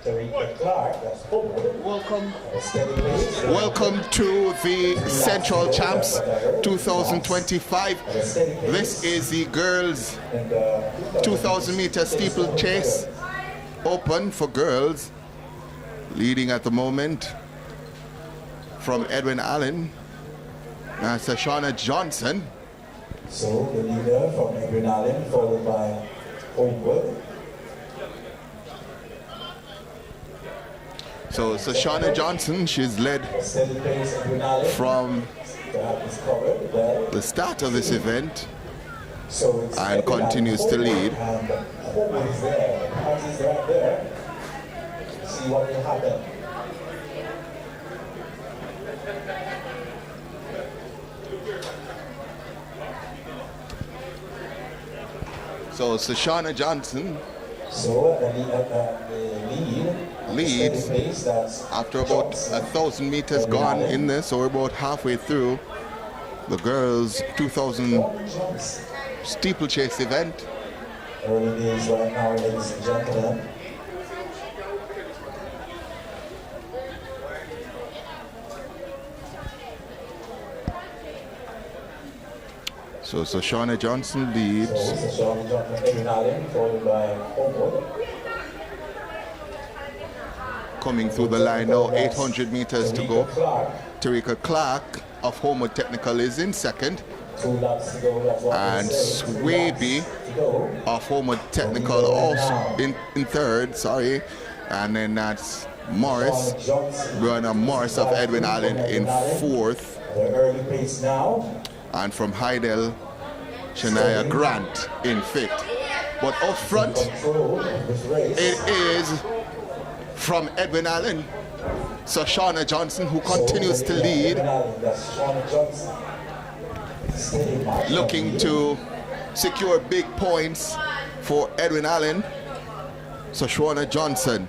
Welcome to the Central Champs 2025. This is the girls 2,000 meter steeplechase open for girls. Leading at the moment from Edwin Allen. That's Shauna Johnson. So the leader from Edwin Allen, followed by Homewood. So Shauna Johnson, she's led from the start of this event and continues to lead. Homewood is there. Hans is right there. See what will happen. So Shauna Johnson leads after about 1,000 meters gone in this, so we're about halfway through the girls' 2,000 steeplechase event. Early days right now, ladies and gentlemen. So Shauna Johnson leads. Shauna Johnson, Edwin Allen, followed by Homewood. Coming through the line now, 800 meters to go. Tarika Clark of Homewood Technical is in second. 2 laps to go. And Swaby of Homewood Technical also in third, sorry. And then that's Morris, Brianna Morris of Edwin Allen in fourth. The early pace now. And from Heidel, Shania Grant in fifth. But up front, it is from Edwin Allen, so Shauna Johnson, who continues to lead, looking to secure big points for Edwin Allen. So Shauna Johnson.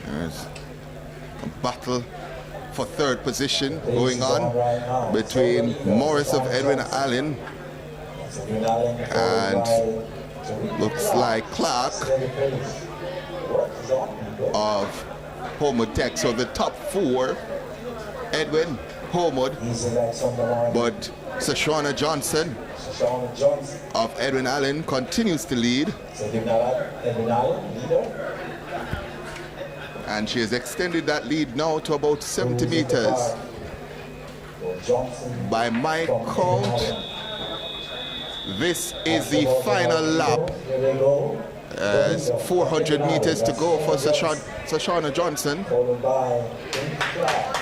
There's a battle for third position going on between Morris of Edwin Allen and looks like Clark of Homewood Tech. So the top four, Edwin, Homewood, but Shauna Johnson of Edwin Allen continues to lead. And she has extended that lead now to about 70 meters. By my count, this is the final lap. 400 meters to go for Shauna Johnson.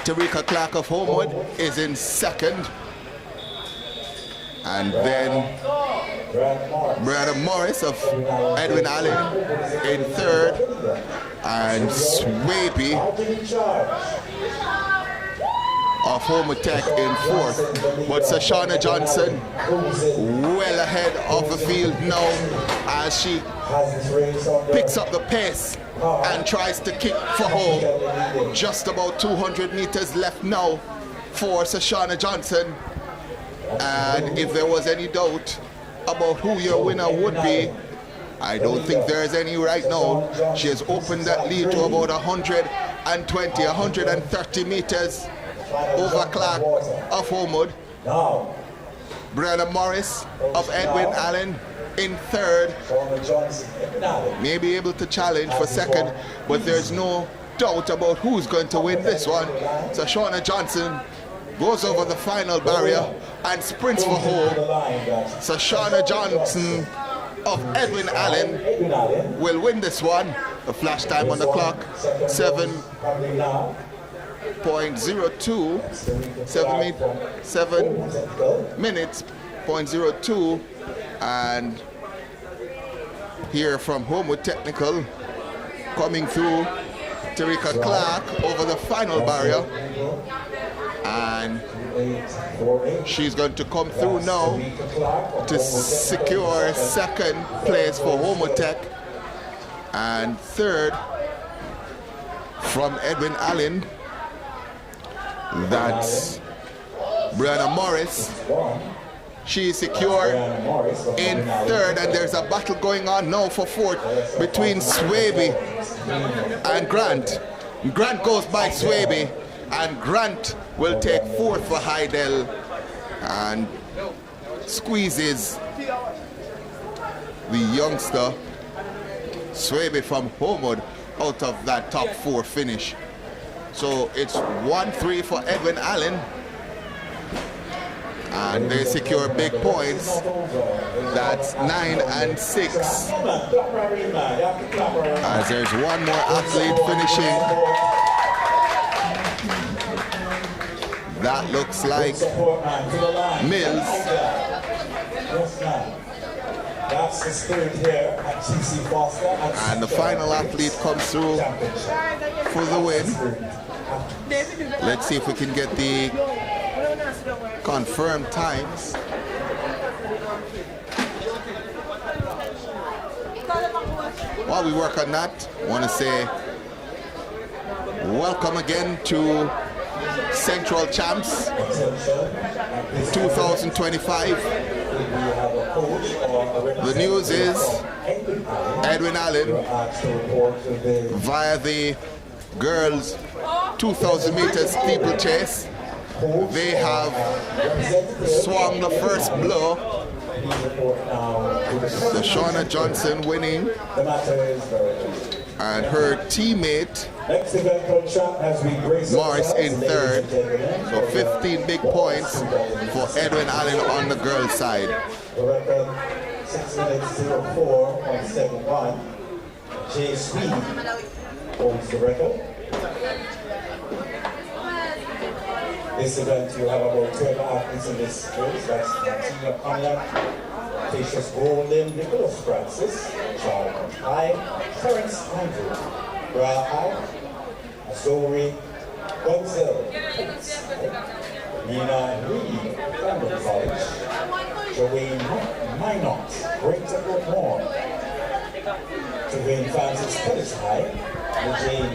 Tarika Clark of Homewood is in second. And then Brianna Morris of Edwin Allen in third. And Swaby of Homewood Tech in fourth. But Shauna Johnson well ahead of the field now as she picks up the pace and tries to kick for home. Just about 200 meters left now for Shauna Johnson. And if there was any doubt about who your winner would be, I don't think there is any right now. She has opened that lead to about 120, 130 meters over Clark of Homewood. Brianna Morris of Edwin Allen in third. May be able to challenge for second, but there's no doubt about who's going to win this one. So Shauna Johnson goes over the final barrier and sprints for home. So Shauna Johnson of Edwin Allen will win this one. The flash time on the clock, 7.02, 7 minutes, 0.02. And here from Homewood Technical, coming through, Tarika Clark over the final barrier. And she's going to come through now to secure second place for Homewood Tech. And third from Edwin Allen, that's Brianna Morris. She is secure in third, and there's a battle going on now for fourth between Swaby and Grant. Grant goes by Swaby, and Grant will take fourth for Heidel and squeezes the youngster Swaby from Homewood out of that top four finish. So it's 1-3 for Edwin Allen, and they secure big points. That's 9 and 6. As there's one more athlete finishing. That looks like Mills. That's the spirit here at TC Foster. And the final athlete comes through for the win. Let's see if we can get the confirmed times. While we work on that, I want to say welcome again to Central Champs 2025. The news is Edwin Allen, via the girls 2,000 meters steeplechase, they have swung the first blow. So Shauna Johnson winning, and her teammate Morris in third. So 15 big points for Edwin Allen on the girls' side. 6 minutes 04.71. Jay Sweet holds the record. This event, you have about 12 athletes in this race. That's Tina Conlon, Tatius Golden, Nicholas Francis, Charles High, Terrence Andrew, Bra High, Azori, Gonzel, Nina Reed, Campbell College, Joanne Minot, Greater Brookmore, Trevane Francis College High.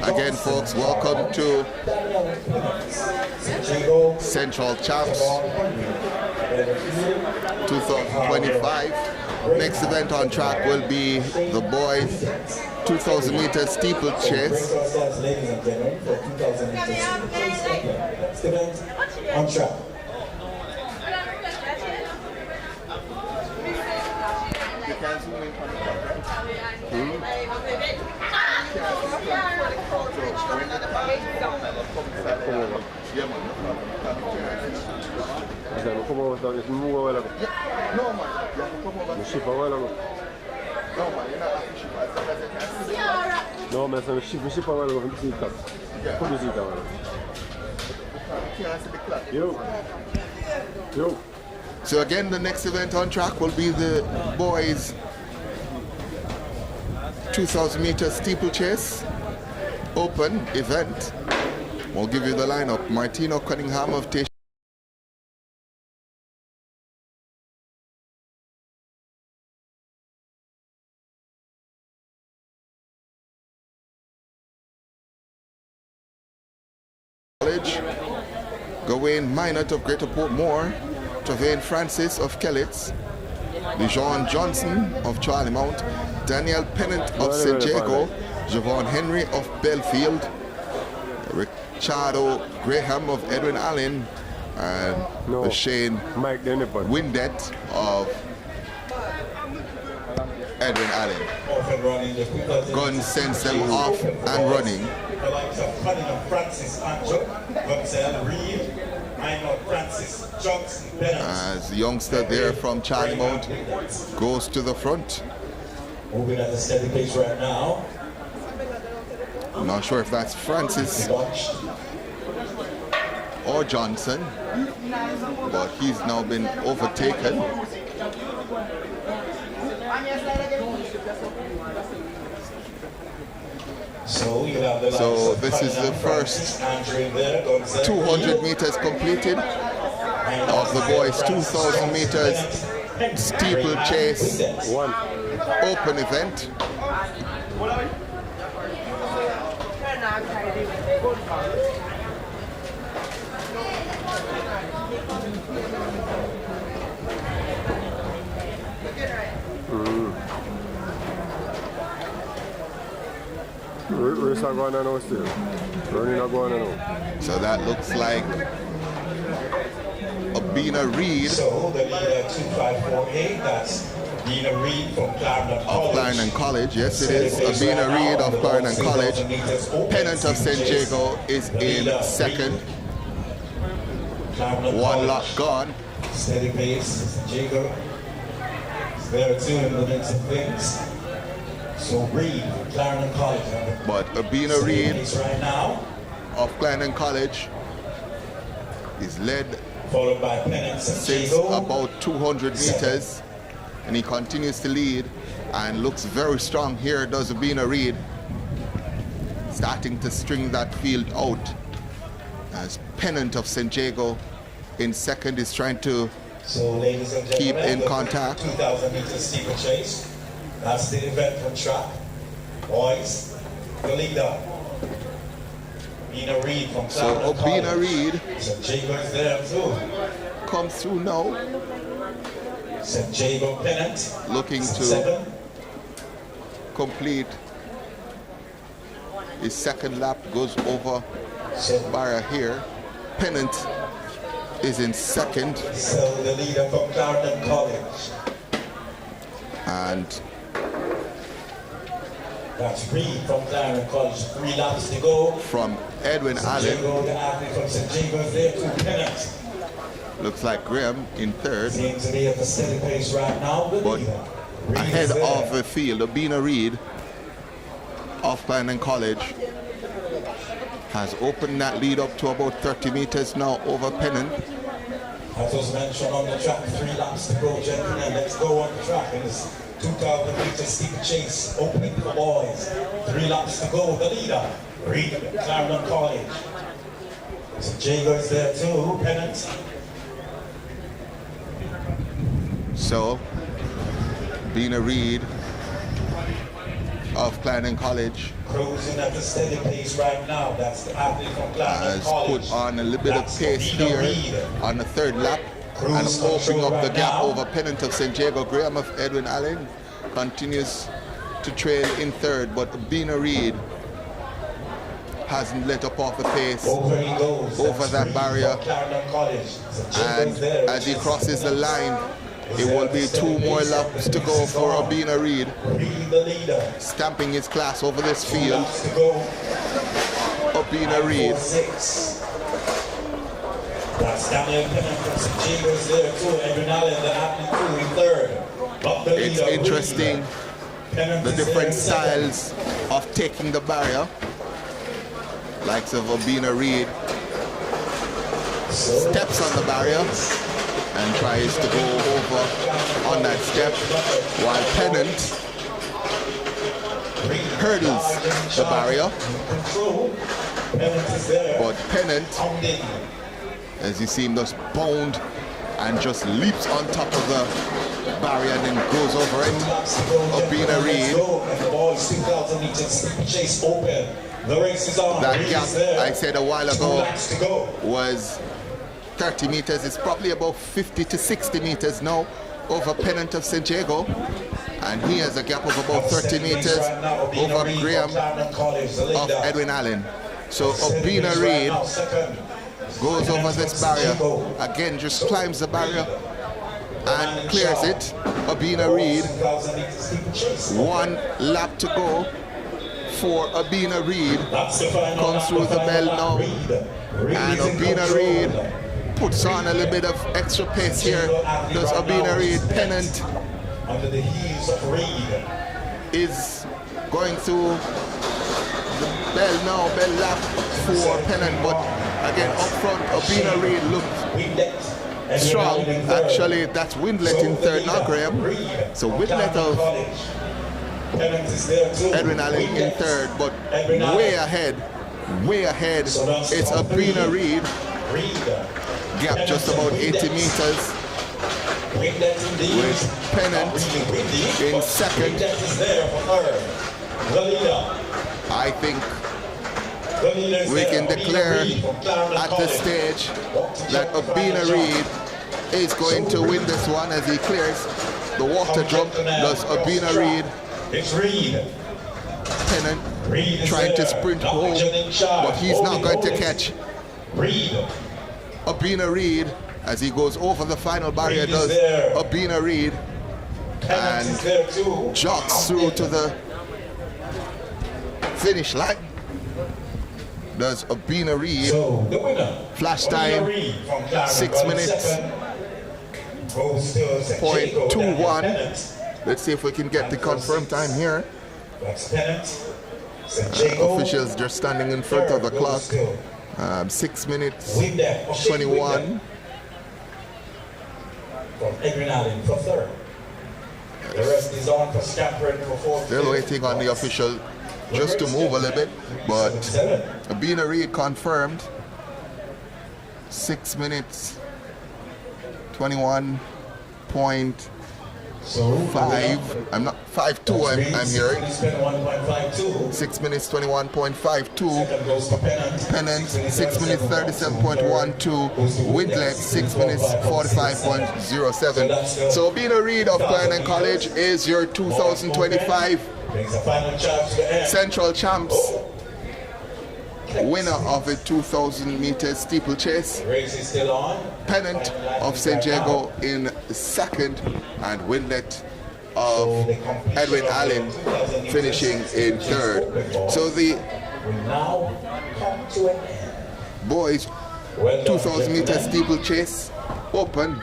Again, folks, welcome to Central Champs 2025. Next event on track will be the boys 2,000 meter steeplechase. Ladies and gentlemen, for 2,000 meters steeplechase. Next event on track. No, men sen shippa väl över visita. På visita väl. Jo. So again, the next event on track will be the boys 2,000 meter steeplechase open event. We'll give you the lineup. Martino Cunningham of Tish. College, Gawain Minot of Greater Portmore, Trevane Francis of Kellets, Dijon Johnson of Charlie Mount, Daniel Pennant of St. Jago, Javon Henry of Belfield, Richardo Graham of Edwin Allen, and Shane Windet of Edwin Allen. Gun sends them off and running. As the youngster there from Charlie Mount goes to the front. Moving at a steady pace right now. I'm not sure if that's Francis or Johnson, but he's now been overtaken. So this is the first 200 meters completed of the boys' 2,000 meters steeplechase open event. Race are going on now still. Running are going on now. So that looks like Abina Reed So the leader 2548, that's Bina Reed from Clarendon of College. Clarendon College. Yes, it is. Abina Reed of Clarendon College. Pennant of St. Jago is in second. One lap gone. Steady pace, Jago. It's there too in the mix of things. So Reed from Clarendon College. But Abina Reed Right now, of Clarendon College is led followed by Pennant since St. Jago. about 200 meters, and he continues to lead and looks very strong. Here does Abina Reed, starting to string that field out, as Pennant of St. Jago in second is trying to So ladies and keep gentlemen, in the contact. 2,000 meter steeplechase. That's the event from track. Boys, the leader. Bina Reed from So Clarendon Abina College. Reed St. Jago is there too. comes through now, St. Jago Pennant. looking to Seven. complete his second lap, goes over So, barrier here. Pennant is in second, so the leader from Clarendon College. and That's Reed from Clarendon College. 3 laps to go. from Edwin Allen, Jago, the athlete from St. Jago is there too. Pennant. looks like Graham in third, Seems to be at the steady pace right now. The but leader. Reed ahead is there. of the field. Abina Reed of Clarendon College has opened that lead up to about 30 meters now over Pennant. As was mentioned on the track, 3 laps to go, gentlemen. Let's go on the track in this 2,000 meter steeplechase opening for boys. 3 laps to go. The leader, Reed, Clarendon College. So Jago is there too. Pennant. So, Bina Reed of Clarendon College Cruising at the steady pace right now. That's the athlete from Clarendon has College. put on a little bit of That's pace Bina here Reed. on the third lap and Cruise opening control up the right gap now. over Pennant of St. Jago. Graham of Edwin Allen continues to trail in third, but Bina Reed hasn't let up off the pace Over he goes. over That's that Reed barrier, from Clarendon College. So Jago's and there, as he which is- crosses the line, it will be 2 more laps to go for Abina Reed, Reed the leader. stamping his class over this 2 field. laps to go. Abina Reed. 4-6. That's Daniel Pennant from St. Jago's there too. Edwin Allen, the athlete too, in third. Up the It's leader, interesting Reed. Pennant the is there different in second. styles of taking the barrier. Likes of Abina Reed So, steps on the barrier and tries to go over on that step, while Pennant hurdles the barrier. Control. Pennant is there. But Pennant, Pounding. as you see him, just bound and just leaps on top of the barrier and then goes over it. Laps to go, Abina gentlemen. Let's Reed. go. And the boys 2,000 meters steeplechase open. The race is on. That Reed gap is there. I said a while 2 ago laps to go. was 30 meters. It's probably about 50 to 60 meters now over Pennant of St. Jago. And he has a gap of about 30 meters over Graham of Edwin Allen. So Abina Reed goes over this barrier, again just climbs the barrier and clears it. Abina Reed, 1 lap to go for Abina Reed. Comes through the bell now, and Abina Reed puts on a little bit of extra pace here. Does Abina Reed. Pennant under the heels of Reed. is going through the bell now, bell lap for Pennant, but again up front, Abina Reed looks strong. Actually, that's Windlet in third, not Graham. So Windlet of Edwin Allen in third, but way ahead, it's Abina Reed. Gap just about 80 meters with Pennant in second. I think we can declare at this stage that Abina Reed is going to win this one as he clears the water jump. Does Abina Reed. It's Reed. Pennant trying to sprint home, but he's not going to catch Abina Reed as he goes over the final barrier. Does Abina Reed and jogs through to the finish line. Does Abina Reed. So the winner, flash time 6 minutes .21. Let's see if we can get the confirmed time here. Officials just standing in front of the clock. 6 minutes 21. From Edwin Allen for third. The rest is on for Scampering for fourth. Still waiting on the official just to move a little bit, but Abina Reed confirmed 6 minutes 21.5. I'm not 5.2. I'm hearing 6 minutes 21.52. Pennant 6 minutes 37.12. Windlet 6 minutes 45.07. So Abina Reed of Clarendon College is your 2025 Central Champs, winner of the 2,000 meter steeplechase. Pennant of St. Jago in second, and Windlet of Edwin Allen finishing in third. So the boys 2,000 meter steeplechase open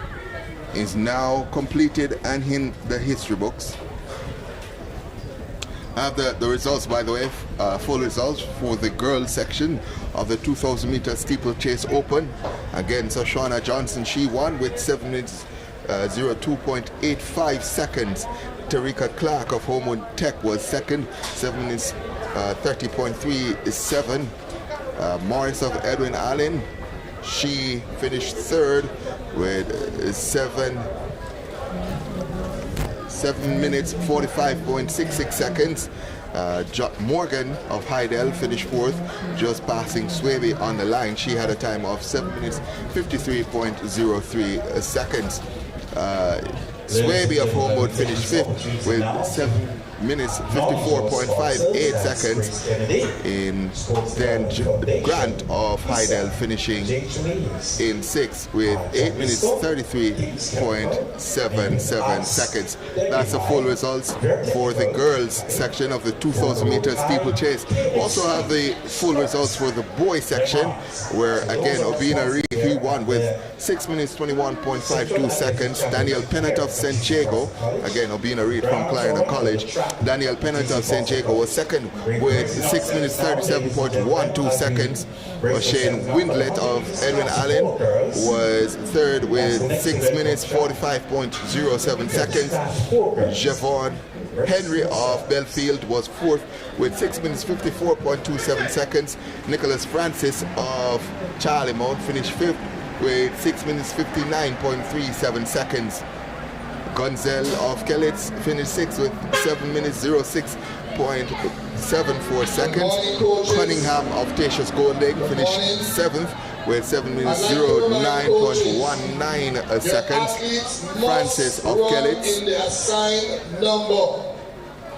is now completed and in the history books. I have the results, by the way, full results for the girls section of the 2,000 meter steeplechase open. Again, so Shauna Johnson, she won with 7 minutes 02.85 seconds. Tarika Clark of Homewood Tech was second, 7 minutes 30.37. Morris of Edwin Allen, she finished third with 7 minutes 45.66 seconds. Morgan of Hydel finished fourth, just passing Swaby on the line. She had a time of 7 minutes 53.03 seconds. Swaby of Homewood finished fifth with 7 minutes 54.58 seconds. Then Grant of Hydel finishing in sixth with 8 minutes 33.77 seconds. That's the full results for the girls section of the 2,000 meter steeplechase. Also have the full results for the boys section, where again Abina Reed, he won with 6 minutes 21.52 seconds. Daniel Pennant of St. Jago, again Abina Reed from Clarendon College. Daniel Pennant of St. Jago was second with 6 minutes 37.12 seconds. Shane Windlet of Edwin Allen was third with 6 minutes 45.07 seconds. Javon Henry of Belfield was fourth with 6 minutes 54.27 seconds. Nicholas Francis of Charlie Mount finished fifth with 6 minutes 59.37 seconds. Gonzel of Kellitz finished sixth with 7 minutes 06.74 seconds. Cunningham of Tatius Golding finished seventh with 7 minutes 09.19 seconds.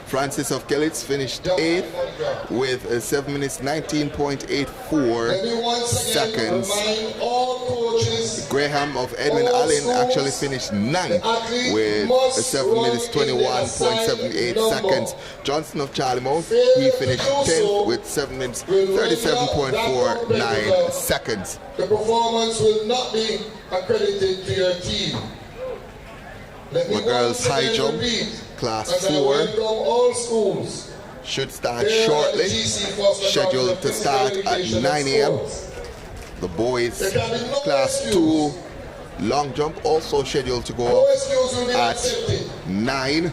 Francis of Kellitz finished 8th with 7 minutes 19.84 seconds. Graham of Edwin Allen actually finished 9th with 7 minutes 21.78 seconds. Johnson of Charlie Mount, he finished 10th with 7 minutes 37.49 seconds. The performance will not be accredited to your team. The girls' high jump, class 4, should start shortly, scheduled to start at 9 a.m. The boys' class 2 long jump also scheduled to go off at 9.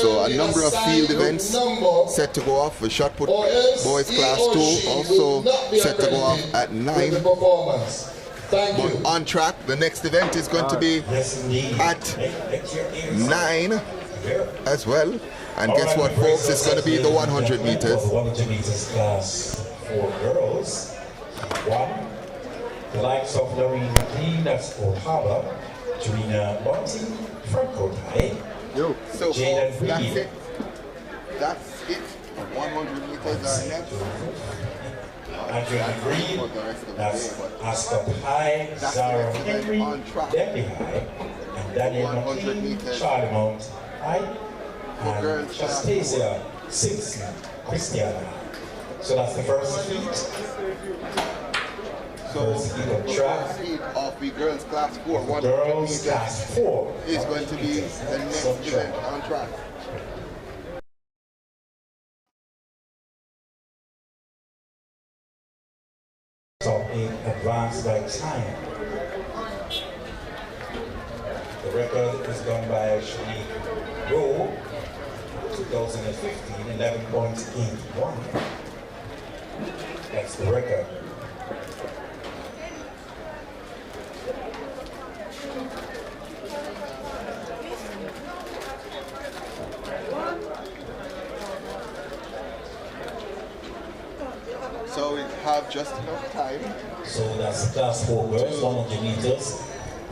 So a number of field events set to go off. The shot put boys class 2 also set to go off at 9. But on track, the next event is going to be at 9 as well. And guess what, folks? It's going to be the 100 meters. 100 meters class 4 girls. One, the likes of Lorraine McLean, that's Old Harbor, Tarina Bunting, Franco Tai, So Jaden that's Reed, it that's it. 100 meters are next. And you're in green, For the rest of the that's day, but Ascot High, that's Zara the next Henry, event on track. Debbie High, and Daniel 100 McLean, meters. Charlie Mount High, For and girls, Justacia Simpson, Christiana. So that's the first heat. So First heat of the track. first heat of the girls class 4, 100 Girls meters, class 4 is going to be the next event on track. So in advance by time. The record is done by Shani Rowe, 2015, 11.81. That's the record. So we have just enough time. So that's class 4 girls, 100 meters.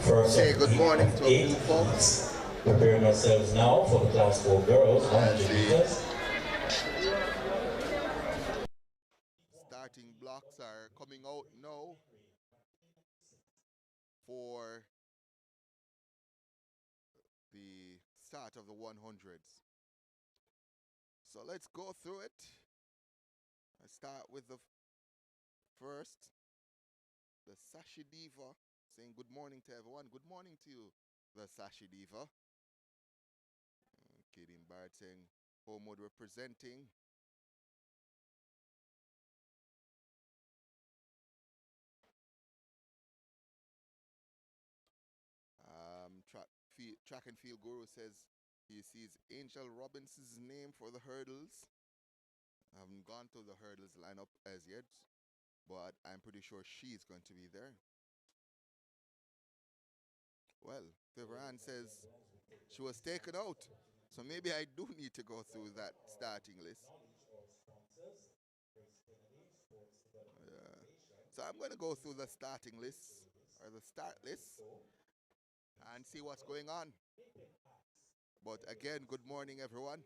First Say of good eight morning of to eight you folks. heats. Preparing ourselves now for the class 4 girls, 100 meters. Starting blocks are coming out now for the start of the 100s. So let's go through it. I start with the first, the Sashi Diva, saying good morning to everyone. Good morning to you, the Sashi Diva. Kidding Bart saying Homewood representing. Track and field guru says he sees Angel Robinson's name for the hurdles. I haven't gone to the hurdles lineup as yet, but I'm pretty sure she's going to be there. Well, Vivian says she was taken out, so maybe I do need to go through that starting list. So I'm going to go through the starting list, or the start list, and see what's going on. But again, good morning, everyone.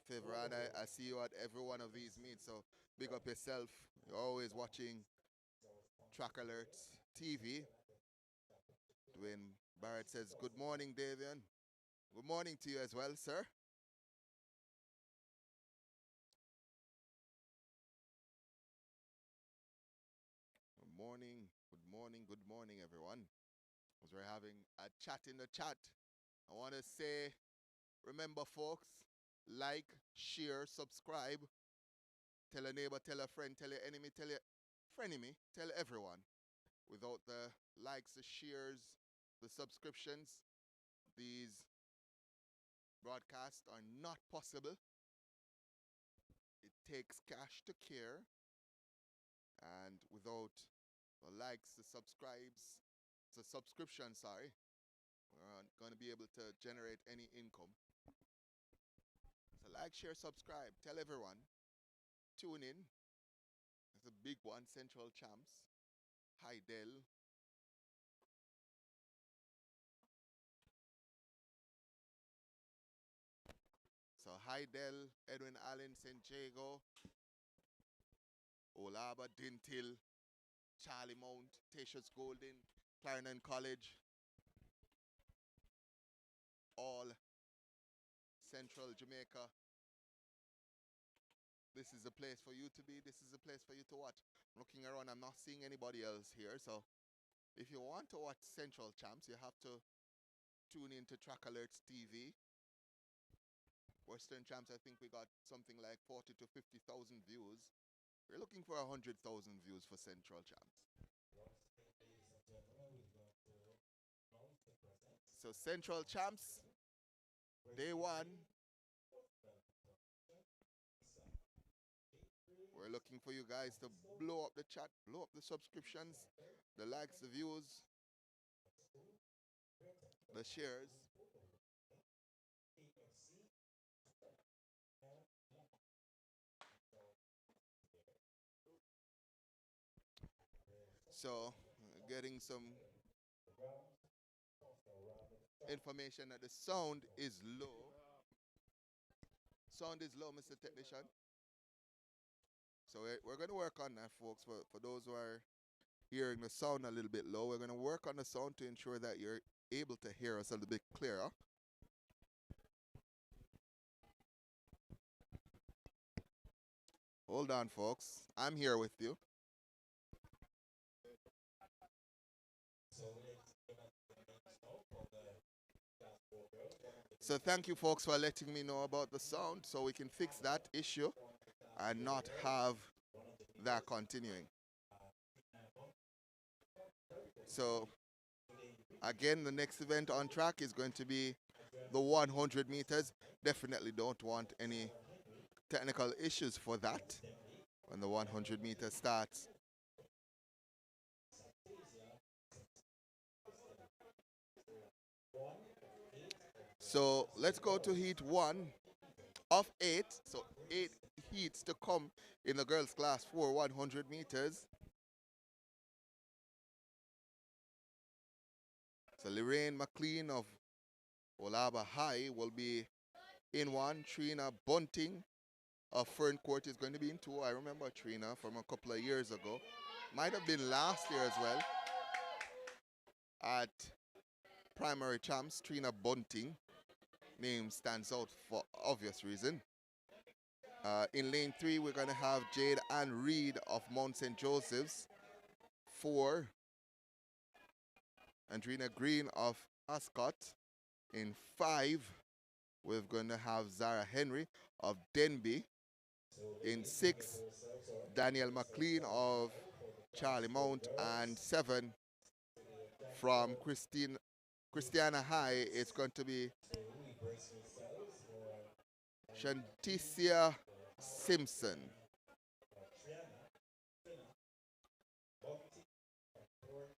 Favoran, I see you at every one of these meets, so big up yourself. You're always watching Track Alerts TV. Dwayne Barrett says, good morning, Davian. Good morning to you as well, sir. Good morning, good morning, good morning, everyone. As we're having a chat in the chat, I want to say, remember, folks, like, share, subscribe. Tell a neighbor, tell a friend, tell your enemy, tell your frenemy, tell everyone. Without the likes, the shares, the subscriptions, these broadcasts are not possible. It takes cash to care. And without the likes, the subscribes, the subscription, sorry, we're not going to be able to generate any income. So like, share, subscribe, tell everyone. Tune in. There's a big one, Central Champs, Heidel. So Heidel, Edwin Allen, St. Jago, Olaba, Dintil, Charlie Mount, Tatius Golden, Clarendon College, all Central Jamaica. This is the place for you to be. This is the place for you to watch. I'm looking around, I'm not seeing anybody else here. So if you want to watch Central Champs, you have to tune in to Track Alerts TV. Western Champs, I think we got something like 40 to 50,000 views. We're looking for 100,000 views for Central Champs. So Central Champs, day one. We're looking for you guys to blow up the chat, blow up the subscriptions, the likes, the views, the shares. So, getting some information that the sound is low. sound is low, Mr. Technician. So we're going to work on that, folks. For those who are hearing the sound a little bit low, we're going to work on the sound to ensure that you're able to hear us a little bit clearer. Hold on, folks. I'm here with you. So thank you, folks, for letting me know about the sound so we can fix that issue and not have that continuing. So again, the next event on track is going to be the 100 meters. Definitely don't want any technical issues for that when the 100 meters starts. So let's go to heat 1 of 8. So 8 heats to come in the girls class for 100 meters. So Lorraine McLean of Olaba High will be in 1. Trina Bunting of Fern Court is going to be in 2. I remember Trina from a couple of years ago. Might have been last year as well. At primary champs, Trina Bunting. Name stands out for obvious reason. In lane 3, we're going to have Jade Ann Reed of Mount St. Joseph's. 4. Andrina Green of Ascot. In 5, we're going to have Zara Henry of Denby. In 6, Danielle McLean of Charlie Mount. And 7, from Christiana High, it's going to be Shanticia Simpson.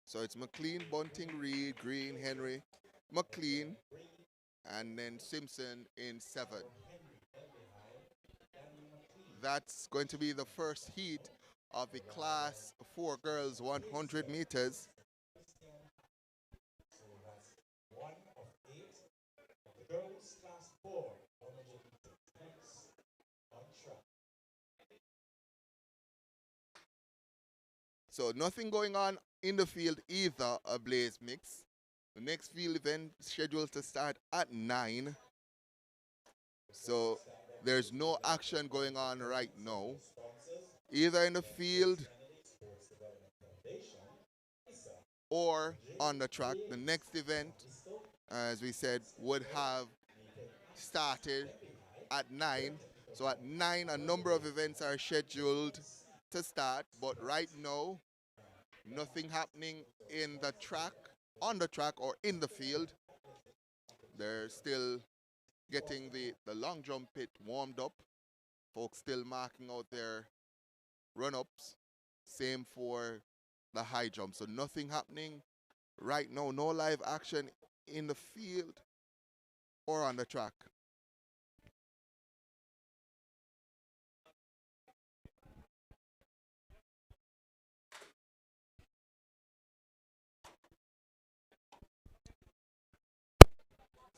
So it's McLean, Bunting, Reed, Green, Henry, McLean, and then Simpson in 7. That's going to be the first heat of the class 4 girls 100 meters. Girls class 4, 100 meters on track. So nothing going on in the field either, a Blaze Mix. The next field event is scheduled to start at 9. So there's no action going on right now, either in the field or on the track. The next event, as we said, would have started at 9. So at 9, a number of events are scheduled to start, but right now, nothing happening in the track, on the track, or in the field. They're still getting the long jump pit warmed up. Folks still marking out their run-ups. Same for the high jump. So nothing happening right now. No live action in the field or on the track.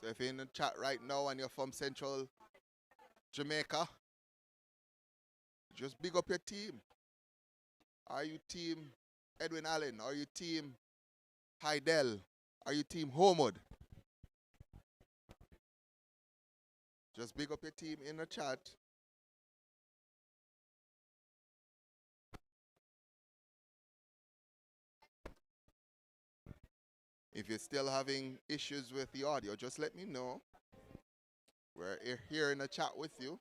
So if you're in the chat right now and you're from Central Jamaica, just big up your team. Are you team Edwin Allen? Are you team Heidel? Are you team Homewood? Just big up your team in the chat. If you're still having issues with the audio, just let me know. We're here in the chat with you,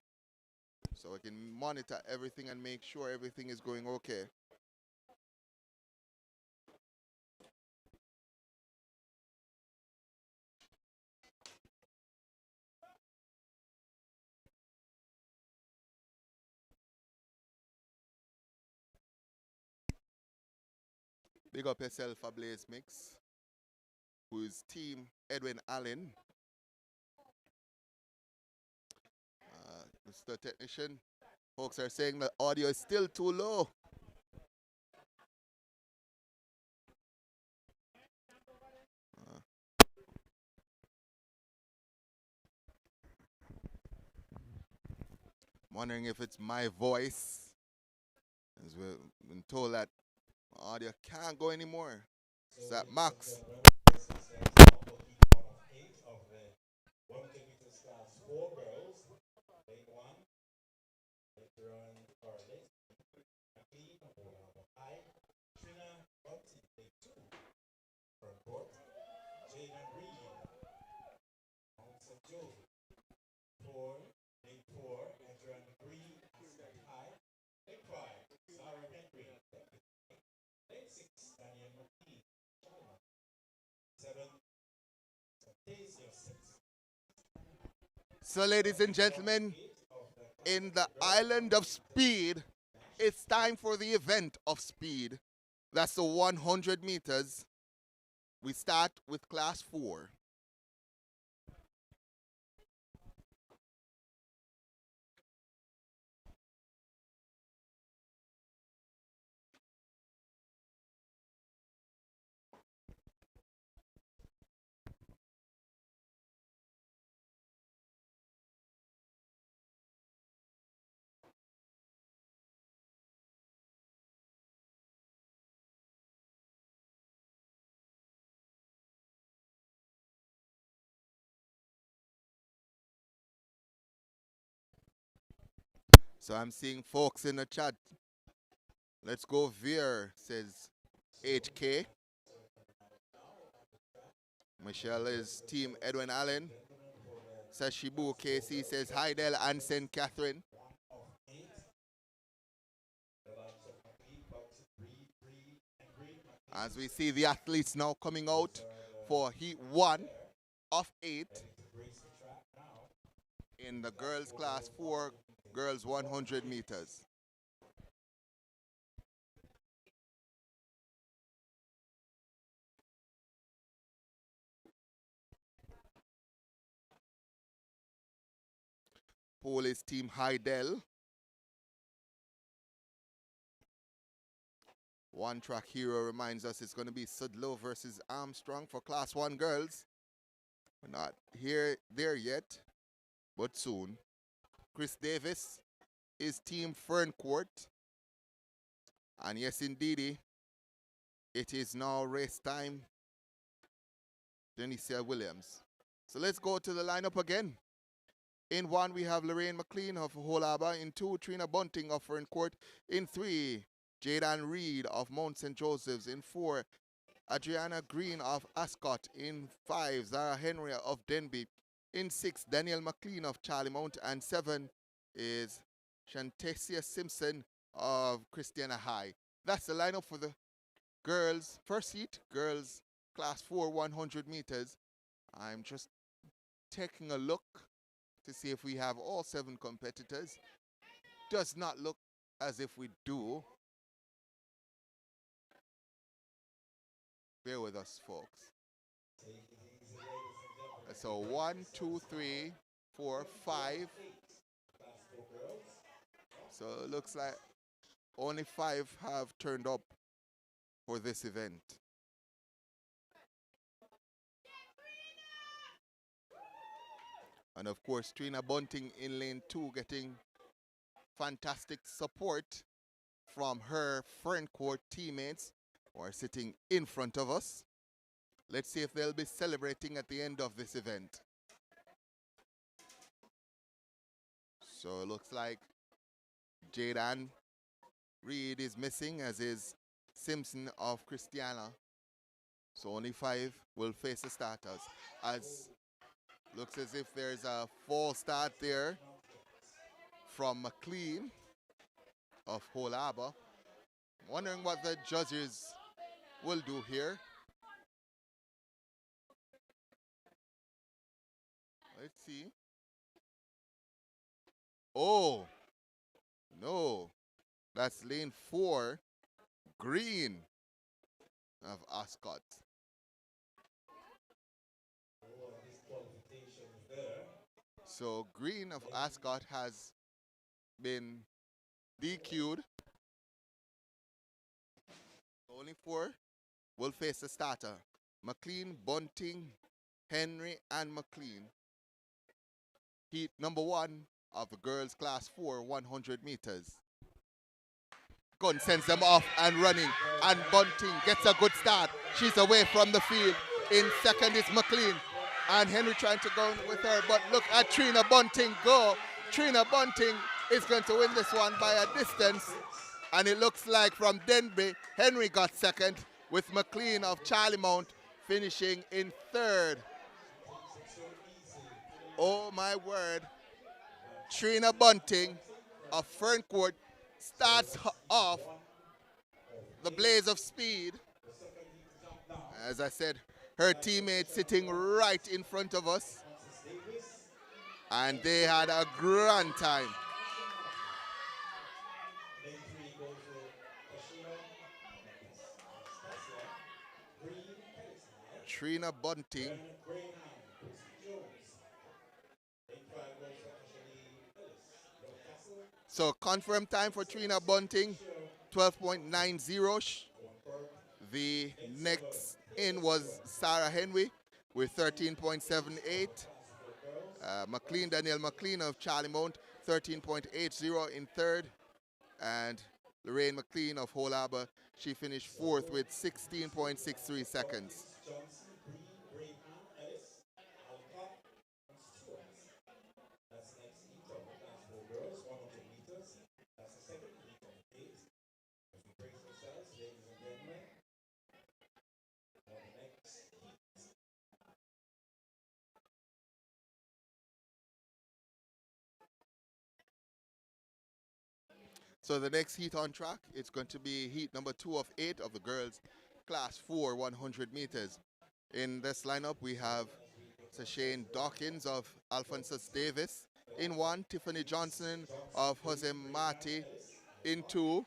so we can monitor everything and make sure everything is going okay. Big up yourself, a Blaze Mix, who is team Edwin Allen. Mr. Technician, folks are saying the audio is still too low. Wondering if it's my voice. As we've been told that audio can't go anymore. Is that Max? This is the example heat one of 8 of the 100 meters class 4 girls. Lane 1, later on Carly, McLean, Oklahoma High, Trina Bunty, lane 2, front court, Jaden Reed, Mount St. Joe, 4, lane 4, Adrian Green, Ascot High, lane 5, Sarah Henry, lane 6, Daniel McLean, China, 7, Tasia 6. So, ladies and gentlemen, in the island of speed, it's time for the event of speed. That's the 100 meters. We start with class 4. So I'm seeing folks in the chat. Let's go Veer, says HK. Michelle is Team Edwin Allen. Sashibu KC says Heidel and St. Catherine. As we see the athletes now coming out for heat 1 of 8 in the girls class 4, girls 100 meters. Pole is Team Heidel. One Track Hero reminds us it's going to be Sudlow versus Armstrong for Class 1 girls. We're not there yet, but soon. Chris Davis is Team Ferncourt. And yes, indeedy, it is now race time. Denicia Williams. So let's go to the lineup again. In 1, we have Lorraine McLean of Whole Harbour. In 2, Trina Bunting of Ferncourt. In 3, Jadan Reed of Mount St. Joseph's. In 4, Adriana Green of Ascot. In 5, Zara Henry of Denby. In 6, Daniel McLean of Charlie Mount. And 7 is Shantasia Simpson of Christiana High. That's the lineup for the girls' first heat, girls class 4 100 meters. I'm just taking a look to see if we have all 7 competitors. Does not look as if we do. Bear with us, folks. So 1, 2, 3, 4, 5. So it looks like only 5 have turned up for this event. And of course, Trina Bunting in lane 2 getting fantastic support from her Ferncourt teammates who are sitting in front of us. Let's see if they'll be celebrating at the end of this event. So it looks like Jadan Reed is missing, as is Simpson of Christiana. So only 5 will face the starters. As looks as if there's a false start there from McLean of Whole Harbour. Wondering what the judges will do here. Let's see. Oh, no. That's lane 4, Green of Ascot. So Green of Ascot has been DQ'd. Only 4 will face the starter. McLean, Bunting, Henry, and McLean. Heat number 1 of the girls class 4 100 meters. Gunn sends them off and running, and Bunting gets a good start. She's away from the field. In second is McLean, and Henry trying to go with her, but look at Trina Bunting go. Trina Bunting is going to win this one by a distance, and it looks like from Denby, Henry got second, with McLean of Charlie Mount finishing in third. Oh my word. Trina Bunting of Ferncourt starts off the blaze of speed. As I said, her teammate sitting right in front of us, and they had a grand time. Trina Bunting. So confirmed time for Trina Bunting, 12.90. The next in was Sarah Henry with 13.78. Danielle McLean of Charlie Mount, 13.80 in third. And Lorraine McLean of Whole Harbour, she finished fourth with 16.63 seconds. So the next heat on track, it's going to be heat number 2 of 8 of the girls class 4 100 meters. In this lineup, we have Shane Dawkins of Alphonsus Davis in 1, Tiffany Johnson of Jose Marti in 2,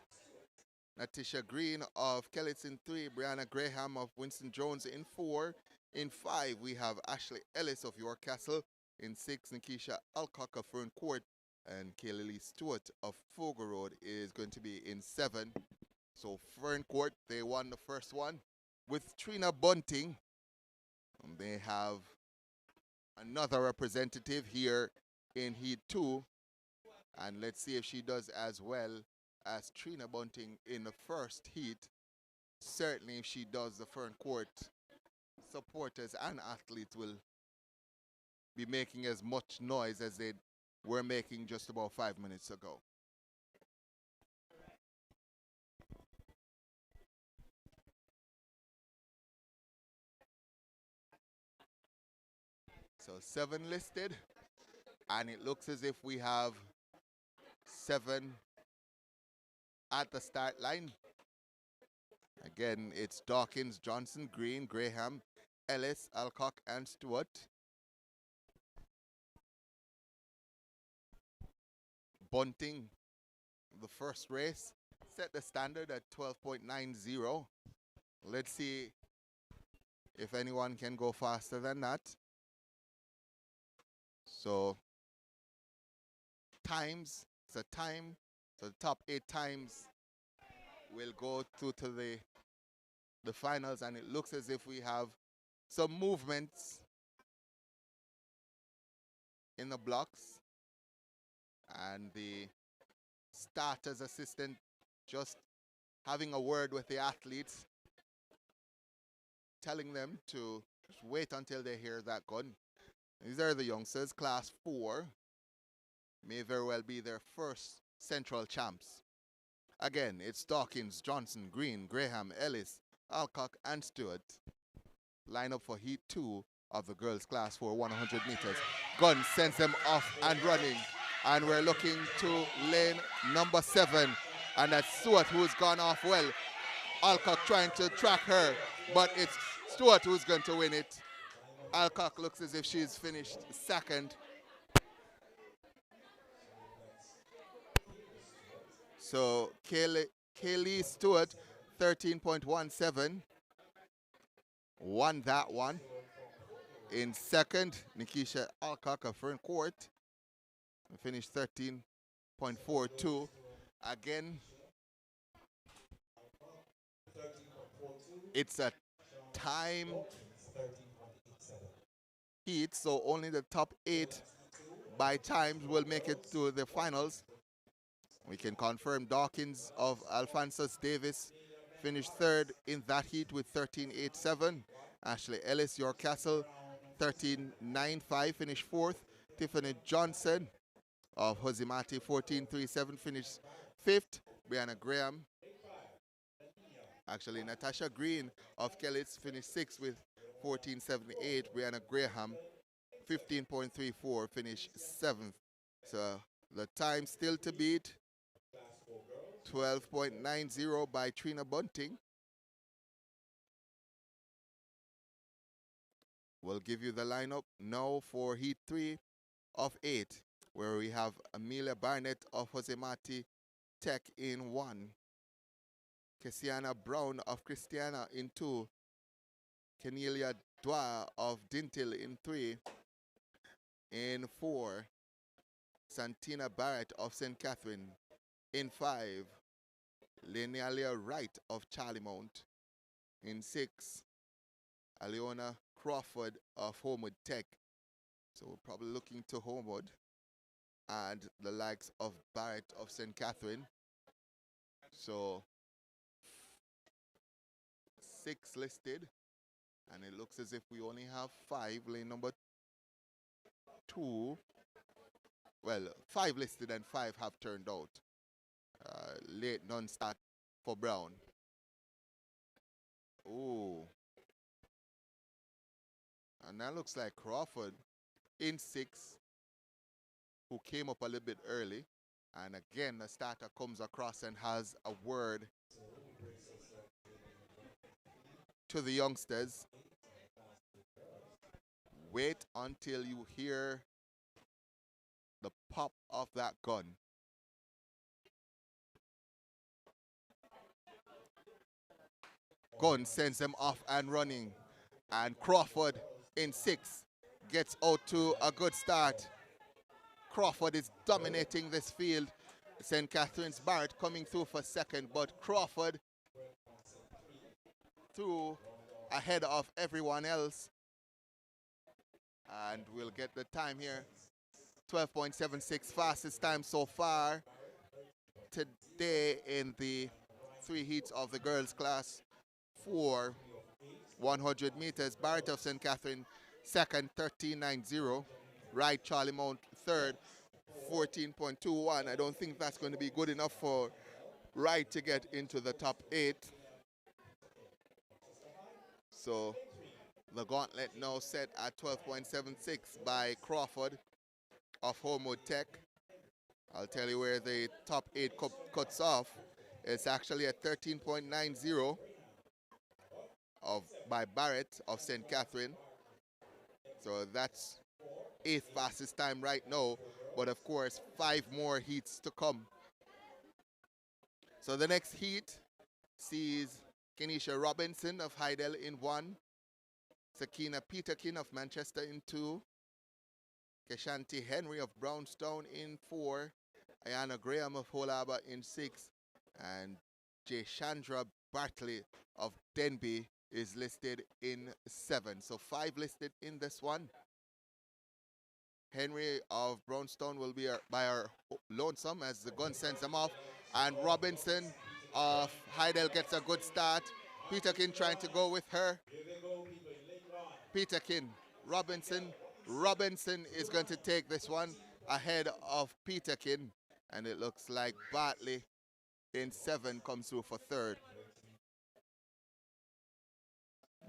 Natisha Green of Kellitz in 3, Brianna Graham of Winston Jones in 4. In 5, we have Ashley Ellis of York Castle. In 6, Nikisha Alcock of Fern Court. And Kaylee Lee Stewart of Fogo Road is going to be in 7. So Fern Court, they won the first one. With Trina Bunting, they have another representative here in Heat 2. And let's see if she does as well as Trina Bunting in the first heat. Certainly if she does, the Fern Court supporters and athletes will be making as much noise as they were making just about 5 minutes ago. So 7 listed, and it looks as if we have 7 at the start line. Again, it's Dawkins, Johnson, Green, Graham, Ellis, Alcock, and Stewart. Bunting, the first race, set the standard at 12.90. Let's see if anyone can go faster than that. So times, so the top 8 times will go through to the finals, and it looks as if we have some movements in the blocks, and the starter's assistant just having a word with the athletes, telling them to just wait until they hear that gun. These are the youngsters, class 4. May very well be their first central champs. Again, it's Dawkins, Johnson, Green, Graham, Ellis, Alcock, and Stewart. Line up for Heat 2 of the girls' class 4 100 meters. Gunn sends them off and running. And we're looking to lane number 7. And that's Stewart, who's gone off well. Alcock trying to track her, but it's Stewart who's going to win it. Alcock looks as if she's finished second. So Kaylee Stewart, 13.17, won that one. In second, Nikisha Alcock of Fern Court finished 13.42. Again, it's a time heat, so only the top 8 by times will make it to the finals. We can confirm Dawkins of Alphonsus Davis finished third in that heat with 13.87. Ashley Ellis, York Castle, 13.95, finished fourth. Tiffany Johnson of Hosimati, 14.37, finished fifth. Brianna Graham, actually Natasha Green of Kellits, finished sixth with 14.78. Brianna Graham, 15.34, finished seventh. So the time still to beat, 12.90 by Trina Bunting. We'll give you the lineup now for Heat 3 of 8, where we have Amelia Barnett of Hosemati Tech in 1, Kessiana Brown of Christiana in 2, Kenelia Dwyer of Dintil in 3, in 4, Santina Barrett of St. Catherine in 5, Linealia Wright of Charlemont in 6, Aleona Crawford of Homewood Tech. So we're probably looking to Homewood and the likes of Barrett of St. Catherine. So 6 listed, and it looks as if we only have 5. Lane number 2. Well, 5 listed and 5 have turned out. Late non-start for Brown. Ooh. And that looks like Crawford in 6, who came up a little bit early. And again, the starter comes across and has a word to the youngsters. Wait until you hear the pop of that gun. Gun sends them off and running. And Crawford in 6 gets out to a good start. Crawford is dominating this field. St. Catherine's Barrett coming through for second, but Crawford through ahead of everyone else. And we'll get the time here. 12.76, fastest time so far today in the 3 heats of the girls class for 100 meters. Barrett of St. Catherine second, 13.90. Wright Charlemont third, 14.21. I don't think that's going to be good enough for Wright to get into the top 8. So the gauntlet now set at 12.76 by Crawford of Homewood Tech. I'll tell you where the top 8 cuts off. It's actually at 13.90 by Barrett of St. Catherine. So that's 8th fastest time right now, but of course 5 more heats to come. So the next heat sees Kenisha Robinson of Hydel in 1, Sakina Peterkin of Manchester in 2, Keshanti Henry of Brownstown in 4, Ayana Graham of Hull Harbour in 6, and Jaychandra Bartley of Denby is listed in 7. So 5 listed in this one. Henry of Brownstown will be by our lonesome as the gun sends them off. And Robinson of Hydel gets a good start. Peterkin trying to go with her. Peterkin, Robinson. Robinson is going to take this one ahead of Peterkin. And it looks like Bartley in 7 comes through for 3rd.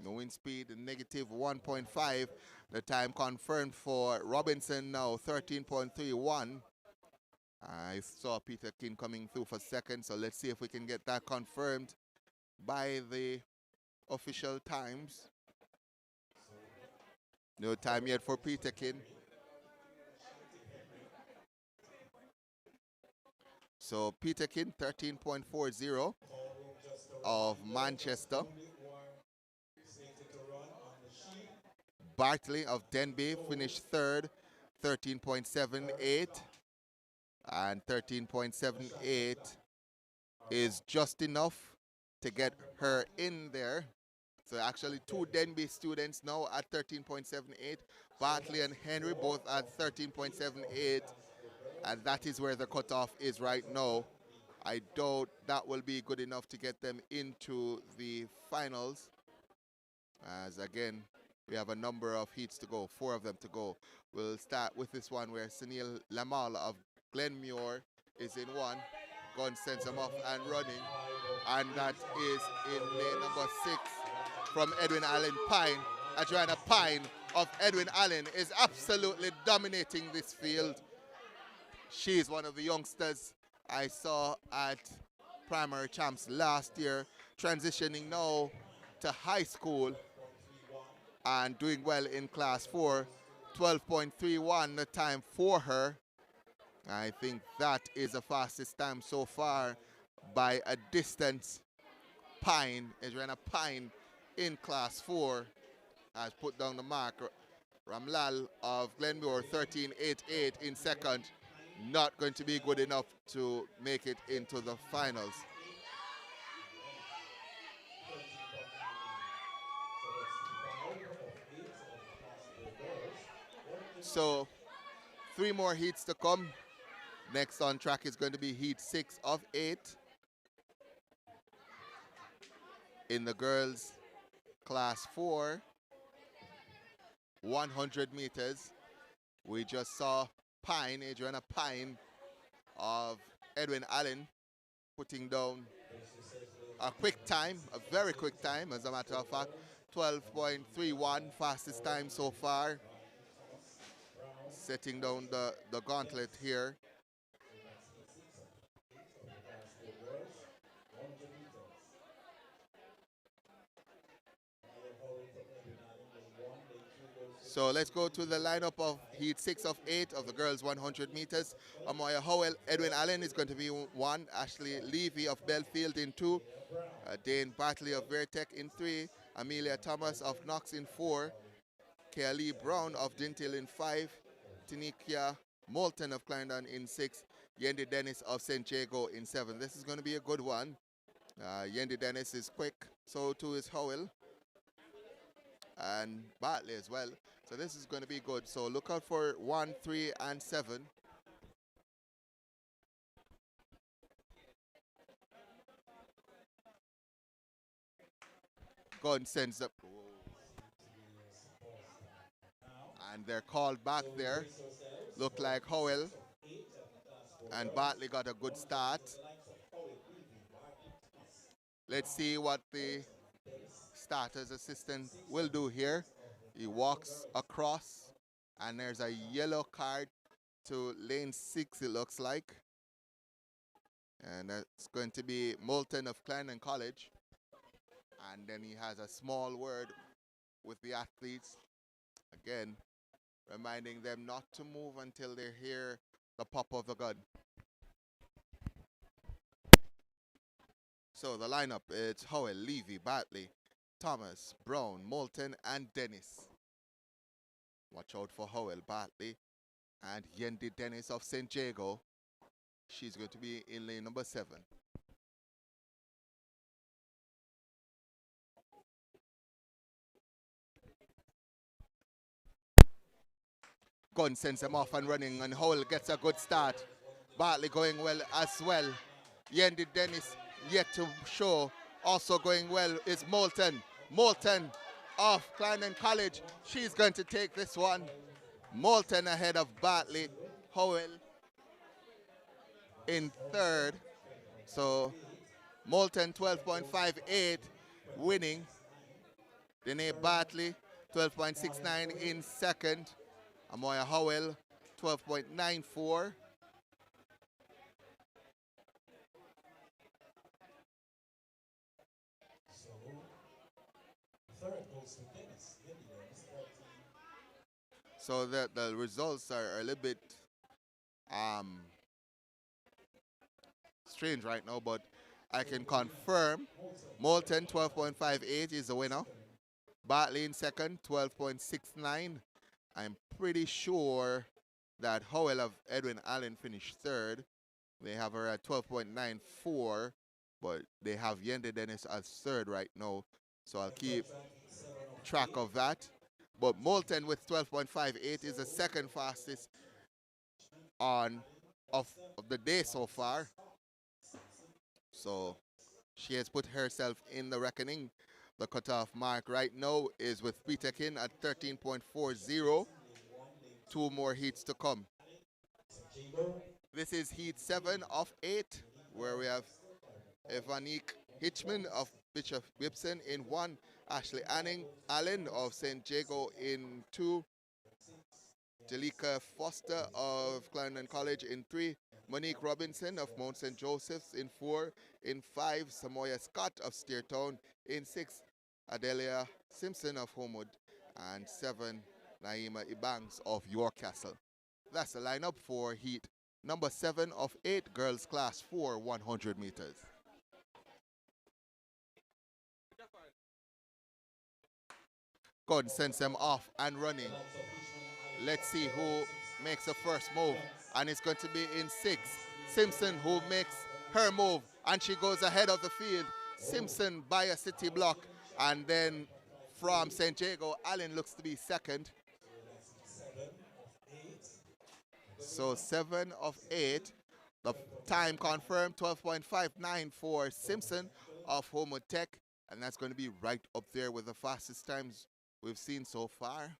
The wind speed negative 1.5. The time confirmed for Robinson now 13.31. I saw Peterkin coming through for 2nd, so let's see if we can get that confirmed by the official times. No time yet for Peterkin. So Peterkin 13.40 of Manchester. Bartley of Denby finished 3rd, 13.78. And 13.78 is just enough to get her in there So actually two Denby students now at 13.78. Bartley and Henry both at 13.78. And that is where the cutoff is right now. I doubt that will be good enough to get them into the finals. As again, we have a number of heats to go, 4 of them to go. We'll start with this one where Sunil Lamal of Glenmuir is in one. Gun sends him off and running. And that is in lane number 6 from Edwin Allen Pine. Adriana Pine of Edwin Allen is absolutely dominating this field. She is one of the youngsters I saw at primary champs last year, transitioning now to high school and doing well in class 4. 12.31 the time for her. I think that is the fastest time so far by a distance. Pine, Adriana Pine in class 4 has put down the mark. Ramlal of Glenmuir 13.88 in second. Not going to be good enough to make it into the finals. So 3 more heats to come. Next on track is going to be heat 6 of 8. In the girls class 4, 100 meters. We just saw Pine, Adriana Pine of Edwin Allen, putting down a quick time, a very quick time as a matter of fact. 12.31, fastest time so far. Setting down the gauntlet here. So let's go to the lineup of heat 6 of 8 of the girls 100 meters. Amoya Howell, Edwin Allen is going to be 1. Ashley Levy of Belfield in 2. Dane Bartley of Vertec in 3. Amelia Thomas of Knox in 4. Kelly Brown of Dintil in 5. Tinikia Moulton of Clarendon in 6. Yendi Dennis of St. Jago in 7. This is going to be a good one. Yendi Dennis is quick, so too is Howell. And Bartley as well. So this is going to be good. So look out for 1, 3, and 7. Gun sends up. And they're called back there. Look like Howell and Bartley got a good start. Let's see what the starter's assistant will do here. He walks across, and there's a yellow card to lane 6, it looks like. And that's going to be Moulton of Clarendon College. And then he has a small word with the athletes. Again, reminding them not to move until they hear the pop of the gun. So the lineup, it's Howell, Levy, Bartley, Thomas, Brown, Moulton, and Dennis. Watch out for Howell, Bartley, and Yendi Dennis of St. Jago. She's going to be in lane number 7. Gun sends him off and running, and Howell gets a good start. Bartley going well as well. Yendi Dennis yet to show. Also going well is Moulton. Moulton of Clarendon College. She's going to take this one. Moulton ahead of Bartley. Howell in 3rd. So Moulton 12.58 winning. Dene Bartley 12.69 in 2nd. Amoya Howell 12.94. So the results are a little bit strange right now, but I can confirm Moulton 12.58 is the winner. Bartley in 2nd, 12.69. I'm pretty sure that Howell of Edwin Allen finished 3rd. They have her at 12.94, but they have Yendi Dennis as 3rd right now. So I'll keep track of that. But Moulton with 12.58 is the second fastest of the day so far. So she has put herself in the reckoning. The cutoff mark right now is with Peterkin at 13.40. 2 more heats to come. This is heat 7 of 8, where we have Evanique Hitchman of Bishop Gibson in 1, Ashley Allen of St. Jago in 2, Jalika Foster of Clarendon College in 3, Monique Robinson of Mount St. Joseph's in 4, in 5, Samoya Scott of Steertown in 6, Adelia Simpson of Homewood, and 7, Naima Ibanks of York Castle. That's the lineup for heat number 7 of 8, girls class 4, 100 meters. God sends them off and running. Let's see who makes the first move. And it's going to be in 6. Simpson, who makes her move, and she goes ahead of the field. Simpson by a city block. And then from St. Jago, Allen looks to be second. So 7 of 8. The time confirmed, 12.59 for Simpson of Homewood Tech. And that's going to be right up there with the fastest times we've seen so far.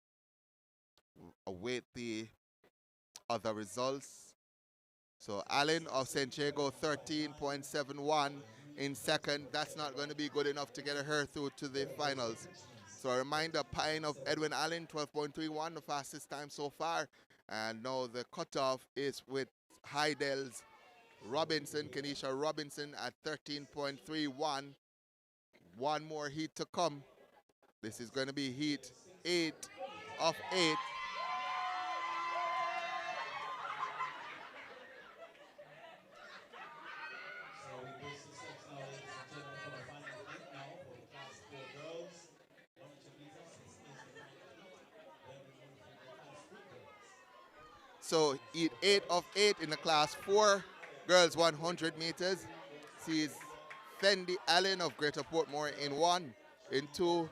Await the other results. So Allen of St. Jago, 13.71 in second. That's not going to be good enough to get her through to the finals. So a reminder, Pine of Edwin Allen, 12.31, the fastest time so far. And now the cutoff is with Heidel's Robinson, Kenesha Robinson at 13.31. One more heat to come. This is going to be heat 8 of 8. So heat 8 of 8 in the class 4, girls 100 meters. Sees Fendi Allen of Greater Portmore in 1. In 2,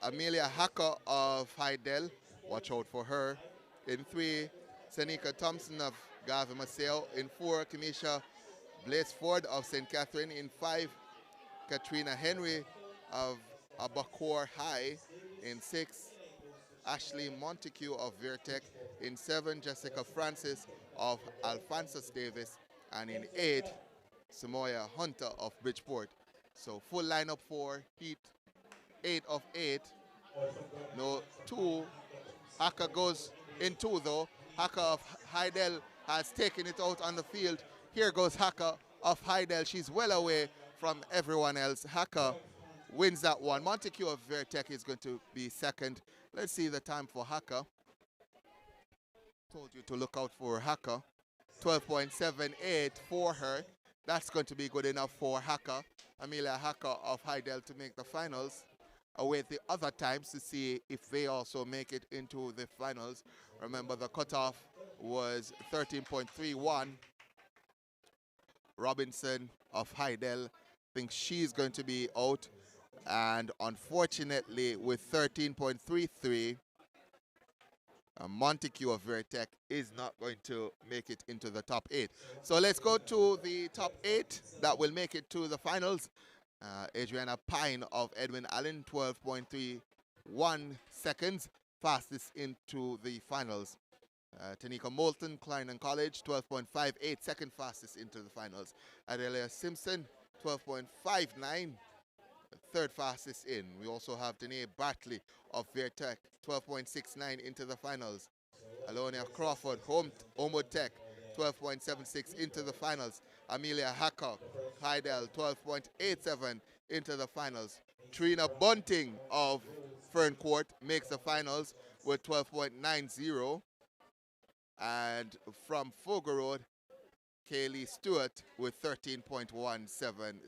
Amelia Hacker of Heidel. Watch out for her. In 3, Senika Thompson of Garvey Maceo. In 4, Kenesha Blaceford of St. Catherine. In 5, Katrina Henry of Abacour High. In 6, Ashley Montague of Vertec. In 7, Jessica Francis of Alphonsus Davis. And in 8, Samoya Hunter of Bridgeport. So full lineup for heat 8 of 8. No 2. Hacker goes in 2 though. Hacker of Heidel has taken it out on the field. Here goes Hacker of Heidel. She's well away from everyone else. Hacker wins that one. Montague of Vertec is going to be second. Let's see the time for Hacker. Told you to look out for Hacker. 12.78 for her. That's going to be good enough for Hacker. Amelia Hacker of Heidel to make the finals. Await the other times to see if they also make it into the finals. Remember, the cutoff was 13.31. Robinson of Heidel thinks she's going to be out. And unfortunately, with 13.33, Montague of Vertec is not going to make it into the top 8. So let's go to the top 8 that will make it to the finals. Adriana Pine of Edwin Allen, 12.31 seconds, fastest into the finals. Tanika Moulton, Clarendon College, 12.58, second fastest into the finals. Adelia Simpson, 12.59. Third fastest in. We also have Danae Bartley of Vertec, 12.69 into the finals. Alonia Crawford, Homewood Tech, 12.76 into the finals. Amelia Hacker, Heidel, 12.87 into the finals. Trina Bunting of Ferncourt makes the finals with 12.90. And from Fogarode, Kaylee Stewart with 13.17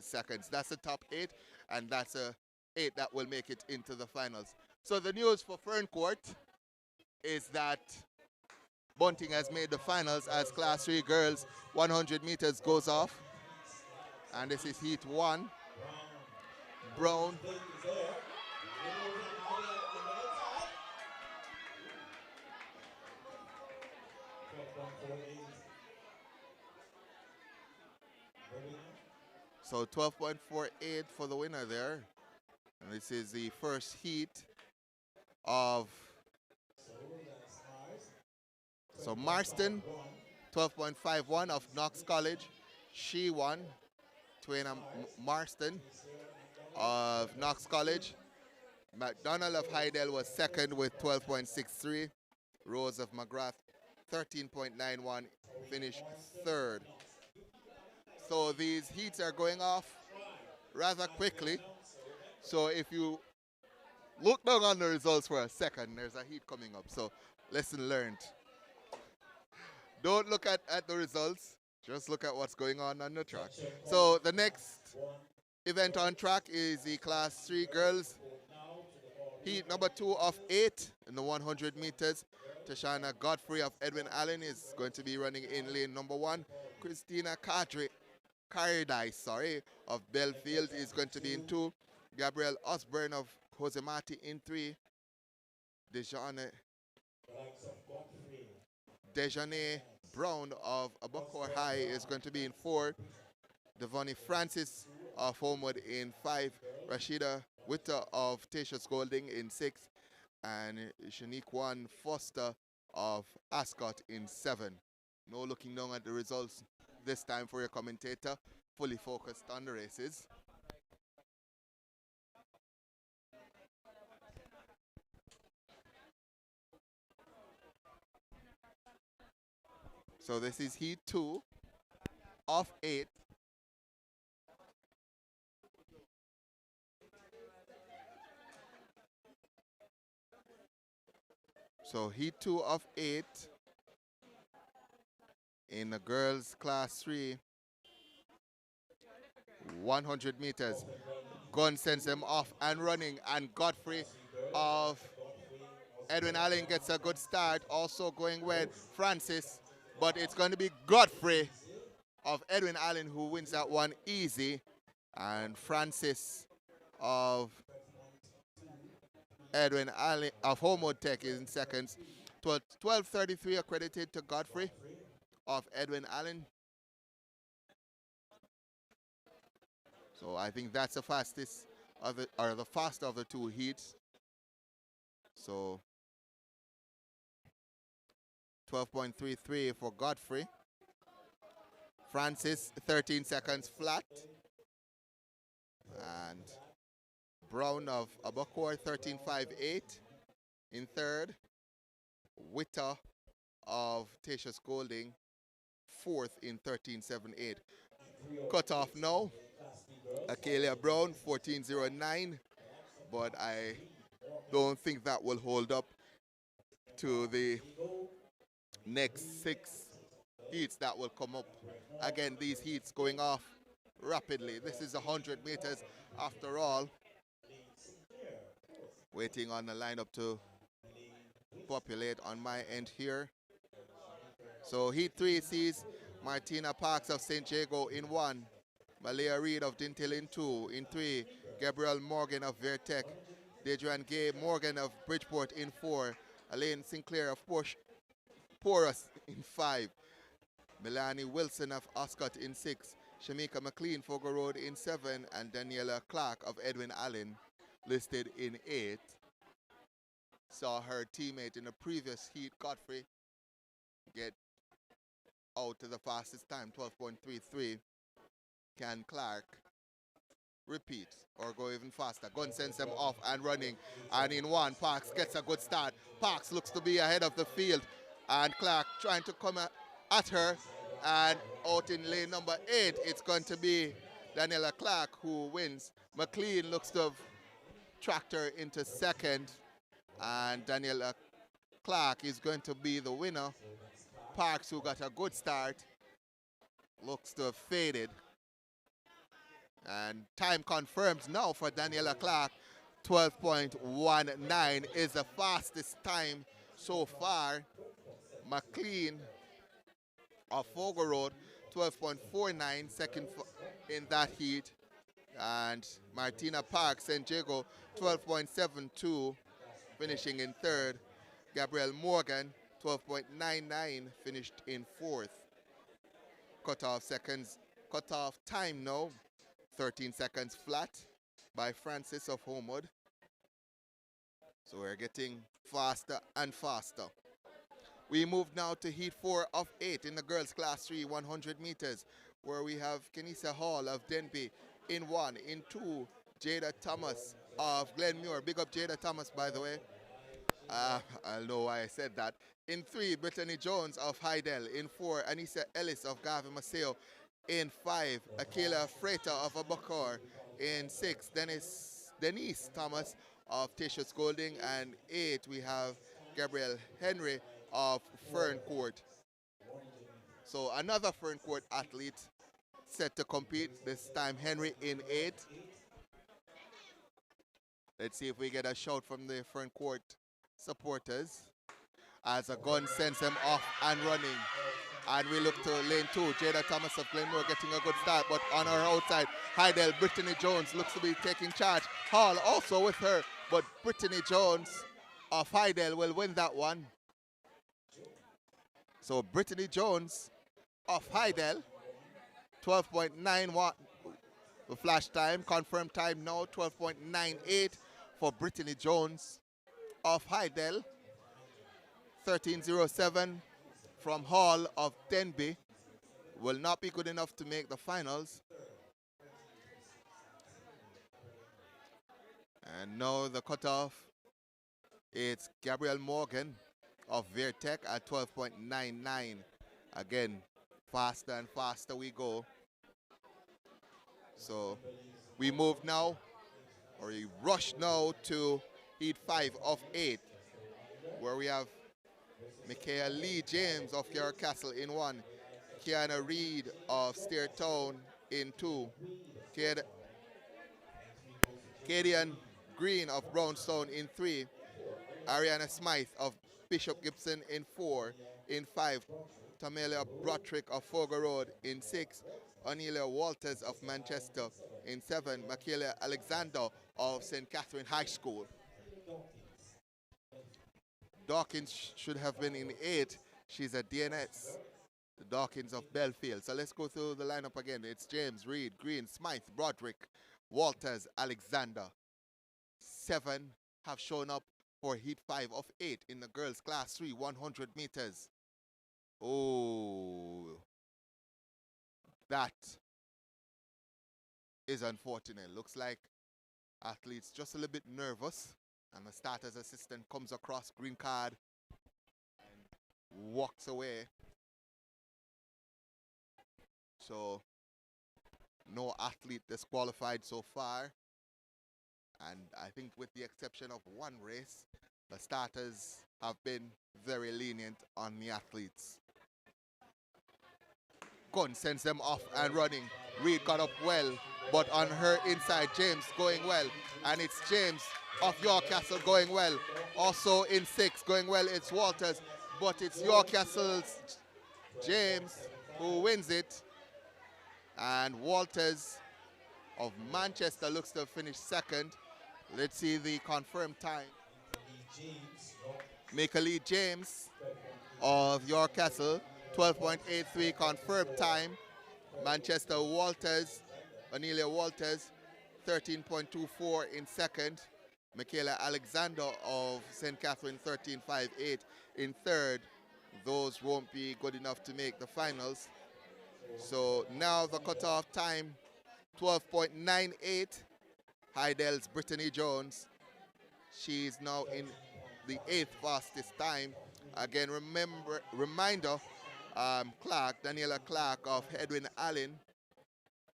seconds. That's the top 8, and that's a 8 that will make it into the finals. So the news for Ferncourt is that Bunting has made the finals as Class 3 girls 100 meters goes off. And this is heat 1. Brown. So 12.48 for the winner there. And this is the first heat of Marston, 12.51 of Knox College. She won. Twaina Marston of Knox College. McDonald of Hydel was second with 12.63. Rose of McGrath, 13.91, finished third. So these heats are going off rather quickly. So if you look down on the results for a second, there's a heat coming up. So lesson learned. Don't look at the results. Just look at what's going on the track. So the next event on track is the Class 3 girls heat number 2 of 8 in the 100 meters. Tashana Godfrey of Edwin Allen is going to be running in lane number 1. Christina Cardice of Belfield is going to be in 2. Gabrielle Osborne of Josemati in 3. Dejanay Brown of Abocor High is going to be in 4. Devonnie Francis of Homewood in 5. Rashida Witter of Tatius Golding in 6. And Shaniquan Foster of Ascot in 7. No looking down at the results this time for your commentator. Fully focused on the races. So this is heat 2 of 8. So heat 2 of 8 in the girls class 3, 100 meters. Gunn sends them off and running, and Godfrey of Edwin Allen gets a good start. Also going with Francis, but it's going to be Godfrey of Edwin Allen who wins that one easy, and Francis of Edwin Allen of Homewood Tech is in seconds. 12:33 accredited to Godfrey of Edwin Allen. So I think that's the fastest of the, or the faster of the two heats. So 12.33 for Godfrey. Francis 13 seconds flat. And Brown of Abocor 13.58 in third. Witter of Tatius Golding fourth in 13.78. Cut off now. Akelia Brown 14.09, but I don't think that will hold up to the next 6 heats that will come up. Again, these heats going off rapidly. This is 100 meters after all. Waiting on the lineup to populate on my end here. So heat 3 sees Martina Parks of St. Jago in 1. Malaya Reed of Dintil in 2. In 3, Gabrielle Morgan of Vertec. Deidrean Gay Morgan of Bridgeport in 4. Elaine Sinclair of Porus in 5. Melanie Wilson of Ascot in 6. Shamika McLean, Fogo Road in 7. And Daniela Clark of Edwin Allen listed in 8. Saw her teammate in the previous heat, Godfrey, get out to the fastest time, 12.33. Can Clark repeat or go even faster? Gunn sends them off and running. And in 1, Parks gets a good start. Parks looks to be ahead of the field. And Clark trying to come at her. And out in lane number 8, it's going to be Daniela Clark who wins. McLean looks to have tracked her into second. And Daniela Clark is going to be the winner. Parks, who got a good start, looks to have faded. And time confirms now for Daniela Clark. 12.19 is the fastest time so far. McLean of Fogo Road, 12.49, second in that heat. And Martina Park, St. Jago, 12.72, finishing in third. Gabrielle Morgan, 12.99, finished in fourth. Cutoff seconds, cutoff time now, 13 seconds flat by Francis of Homewood. So we're getting faster and faster. We move now to heat 4 of 8 in the girls class 3, 100 meters, where we have Kenisa Hall of Denby in 1. In 2, Jada Thomas of Glenmuir. Big up Jada Thomas, by the way. I know why I said that. In 3, Brittany Jones of Hydel. In 4, Anissa Ellis of Garvin Maceo. In 5, Akela Freighter of Abacor. In 6, Denise Thomas of Tishus Golding. And 8, we have Gabrielle Henry of Ferncourt. So another Ferncourt athlete set to compete, this time Henry in 8. Let's see if we get a shout from the Ferncourt supporters as a gun sends them off and running. And we look to lane 2, Jada Thomas of Glenmore getting a good start, but on her outside, Hydel, Brittany Jones looks to be taking charge. Hall also with her, but Brittany Jones of Hydel will win that one. So Brittany Jones of Hydel, 12.91 the flash time, confirmed time now, 12.98 for Brittany Jones of Hydel, 13.07 from Hall of Denby, will not be good enough to make the finals. And now the cutoff, it's Gabrielle Morgan of Vertec at 12.99. Again, faster and faster we go. So we move now, or we rush now to heat 5 of 8, where we have Micaiah Lee James of Castle in 1, Kiana Reed of Stairtown in 2, Cadian Green of Brownstone in 3, Ariana Smythe of Bishop Gibson in 4, in 5, Tamelia Broderick of Fogo Road in 6, Onelia Walters of Manchester in 7, Michaela Alexander of St. Catherine High School. Dawkins should have been in 8. She's a DNS, the Dawkins of Belfield. So let's go through the lineup again. It's James, Reed, Green, Smythe, Broderick, Walters, Alexander. 7 have shown up for heat 5 of 8 in the girls class 3, 100 meters. Oh, that is unfortunate. Looks like athletes just a little bit nervous, and the starter's assistant comes across, green card, and walks away. So no athlete disqualified so far. And I think with the exception of one race, the starters have been very lenient on the athletes. Gun sends them off and running. Reed got up well, but on her inside, James going well. And it's James of Yorkcastle going well. Also in 6 going well, it's Walters, but it's Yorkcastle's James who wins it. And Walters of Manchester looks to finish 2nd. Let's see the confirmed time. Lee James of Yorkcastle, 12.83 confirmed time. Manchester Walters, Anelia Walters, 13.24 in 2nd. Michaela Alexander of St. Catherine, 13.58 in 3rd. Those won't be good enough to make the finals. So now the cutoff time, 12.98. Hydel's Brittany Jones. She's now in the 8th fastest time. Again, reminder, Daniela Clark of Edwin Allen,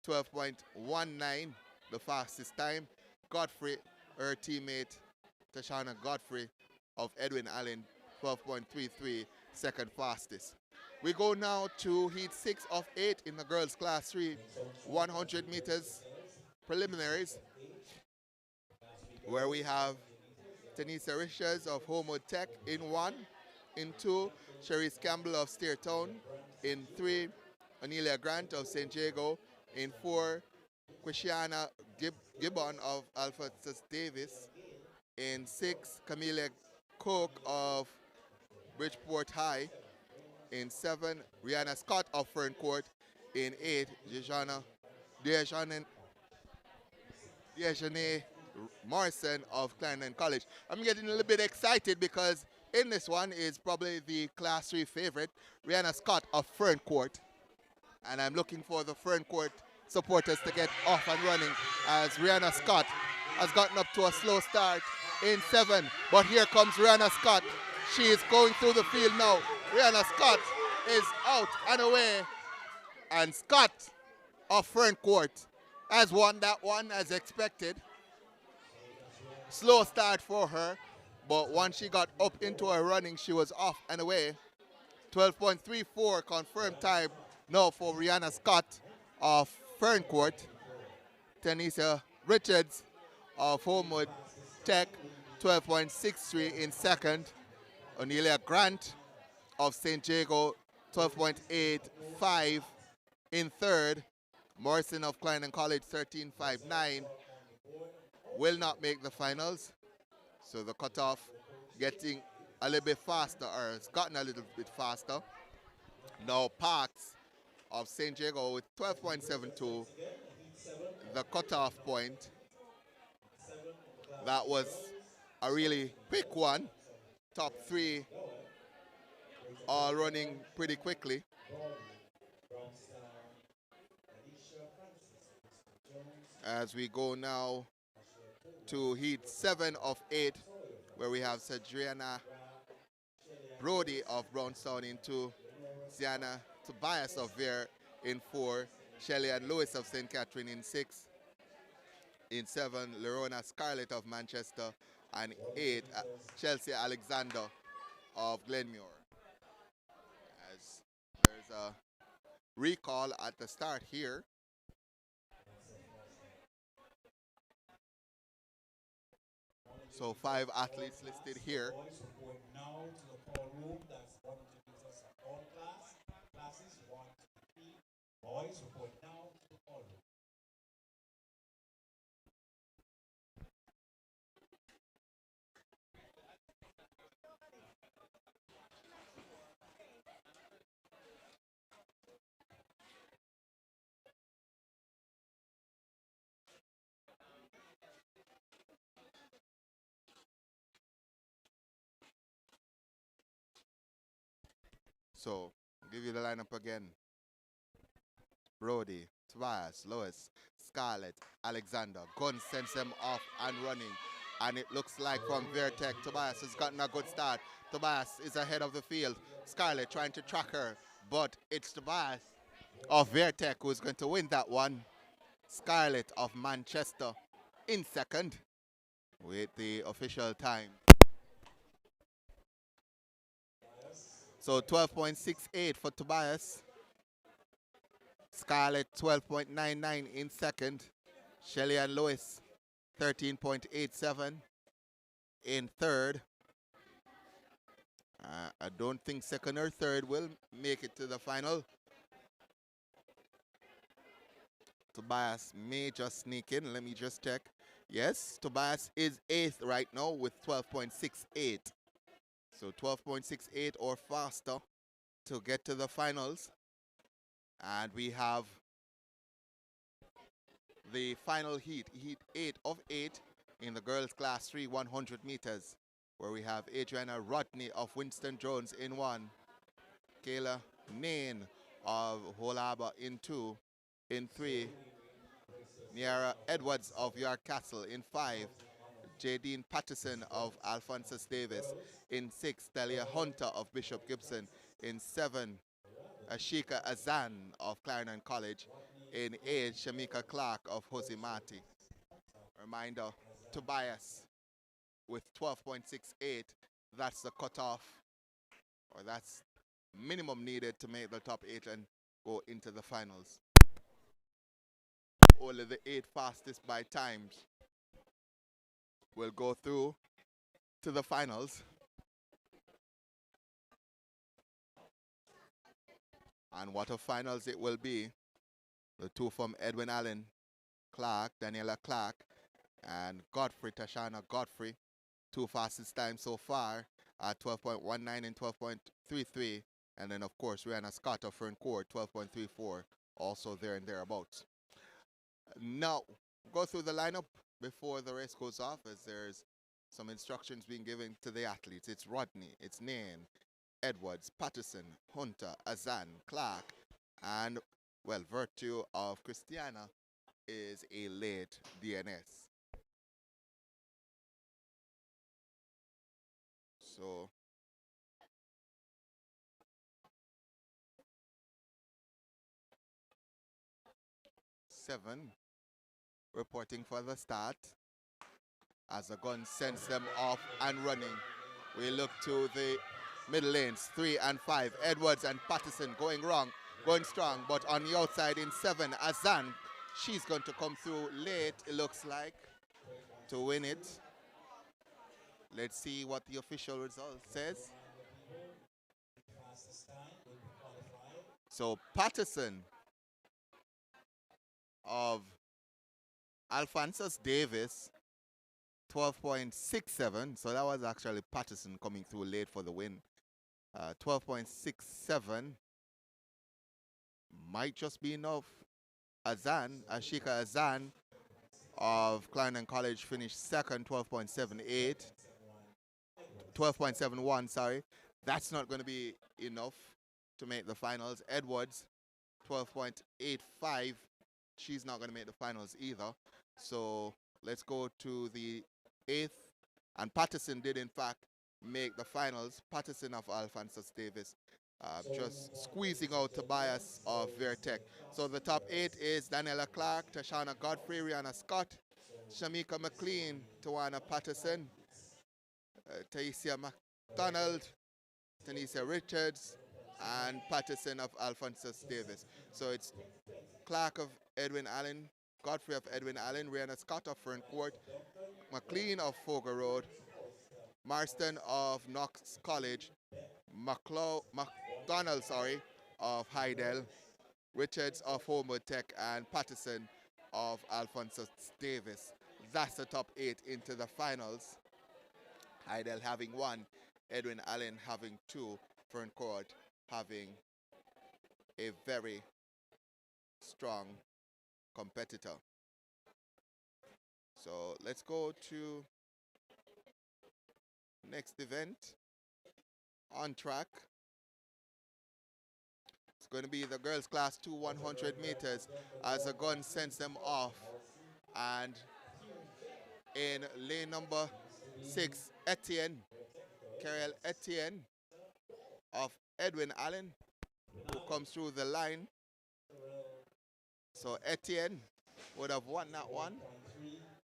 12.19, the fastest time. Godfrey, her teammate, Tashana Godfrey of Edwin Allen, 12.33, 2nd fastest. We go now to heat 6 of 8 in the girls class 3, 100 meters preliminaries, where we have Tanisha Richards of Homewood Tech in 1, in 2, Cherise Campbell of Stairtown, in 3, Anelia Grant of St. Jago, in 4, Quishiana Gibbon of Alphonsus Davis. In 6, Camilla Cook of Bridgeport High. In 7, Rihanna Scott of Ferncourt. In 8, Dejana Morrison of Clarendon College. I'm getting a little bit excited because in this one is probably the Class 3 favorite, Rihanna Scott of Ferncourt. And I'm looking for the Ferncourt supporters to get off and running as Rihanna Scott has gotten up to a slow start in 7. But here comes Rihanna Scott. She is going through the field now. Rihanna Scott is out and away. And Scott of Ferncourt has won that one as expected. Slow start for her, but once she got up into her running, she was off and away. 12.34 confirmed time now for Rihanna Scott of Ferncourt. Tanisha Richards of Homewood Tech, 12.63 in second. Onelia Grant of St. Jago, 12.85 in third. Morrison of Clarendon College, 13.59. Will not make the finals. So the cutoff getting a little bit faster, or it's gotten a little bit faster. Now Parks of St. Jago with 12.72, the cutoff point. That was a really quick one. Top 3 all running pretty quickly. As we go now to heat 7 of 8, where we have Sadriana Brody of Brownstown in 2, Sienna Tobias of Vere in 4, Shelley and Lewis of St. Catherine in 6, in 7, Lerona Scarlett of Manchester, and 8, Chelsea Alexander of Glenmuir. As there's a recall at the start here. So 5 athletes listed here. Boys report now to the call room. That's 100 meters of all classes 1 to 3. Boys report now to the call room. So I'll give you the lineup again. Brody, Tobias, Lois, Scarlett, Alexander. Gun sends them off and running. And it looks like from Vertec, Tobias has gotten a good start. Tobias is ahead of the field. Scarlett trying to track her, but it's Tobias of Vertec who is going to win that one. Scarlett of Manchester in second with the official time. So 12.68 for Tobias. Scarlett 12.99 in second. Shelley and Lewis 13.87 in third. I don't think second or third will make it to the final. Tobias may just sneak in. Let me just check. Yes, Tobias is 8th right now with 12.68. So 12.68 or faster to get to the finals. And we have the final heat 8 of 8 in the girls class 3 100 meters, where we have Adriana Rodney of Winston Jones in 1, Kayla Nain of Hull Harbour in 2, in 3, Niara Edwards of York Castle in 5, Jadine Patterson of Alphonsus Davis in 6, Talia Hunter of Bishop Gibson in 7, Ashika Azan of Clarendon College in 8, Shamika Clark of Josimati. Reminder, Tobias with 12.68, that's the cutoff, or that's minimum needed to make the top 8 and go into the finals. Only the 8 fastest by times will go through to the finals. And what a finals it will be. The 2 from Edwin Allen Clark, Daniela Clark, and Godfrey, Tashana Godfrey. Two fastest times so far at 12.19 and 12.33. And then, of course, Rihanna Scott of Fern Court, 12.34, also there and thereabouts. Now, go through the lineup before the race goes off, as there's some instructions being given to the athletes. It's Rodney, it's Nain, Edwards, Patterson, Hunter, Azan, Clark, and, well, Virtue of Christiana is a late DNS. So, seven reporting for the start as the gun sends them off and running. We look to the middle lanes, 3 and 5. Edwards and Patterson going strong, but on the outside in 7, Azan, she's going to come through late, it looks like, to win it. Let's see what the official result says. So Patterson of Alphonsus Davis, 12.67. So that was actually Patterson coming through late for the win. 12.67 might just be enough. Ashika Azan of Clarendon College finished second, 12.78. 12.71, sorry. That's not going to be enough to make the finals. Edwards, 12.85. She's not going to make the finals either. So let's go to the 8th. And Patterson did, in fact, make the finals. Patterson of Alphonsus Davis, just squeezing out Tobias of Vertec. So the top 8 is Daniela Clark, Tashana Godfrey, Rihanna Scott, Shamika McLean, Tawana Patterson, Taisia McDonald, Tanisha Richards, and Patterson of Alphonsus Davis. So it's Clark of Edwin Allen, Godfrey of Edwin Allen, Rihanna Scott of Fern Court, McLean of Fogar Road, Marston of Knox College, McDonald of Hydel, Richards of Homewood Tech, and Patterson of Alphonsus Davis. That's the top 8 into the finals. Hydel having 1, Edwin Allen having 2, Fern Court having a very strong competitor. So let's go to next event on track. It's going to be the girls class 2 100 meters as the gun sends them off. And in lane number 6, Carol Etienne of Edwin Allen, who comes through the line. So Etienne would have won that one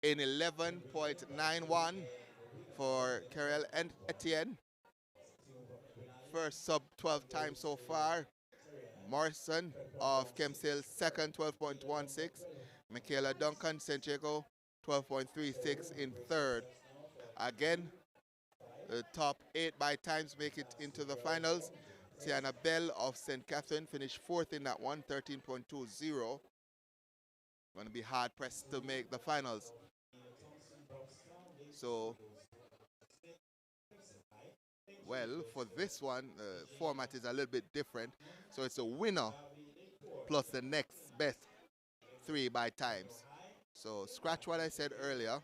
in 11.91 for Carol Etienne. First sub 12 times so far. Morrison of Kemsale second, 12.16. Michaela Duncan, St. Jago, 12.36 in third. Again, the top 8 by times make it into the finals. Tiana Bell of St. Catherine finished 4th in that one, 13.20. Going to be hard pressed to make the finals. So, well, for this one, the format is a little bit different. So it's a winner plus the next best 3 by times. So scratch what I said earlier.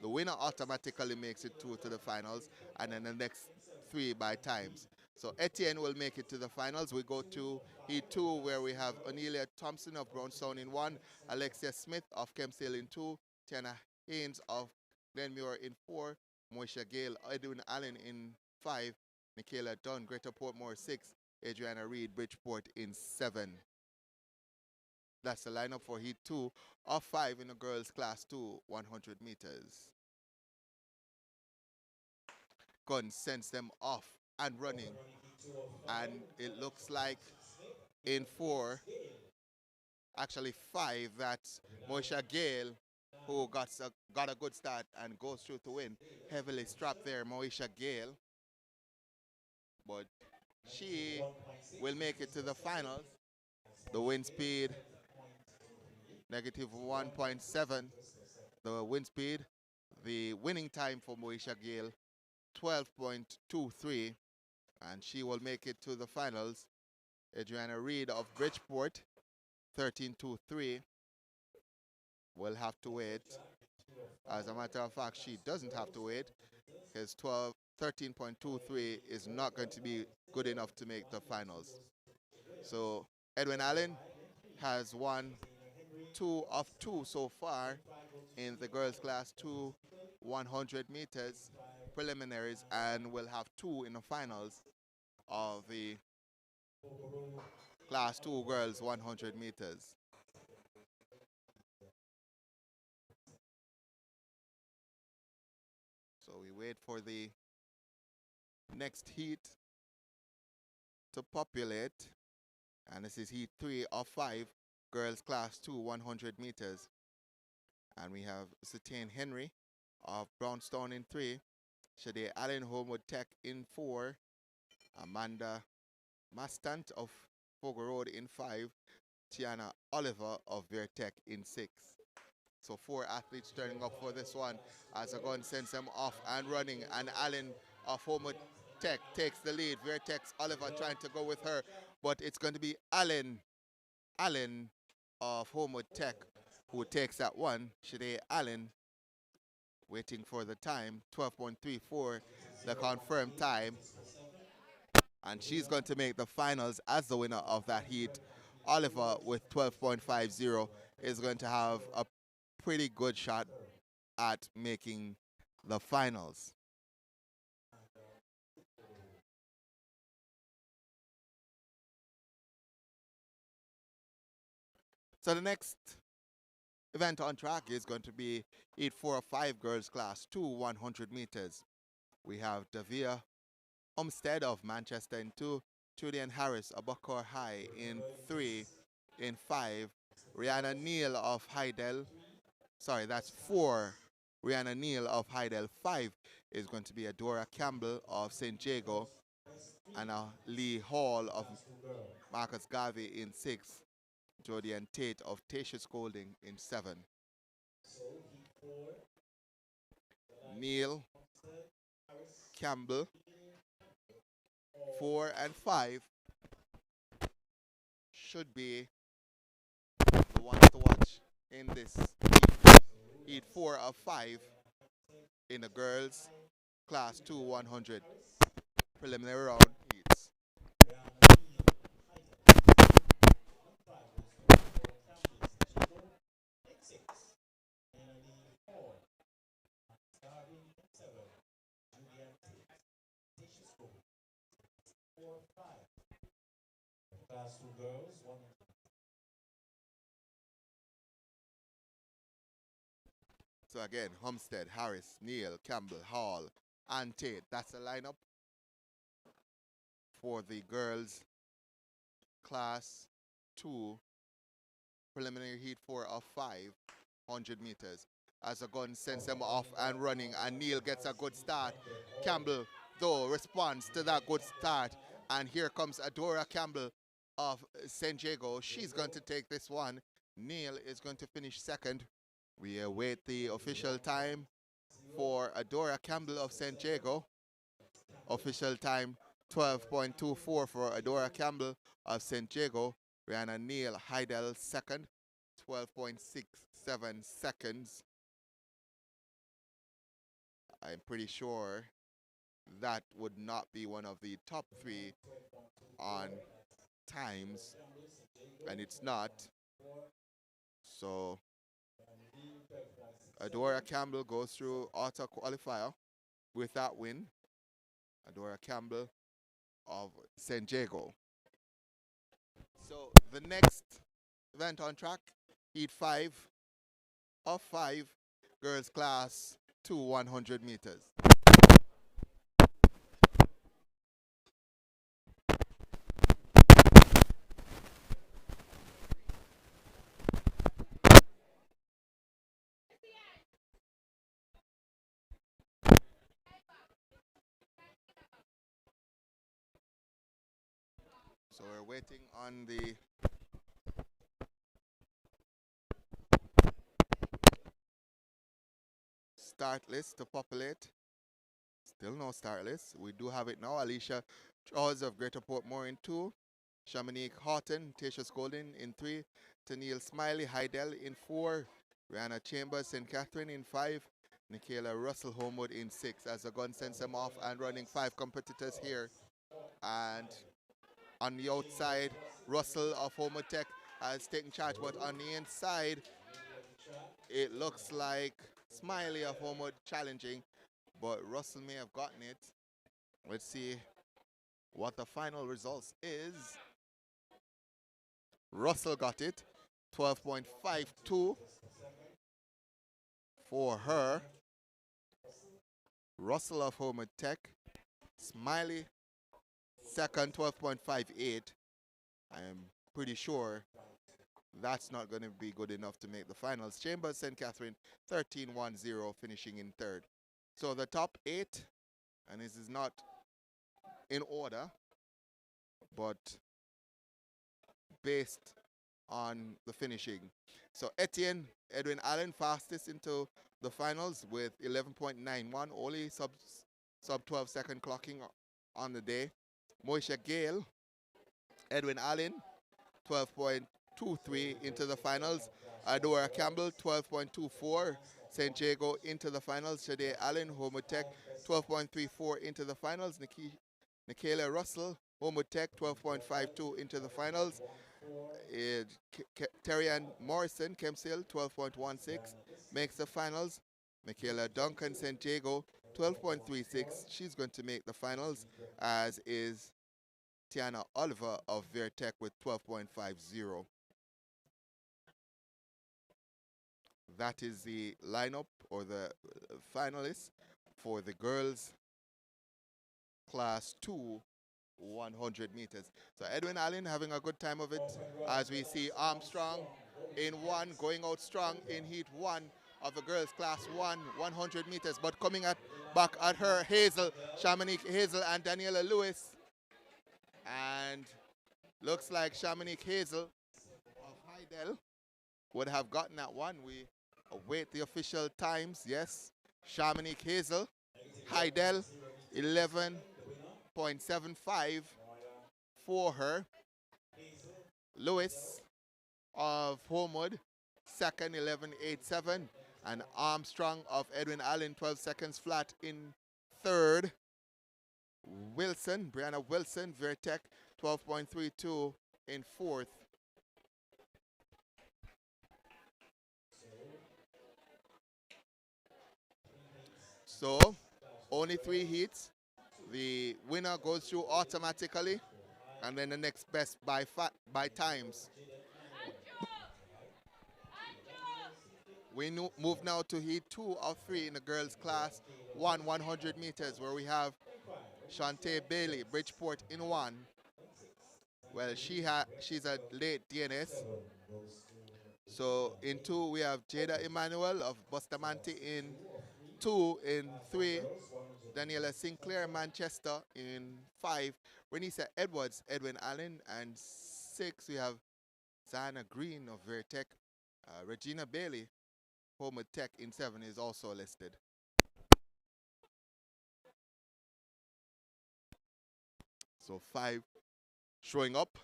The winner automatically makes it to the finals, and then the next 3 by times. So Etienne will make it to the finals. We go to Heat 2, where we have Anelia Thompson of Brownstown in 1, Alexia Smith of Kemsale in 2, Tiana Haynes of Glenmuir in 4, Moisha Gale, Edwin Allen in 5, Michaela Dunn, Greater Portmore 6, Adriana Reed, Bridgeport in 7. That's the lineup for Heat 2 of 5 in the girls class 2 100 meters. Gun sends them off and running. And it looks like in 4, actually 5, that's Moisha Gale, who got a good start and goes through to win. Heavily strapped there, Moisha Gale. But she will make it to the finals. The wind speed negative 1.7 the wind speed. The winning time for Moesha Gale, 12.23, and she will make it to the finals. Adriana Reed of Bridgeport, 13.23, will have to wait. As a matter of fact, she doesn't have to wait because 13.23 is not going to be good enough to make the finals. So Edwin Allen has won 2 of 2 so far in the girls class 2 100 meters preliminaries and will have 2 in the finals of the class 2 girls 100 meters. So we wait for the next heat to populate, and this is heat 3 of 5 girls class 2 100 meters, and we have Satine Henry of Brownstone in 3, Shade Allen Homewood Tech in 4, Amanda Mastant of Fogo Road in 5, Tiana Oliver of Vertech in 6. So 4 athletes turning up for this one as a gun sends them off and running, and Allen of Homewood Tech takes the lead. Vertex Oliver trying to go with her, but it's going to be Allen of Homewood Tech who takes that one. Shade Allen waiting for the time, 12.34, the confirmed time. And she's going to make the finals as the winner of that heat. Oliver with 12.50 is going to have a pretty good shot at making the finals. So the next event on track is going to be heat 4 of 5 girls class 2 100 meters. We have Davia Umstead of Manchester in 2, Julian Harris of Buckhorn High in 3, in 5, Rihanna Neal of Hydel, sorry, that's 4, Rihanna Neal of Hydel. 5 is going to be Adora Campbell of St. Jago, and Lee Hall of Marcus Garvey in 6, Jodie and Tate of Tatius Golding in 7. Neal, Campbell, 4 and 5 should be the ones to watch in this heat 4 of 5 in the girls class 2 100 preliminary round heats. Class 2 girls, 1. So again, Homestead, Harris, Neal, Campbell, Hall, and Tate. That's the lineup for the girls class 2 preliminary heat 4 of 500 meters. As a gun sends them off and running, and Neal gets a good start. Campbell, though, responds to that good start. And here comes Adora Campbell of St. Jago. She's going to take this one. Neal is going to finish second. We await the official time for Adora Campbell of St. Jago. Official time 12.24 for Adora Campbell of St. Jago. Rihanna Neal Heidel second, 12.67 seconds. I'm pretty sure that would not be one of the top 3 on times, and it's not. So Adora Campbell goes through auto qualifier with that win. Adora Campbell of St. Jago. So the next event on track, heat 5 of 5 girls class 2 100 meters. So we're waiting on the start list to populate. Still no start list. We do have it now. Alicia Charles of Greater Portmore in 2. Shamanique Houghton, Tatius Golden in 3. Tennille Smiley, Heidel in 4. Rihanna Chambers, St. Catherine in 5. Nicaela Russell Homewood in 6. As the gun sends them off and running 5 competitors here. And on the outside, Russell of Homewood Tech has taken charge, but on the inside, it looks like Smiley of Homewood challenging, but Russell may have gotten it. Let's see what the final results is. Russell got it, 12.52 for her. Russell of Homewood Tech. Smiley second, 12.58. I am pretty sure that's not going to be good enough to make the finals. Chambers, St. Catherine, 13-1-0, finishing in 3rd. So the top 8, and this is not in order, but based on the finishing. So Etienne, Edwin Allen, fastest into the finals with 11.91, only sub 12 second clocking on the day. Moisha Gale, Edwin Allen, 12.23 into the finals. Adora Campbell, 12.24. St. Jago into the finals. Shade Allen, Homewood Tech, 12.34 into the finals. Nicaela Russell, Homewood Tech, 12.52 into the finals. Terry-Ann Morrison, Kempsale, 12.16, makes the finals. Michaela Duncan, St. Jago, 12.36. She's going to make the finals, as is Tiana Oliver of Vertech with 12.50. That is the lineup, or the finalists for the girls class 2 100 meters. So Edwin Allen having a good time of it, as we see Armstrong in 1, going out strong in heat 1 of the girls class 1 100 meters, but coming back at her, Hazel, Shamanique Hazel and Daniela Lewis. And looks like Shamanique Hazel of Heidel would have gotten that one. We await the official times. Yes, Shamanique Hazel, Heidel, 11.75 for her. Lewis of Homewood, second, 11.87. And Armstrong of Edwin Allen, 12 seconds flat in 3rd. Wilson, Brianna Wilson, Vertech, 12.32 in 4th. So, only 3 heats. The winner goes through automatically, and then the next best by times. We move now to heat 2 of 3 in the girls' class 100 meters, where we have Shantae Bailey, Bridgeport in 1. Well, she's a late DNS. So in 2 we have Jada Emmanuel of Bustamante in 2. In 3, Daniela Sinclair, Manchester in 5. Renisa Edwards, Edwin Allen, and 6 we have Zana Green of Vertech. Regina Bailey, Homewood Tech in 7 is also listed. So 5 showing up.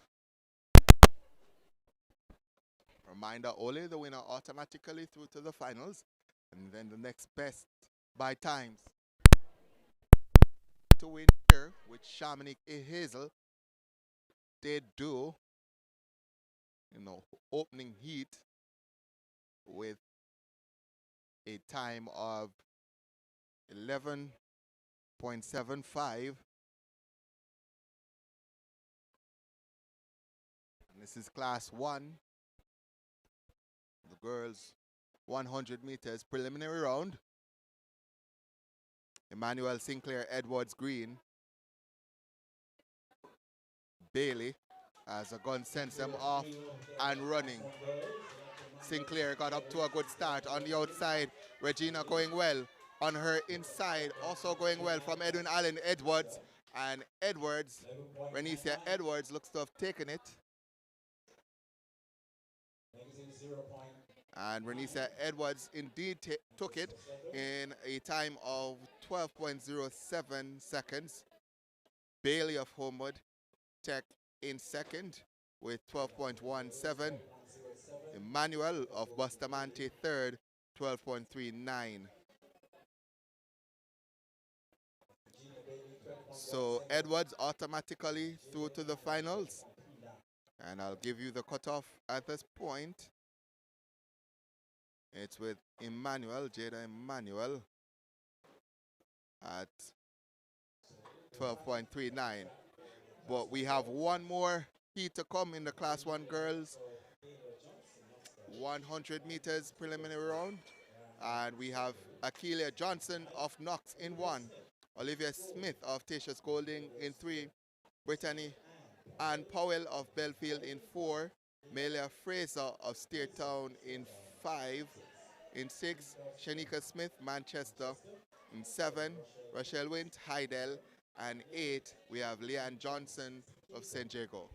Reminder, only the winner automatically through to the finals, and then the next best by times to win here, which Shamanique Hazel did do, opening heat with a time of 11.75. And this is class 1, the girls 100 meters preliminary round. Emmanuel Sinclair, Edwards Green, Bailey, as a gun sends them off and running. Sinclair got up to a good start on the outside. Regina going well on her inside, also going well from Edwin Allen. Edwards, and Edwards, Renesia Edwards looks to have taken it. And Renisa Edwards indeed took it in a time of 12.07 seconds. Bailey of Homewood Tech in second with 12.17. Emmanuel of Bustamante third, 12.39. So Edwards automatically through to the finals. And I'll give you the cutoff at this point. It's with Emmanuel, Jada Emmanuel at 12.39. But we have one more heat to come in the Class 1 girls. 100 meters preliminary round. And we have Akeelia Johnson of Knox in 1. Olivia Smith of Tatius Golding in 3. Brittany Ann Powell of Belfield in 4. Melia Fraser of Steertown in 5. In 6, Shanika Smith, Manchester. In 7, Rochelle Wint, Heidel. And 8, we have Leanne Johnson of St. Jago.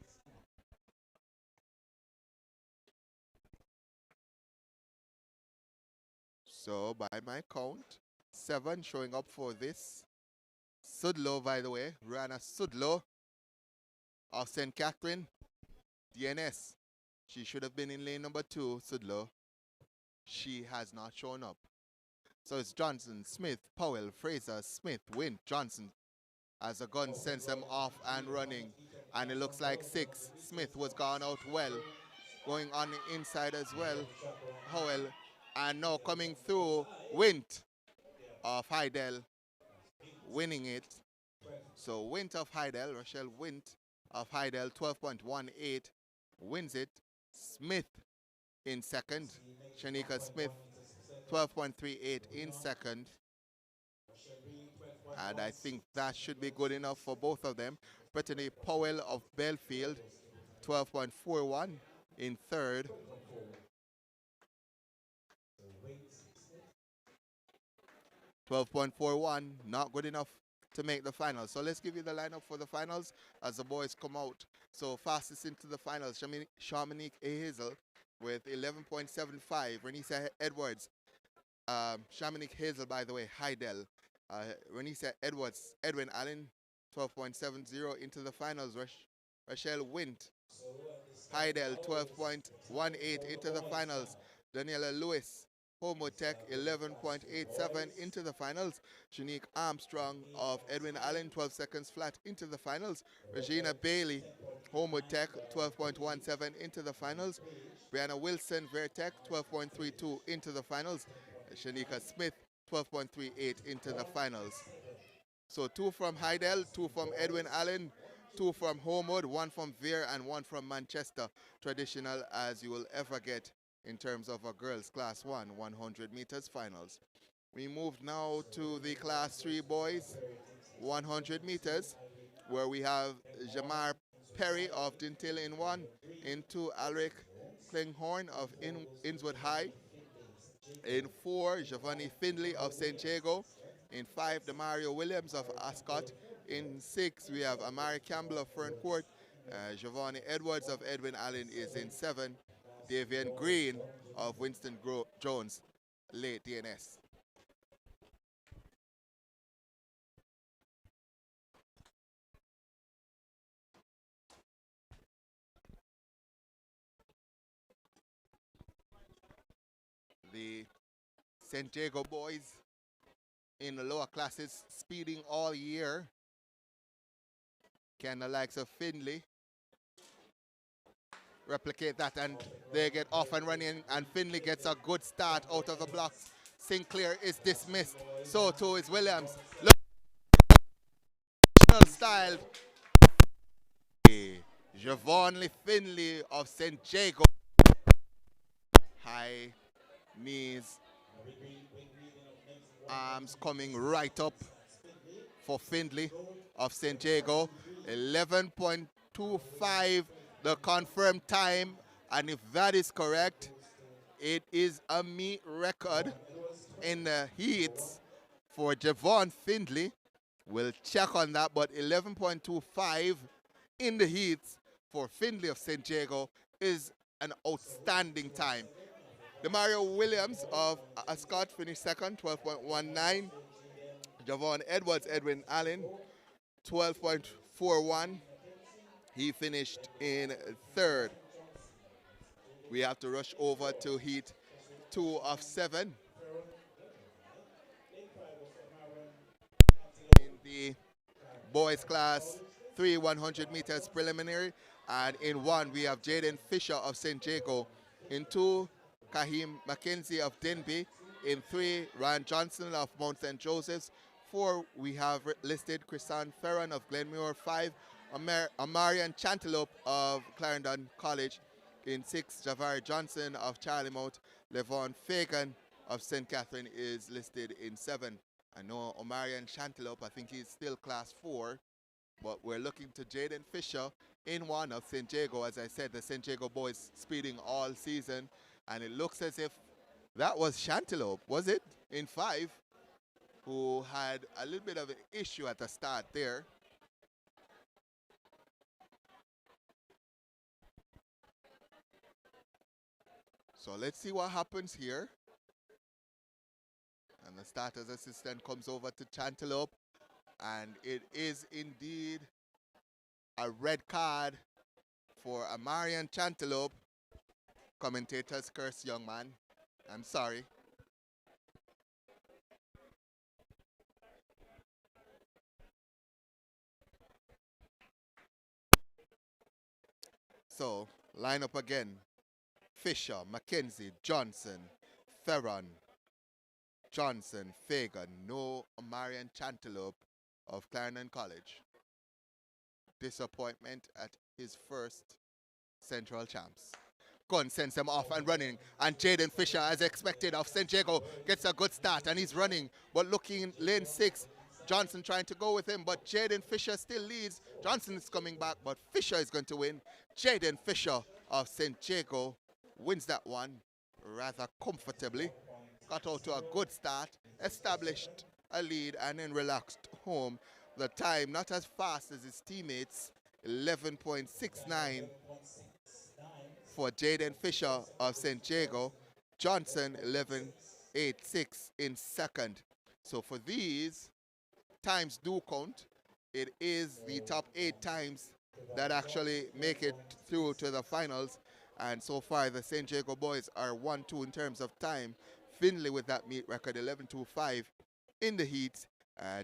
So by my count, 7 showing up for this. Sudlow, by the way, Rihanna Sudlow of St. Catherine, DNS. She should have been in lane number 2, Sudlow. She has not shown up. So it's Johnson, Smith, Powell, Fraser, Smith, Wint, Johnson. As the gun sends them off and running. And it looks like 6. Smith was gone out well. Going on the inside as well. Howell. And now coming through, Wint of Heidel winning it. So Wint of Heidel, Rochelle Wint of Heidel, 12.18, wins it. Smith in second. Shanika Smith, 12.38 in second. And I think that should be good enough for both of them. Brittany Powell of Belfield, 12.41 in third. 12.41, not good enough to make the finals. So let's give you the lineup for the finals as the boys come out. So fastest into the finals, Shamanique Hazel with 11.75. Renisa Edwards, Shamanique Hazel, by the way, Heidel. Renisa Edwards, Edwin Allen, 12.70 into the finals. Rochelle Wint, Heidel, 12.18 into the finals. Daniela Lewis, Homewood Tech, 11.87 into the finals. Shanique Armstrong of Edwin Allen, 12 seconds flat into the finals. Regina Bailey, Homewood Tech, 12.17 into the finals. Brianna Wilson, Vertech, 12.32 into the finals. Shanika Smith, 12.38 into the finals. So 2 from Heidel, 2 from Edwin Allen, 2 from Homewood, 1 from Veer, and 1 from Manchester. Traditional as you will ever get in terms of a girls Class 1 100 meters finals. We move now to the Class 3 boys 100 meters, where we have Jamar Perry of Dintil in 1, in 2 Alric Klinghorn of Innswood High, in 4 Giovanni Findlay of St. Jago, in 5 Demario Williams of Ascot, in 6 we have Amari Campbell of Ferncourt, Giovanni Edwards of Edwin Allen is in 7, Davian Green of Winston Jones, late DNS. The St. Jago boys in the lower classes speeding all year. Can the likes of Findlay replicate that, and they get off and running, and Findlay gets a good start out of the blocks. Sinclair is dismissed, so too is Williams. Style. Giovanni Findlay of St. Jago. High knees, arms coming right up for Findlay of St. Jago. 11.25 the confirmed time, and if that is correct, it is a meet record in the heats for Javon Findlay. We'll check on that, but 11.25 in the heats for Findlay of St. Jago is an outstanding time. Demario Williams of Ascot finished second, 12.19. Javon Edwards, Edwin Allen, 12.41. He finished in third. We have to rush over to heat 2 of 7 in the boys class 3 100 meters preliminary. And in 1 we have Jaden Fisher of St. Jago. In 2, Kahim McKenzie of Denby. In 3, Ryan Johnson of Mount St. Joseph's. 4, we have listed Chrisan Ferron of Glenmuir. 5, Amarian Chantelope of Clarendon College. In 6, Javari Johnson of Charlie Mount. Levon Fagan of St. Catherine is listed in 7. I know Omarian Chantelope, I think he's still class 4, but we're looking to Jaden Fisher in 1 of St. Jago. As I said, the St. Jago boys speeding all season, and it looks as if that was Chantelope, was it? In 5, who had a little bit of an issue at the start there. So let's see what happens here. And the starter's assistant comes over to Chantelope, and it is indeed a red card for Amarian Chantelope. Commentators curse young man. I'm sorry. So, line up again. Fisher, McKenzie, Johnson, Ferron, Johnson, Fagan, no Amarian Chantelope of Clarendon College. Disappointment at his first Central Champs. Gun sends him off and running, and Jaden Fisher, as expected, of St. Jago, gets a good start, and he's running, but looking in lane 6, Johnson trying to go with him, but Jaden Fisher still leads. Johnson is coming back, but Fisher is going to win. Jaden Fisher of St. Jago wins that one rather comfortably. Got out to a good start, established a lead, and then relaxed home. The time not as fast as his teammates, 11.69 for Jaden Fisher of St. Jago. Johnson, 11.86 in second. So for these, times do count. It is the top 8 times that actually make it through to the finals. And so far, the St. Jago boys are 1-2 in terms of time. Finley with that meet record, 11.25 in the heat.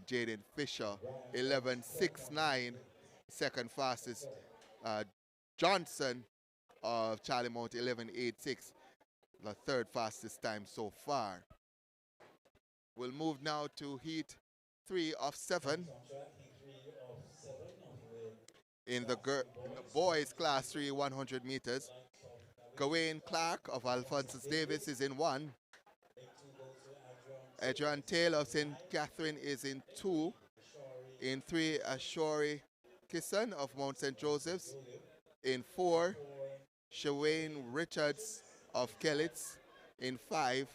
Jaden Fisher, 11.69, second fastest. Johnson of Charlie Mount, 11.86, the third fastest time so far. We'll move now to heat 3 of 7. In the boys class 3 100 meters. Gawain Clark of Alphonsus Davis is in 1. Adrian Taylor of St. Catherine is in 2. In 3, Ashori Kisson of Mount St. Joseph's. In 4, Shawane Richards of Kellitz. In 5,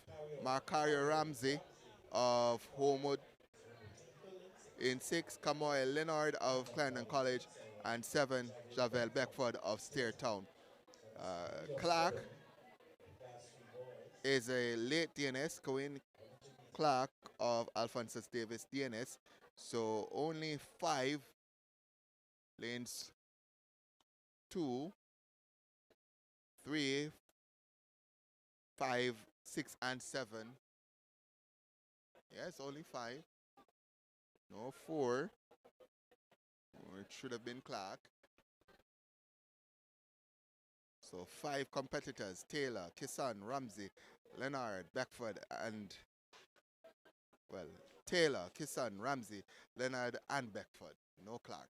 Marcario Ramsey of Homewood. In 6, Kamoy Leonard of Clarendon College. And 7, Javel Beckford of Stairtown. Clark is a late DNS, Cohen Clark of Alphonsus Davis DNS. So only 5 lanes 2, 3, 5, 6, and 7. Yes, only 5. No, 4. Oh, it should have been Clark. So 5 competitors: Taylor, Kisson, Ramsey, Leonard, Beckford, and, well, Taylor, Kisson, Ramsey, Leonard, and Beckford. No Clark.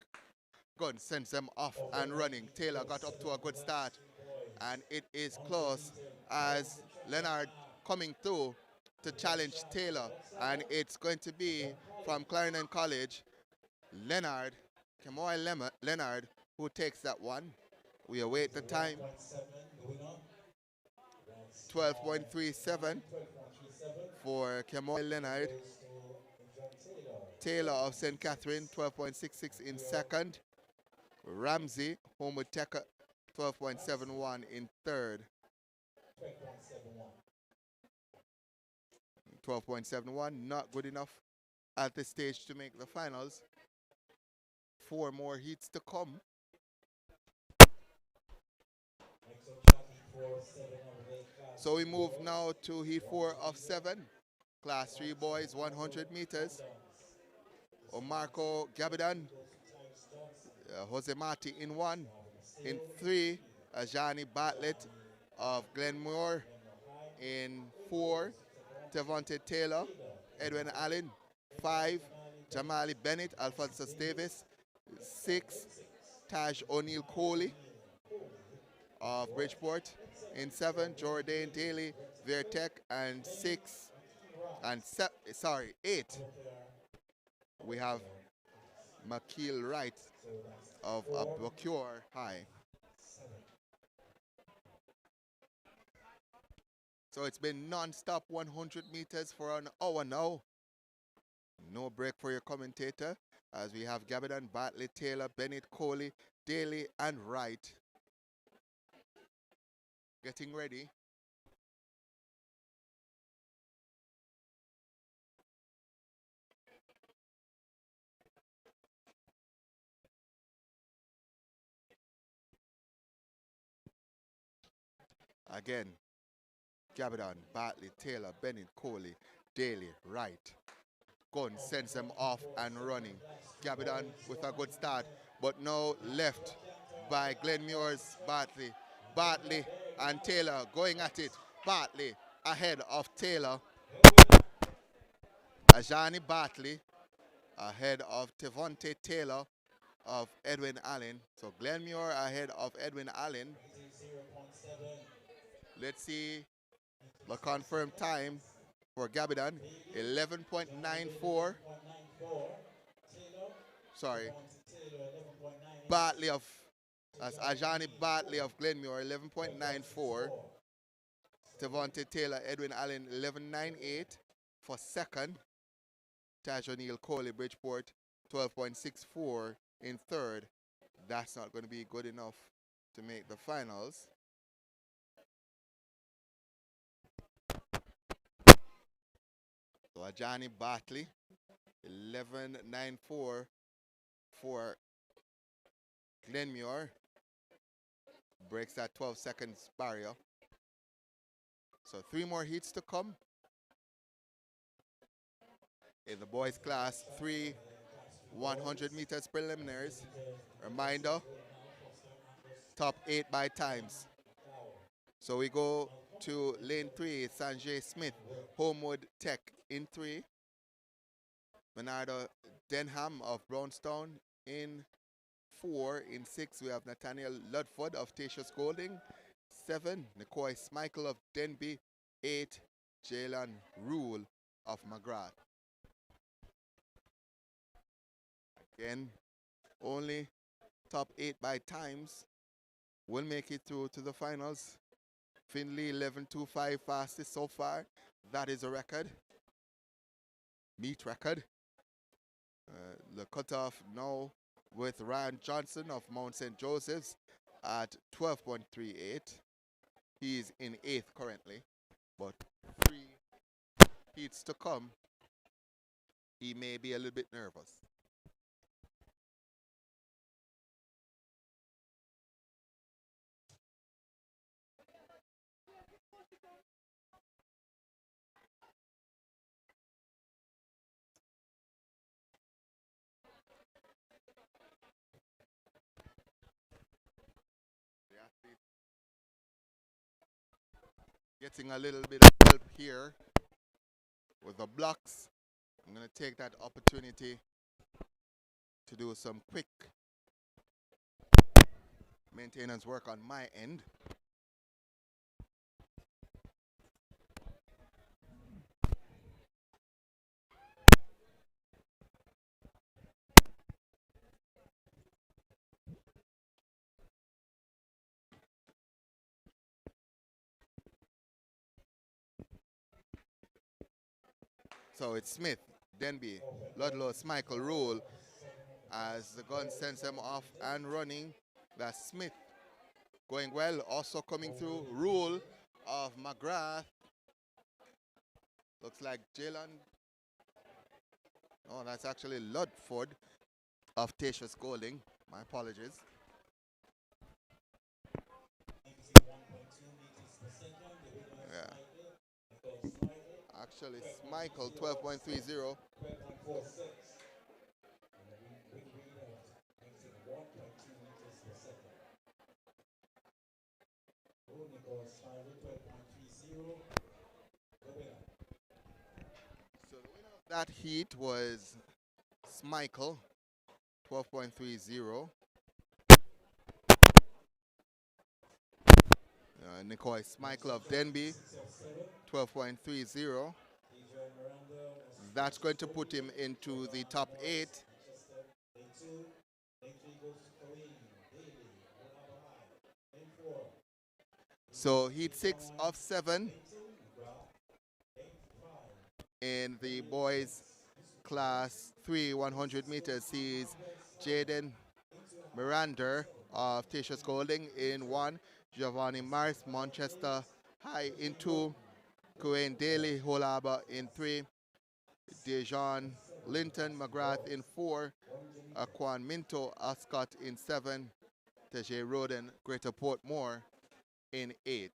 Gun sends them off and running. Taylor got up to a good start, and it is close as Leonard coming through to challenge Taylor, and it's going to be from Clarendon College, Leonard, Kemoy Leonard, who takes that one. We await the time. 12.37 for Kemoy Leonard. Taylor of St. Catherine, 12.66 in second. Ramsey, Homewood Tech, 12.71 in third. 12.71, not good enough at this stage to make the finals. 4 more heats to come. So we move now to heat 4 of 7. Class 3 boys, 100 meters. Marco Gabidan, Jose Marti in 1. In 3, Ajani Bartlett of Glenmore. In 4, Tevonte Taylor, Edwin Allen. 5, Jamali Bennett, Alphonsus Davis. 6, Taj O'Neill Coley of Bridgeport. In 7, Jordan Daly, Vertec. And 8, we have McKeel Wright of Abocure High. So it's been non-stop 100 meters for an hour now. No break for your commentator as we have Gabidan, Bartlett, Taylor, Bennett, Coley, Daly, and Wright getting ready. Again, Gabidan, Bartlett, Taylor, Bennett, Coley, Daly, Wright. Gun sends them off and running. Gabidan with a good start, but now left by Glenmuir's Bartley. Bartley and Taylor going at it. Bartley ahead of Taylor. Ajani Bartley ahead of Tevonte Taylor of Edwin Allen. So Glenmuir ahead of Edwin Allen. Let's see the confirmed time for Gabidan. 11.94. Sorry. Bartley of, that's Ajani Bartley of Glenmuir, 11.94. Tevonte Taylor, Edwin Allen, 11.98 for second. Taj O'Neill Coley, Bridgeport, 12.64 in third. That's not going to be good enough to make the finals. So Ajani Bartley, 11.94 for Glenmuir. Breaks that 12 seconds barrier. So 3 more heats to come. In the boys class, 3 100 meters preliminaries. Reminder, top 8 by times. So we go to lane 3, Sanjay Smith, Homewood Tech in 3. Bernardo Denham of Brownstown in 4. In 6, we have Nathaniel Ludford of Tatius Golding. 7, Nicoy Smichael of Denby. 8, Jalen Rule of McGrath. Again, only top 8 by times will make it through to the finals. Finley 11.25 fastest so far. That is a record. Meet record. The cutoff now with Ryan Johnson of Mount St. Joseph's at 12.38. He is in 8th currently, but 3 heats to come. He may be a little bit nervous. Getting a little bit of help here with the blocks. I'm going to take that opportunity to do some quick maintenance work on my end. So it's Smith, Denby, Ludlow, Smichael, Rule. As the gun sends them off and running, that's Smith going well. Also coming through, Rule of McGrath. Looks like Jalen. Oh, that's actually Ludford of Tasha Golding. My apologies. Yeah. Actually, Michael 12.30. So the winner of that heat was Michael 12.30. Nicole Michael of Denby 12.30. That's going to put him into the top 8. So heat 6 of 7 in the boys class 3 100 meters sees Jaden Miranda of Tasha Golding in 1, Giovanni Mars Manchester High in 2, Coen Daly Holaba in 3, Dejan Linton McGrath in 4, Aquan Minto Ascot in 7, Teje Roden Greater Portmore in 8.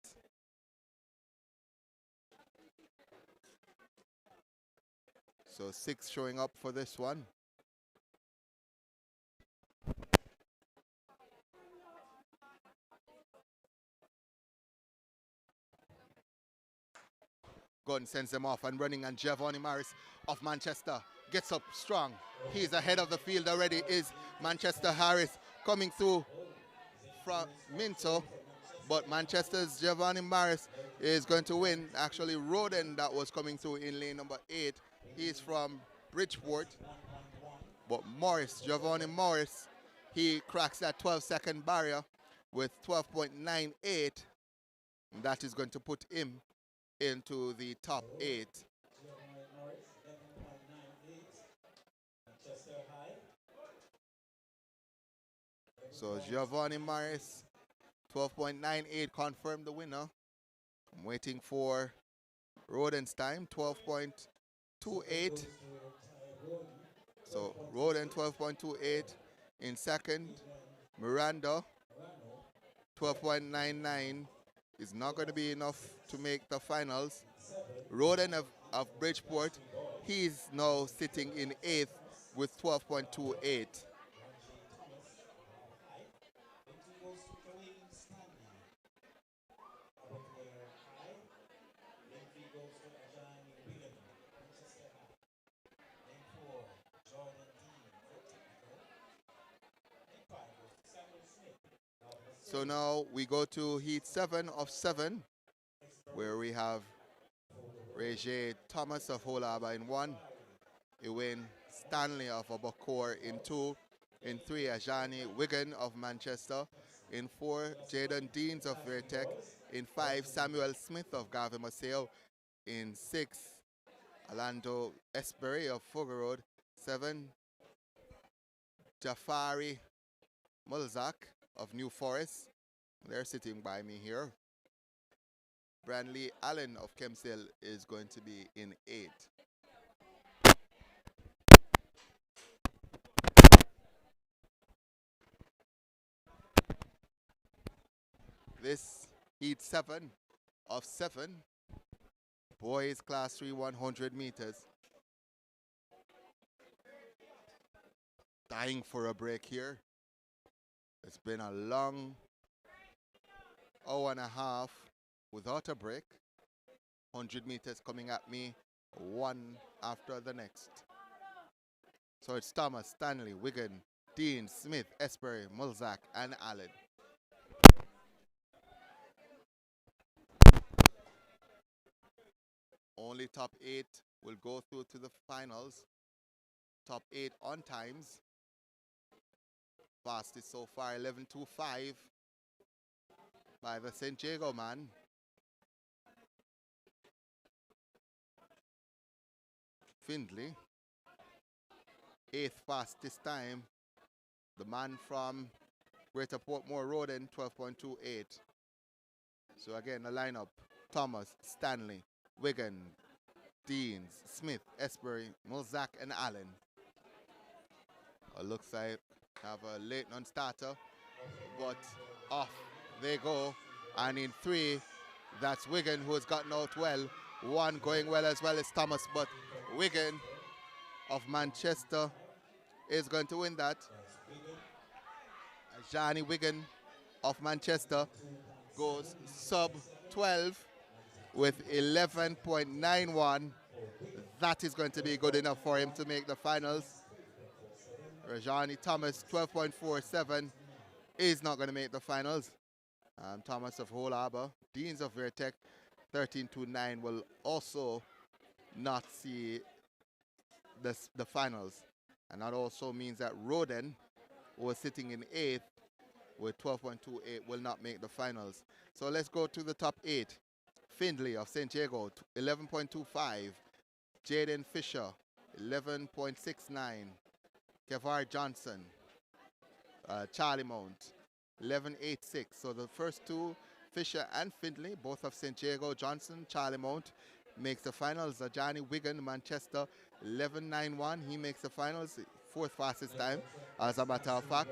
So 6 showing up for this one. Gunn sends them off and running, and Giovanni Morris of Manchester gets up strong. He's ahead of the field already, is Manchester Harris coming through from Minto, but Manchester's Giovanni Morris is going to win. Actually, Roden that was coming through in lane number 8. He's from Bridgeport, but Giovanni Morris, he cracks that 12-second barrier with 12.98. That is going to put him into the top 8. So Giovanni Morris, 12.98, confirmed the winner. I'm waiting for Roden's time, 12.28. So Roden, 12.28 in second. Miranda, 12.99 is not going to be enough to make the finals. Roden of Bridgeport, he's now sitting in 8th with 12.28. So now we go to heat 7 of 7, where we have Regé Thomas of Holaba in 1, Ewan Stanley of Abacor in 2, in 3, Ajani Wigan of Manchester, in 4, Jaden Deans of Vertec, in 5, Samuel Smith of Garvey Maceo, in 6, Orlando Espery of Fugger Road, 7, Jafari Mulzak of New Forest, they're sitting by me here. Branley Allen of Kempsdale is going to be in 8. This heat 7 of 7, boys class 3 100 meters. Dying for a break here. It's been a long hour and a half without a break. 100 meters coming at me, one after the next. So it's Thomas, Stanley, Wigan, Dean, Smith, Espery, Mulzak, and Allen. Only top 8 will go through to the finals. Top 8 on times. Fastest so far, 11.25 by the St. Jago man. Findlay. 8th fastest time. The man from Greater Portmore Roden, 12.28. So again, the lineup: Thomas, Stanley, Wigan, Deans, Smith, Esbury, Mulzac, and Allen. Looks like have a late non-starter, but off they go. And in 3, that's Wigan, who has gotten out well. 1 going well as well as Thomas, but Wigan of Manchester is going to win that. Johnny Wigan of Manchester goes sub 12 with 11.91. That is going to be good enough for him to make the finals. Rajani Thomas, 12.47, is not going to make the finals. Thomas of Hull Harbour, Deans of Vertec, 13.29, will also not see the finals. And that also means that Roden, who was sitting in 8th with 12.28, will not make the finals. So let's go to the top 8. Findlay of St. Diego, 11.25. Jaden Fisher, 11.69. Kevar Johnson, Charlie Mount, 11.86. So the first 2, Fisher and Findlay, both of St. Diego. Johnson, Charlie Mount, makes the finals. Johnny Wigan, Manchester, 11.91. He makes the finals, 4th fastest time, as a matter of fact.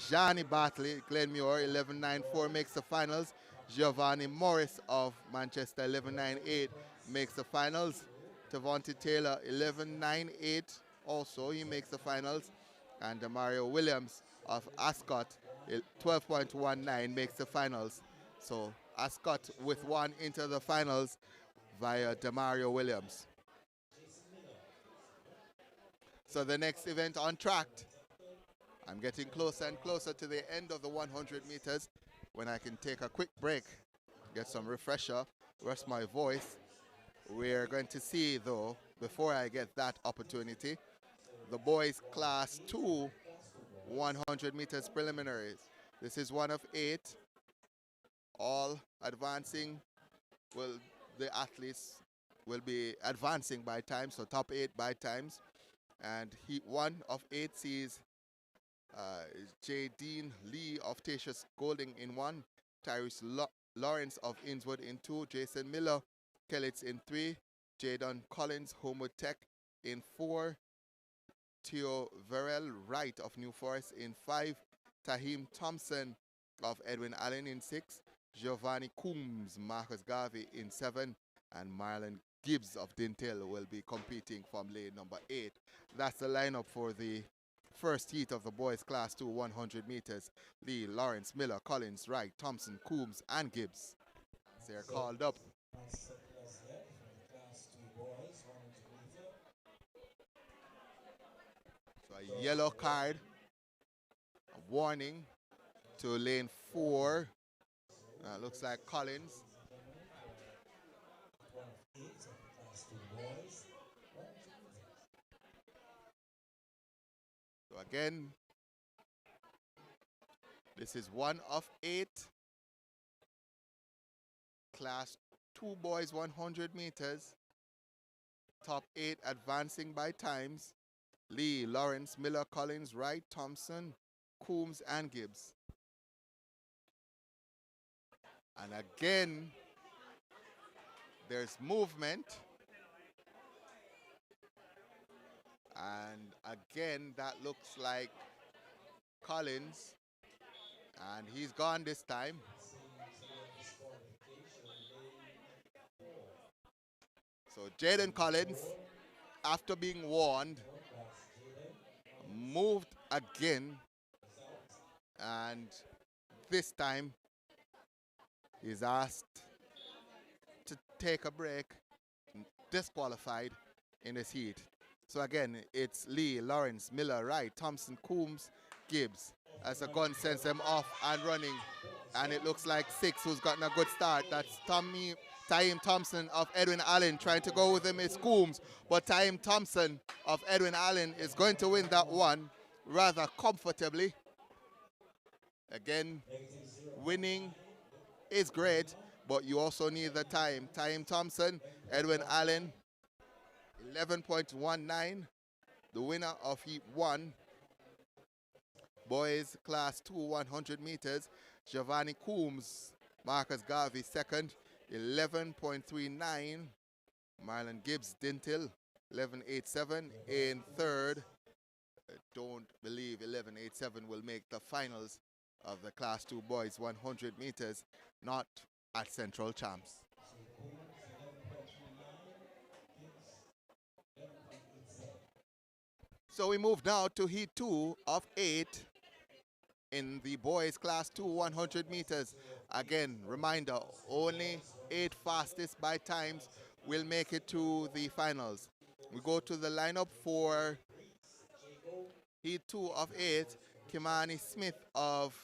Johnny Bartley, Glenmuir, 11.94, makes the finals. Giovanni Morris of Manchester, 11.98, makes the finals. Tavonte Taylor, 11.98, also he makes the finals. And Demario Williams of Ascot, 12.19, makes the finals. So Ascot with 1 into the finals via Demario Williams. So the next event on track. I'm getting closer and closer to the end of the 100 meters when I can take a quick break, get some refresher, rest my voice. We're going to see, though, before I get that opportunity, the boys class 2 100 meters preliminaries. This is 1 of 8. All advancing. Well, the athletes will be advancing by time, so top 8 by times. And 1 of 8 sees J. Dean Lee of Tatius Golding in 1, Tyrese Lawrence of Innswood in 2, Jason Miller, Kellitz in 3, Jadon Collins, Homewood Tech in 4, Theo Verrell Wright of New Forest in 5, Tahim Thompson of Edwin Allen in 6, Giovanni Coombs, Marcus Garvey in 7, and Marlon Gibbs of Dintel will be competing from lane number 8. That's the lineup for the first heat of the boys class 2 100 meters. Lee, Lawrence, Miller, Collins, Wright, Thompson, Coombs, and Gibbs. They're called up. So a yellow card, a warning to lane 4. Looks like Collins. So again, this is 1 of 8. Class 2 boys 100 meters. Top 8 advancing by times. Lee, Lawrence, Miller, Collins, Wright, Thompson, Coombs, and Gibbs. And again, there's movement. And again, that looks like Collins. And he's gone this time. So Jaden Collins, after being warned, moved again. And this time, he's asked to take a break, disqualified in this heat. So again, it's Lee, Lawrence, Miller, Wright, Thompson, Coombs, Gibbs. As the gun sends them off and running. And it looks like 6 who's gotten a good start. That's Taim Thompson of Edwin Allen. Trying to go with him is Coombs. But Taim Thompson of Edwin Allen is going to win that one rather comfortably. Again, winning is great, but you also need the time. Taim Thompson, Edwin Allen, 11.19. The winner of heat 1. Boys class 2 100 meters. Giovanni Coombs, Marcus Garvey second, 11.39. Marlon Gibbs Dintil, 11.87. In third, I don't believe 11.87 will make the finals of the Class 2 boys 100 meters, not at Central Champs. So we move now to Heat 2 of 8 in the boys Class 2 100 meters. Again, reminder, only 8 fastest by times will make it to the finals. We go to the lineup for Heat 2 of 8. Kimani Smith of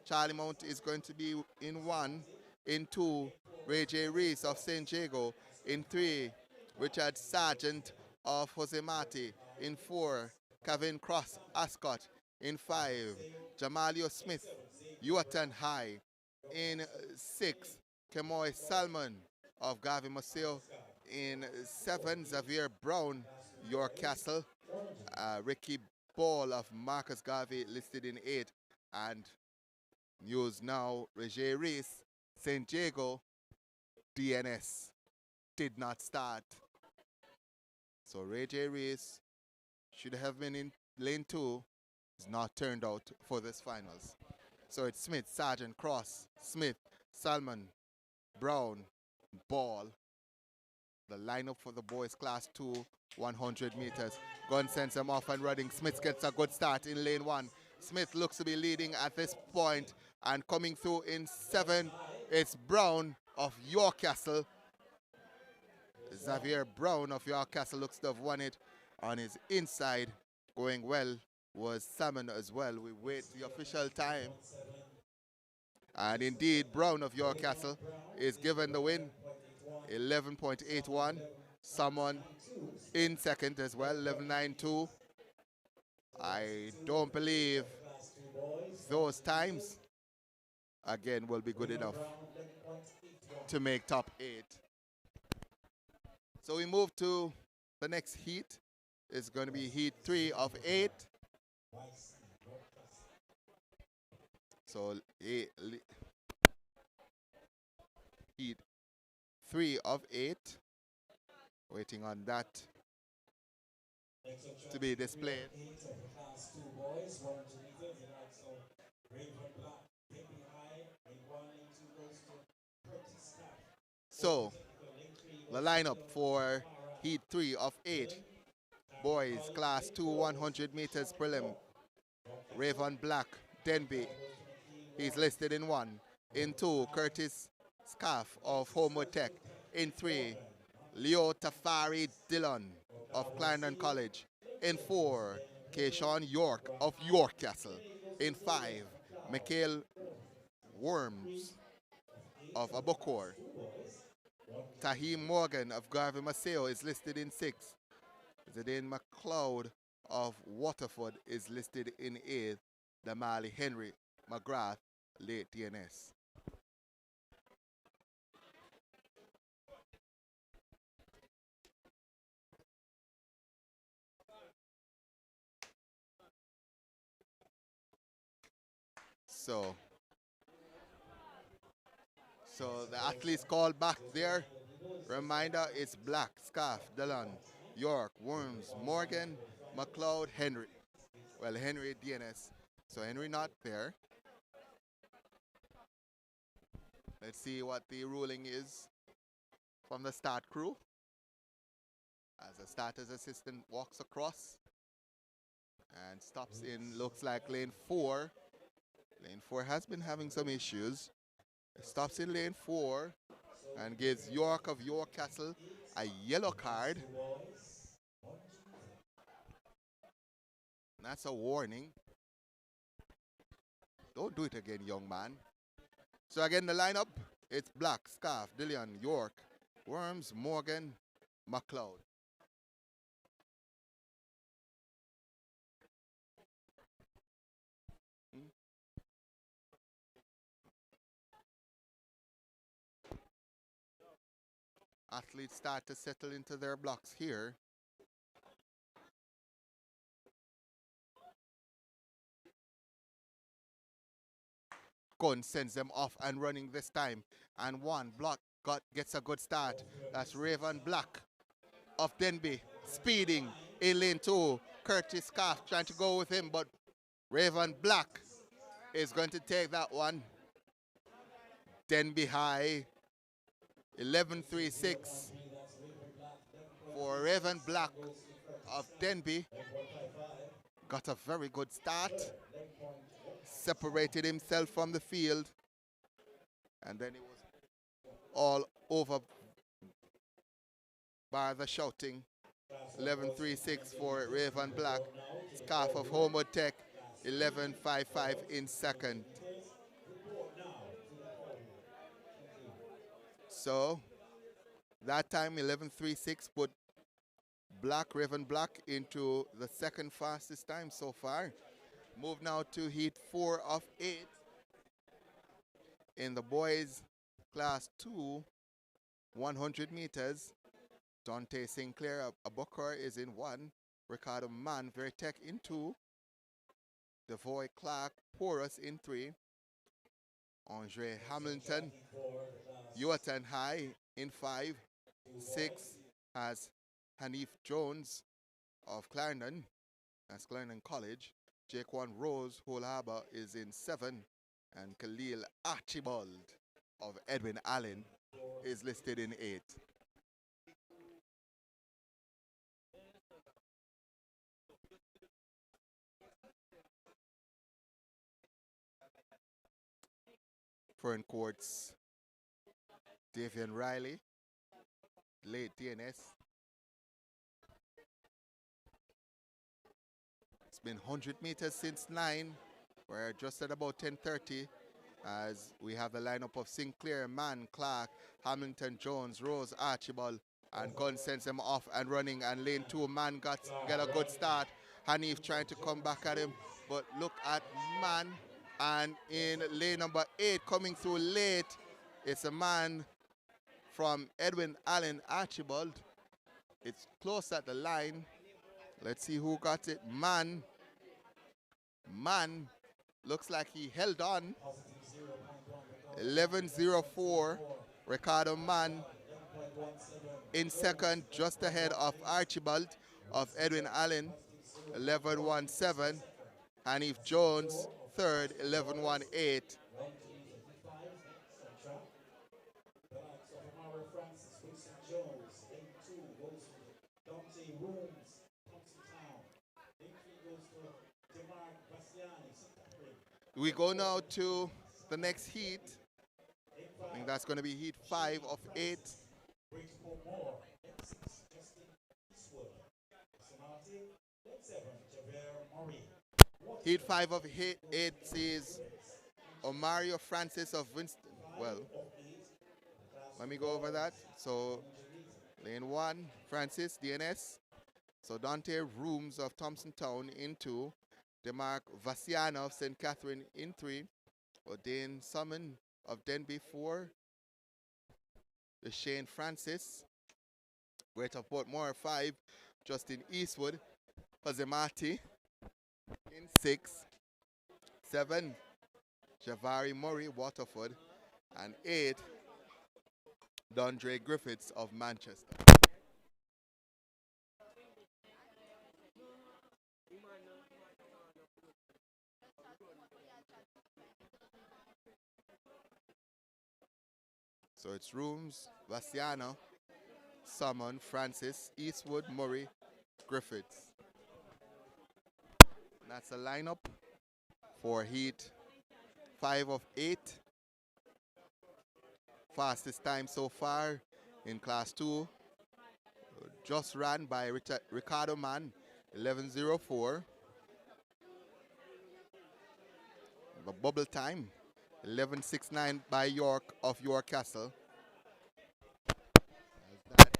Charlie Mount is going to be in 1. In 2, Ray J. Reese of St. Jago. In 3, Richard Sargent of Jose Mati. In 4, Kevin Cross Ascot. In 5, Jamalio Smith, Yuatan High. In 6, Kemoy Salmon of Gavi Maceo. In 7, Xavier Brown, York Castle. Ricky Ball of Marcus Garvey listed in 8. And news now, Roger Reese, St. Jago, DNS did not start. So Roger Reese should have been in lane 2. Is not turned out for this finals. So it's Smith, Sargent, Cross, Smith, Salmon, Brown, Ball. The lineup for the boys Class 2 100 meters. Gun sends him off and running. Smith gets a good start in lane 1. Smith looks to be leading at this point, and coming through in 7, it's Brown of York Castle. Xavier Brown of York Castle looks to have won it on his inside. Going well was Salmon as well. We wait the official time. And indeed, Brown of York Castle is given the win. 11.81. Someone in second as well, 11.92. I don't believe those times again will be good enough to make top 8. So we move to the next heat. It's going to be Heat 3 of 8. So Heat 3 of 8. Waiting on that to be displayed. So the lineup for Heat 3 of 8. Boys Class 2 100 meters prelim. Raven Black, Denby. He's listed in 1. In 2, Curtis Scaff of Homewood Tech. In 3, Leo Tafari Dillon of Clarendon College. In 4, Keyshawn York of York Castle. In 5, Mikhail Worms of Abocor. Tahim Morgan of Garvey Maceo is listed in 6. Zidane McLeod of Waterford is listed in 8th. Damali Henry McGrath, late DNS. So the athletes called back there. Reminder, it's Black, Scarf, Dillon, York, Worms, Morgan, McLeod, Henry. Well, Henry DNS. So Henry not there. Let's see what the ruling is from the start crew. As the starter's assistant walks across and stops in, looks like lane 4. Lane 4 has been having some issues. Stops in lane 4 and gives York of York Castle a yellow card. That's a warning. Don't do it again, young man. So again, the lineup, it's Black, Scarf, Dillon, York, Worms, Morgan, McLeod. Athletes start to settle into their blocks here. Gun sends them off and running this time. And one block gets a good start. That's Raven Black of Denby speeding in lane 2. Curtis Scarf trying to go with him, but Raven Black is going to take that one. Denby High, 11.36 for Raven Black of Denby. Got a very good start. Separated himself from the field. And then it was all over by the shouting. 11.36 for Raven Black. Scarf of Homewood Tech, 11.55 in second. So that time 11.36 put Raven Black into the second fastest time so far. Move now to heat 4 of 8 in the boys class 2, 100 meters. Dante Sinclair Abokar is in 1. Ricardo Mann Vertec in 2. Devoy Clark Porus in 3. Andre Hamilton Yuatan High in 5. 6 has Hanif Jones of Clarendon. That's Clarendon College. Jaquan Rose Whole Harbor is in 7. And Khalil Archibald of Edwin Allen is listed in 8. Fern Courts, Davian Riley, late DNS. It's been 100 meters since 9. We're just at about 10:30 as we have the lineup of Sinclair, Mann, Clark, Hamilton, Jones, Rose, Archibald, and Gunn sends him off and running. And lane 2, Mann got a good start. Hanif trying to come back at him, but look at Mann. And in lane number 8, coming through late, it's a man from Edwin Allen Archibald. It's close at the line. Let's see who got it. Mann looks like he held on. 11.04. Ricardo Mann in second, just ahead of Archibald of Edwin Allen. 11.17. Hanif Jones third, 11.18. We go now to the next heat. I think that's going to be heat 5 of 8. Heat 5 of 8 is Omario Francis of Winston. Well, let me go over that. So, lane 1, Francis, DNS. So, Dante Rooms of Thompson Town in 2. Demarc Vassiano of St. Catherine in 3. O'Dane Summon of Denby 4. Shane Francis. Great of Portmore 5. Justin Eastwood. Jose Marti in 6. 7. Javari Murray, Waterford. And 8. Dondre Griffiths of Manchester. So it's Rooms, Vassiano, Summon, Francis, Eastwood, Murray, Griffiths. And that's a lineup for heat 5 of 8. Fastest time so far in class 2. Just ran by Ricardo Mann, 11.04. The bubble time, 11.69 by York of York Castle. As that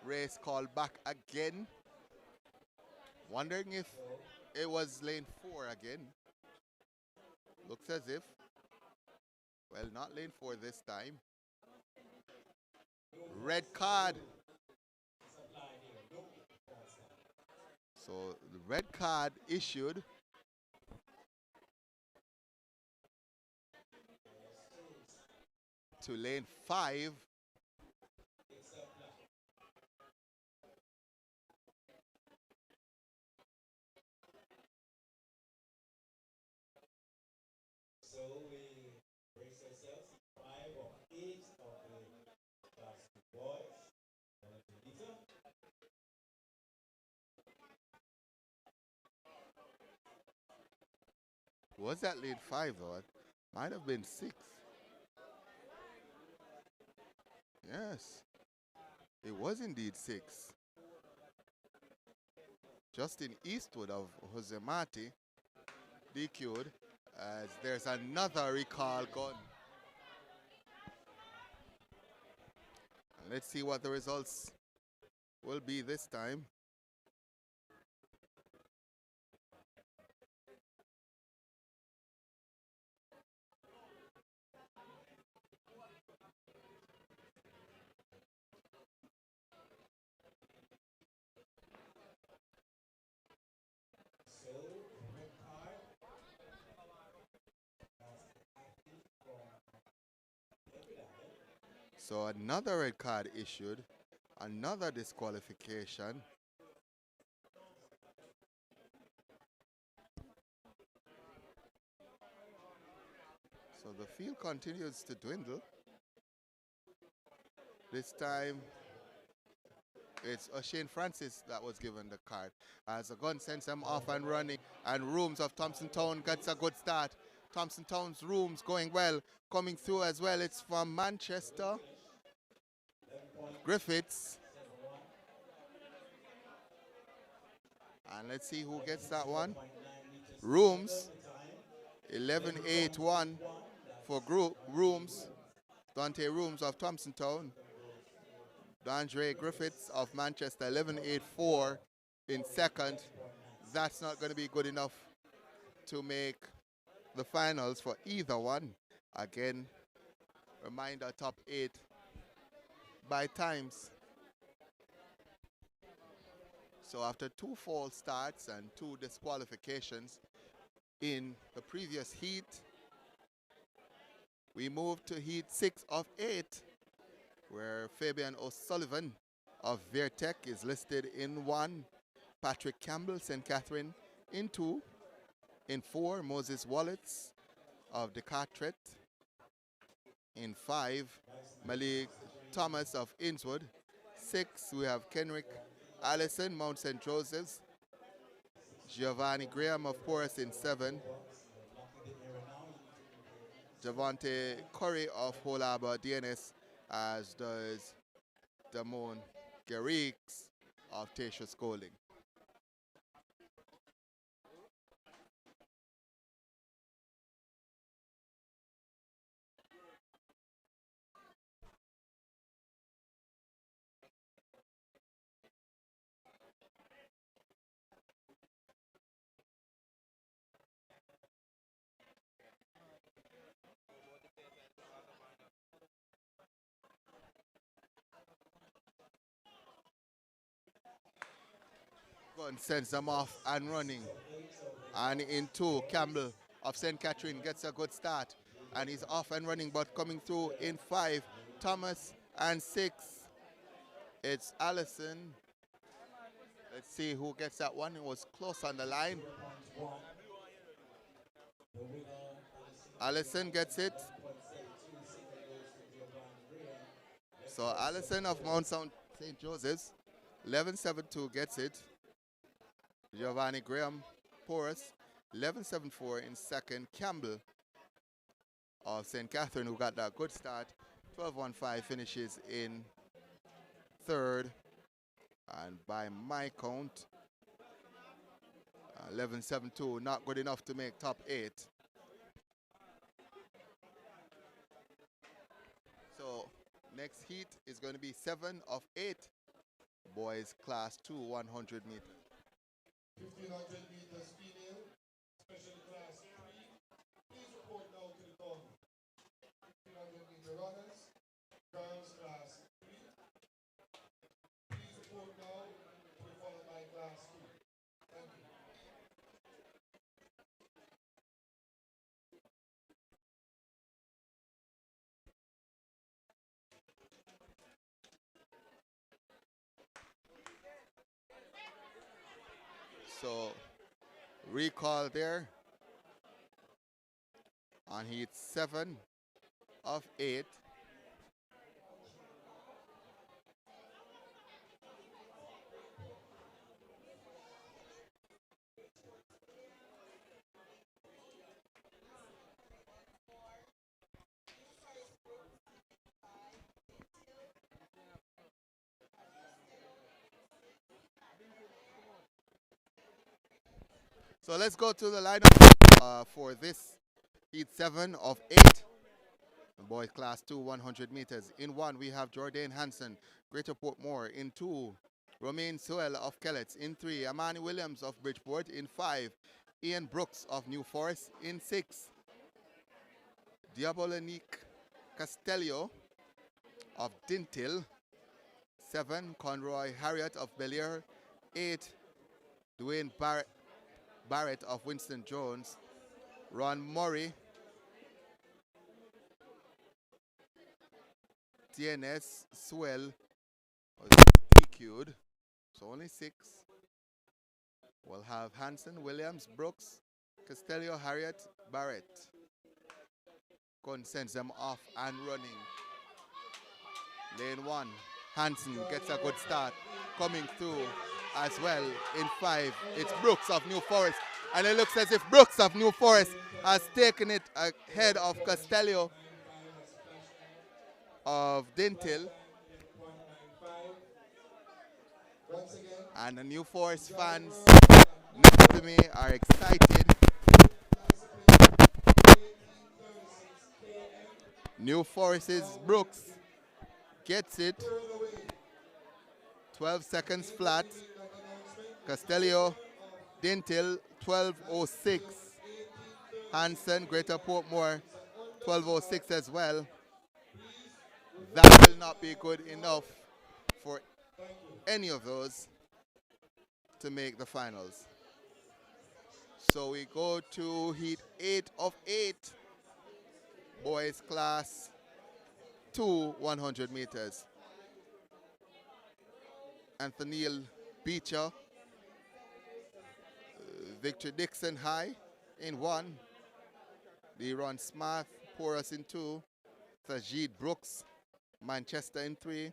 race called back again. Wondering if it was lane 4 again. Looks as if. Well, not lane 4 this time. Red card. So the red card issued. To lane 5. Was that lead 5 though? It might have been 6. Yes, it was indeed 6. Justin Eastwood of Jose Marti DQ'd as there's another recall gun. And let's see what the results will be this time. So another red card issued, another disqualification. So the field continues to dwindle. This time it's O'Shane Francis that was given the card. As the gun sends him off and running, and Rooms of Thompson Town gets a good start. Thompson Town's Rooms going well, coming through as well. It's from Manchester. Griffiths. And let's see who gets that one. Rooms, 11.81 for group Rooms. Dante Rooms of Thompson Town. Andre Griffiths of Manchester, 11.84 in second. That's not going to be good enough to make the finals for either one. Again, reminder, top 8 by times. So after 2 false starts and 2 disqualifications in the previous heat, we move to heat 6 of 8, where Fabian O'Sullivan of Vertec is listed in 1, Patrick Campbell, St. Catherine in 2, in 4, Moses Wallets of Decartret, in 5, Malik Thomas of Innswood, 6, we have Kenrick Allison, Mount St. Joseph's, Giovanni Graham of Porus in 7, Javante Curry of Whole Harbour DNS, as does Damon Garrix of Tasha Scolding. Gun sends them off and running. And in 2, Campbell of St. Catherine gets a good start. And he's off and running, but coming through in 5, Thomas, and 6, it's Allison. Let's see who gets that one. It was close on the line. Allison gets it. So Allison of Mount St. Joseph's, 11.72 gets it. Giovanni Graham Porus, 11.74 in second. Campbell of St. Catherine, who got that good start, 12.15 finishes in third. And by my count, 11.72, not good enough to make top 8. So next heat is going to be 7 of 8 boys class 2 100 meters. 1500 meters female, special class 3. Please report now to the gun. 1500 meter runners, girls class 3. Please report now to be followed by class 2. Thank you. So recall there on heat 7 of 8. So let's go to the lineup for this heat 7 of 8. Boys class 2, 100 meters. In 1, we have Jordan Hansen, Greater Portmore. In 2, Romain Sewell of Kellett. In 3, Amani Williams of Bridgeport. In 5, Ian Brooks of New Forest. In 6, Diabolonique Castello of Dintil. 7, Conroy Harriet of Belier. 8, Dwayne Barrett of Winston Jones. Ron Murray, TNS Swell was EQ'd, so only 6. We'll have Hanson, Williams, Brooks, Castello, Harriet, Barrett. Gun sends them off and running. Lane 1, Hanson gets a good start. Coming through as well in 5, it's Brooks of New Forest. And it looks as if Brooks of New Forest has taken it ahead of Castello of Dintil. And the New Forest fans next to me are excited. New Forest's Brooks gets it. 12 seconds flat. Castello, Dintil, 12:06. Hanson, Greater Portmore, 12:06 as well. That will not be good enough for any of those to make the finals. So we go to heat 8 of 8. Boys class 2, 100 meters. Anthony Beecher, Victor Dixon High in 1. Deron Smith, Porus in 2. Sajid Brooks, Manchester in 3.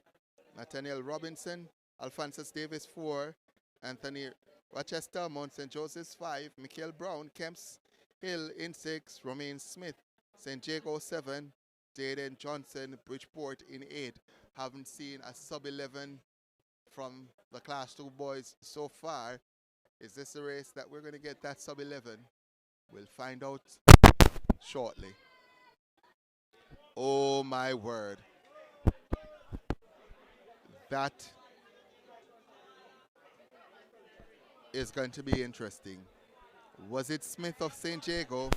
Nathaniel Robinson, Alphonsus Davis 4. Anthony Rochester, Mount St. Joseph's 5. Michael Brown, Kemps Hill in 6. Romain Smith, St. Jago 7. Jaden Johnson, Bridgeport in 8. Haven't seen a sub-11 from the class 2 boys so far. Is this a race that we're going to get that sub-11? We'll find out shortly. Oh my word. That is going to be interesting. Was it Smith of St. Jago?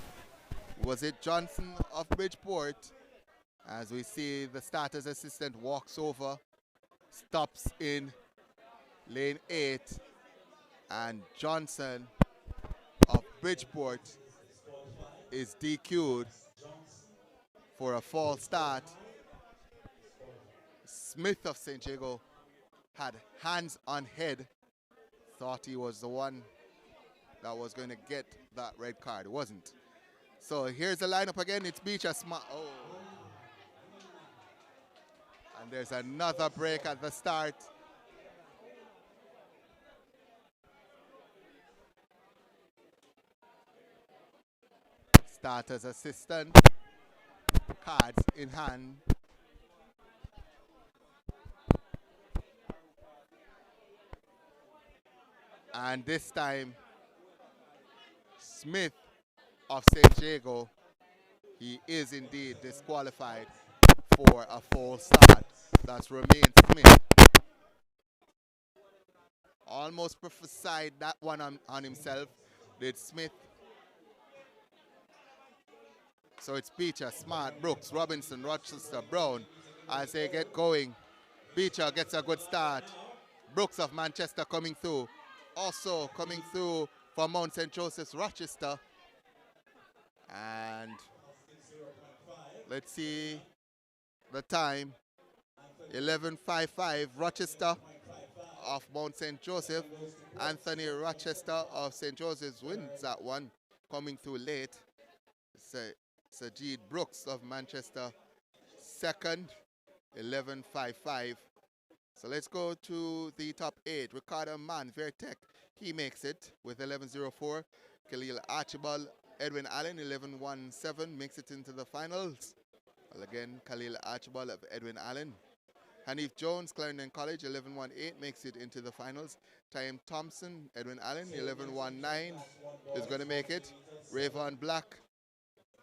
Was it Johnson of Bridgeport? As we see the starter's assistant walks over, stops in lane 8, and Johnson of Bridgeport is DQ'd for a false start. Smith of St. Jago had hands on head, thought he was the one that was going to get that red card. It wasn't. So here's the lineup again. It's Beecher Smart. Oh. And there's another break at the start. Starter's assistant, cards in hand. And this time, Smith of St. Jago, he is indeed disqualified for a false start. That's Romain Smith. Almost prophesied that one on himself, did Smith. So it's Beecher, Smart, Brooks, Robinson, Rochester, Brown as they get going. Beecher gets a good start. Brooks of Manchester coming through. Also coming through from Mount St. Joseph's, Rochester. And let's see the time. 11:55, Rochester of Mount St. Joseph. Anthony Rochester of St. Joseph's wins that one, coming through late. Sajid Brooks of Manchester second, 11:55. So let's go to the top 8. Ricardo Mann, Vertec, he makes it with 11:04. Khalil Archibald, Edwin Allen, 11:17, makes it into the finals. Well, again, Khalil Archibald of Edwin Allen. Hanif Jones, Clarendon College, 11.18 makes it into the finals. Time Thompson, Edwin Allen, 11.19 is going to make it. Rayvon Black,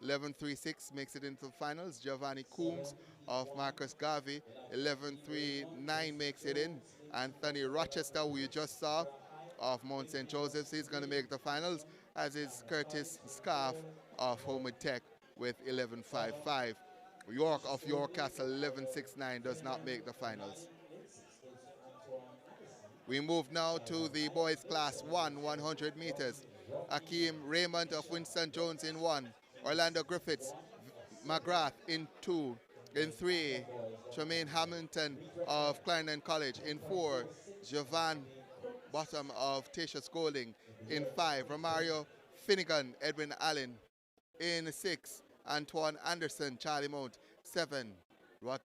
11.36 makes it into the finals. Giovanni Coombs of Marcus Garvey, 11.39 makes it in. Anthony Rochester, who you just saw, of Mount St. Joseph's, he's going to make the finals, as is Curtis Scarf of Homewood Tech with 11.55. York of York Castle, 11.69, does not make the finals. We move now to the boys class 100 meters. Akeem Raymond of Winston Jones in 1. Orlando Griffiths McGrath in 2. In 3, Tremaine Hamilton of Clarendon College. In 4, Jovan Bottom of Tasha Schooling. In 5, Romario Finnegan, Edwin Allen. In 6, Antoine Anderson, Charlie Mount. 7,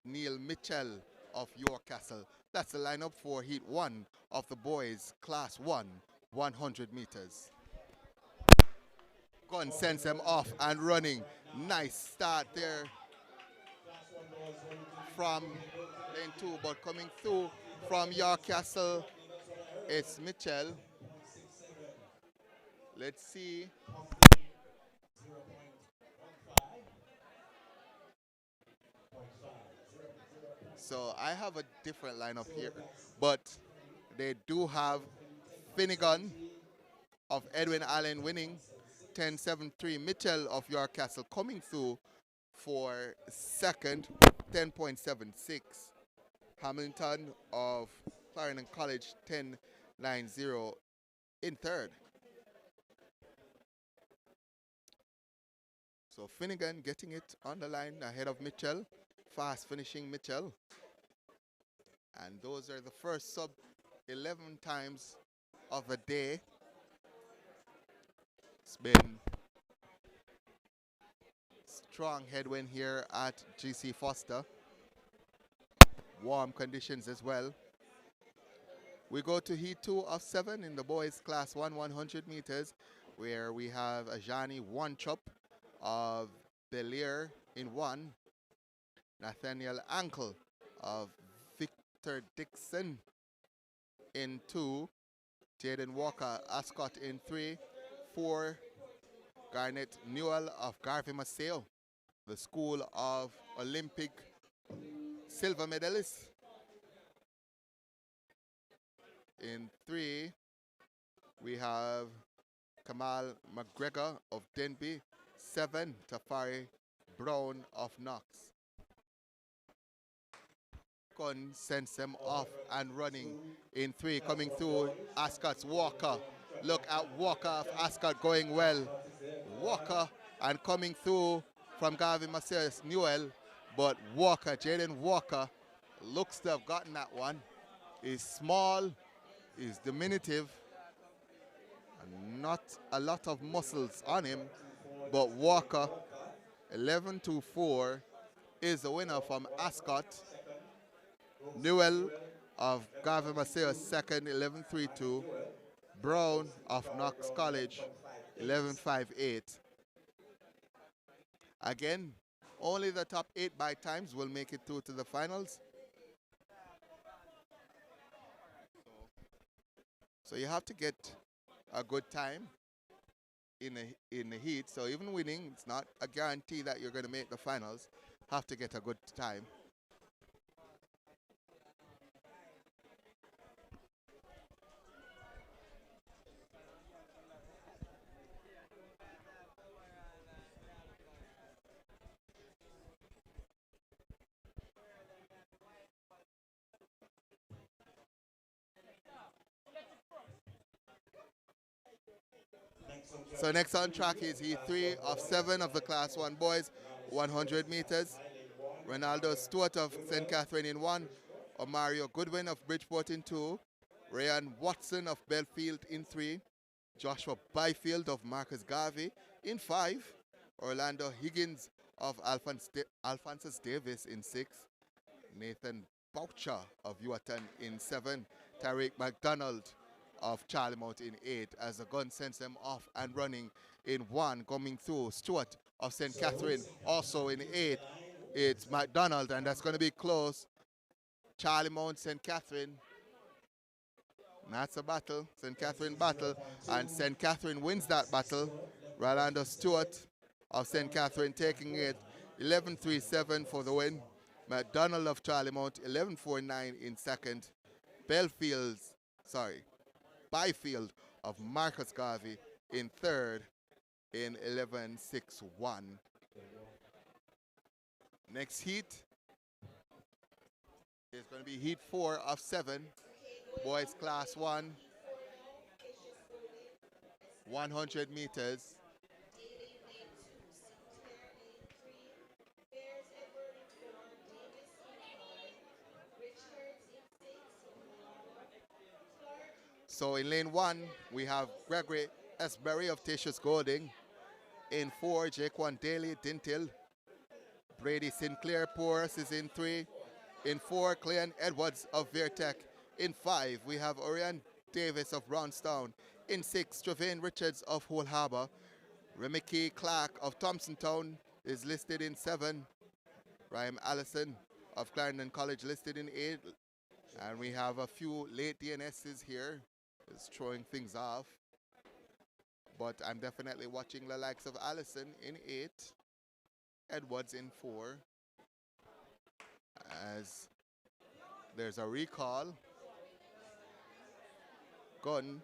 Neil Mitchell of York Castle. That's the lineup for Heat 1 of the boys Class 1, 100 meters. Gun sends them off and running. Nice start there from lane 2, but coming through from York Castle, it's Mitchell. Let's see. So I have a different lineup here, but they do have Finnegan of Edwin Allen winning, 10.73. Mitchell of York Castle coming through for second, 10.76. Hamilton of Clarendon College, 10.90 in third. So Finnegan getting it on the line ahead of Mitchell, fast finishing Mitchell. And those are the first sub 11 times of the day. It's been strong headwind here at GC Foster. Warm conditions as well. We go to Heat 2 of 7 in the boys class 100 meters, where we have Ajani Wanchop of Belair in 1. Nathaniel Ankle of Victor Dixon in 2. Jaden Walker Ascot in 3. 4. Garnet Newell of Garvey Maceo, the School of Olympic silver medalist. In 3, we have Kamal McGregor of Denby. 7, Tafari Brown of Knox. Gun sends them off and running. In 3, coming through, Ascot's Walker. Look at Walker of Ascot going well. Walker and coming through from Garvey Maceas Newell, but Walker, Jaden Walker, looks to have gotten that one. He's small, he's diminutive, and not a lot of muscles on him, but Walker, 11.24, is the winner from Ascot. Newell of Garvey Maceas second, 11.32. Brown of Knox College, 11.58. Again, only the top 8 by times will make it through to the finals. So you have to get a good time in the heat. So even winning, it's not a guarantee that you're going to make the finals. Have to get a good time. So next on track is Heat 3 of 7 of the Class 1 boys, 100 meters. Ronaldo Stewart of St. Catherine in 1. Omario Goodwin of Bridgeport in 2. Ryan Watson of Belfield in 3. Joshua Byfield of Marcus Garvey in 5. Orlando Higgins of Alphonsus Davis in 6. Nathan Boucher of Yuatan in 7. Tariq McDonald of Charlie Mount in 8, as the gun sends them off and running in 1, coming through. Stewart of St. Catherine also in 8. It's McDonald, and that's going to be close. Charlie Mount, St. Catherine. That's a battle. St. Catherine battle. And St. Catherine wins that battle. Rolando Stewart of St. Catherine taking it 11.37 for the win. McDonald of Charlie Mount 11.49 in second. Byfield of Marcus Garvey in third in 11.61. Next heat is going to be heat 4 of 7. Boys class 1, 100 meters. So in lane 1, we have Gregory Esberry of Tatius Golding. In 4, Jaquan Daly Dintil. Brady Sinclair Porras is in 3. In 4, Cleon Edwards of Vertec. In 5, we have Orion Davis of Brownstown. In 6, Travaine Richards of Hull Harbour. Remeke Clark of Thompsontown is listed in 7. Ryan Allison of Clarendon College listed in 8. And we have a few late DNSs here. It's throwing things off. But I'm definitely watching the likes of Allison in 8. Edwards in 4. As there's a recall. Gun.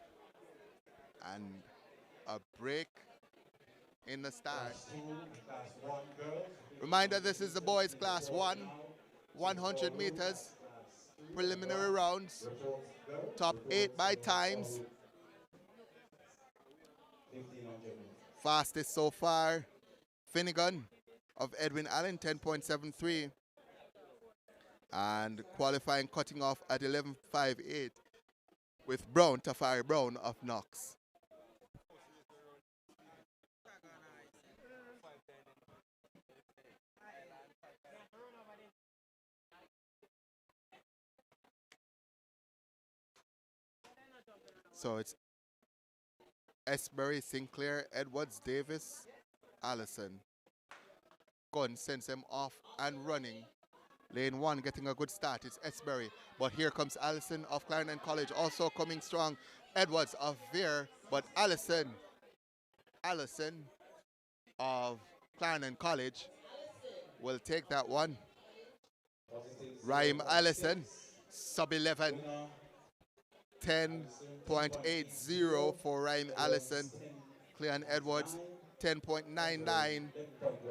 And a break in the start. Reminder, this is the boys class 1. 100 meters. Preliminary rounds. Top 8 by times. Fastest so far, Finnegan of Edwin Allen, 10.73. And qualifying cutting off at 11.58 with Tafari Brown of Knox. So it's Esbury, Sinclair, Edwards, Davis, Allison. Gunn sends him off and running. Lane 1 getting a good start. It's Esbury. But here comes Allison of Clarendon College also coming strong. Edwards of Veer. But Allison of Clarendon College will take that one. Raheem Allison, sub 11. 10.80 for Raheem Allison. Cleon Edwards, 10.99.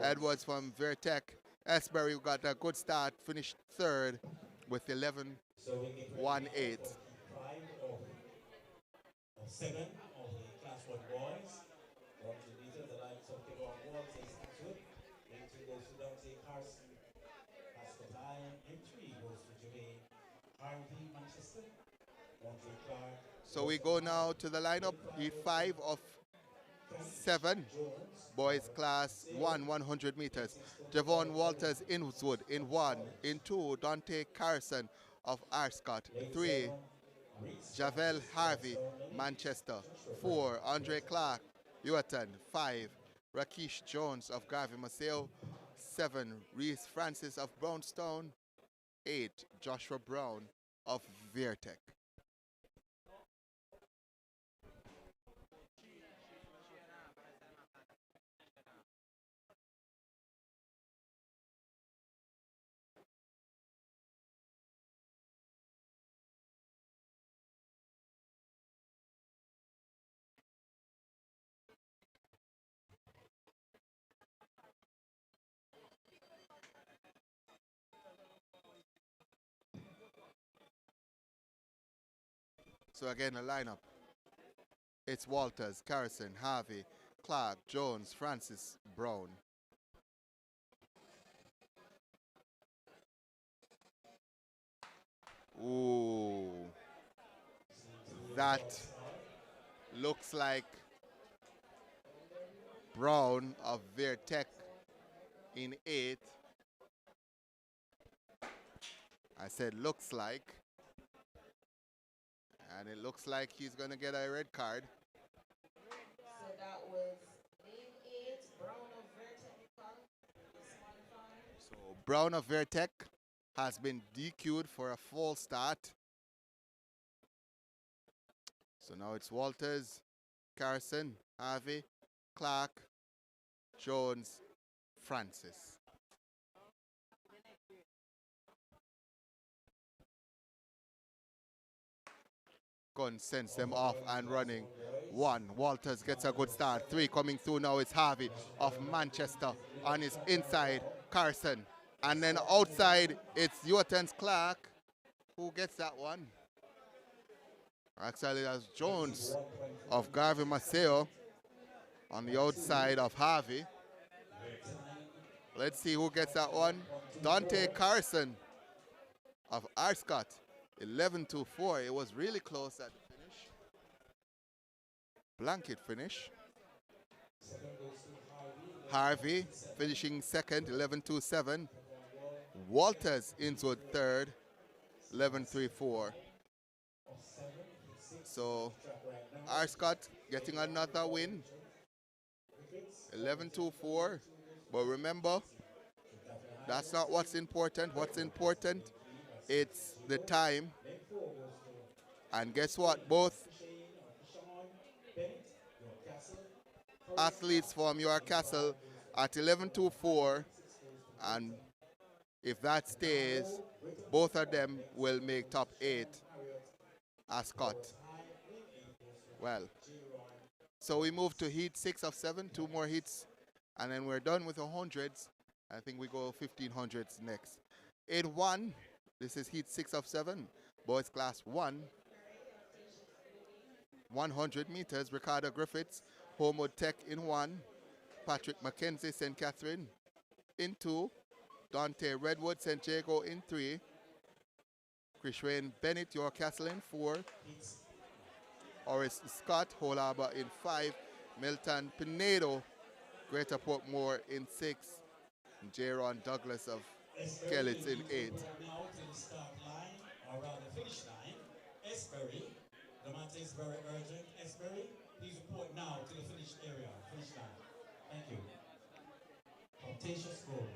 Edwards from Vertec. Esbury got a good start, finished third with 11.18. 7 of the class 1 boys. 100 meters, the likes of the Wall, into goes to Dante Carson. Pascal entry goes to Jermaine Harvey, Manchester. Andre Clark. So we go now to the lineup, heat 5 of 7. Boys class 1, 100 meters. Javon Walters, Innswood in 1. In 2, Dante Carson of Arscott. 3, Javel Harvey, Manchester. 4, Andre Clark, Ewerton. 5, Rakesh Jones of Garvey Maceo. 7, Reese Francis of Brownstown. 8, Joshua Brown of Vertec. So again, the lineup. It's Walters, Carson, Harvey, Clark, Jones, Francis, Brown. Ooh. That looks like Brown of Vertec in 8. I said looks like. And it looks like he's going to get a red card. So that was lane 8, Brown of Vertec disqualified. So Brown of Vertec has been DQ'd for a false start. So now it's Walters, Carson, Harvey, Clark, Jones, Francis. Gun sends them off and running. 1, Walters gets a good start. 3 coming through now, it's Harvey of Manchester on his inside, Carson. And then outside, it's Yorton's Clark who gets that one. Actually, that's Jones of Garvey Maceo on the outside of Harvey. Let's see who gets that one. Dante Carson of Arscott, 11-4. It was really close at the finish. Blanket finish. Harvey finishing second, 11-7. Walters into third, 11-4. So Arscott getting another win, 11-4. But remember, that's not what's important. What's important, it's the time. And guess what? Both athletes from York Castle at 11-4, and if that stays, both of them will make top 8 Ascot. Well, so we move to heat 6 of 7, 2 more heats, and then we're done with the hundreds. I think we go 1500s next. In 1, this is heat 6 of 7, boys class 1. 100 meters, Ricardo Griffiths, Homewood Tech in 1, Patrick McKenzie, St. Catherine in 2, Dante Redwood, St. Jago in 3, Krishwain Bennett, York Castle in 4, Horace Scott, Hull Harbour in 5, Milton Pinedo, Greater Portmore in 6, and Jaron Douglas of Kellett in 8. Now to the start line, or rather finish line, Esbury. The matter is very urgent. Esbury, please report now to the finish area, finish line. Thank you. Contagious goal.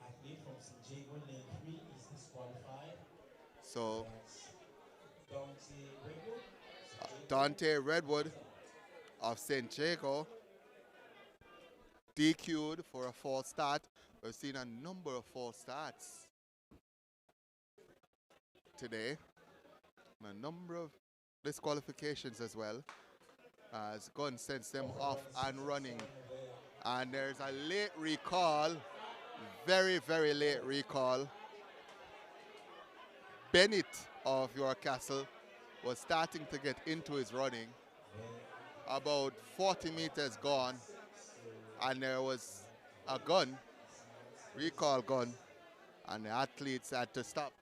Athlete from St. Jago, lane 3 is disqualified. So Dante Redwood. Dante Redwood of St. Jago DQ'd for a false start. We've seen a number of false starts today. And a number of disqualifications as well, as Gunn sends them off and running. And there's a late recall, very, very late recall. Bennett of York Castle was starting to get into his running, about 40 meters gone, and there was a gun, recall gun, and the athletes had to stop.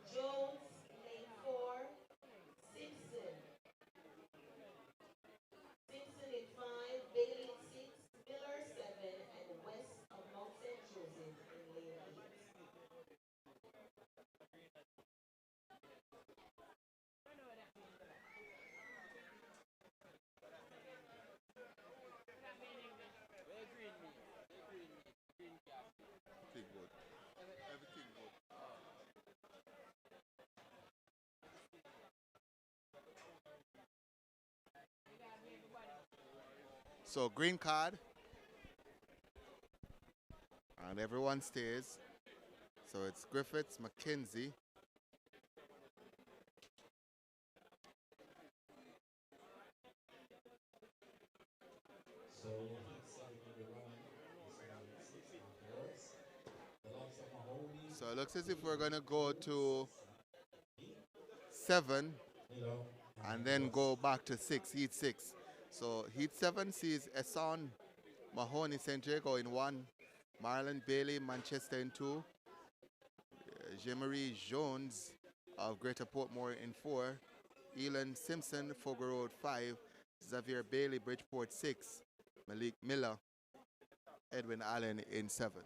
Jones, lane 4, Simpson. Simpson in 5, Bailey in 6, Miller 7, and West of Mount St. Joseph in lane 8. Everything good. Everything good. So green card, and everyone stays. So it's Griffiths, McKenzie, So he's going to be running. So it looks as if we're going to go to 7 and then go back to 6, heat 6. So heat 7 sees Esson, Mahoney, St. Jago in 1, Marlon Bailey, Manchester in 2, Jemery Jones of Greater Portmore in 4, Elon Simpson, Fogo Road 5, Xavier Bailey, Bridgeport 6, Malik Miller, Edwin Allen in 7.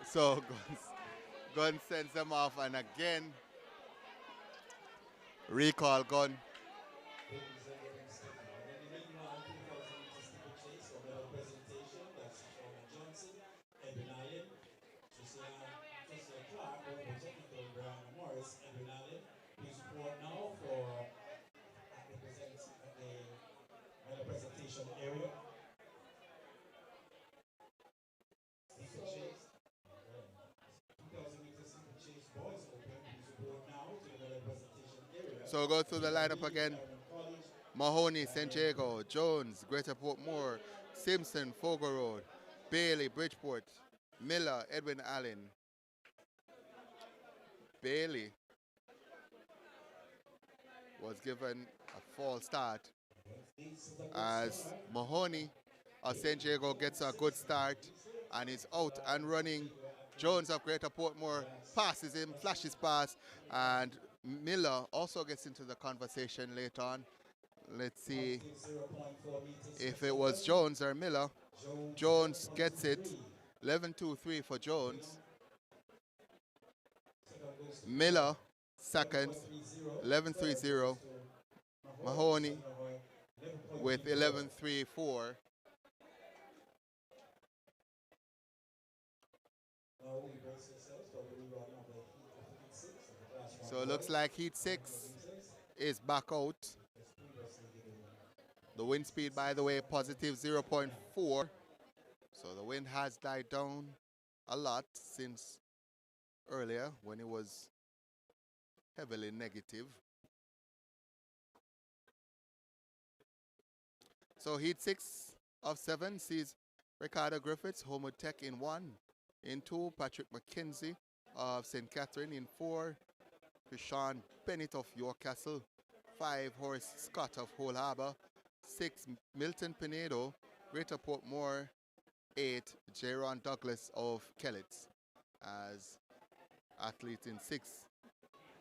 So Gun sends them off, and again, recall Gun. Things are getting sticky. And then the meanwhile, 2,000 meter steeplechase for medal presentation. That's Shauna Johnson, Edwin Allen, Tricia Clark, over technical Brian Morris, Edwin Allen. Please report now for at the medal presentation area. Steeplechase. 2,000 meter steeplechase boys open. Please report now to the medal presentation area. So go through the lineup again. Mahoney, St. Jago, Jones, Greater Portmore, Simpson, Fogo Road, Bailey, Bridgeport, Miller, Edwin Allen. Bailey was given a false start as Mahoney of St. Jago gets a good start and is out and running. Jones of Greater Portmore passes him, flashes past, and Miller also gets into the conversation later on. Let's see if it was Jones or Miller. Jones gets it. 11-2-3 for Jones. Miller second. 11-3-0. Mahoney with 11-3-4. So it looks like heat 6 is back out. The wind speed, by the way, positive 0.4. So the wind has died down a lot since earlier when it was heavily negative. So heat 6 of 7 sees Ricardo Griffiths, Homo Tech in 1. In 2, Patrick McKenzie of St. Catherine in 4. Krishan Bennett of York Castle. 5, Horace Scott of Hull Harbour. 6, Milton Pinedo, Greater Portmore. 8, Jaron Douglas of Kellett as athlete in 6.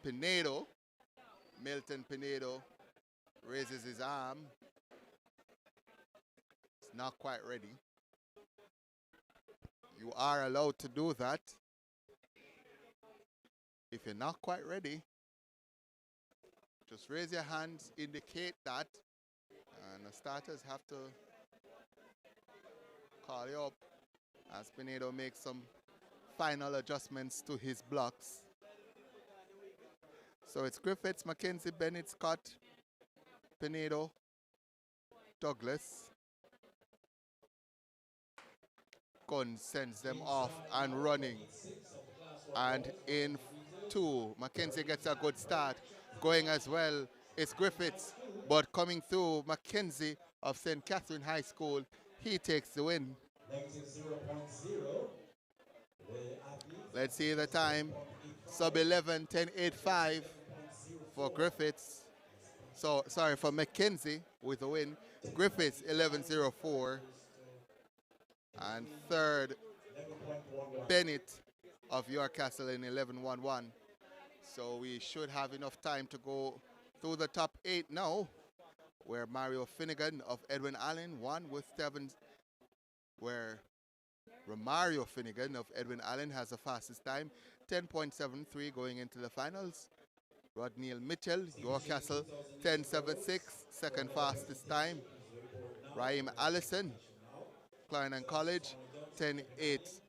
Pinedo, Milton Pinedo, raises his arm. It's not quite ready. You are allowed to do that. If you're not quite ready, just raise your hands, indicate that, and the starters have to call you up as Pinedo makes some final adjustments to his blocks. So it's Griffiths, McKenzie, Bennett, Scott, Pinedo, Douglas. Gun sends them off and running. And in 2, McKenzie gets a good start. Going as well is Griffiths, but coming through, McKenzie of St. Catherine High School, he takes the win. Let's see the time. Sub 11, 10.85 for Griffiths. So, sorry, for McKenzie with the win. Griffiths 11.04. And third, Bennett of York Castle in 11.11. So we should have enough time to go through the top 8 now. where Mario Finnegan of Edwin Allen won with where Romario Finnegan of Edwin Allen has the fastest time, 10.73 going into the finals. Rodneil Mitchell, York Castle, 10.76, second fastest time. Raheem Allison, Clarendon College, 10.80.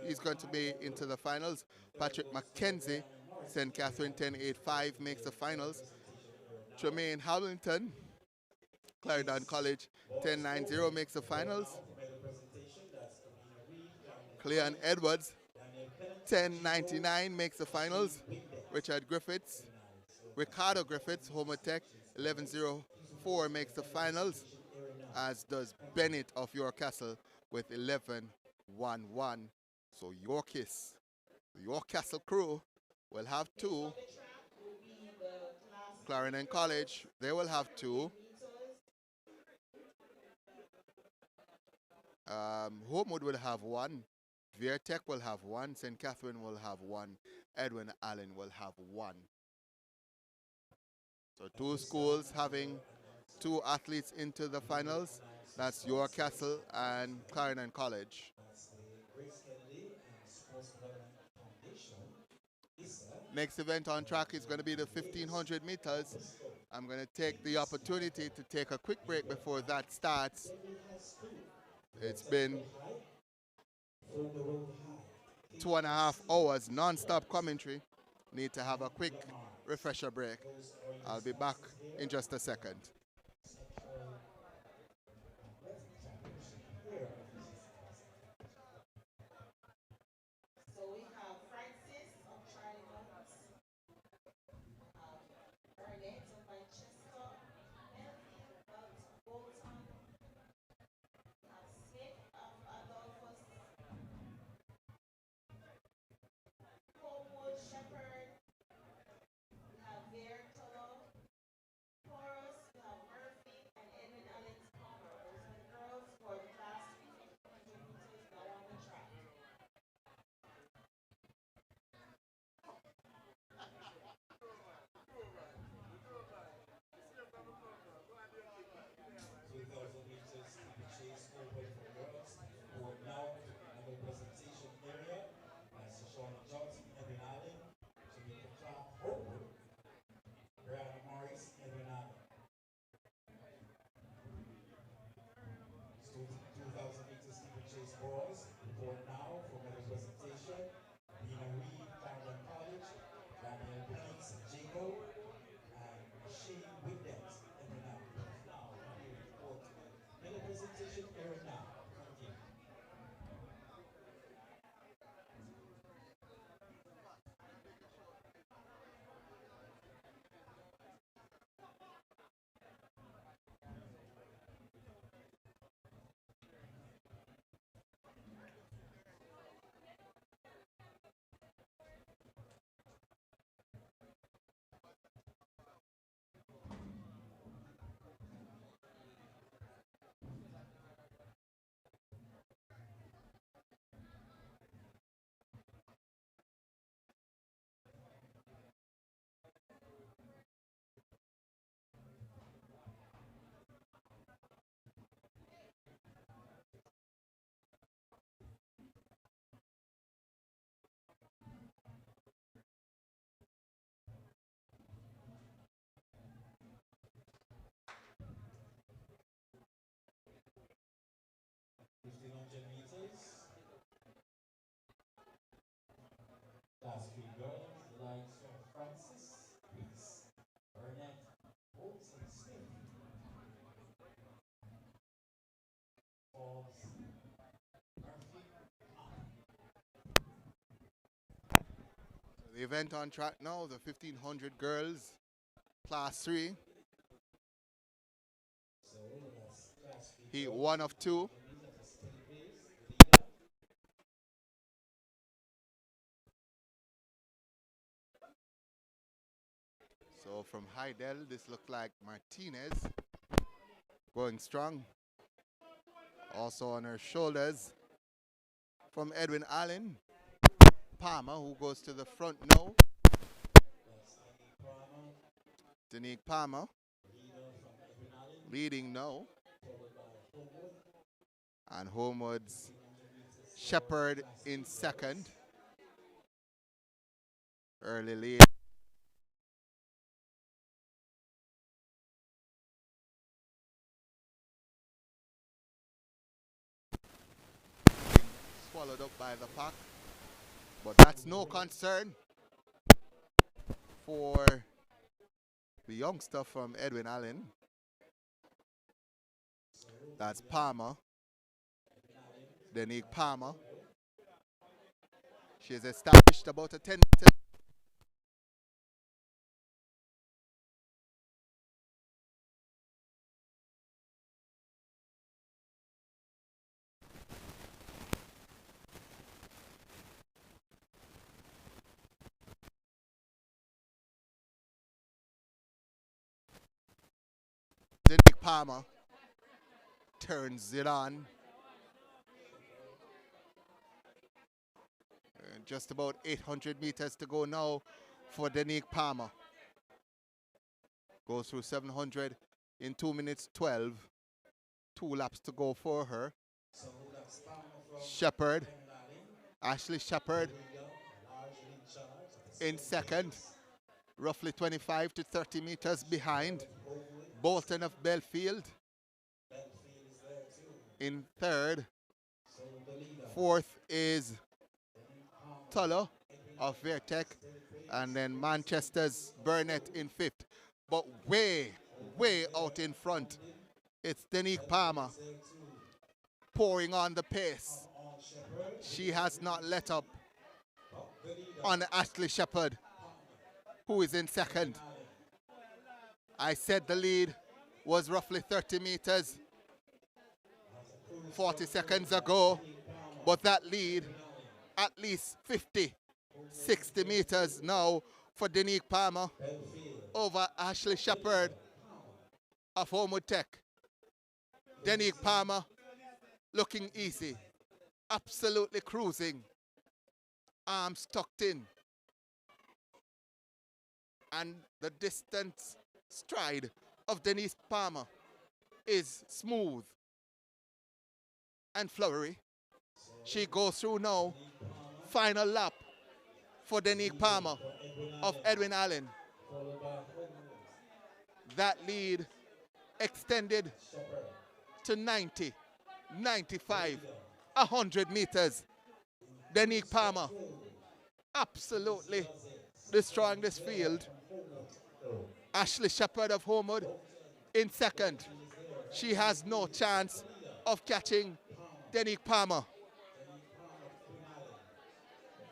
He's going to be into the finals. Patrick McKenzie, St. Catherine, 10.85 makes the finals. Tremaine Hamilton, Clarendon College, 10.90 makes the finals. Cleon Edwards, 10.99 makes the finals. Ricardo Griffiths, Homer Tech, 11.04 makes the finals, as does Bennett of York Castle with 11.11. So the York Castle crew will have Next two. on the track will be the class Clarendon 2 College, they will have 2. meters. Homewood will have 1. Tech will have 1. St. Catherine will have 1. Edwin Allen will have 1. So 2 schools having 2 athletes into the finals. That's York Castle and Clarendon College. That's the Grace Kennedy and Sports Development Foundation. Next event on track is going to be the 1500 meters. I'm going to take the opportunity to take a quick break before that starts. It's been 2.5 hours non-stop commentary. Need to have a quick refresher break. I'll be back in just a second. So we have Francis of Charlie Mount, Burnett of Manchester, Melville of Bolton, Smith of Adolphus, Homewood Shepherd, we have Bear Tolo, Porus, we have Murphy, and Edwin Alex Palmer. Those are the girls for the class 300 meters now on the track. 2,000 meters steeplechase open for girls. Board now at the presentation area. That's Shauna Johnson, Edwin Allen, Jamaica Clark, Homewood, Brianna Morris, Edwin Allen. 2,000 meters steeplechase boys. Board now for medal presentation. Nina Reed, Clarendon College, Daniel Beniz, Jago, and Shane Windet, Edwin Allen. Now, we report to the medal presentation area now. Thank you. Class 3 girls, the likes of Francis, Reese, Burnett, Holtz, and Smith. Falls, Murphy, The event on track now, the 1500 girls, class 3. so that's class 3 Heat girls. 1 of 2. At a steady pace, the leader. So from Heidel, this looks like Martinez going strong. Also on her shoulders from Edwin Allen, Palmer, who goes to the front now. That's Annie Palmer, Danique Palmer. leader leading now. And Homewood's Shepherd in second. Early lead. Swallowed up by the pack. But that's no concern for the youngster from Edwin Allen. That's Palmer. Denique Palmer. She's established about a 10-meter. Denique Palmer turns it on. Just about 800 meters to go now for Denique Palmer. Goes through 700 in 2 minutes 12. 2 laps to go for her. Shepherd, Ashley Shepherd in second, roughly 25 to 30 meters behind. Bolton of Belfield in third. Fourth is Tuller of Vertec, and then Manchester's Burnett in fifth. But way out in front, it's Denique Palmer pouring on the pace. She has not let up on Ashley Shepherd, who is in second. I said the lead was roughly 30 meters 40 seconds ago, but that lead at least 50, 60 meters now for Denique Palmer over Ashley Shepherd of Homewood Tech. Denique Palmer looking easy, absolutely cruising, arms tucked in, and the distance stride of Denique Palmer is smooth and flowery. She goes through now. Final lap for Denique Palmer of Edwin Allen. That lead extended to 90, 95, 100 meters. Denique Palmer absolutely destroying this field. Ashley Shepherd of Homewood in second. She has no chance of catching Denique Palmer.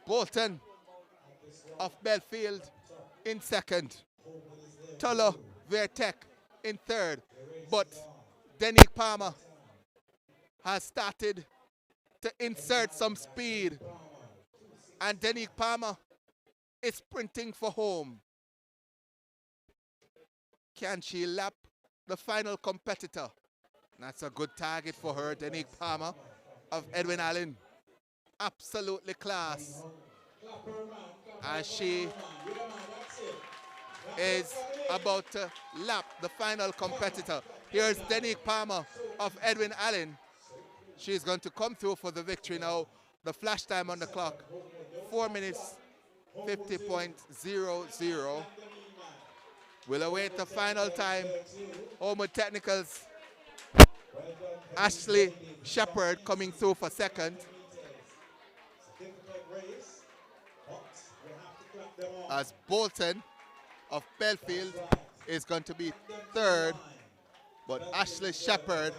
Bolton of Belfield in second. Tuller Vertec in third. But Denique Palmer has started to insert some speed. And Denique Palmer is sprinting for home. Can she lap the final competitor? That's a good target for her, Denique Palmer of Edwin Allen. Absolutely class. As she is about to lap the final competitor. Here's Denique Palmer of Edwin Allen. She's going to come through for the victory now. The flash time on the clock, 4 minutes 50.00. We'll await the final time. Homewood Technicals, Ashley Shepherd coming through for second. As Bolton of Belfield is going to be third, but Ashley Shepherd,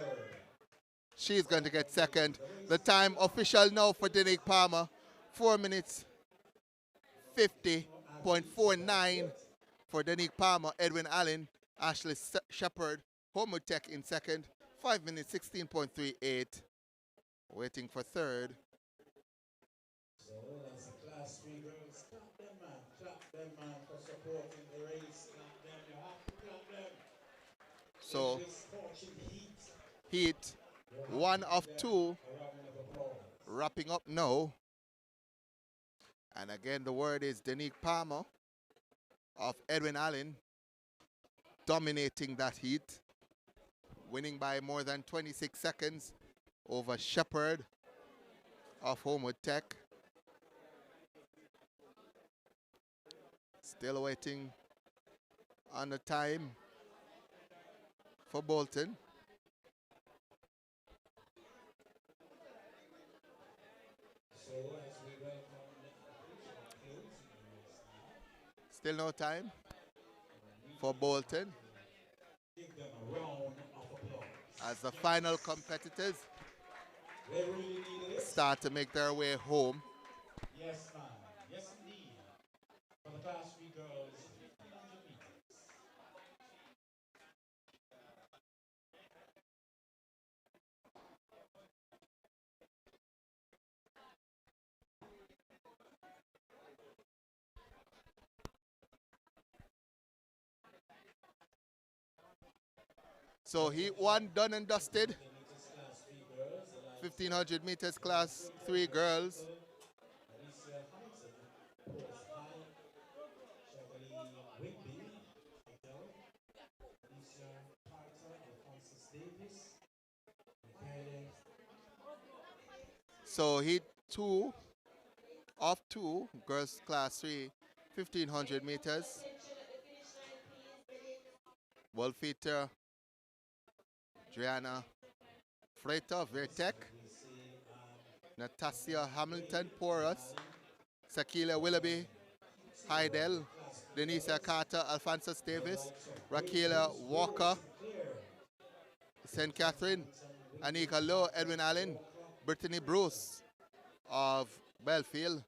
she's going to get second. The time official now for Denique Palmer, 4 minutes 50.49 for Denique Palmer. Edwin Allen, Ashley Shepherd, Homewood Tech in second, 5 minutes 16.38. Waiting for third. So that's the class 3 girls. Clap them, man. Clap them, man, for supporting the race. Clap them. You have to clap them. So This fortune heat. heat 1 of 2 wrapping up now. And again, the word is Denique Palmer of Edwin Allen dominating that heat. winning by more than 26 seconds over Shepherd of Homewood Tech. Still waiting on the time for Bolton. So as we welcome closing minutes now, Still no time for Bolton give them a round of applause. as the final competitors They really needed it. start to make their way home. Yes, man. Yes, indeed. For the Class 3 girls, 1500 meters. So heat 1 done and dusted. Class 3 girls, the likes 1500 meters class 3 girls. Alicia Hamilton, Horace High, Chevrolet Whitby, Adele, Alicia Carter, Alphonsus Davis, Michaela. So heat 2 of 2 girls class 3 1500 meters. Wolfeater, Driana Freighter, Vertec, Natasha Hamilton, Porus, Sakila Willoughby, Heidel, Denisa Carter, Alphonsus Davis, Rakela Walker, St. Catherine, Anika Lowe, Edwin Allen, Brittany Bruce of Belfield,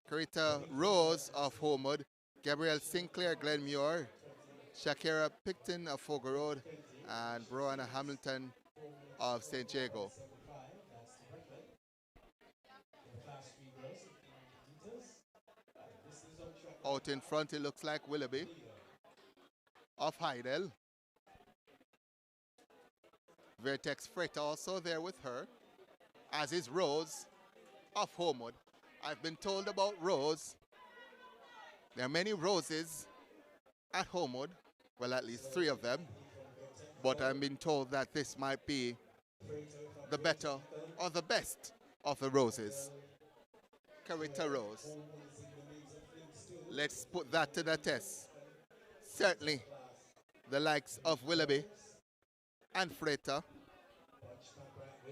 Carita Rose of Homewood, Gabrielle Sinclair, Glenmuir, Shakira Picton of Fogo Road, and Broana Hamilton of St. Jago. That's the record. For the Class 3 girls, 1500 meters. This is on track. Out in front, it looks like Willoughby of Heidel. Vertex Freight also there with her, as is Rose of Homewood. I've been told about Rose. There are many Roses at Homewood, well, at least 3 of them, but I've been told that this might be the better or the best of the Roses. Carita Rose. Let's put that to the test. Certainly, the likes of Willoughby and Freita,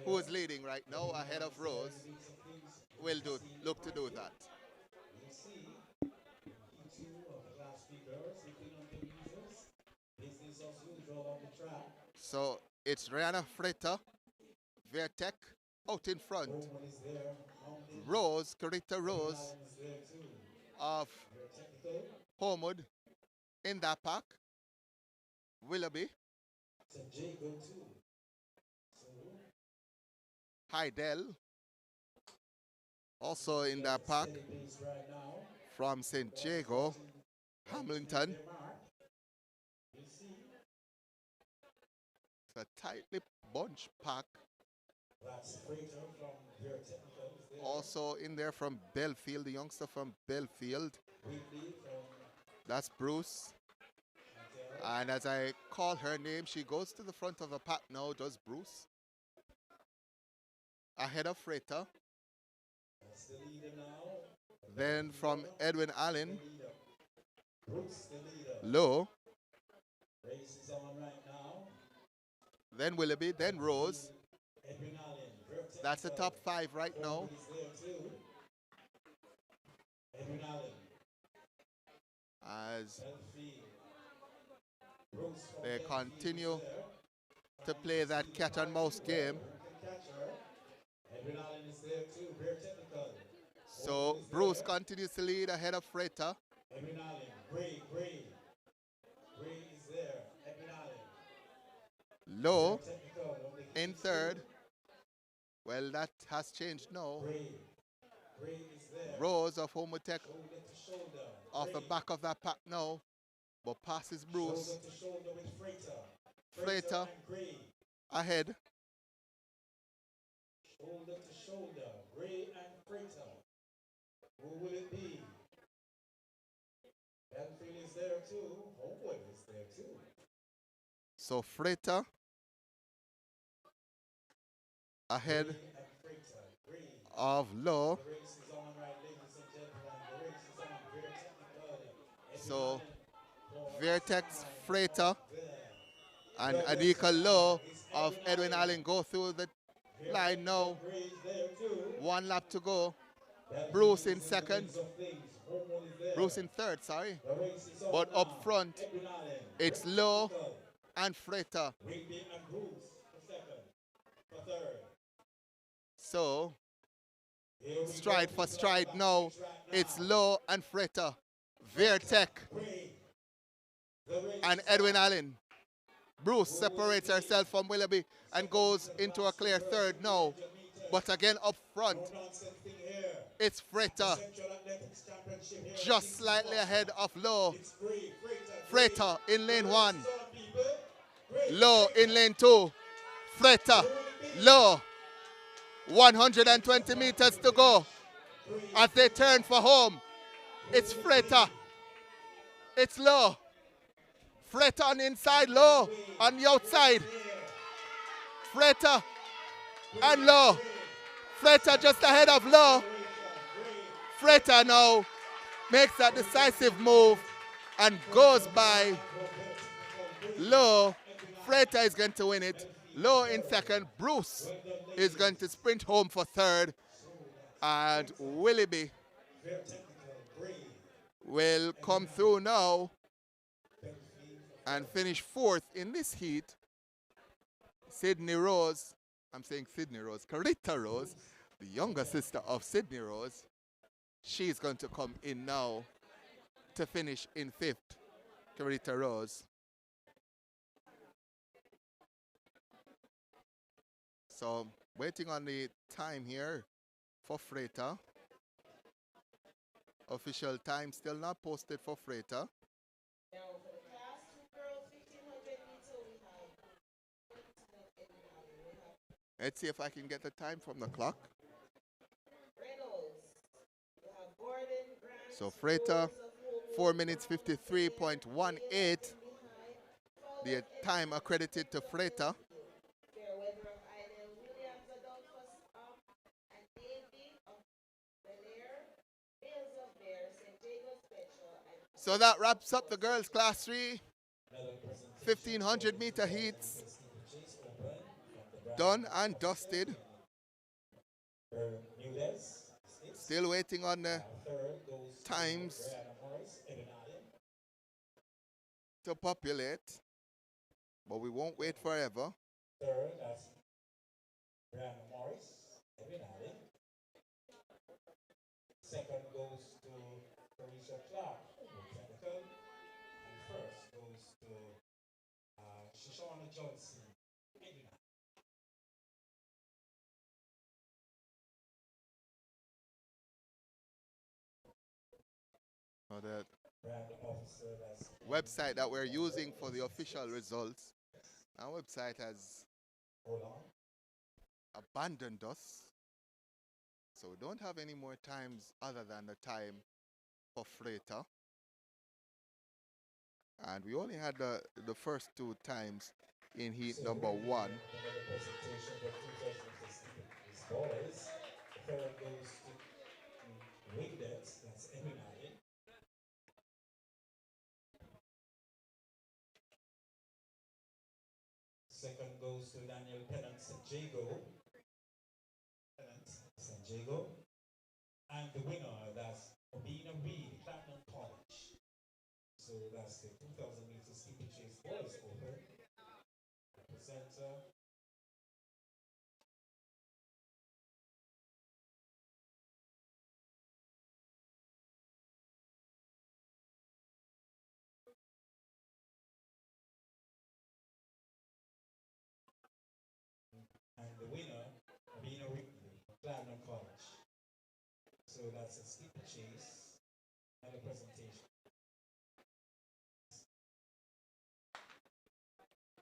who is leading right now ahead of Rose, will look to do that. So it's Rihanna Freita, Vertec out in front. Rose, Carita Rose of Homewood in that pack. Willoughby, Heidel also in that pack from St. Jago, Hamilton. It's a tightly bunched pack. Also in there from Belfield, the youngster from Belfield. That's Bruce. And as I call her name, she goes to the front of the pack now, does Bruce. Ahead of Freita. Then from Edwin Allen, Low. Then Willoughby, then Rose. That's the top 5 right now. As they continue to play that cat and mouse game. So Bruce continues to lead ahead of Freita. Low in third. Well, that has changed now. Rose of Homewood Tech off the back of that pack now, but passes Bruce. Freita ahead. Shoulder to shoulder, Gray and Freita. Who will it be? Benfield is there too. Homewood is there too. So Freighter ahead Green and Freighter. Green. of Low. The race is on, right, ladies and gentlemen. The race is on. Very technical. So For Vertex, time Freighter, the and best Adika time Low is of Edwin Allen go through the line now. Grace there too. 1 lap to go. That Bruce is in the second. mix of things. Hormone is there. Bruce in third, sorry. The race is on But now. up front, Edwin Allen. it's Very Low technical. and Freighter. Rigby and Bruce for second. For third. So Here we stride go. for People stride are now. backstage right It's now. Low and Freighter. Vertec Green. The race and is Edwin on. Allen. Bruce separates herself from Willoughby and goes into a clear third now. But again up front, No nonsense thing here. it's Freighter Central Athletics Championship here. just slightly ahead of Low. It's great. Freighter in lane 1. People. Great. Low in lane 2. Freighter, Low. 120 meters to go as they turn for home. It's Freighter. It's Low. Freighter on the inside, Low on the outside. Freighter and Low. Freighter just ahead of Low. Freighter now makes a decisive move and goes by Low. Freighter is going to win it. Low in second. Bruce is going to sprint home for third. And Willoughby will come through now and finish fourth in this heat. Sydney Rose, I'm saying Sydney Rose, Carita Rose, the younger sister of Sydney Rose, she's going to come in now to finish in fifth. Carita Rose. So waiting on the time here for Freighter. Official time still not posted for Freighter. Now, for the class 2 girls, 1500 meter, we have Let's see if I can get the time from the clock. Reynolds. We have Gordon, Grant, So Freighter, 4 minutes 53.18. The time accredited to Freighter. Fairweather of Idle, Williams Adolphus and Davy of Belair, Bales of Bear, St. Jacob's Petrol, and So that wraps up the girls class 3 1500 meter heats. Done and dusted. Still waiting on the times to populate, but we won't wait forever. Third, that's Brian Morris, Edwin Allen. Second goes to Felicia Clark, technical. And first goes to Shoshana Johnson, Edwin Allen. So the Brand officer, that's website that we're using for the official results, our website has hold on. abandoned us. So we don't have any more times other than the time for Freighter. And we only had the first 2 times in heat number 1. Another presentation for 2016 boys. The third goes to Wingdets, that's Edwin Allen. Second goes to Daniel Pennant, San Diego. Pennant, San Diego. And the winner, that's Obina Reed, Platinum College. So that's the 2000 meters steeplechase boys open. Presenter. And the winner, Obina Reed, Platinum College. So that's a steeplechase and a presentation.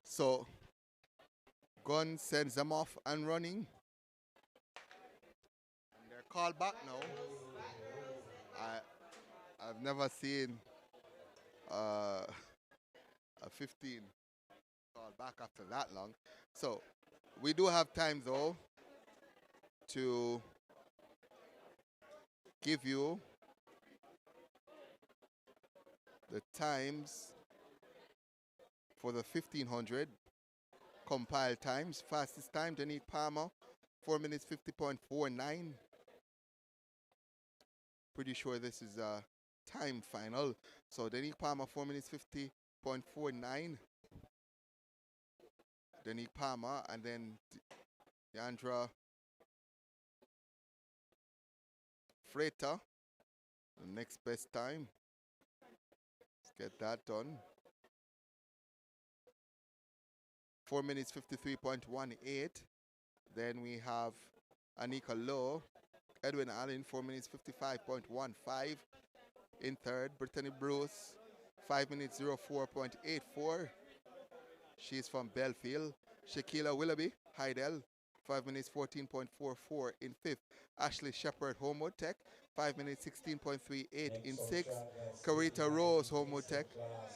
So Gun sends them off and running. And they're called back now. I've never seen a 15 All back after that long. So we do have time though to give you the times for the 1500 compiled times. Fastest time, Danique Palmer, 4 minutes 50.49. Pretty sure this is a time final. So Danique Palmer, 4 minutes 50.49. Danique Palmer, and then Deandra Freighter, the next best time. Let's get that done. 4 minutes 53.18. Then we have Anika Lowe, Edwin Allen, 4 minutes 55.15. In third, Brittany Bruce, 5 minutes 04.84. She's from Belfield. Shaquila Willoughby, Heidel, 5 minutes 14.44 in fifth. Ashley Shepard, Homewood Tech, 5 minutes 16.38 in sixth. Carita Rose, Homewood Tech,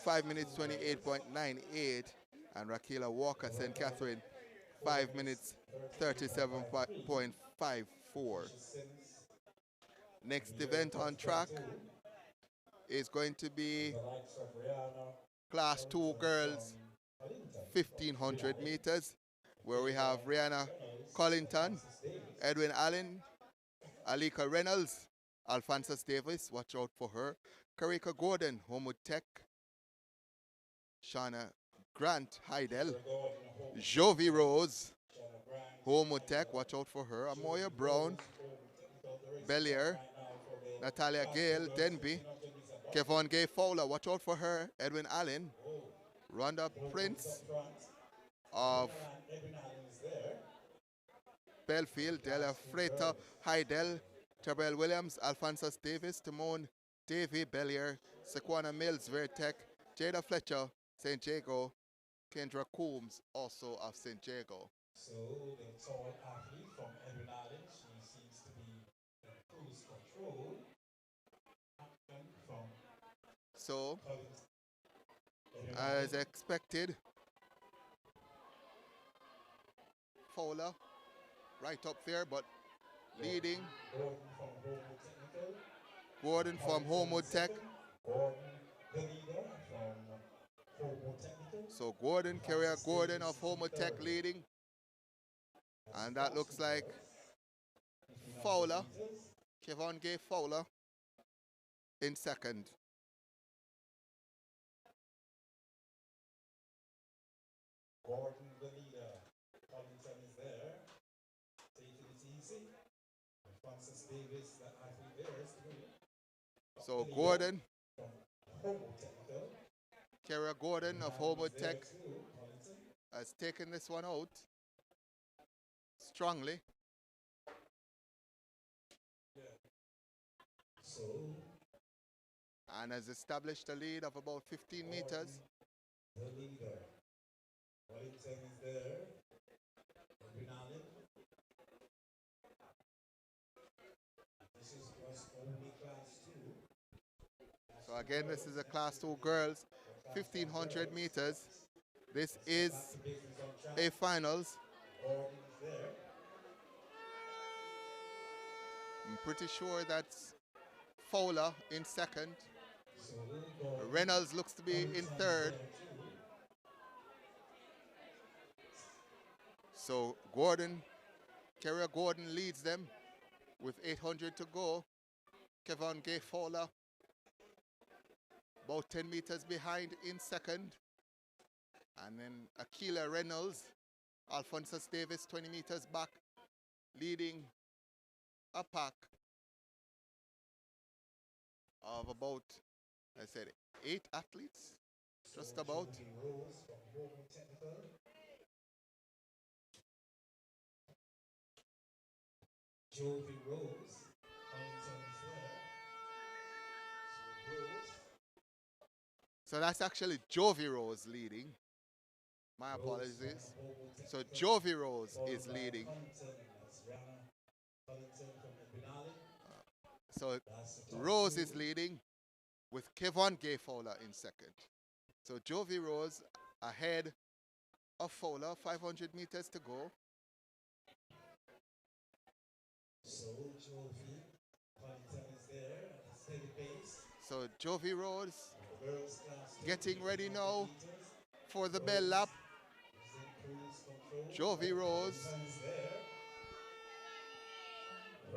5 minutes 28.98. And Rakila Walker, St. Catherine, 5 minutes 37.54. Next event on track is going to be Class 2 girls 1500 meters, where we have Rihanna Collington, Edwin Allen, Alika Reynolds, Alphonsus Davis, watch out for her, Karika Gordon, Homewood Tech, Shauna Grant, Heidel, Jovi Rose, Homewood Tech, watch out for her, Amoya Brown, Bellier, Natalia Gale, Denby, Kevon Gay Fowler, watch out for her, Edwin Allen, Rhonda Prince of Belfield, Della Freighter, Heidel, Tabel Williams, Alphonsus Davis, Timon Davy, Bellier, Sequana Mills, Vertec, Jada Fletcher, St. Jago, Kendra Coombs, also of St. Jago. So the tall athlete from Edwin Island, she seems to be in cruise control. From so, as expected, Fowler right up there, but leading. Gordon from Homewood Tech. Gordon, the leader from Homewood Technical. So Gordon, Carrier Gordon of Homewood Tech leading. And that looks like Fowler, Kevon Gay Fowler in second. Gordon, the leader. Collington is there. Taking it easy. Francis Davis, the athlete there, is doing. So Gordon, Homewood Technical. Carrier Gordon of Homewood Tech has taken this one out strongly. So, and has established a lead of about 15 meters. The leader. Wellington is there. Edwin Allen. This was only class 2. So again, this is a class 2 girls, 1500 meters. This is a finals. I'm pretty sure that's Fowler in second. Reynolds looks to be in third. So Gordon, Carrier Gordon leads them with 800 to go. Kevon Gay Fowler about 10 meters behind in second. And then Akila Reynolds, Alphonsus Davis 20 meters back, leading a pack of about, I said, 8 athletes, just about. Jovi Rose, Collington is there. So Rose. So that's actually Jovi Rose leading. My apologies. So Jovi Rose is leading. So Rose is leading with Kevon Gay Fowler in second. So Jovi Rose ahead of Fowler, 500 meters to go. So Jovi Collington is there at a steady pace. So Jovi Rose The girls class 2, getting ready 1500 now meters. for the bell lap. Is in cruise control. Jovi Rose Collington is there.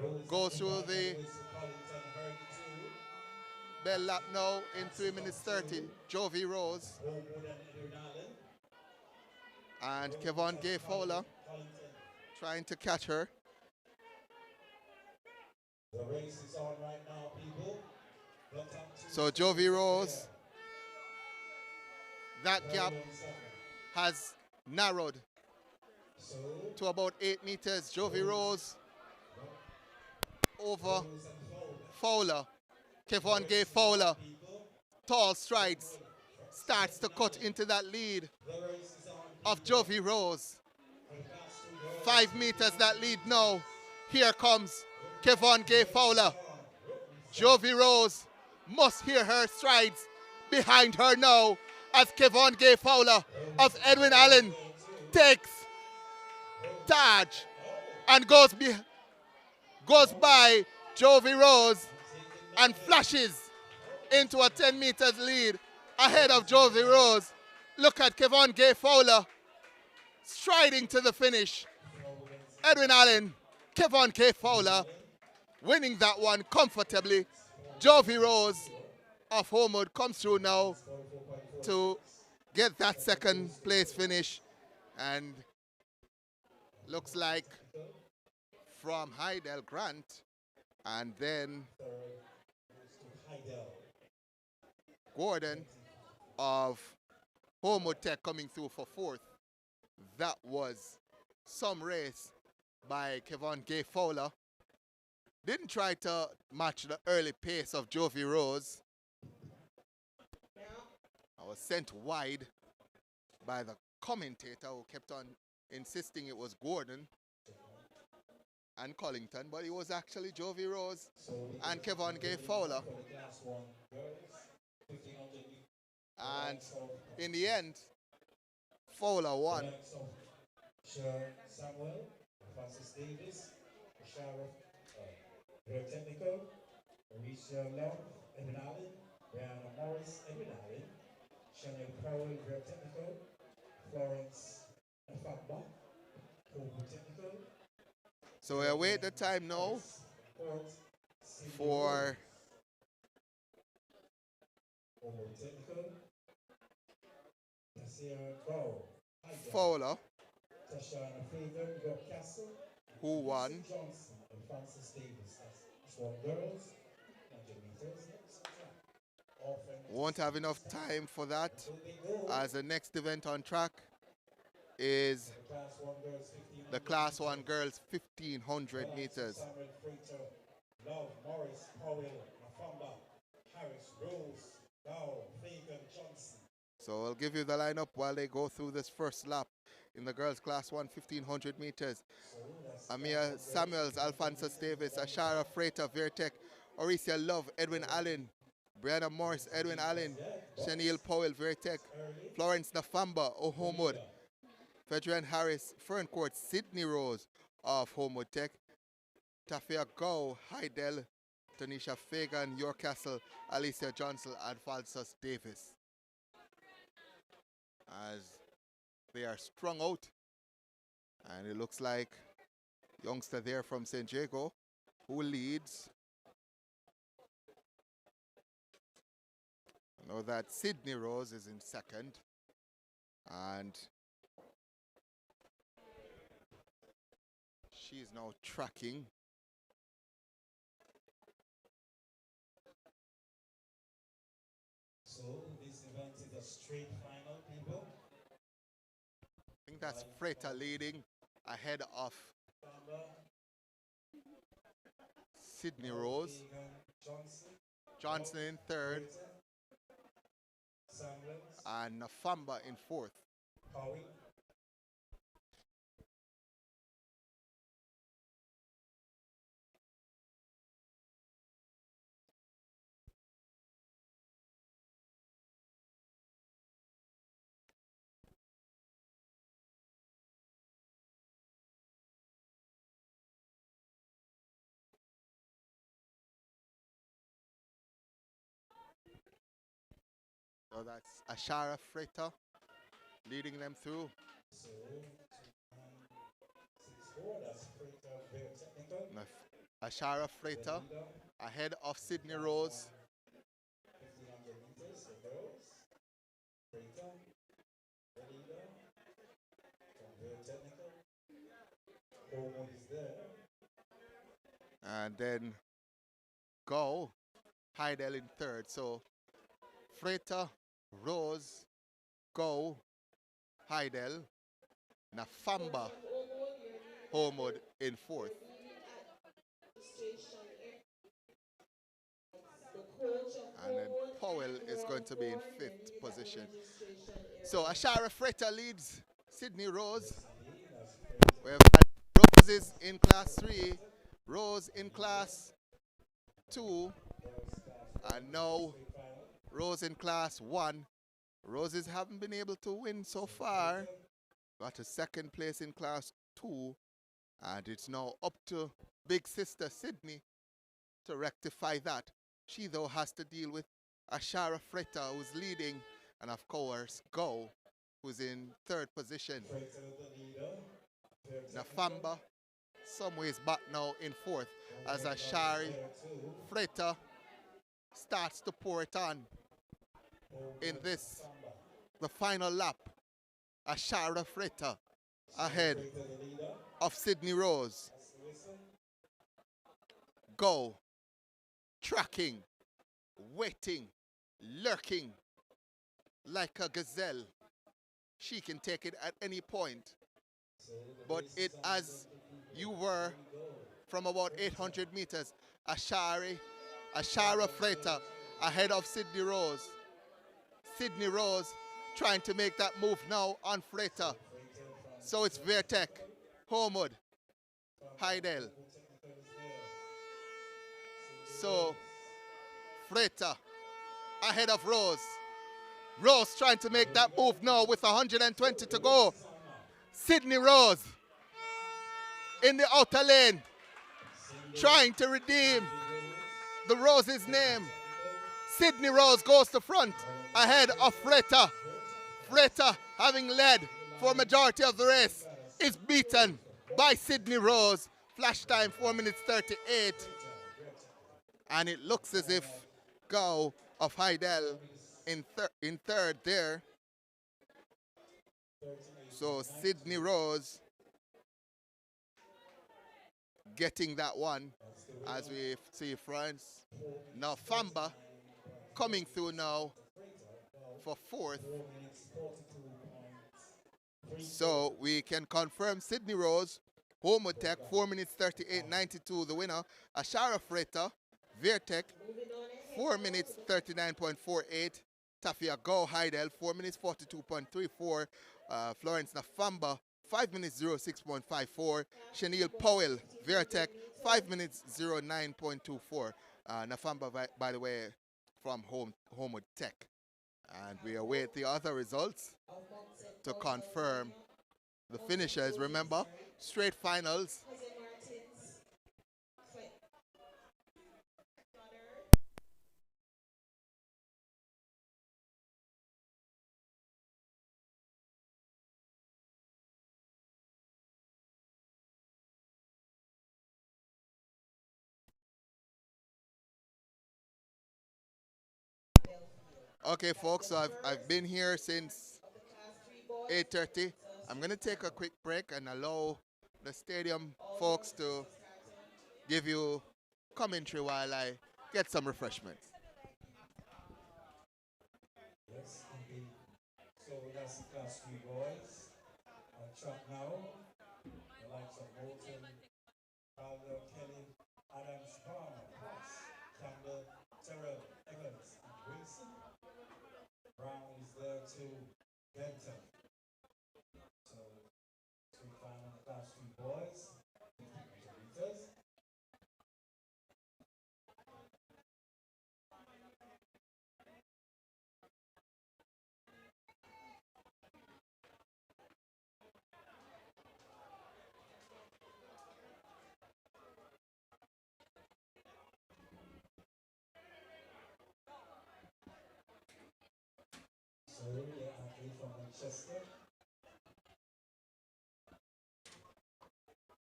Rose goes through embarking the with Collington, Hergy 2. bell lap now in 3 minutes 30. Jovi Rose Homewood and Edward Allen. and Rose Kevon has Gay Fowler Collington. trying to catch her. The race is on right now, people. The top two So still Jovi is Rose, that there. gap Very on summer. has narrowed So, to about 8 meters. Jovi Rose over Rose and Fowler. Fowler. Kevon Gay Fowler, People, tall strides, starts to cut into that lead the race is on. of Jovi Rose. For the past 2 girls, 5 meters that lead now. Here comes Kevon Gay Fowler. Jovi Rose must hear her strides behind her now as Kevon Gay Fowler of Edwin Allen takes charge and goes by Jovi Rose and flashes into a 10 meters lead ahead of Jovi Rose. Look at Kevon Gay Fowler striding to the finish. Edwin Allen, Kevon Gay Fowler winning that one comfortably. Jovi Rose of Homewood comes through now to get that second place finish, and looks like from Heidel Grant, and then Gordon of Homewood Tech coming through for fourth. That was some race by Kevon Gay Fowler. Didn't try to match the early pace of Jovi Rose. I was sent wide by the commentator who kept on insisting it was Gordon and Collington, but it was actually Jovi Rose and Kevon Gay Fowler. And in the end, Fowler won. Samuel, Francis Davis, Sheriff, Technical, Alicia Love, Edwin Allen, Brianna Morris, Edwin Allen, Chanel Powell, Technical, Florence Afamba, Kobu Technical. So we await the time now for Technical, Tasia Bow, Fowler, Tashana Fagan, York Castle, who won. Johnson, and Francis Davis. That's one girls, 100 meters. Won't have enough time for that, as the next event on track is the Class 1 girls 1500 meters. Samuel Freighter, Love, Morris, Powell, Mafamba, Harris, Rose, Dow, Fagan, Johnson. So I'll give you the lineup while they go through this first lap in the girls Class 1 1500 meters. Amia Samuels, Alphonsus Davis, Ashara Freighter, Vertec, Oricia Love, Edwin Allen, Brianna Morris, Edwin Allen, Chanel Powell, Vertec, Florence Nafamba, Homewood, Fedrian Harris, Ferncourt, Sydney Rose of Homewood Tech, Tafia Gow, Heidel, Tanisha Fagan, York Castle, Alicia Johnson, Alphonsus Davis. As they are strung out, and it looks like youngster there from San Diego who leads. I know that Sydney Rose is in second, and she's now tracking. So this event is a straight final, people. I think that's Freighter leading ahead of Sydney Rose. Johnson in third, and Nafamba in fourth. So that's Ashara Freighter leading them through. So, 2-9-6-4, that's Freighter, very technical. Ashara The Freighter leader, ahead of Sydney class Rose. 1, 1500 meters, the girls. Freighter, the leader, from very technical. Homewood is there. And then Go, Heidel in third. So Freighter, Rose, Go, Heidel, Nafamba, Homewood in fourth. And then Powell is going to be in fifth position. So Ashara Freighter leads Sydney Rose. We have had Roses in class 3, Rose in class 2, and now Rose in class 1. Roses haven't been able to win so far. Got a second place in class 2, and it's now up to big sister Sydney to rectify that. She though has to deal with Ashara Freighter, who's leading, and of course Go, who's in third position. Freighter, the leader. Very Nafamba, some ways back now in fourth, as Ashari there too. Freighter starts to pour it on in this, Samba. the final lap. Ashara Freighter ahead Freighter, the leader. of Sydney Rose. That's the whistle. Go, tracking, waiting, lurking like a gazelle. She can take it at any point. So the But race it, is on as you were from about 800 meters, Ashara Freighter ahead of Sydney Rose. Sydney Rose trying to make that move now on Freighter. So it's Vertec, Homewood, Heidel. So Freighter ahead of Rose. Rose trying to make that move now with 120 to go. Sydney Rose in the outer lane, trying to redeem the Rose's name. Sydney Rose goes to front ahead of Freighter. Freighter, having led for majority of the race, is beaten by Sydney Rose. Flash time 4 minutes 38. And it looks as if Go of Heidel in third there. So Sydney Rose getting that one as we see France. Now Famba coming through now for fourth. So we can confirm Sydney Rose, Homotech, 4 minutes 38.92 the winner. Ashara Freighter, Vertec, 4 minutes 39.48. Tafia Go Heidel, 4 minutes 42.34. Florence Nafamba, 5 minutes 06.54. Chenille Powell, Vertec, 5 minutes 09.24. Nafamba, by the way, from Homewood Tech. And we await the other results to confirm the finishers. Remember, straight finals. Okay, folks, so I've been here since 8:30. I'm going to take a quick break and allow the stadium folks to give you commentary while I get some refreshments. Yes, indeed. So that's the class 3 boys. On track now, the likes of Moulton, Calder, Kelly, Adams, Palmer, Ross, Campbell, Terrell, Evans, and Wilson. Brown is there too, Benton. So, we find on the class 3 boys, meters. Manchester.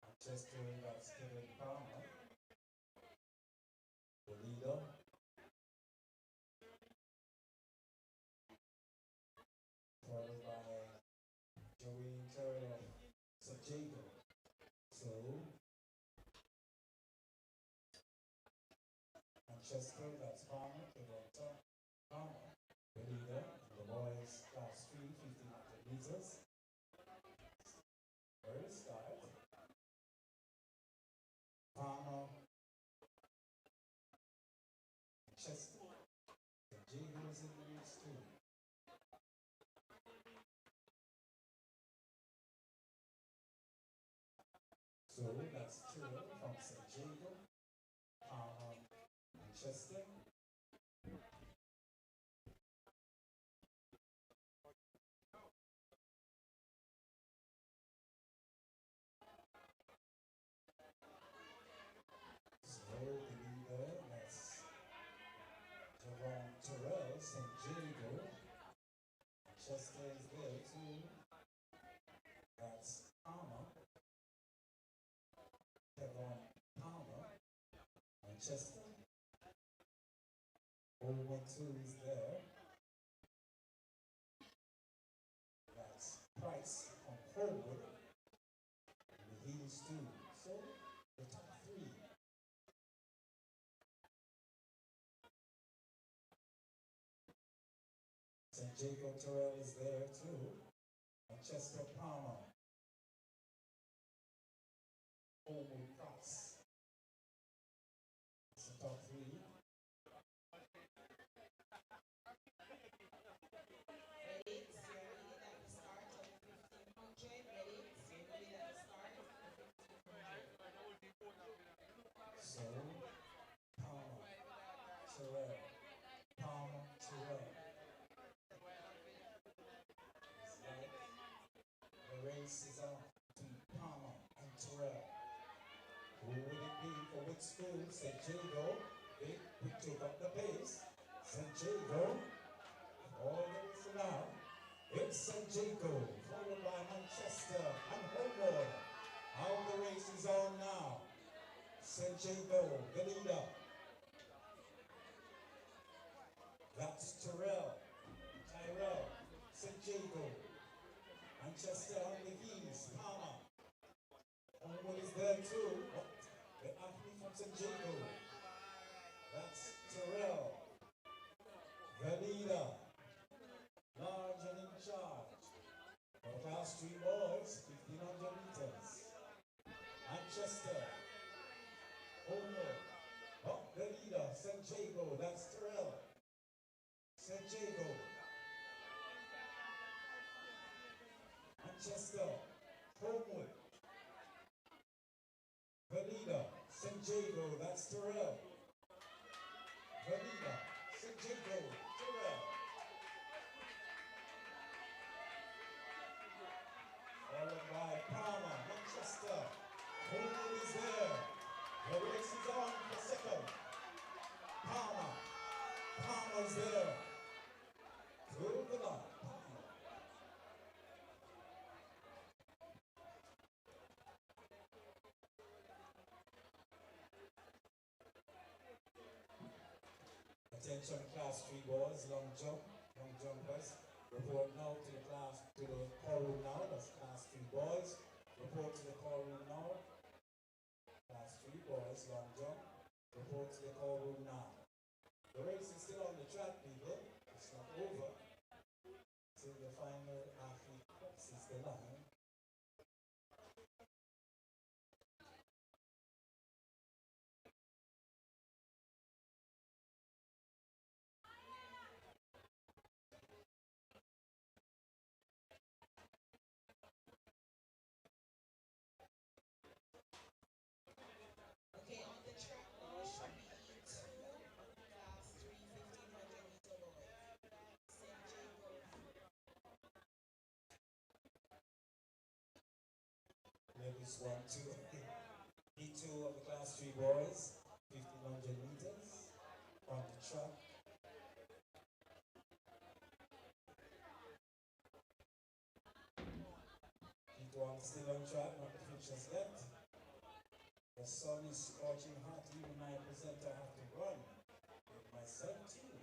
Manchester, that's Kevin Palmer, the leader. Followed by Joey Terrell of St. Jacob. So, Manchester, that's Palmer, Toronto, Palmer, the leader in the boys class 3, 1500 meters. Early start. Palmer, Manchester, the Jagos in the race too. So that's Tyrrell from St. Jacob, Palmer, Manchester. So the leader, that's Jerome Tyrrell, St. Jacob. Manchester is there too. That's Palmer. Kevin Palmer, Manchester. Over 2 is there. That's Price from Holwood. And the heels too. So the top 3. St. Jacob Terrell is there too. Manchester Palmer. Holwood Price. It's the top 3. Ready? So you're ready at the start of 1500. Ready? So you're ready at the start of 1500. So Palmer, Terrell, Palmer, Terrell. It's like the race is on between Palmer and Terrell. Who would it be for which school? St. Jago. We took up the pace. St. Jago. All there is now. It's St. Jago, followed by Manchester and Holborn. How the race is on now. St. Jago, the leader. That's Tyrrell. St. Jago. Manchester on the heels. Palmer. Holborn is there too. The athlete from St. Jago. That's Tyrrell. The leader. Large and in charge. For the class 3 boys, 1500 meters. Manchester. Holborn. Oh, the leader, St. Jago. That's Tyrrell. St. Jago. Manchester. Holborn. The leader, St. Jago, that's Tyrrell. The leader, St. Jago, Tyrrell. Followed by Palmer, Manchester. Holborn is there. The race is on for second. Palmer's there. Through the line. Attention class 3 boys, long jumpers. Report now to the call room now, that's class 3 boys. Report to the call room now. Class 3 boys, long jump. Report to the call room now. The race is still on the track, people. It's not over. Till the final athlete crosses the line. Okay, on the track now should be 2 class 3 1500 meter boys. St. Jago. Ladies 1, 2. E2 of the class 3 boys, 1500 meters on the track. one still on track, not finished as yet. The sun is scorching hot, even my presenter have to run. With myself too.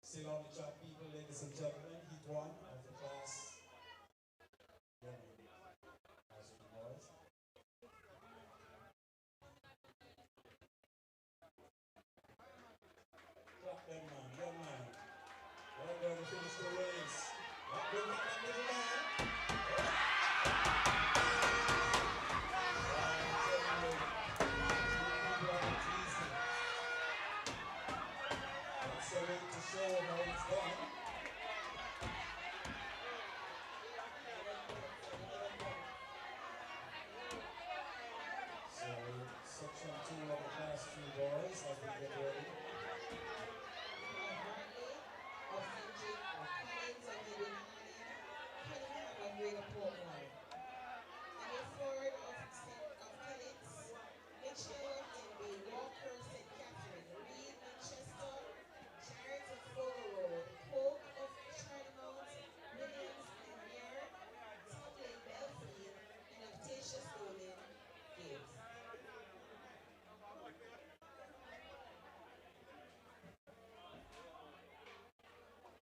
Still on the track, people, ladies and gentlemen, heat one of the class. As we boys. Clap them, man, yeah, man. Well done to finish the race. Bring back that little man. That's the way to show how it's done. So, section 2 of the class 3 boys as we get ready.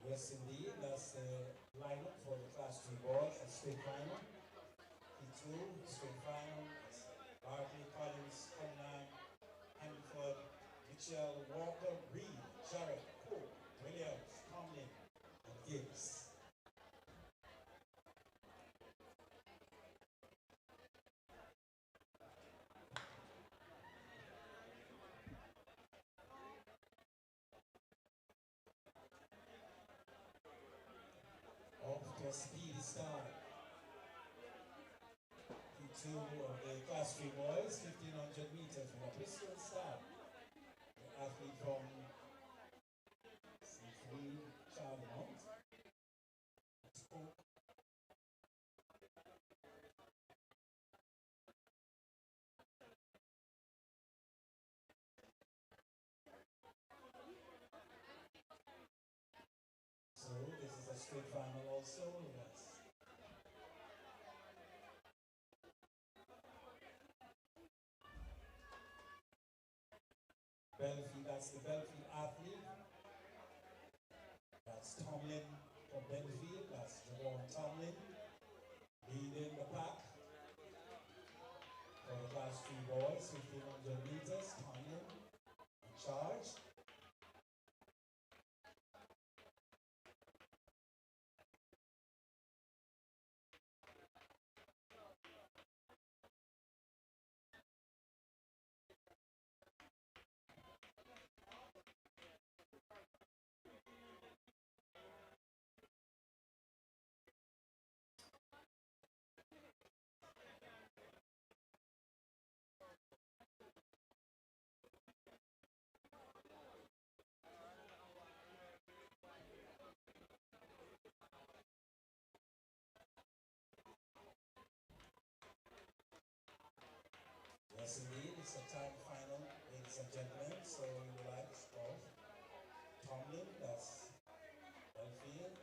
Yes, indeed, that's the lineup for the class 3 boys at straight final. P2, straight final, Barkley, Collins, Cunningham, Hanford, Mitchell, Walker, Reed, Jarrett, Cook, Williams, Tomlin, and Gibbs. Off to a speedy start. P2 of the class 3 boys, 1500 meters from a pistol start. The athlete from C3, Charlie Mount. So this is a straight final also, yes. Belfield, that's the Belfield athlete. That's Tomlin from Belfield, that's Javon Tomlin. Leading the pack for the class 3 boys, 1500 meters, Tomlin in charge. Yes, indeed, it's a time final, ladies and gentlemen. So you like of Tomlin, that's Belfield.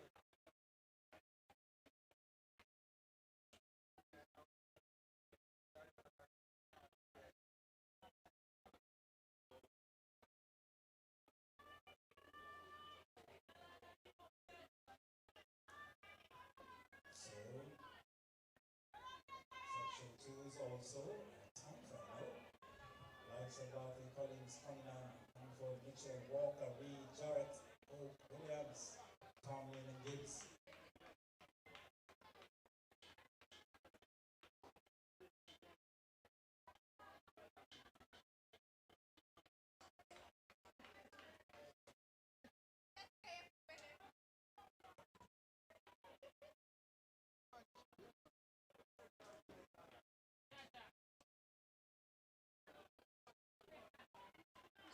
So section 2 is also a time final. Likes of Barkley, Collins, Cunningham, Hanford, Mitchell, Walker, Reed, Jarrett, Hope, Williams, Tomlin, and Gibbs.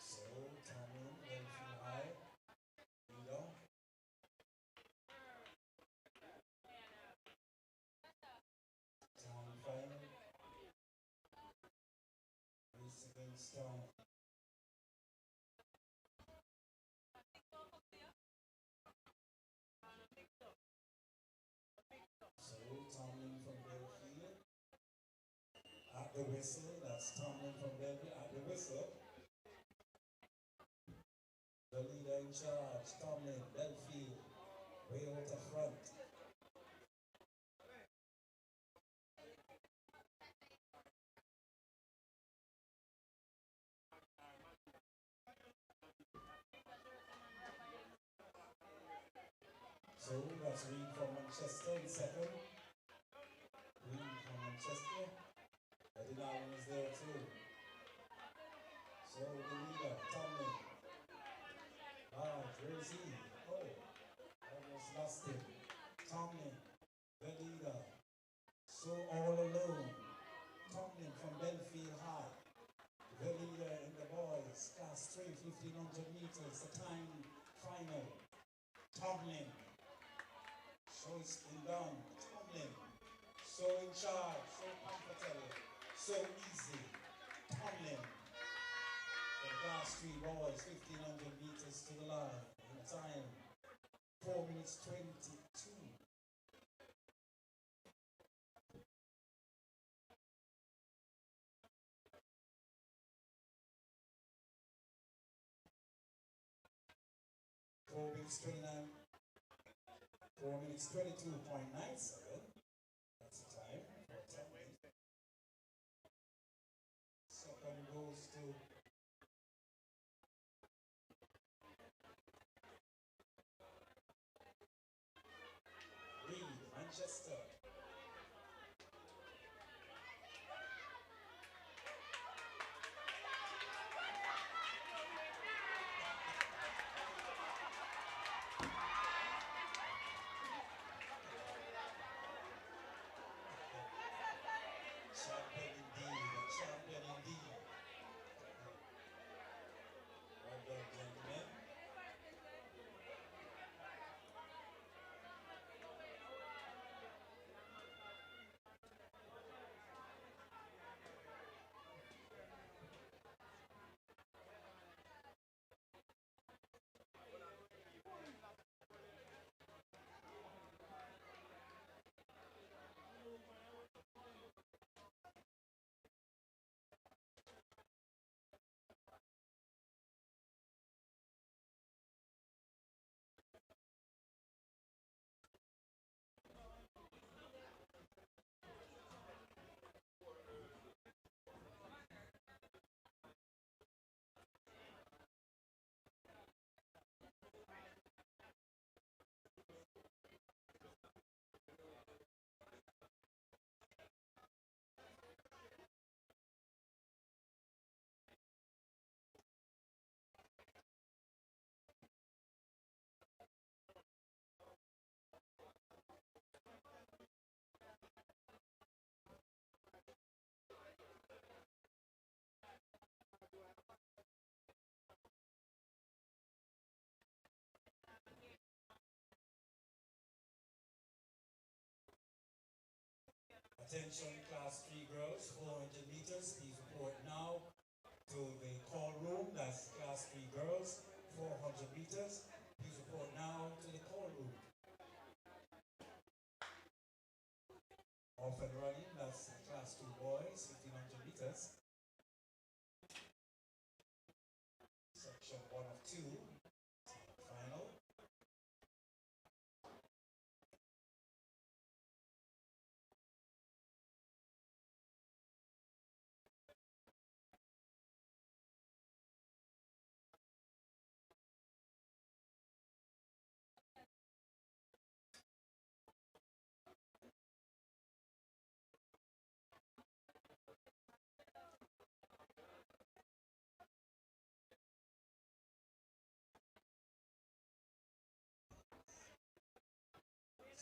So Tomlin, Belfield High, leader. Time final. Race against At the whistle, that's Tomlin from Belleville. At the whistle, the leader in charge, Tomlin, Belfield, way out the front. So that's Reed from Manchester in second. Reed from Manchester. Eddie Allen is there too. So the leader, Tomlin. Where's he? Oh, almost lost him. Tomlin, the leader. So all alone. Tomlin from Belfield High. The leader in the boys. Class 3, 1500 meters. The time final. Tomlin. So it's been done. Tomlin. So in charge. So comfortable. So easy. Tomlin. The class 3 boys, 1500 meters to the line. In time, 4 minutes 22. Four minutes 29. 4 minutes 22.97. That's the time for Tomlin. Second goes to Reed, Manchester. Champion indeed, a champion indeed. Well done, gentlemen. Attention class 3 girls, 400 meters, please report now to the call room. That's class 3 girls, 400 meters. Please report now to the call room. Off and running, that's class 2 boys, 1500 meters. Section 1 of 2, final.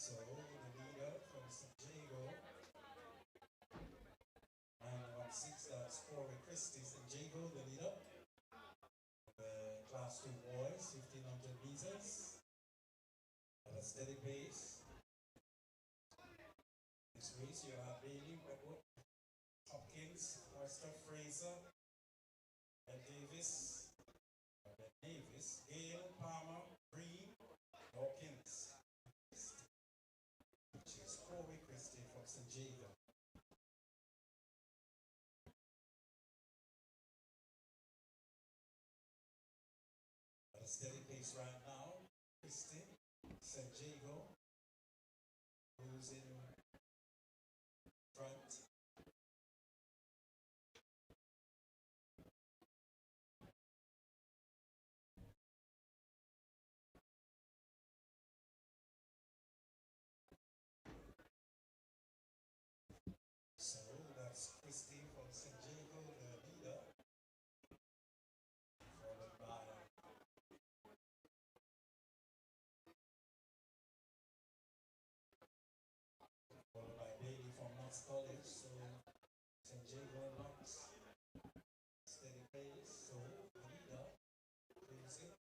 So the leader from St. Jago, 916, that's Corey Christie. St. Jago, the leader. The class 2 boys, 1500 meters. At a steady pace. Next race, you have Bailey, Redwood, Hopkins, Forster, Fraser, Ben Davis, Gale, Palmer, Green, Hawkins. Which is Corey Christie from St. Jago. who's in front. So that's Christy from San Diego, the leader, followed by Bailey from Knox College. So San Diego Knox, steady pace. So the leader, Crazy,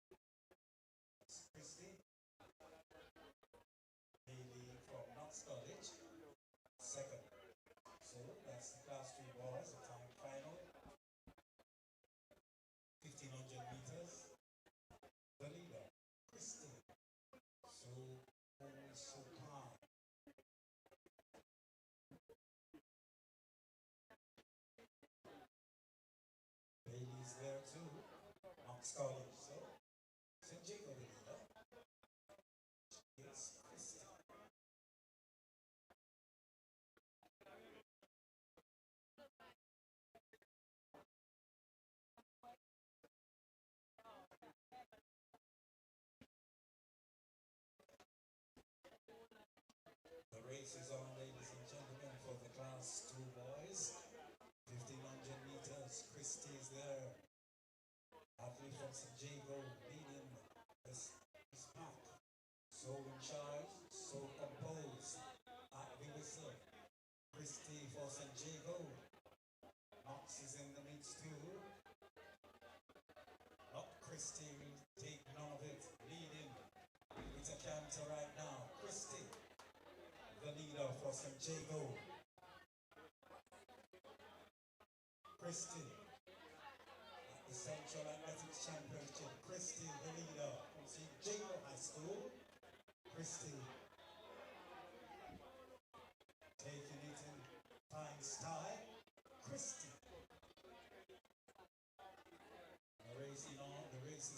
that's Christy. Bailey from Knox College, second. So that's the class 3 boys, the time final. 1500 meters. The leader, Christy. So always so calm. Bailey's there too. Knox College. So St. Jacob the leader. It's Christy. The race is on, ladies and gentlemen, for the class 2 boys. 1500 meters. Christy is there. Athlete from St. Jago leading this pack. So in charge, so composed. At the whistle. Christy for St. Jago. Knox is in the midst too. Not Christy will take none of it. Leading with a canter right now. Christy, the leader for St. Jago. Christy, at the Central Athletics Championship. Christy, the leader from St. Jago High School. Christy, taking it in fine style. Christy. The race is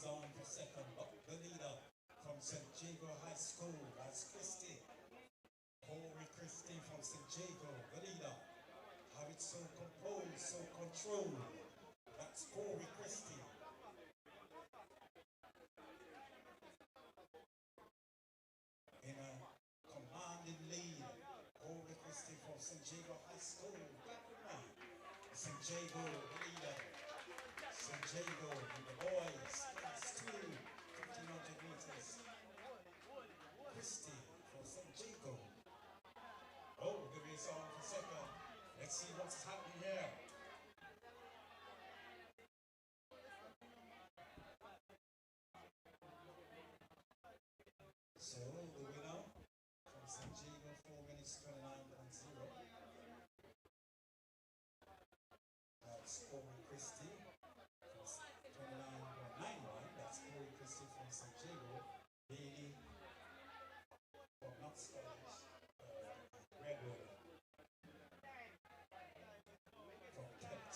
on for second, but the leader from St. Jago High School, that's Christy. Corey Christy from St. Jago, the leader. Have it so composed, so controlled. That's Corey Christy. In a commanding lead, Corey Christy from St. Jago High School. St. Jago, the leader. St. Jago and the boys, class 2, 1500 meters. Christy for St. Jago. Oh, the race on for second. Let's see what's happening here. So, the winner from St. Jago, 4 minutes 29.0. That's Corey Christy. 29.91, that's Corey Christy from St. Jago. Bailey from Knox College, Redwood from Kent.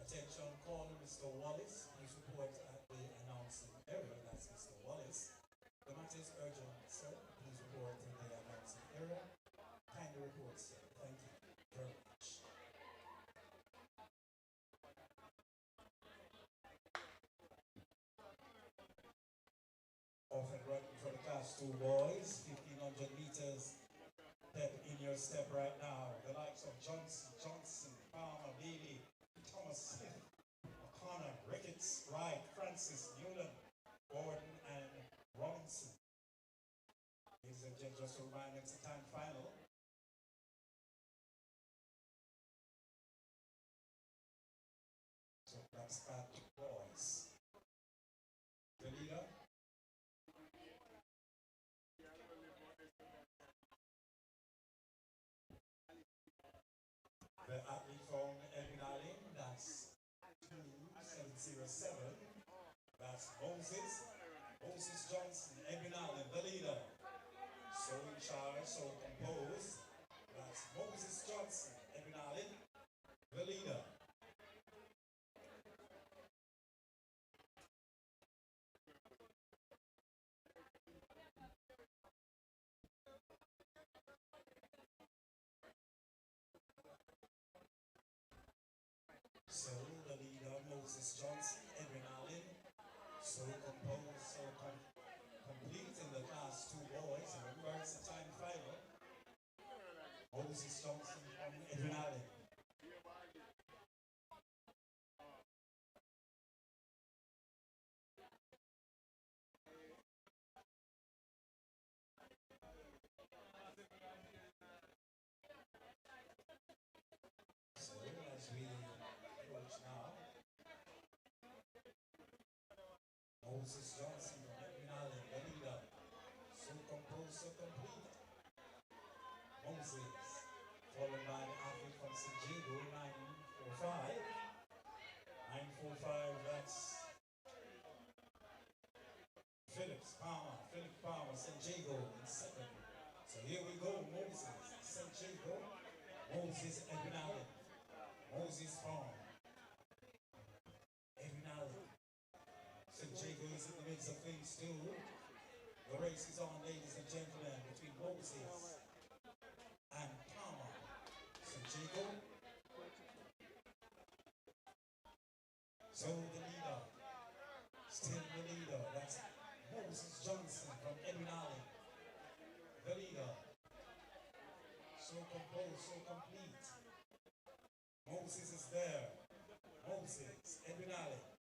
Attention, calling Mr. Wallace. Please report at the announcing area. That's Mr. Wallace. The matter is urgent, sir. Please report in the announcing area. Kindly report, sir. Thank you very much. Off and running for the class 2 boys. 1500 meters. Step in your step right now. The likes of Johnson, Palmer, Bailey, Thomas Smith, O'Connor, Ricketts, Wright, Francis, Newland, Gordon, and just to remind them it's a time final. So that's that boys. The leader. The athlete from Invitational, that's 2707. That's Moses Johnson, Invitational, the leader. So in charge, so composed. That's Moses Johnson, Invitational, the leader. So the leader, Moses Johnson, Invitational, so composed, so complete in the class 2 boys. And remember, it's a time final. Moses Johnson from Invitational. So as we approach now, Moses Johnson from Invitational, the leader. So composed, so complete. Moses, followed by the athlete from San Diego, 945. 945, that's Philip Palmer, San Diego in second. So here we go, Moses, San Diego, Moses Invitational, Moses Palmer, Invitational. San Diego is in the midst of things too. The race is on, ladies and gentlemen, between Moses and Palmer. San Diego. So the leader, still the leader, that's Moses Johnson from Invitational. The leader, so composed, so complete. Moses is there. Moses, Invitational.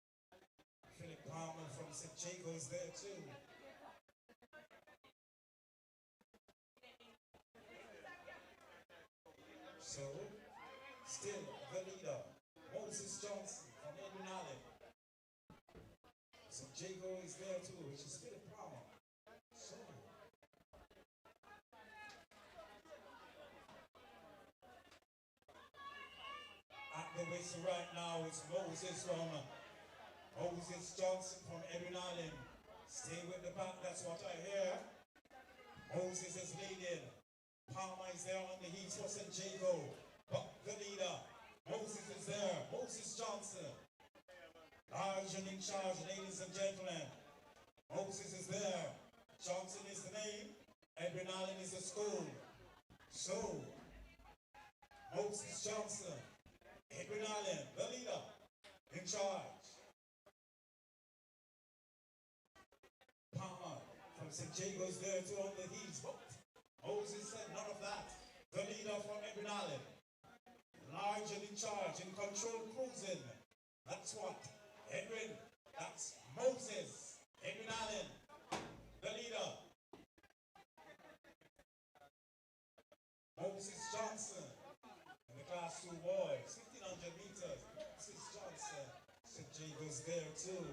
Philip Palmer from St. Jago is there too. So, still the leader, Moses Johnson from Invitational. St. Jago is there too, which is Philip Palmer. So, at the whistle right now is Moses Johnson from Invitational. Stay with the back, that's what I hear. Moses is leading. Palmer is there on the heat for St. Jago. But the leader, Moses is there. Moses Johnson. Large and in charge, ladies and gentlemen. Moses is there. Johnson is the name. Invitational is the school. So, Moses Johnson, Invitational, the leader, in charge. Palmer from St. Jago is there too on the heat. Moses said none of that. The leader from Invitational. Large and in charge, in control, cruising. That's what? Edwin. That's Moses. Invitational. The leader. Moses Johnson. In the class 2 boys. 1500 meters. Moses Johnson. St. Jago's there too.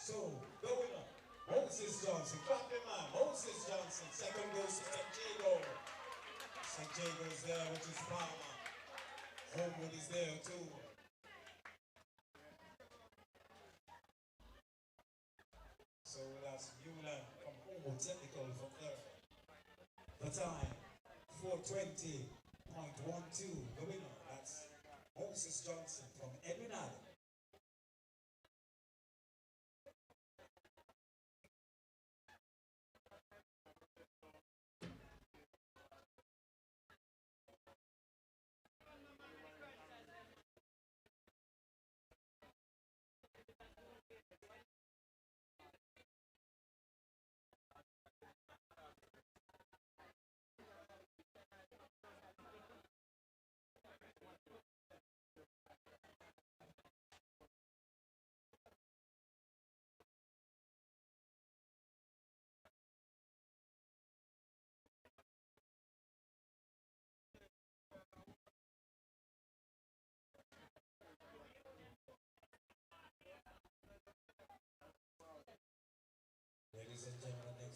So, the winner. Moses Johnson, clap him man. Moses Johnson, second goes to St. Jago. St. Jago is there, which is Palmer. Homewood is there too. So that's Newland from Homewood Technical for third. The time, 4:20.12. The winner, that's Moses Johnson from Invitational.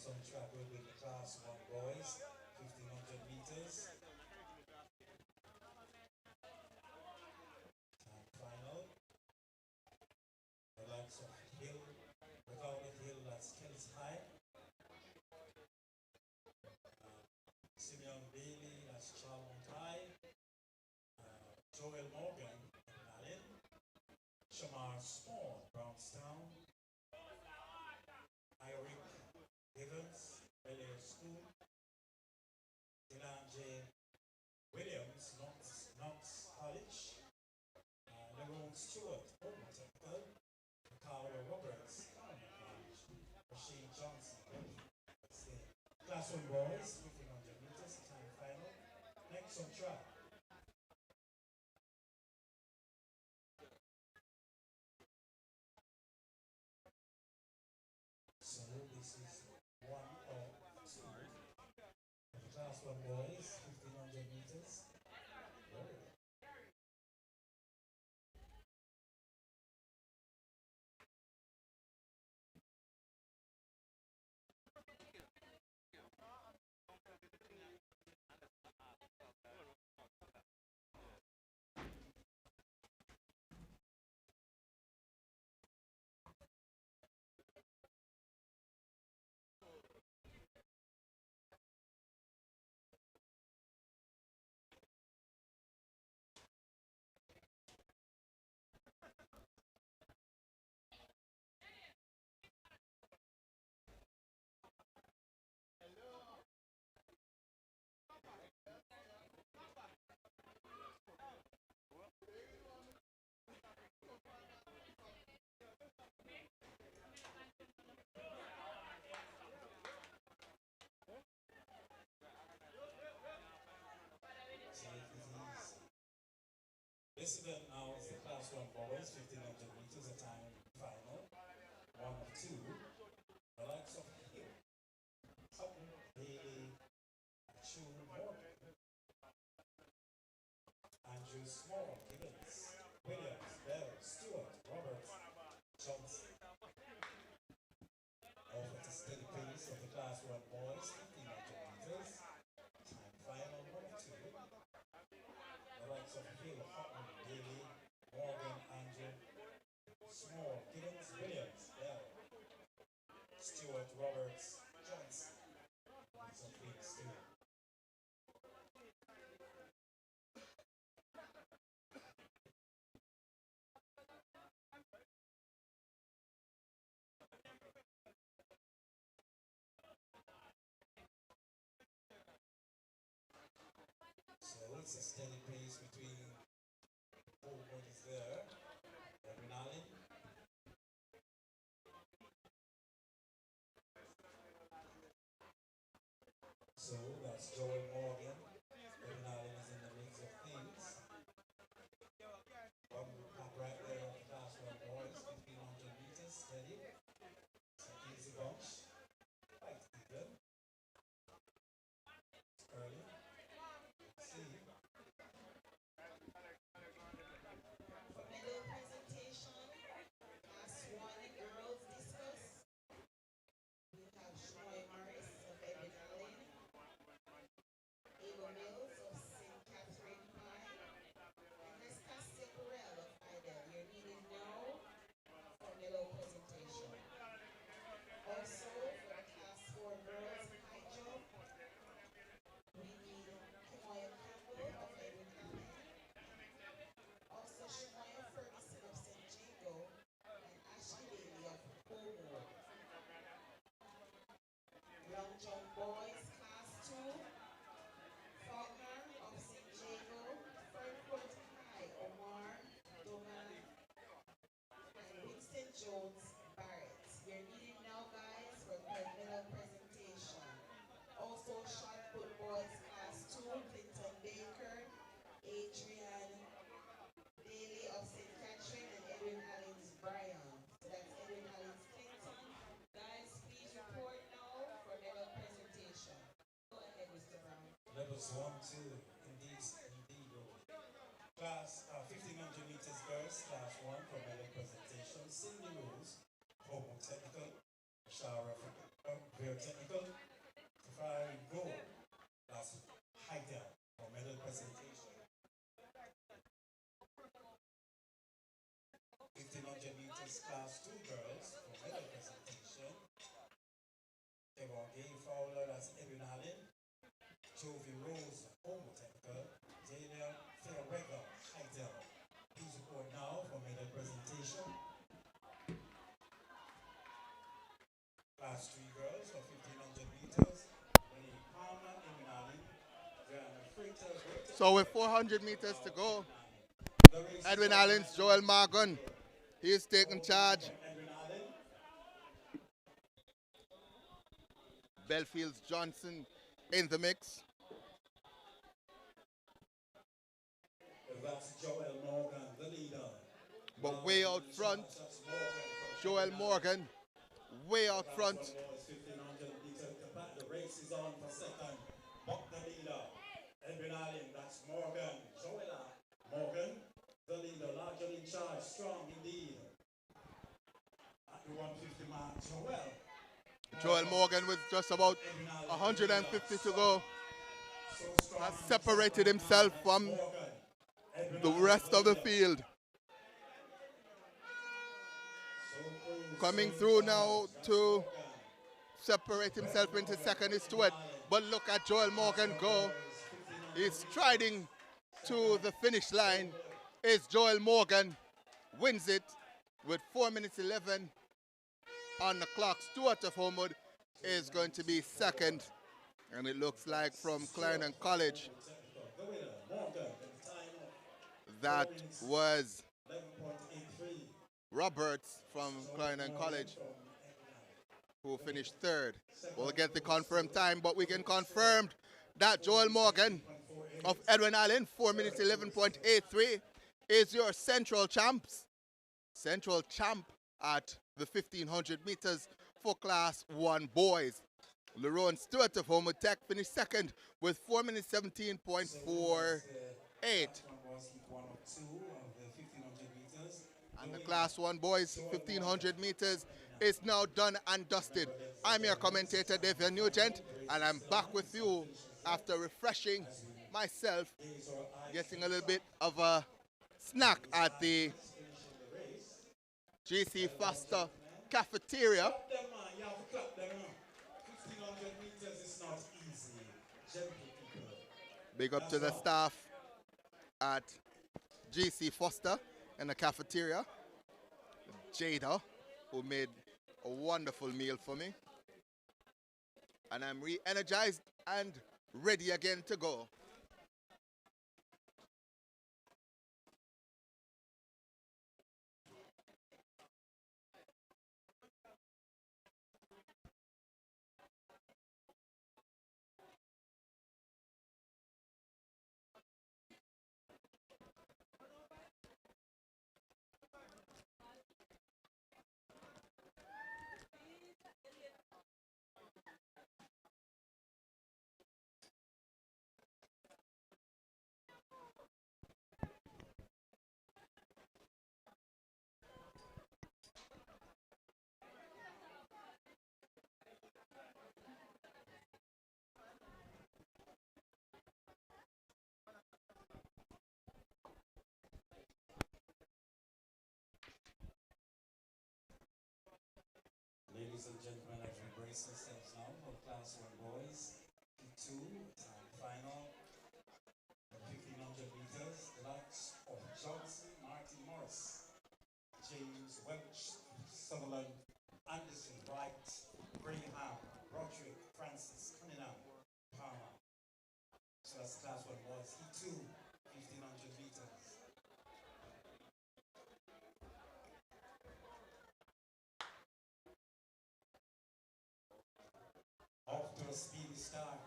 some track will be the class 1 boys, 1500 meters. Time final. The likes of Hill, without a hill, that's Kelly's High. Simeon Bailey, that's Charlemont High. Joel Morgan, Allen. Shamar Small, Brownstown. Eric Evans, Bel-Air School. Dylan J. Williams, Knox College. Lerone Stewart, Open Technical. Carl Roberts, Carmen College. Rasheen Johnson, Class 1 boys, 1500 meters, time final. Next on track. So this is 1 of 2. Class 1 boys, 1500 meters. This event now is the Class 1 boys, 1500 meters, a time final. 1 of 2. The likes of Hill, Sutton, Bailey, Chu Morgan, Andrew Small, Gibbons, Williams, Bell, Stewart, Roberts, Johnson. Over to steady pace of the Class 1 boys, 1500 meters. Time final, 1 of 2. The likes of Hill, Hutton, Daly, Morgan, Andrew, Small, Gibbons, Williams, Bell, Stewart, Roberts, Johnson. It's a big Stewart. So it's a steady pace between four bodies there. Edwin Allen. So that's Joel Morgan. Edwin Allen is in the mix of things. Up right there on the Class 1 boys, 1500 meters, steady. It's an easy bunch. Quite even. Early. See. For medal presentation, Class 1 girls discus. We have Shmoy Morris of Edwin Allen, Ava Mills of St. Catherine High, and Hester Separel of Idel. You're needed now for medal presentation. Also, for the Class 4 girls high jump, we need Kimoya Campbell of Edwin Allen. Also, Shemaya Ferguson of St. Jago and Ashley Bailey of Beaumont. Long jump boys, class 2, Faulkner of St. Jago, Frankfurt High, Omar, Doman, and Winston Jones Barrett. You're needed now, guys, for medal presentation. Also, shot put boys, class 2, Clinton Baker, Adrian Daly of St. Catherine, and Edwin Allen's Brian. So that's Edwin Allen's Clinton. Guys, please report now for medal presentation. Go ahead, Mr. Brown. Levels 1, 2, indeed. Class 1500 meters girls, class 1 for medal presentation. Cindy Rose, Homo Technical, Shara Technical, So with 400 meters to go, Edwin Allen's Joel Morgan, he is taking charge. Belfield's Johnson in the mix. That's Joel Morgan, the leader. But way out front, Joel Morgan, way out front. 1500 meters. The race is on for second. But the leader, Edwin Allen, that's Morgan. Joel Morgan, the leader, larger in charge, strong indeed. At the 150 mark, Joel Morgan with just about 150 to go has separated himself from the rest of the field. Coming through now to separate himself into second is Stewart. But look at Joel Morgan go. He's striding to the finish line. Is Joel Morgan wins it with 4 minutes 11 on the clock. Stewart of Homewood is going to be second. And it looks like from Clarendon College that was Roberts from Clarendon College who finished third. We'll get the confirmed time, but we can confirm that Joel Morgan of Edwin Allen, 4 minutes 11.83, is your central champ at the 1500 meters for Class 1 boys. Lerone Stewart of Homewood Tech finished second with 4 minutes 17.48. And the Class 1 boys 1500 meters is now done and dusted. I'm your commentator, David Nugent, and I'm back with you after refreshing myself, getting a little bit of a snack at the GC Foster cafeteria. Big up to the staff at GC Foster in the cafeteria. Jada, who made a wonderful meal for me. And I'm re-energized and ready again to go. Ladies and gentlemen, let's embrace ourselves now for Class 1 boys. P2, time final. 1500 meters. The likes of Johnson, Martin Morris, James Welch, Sutherland, Anderson, Wright, Graham, Roderick, Francis, Cunningham, Palmer. So that's Class 1 boys. P2, 1500 meters. Off to a speedy start.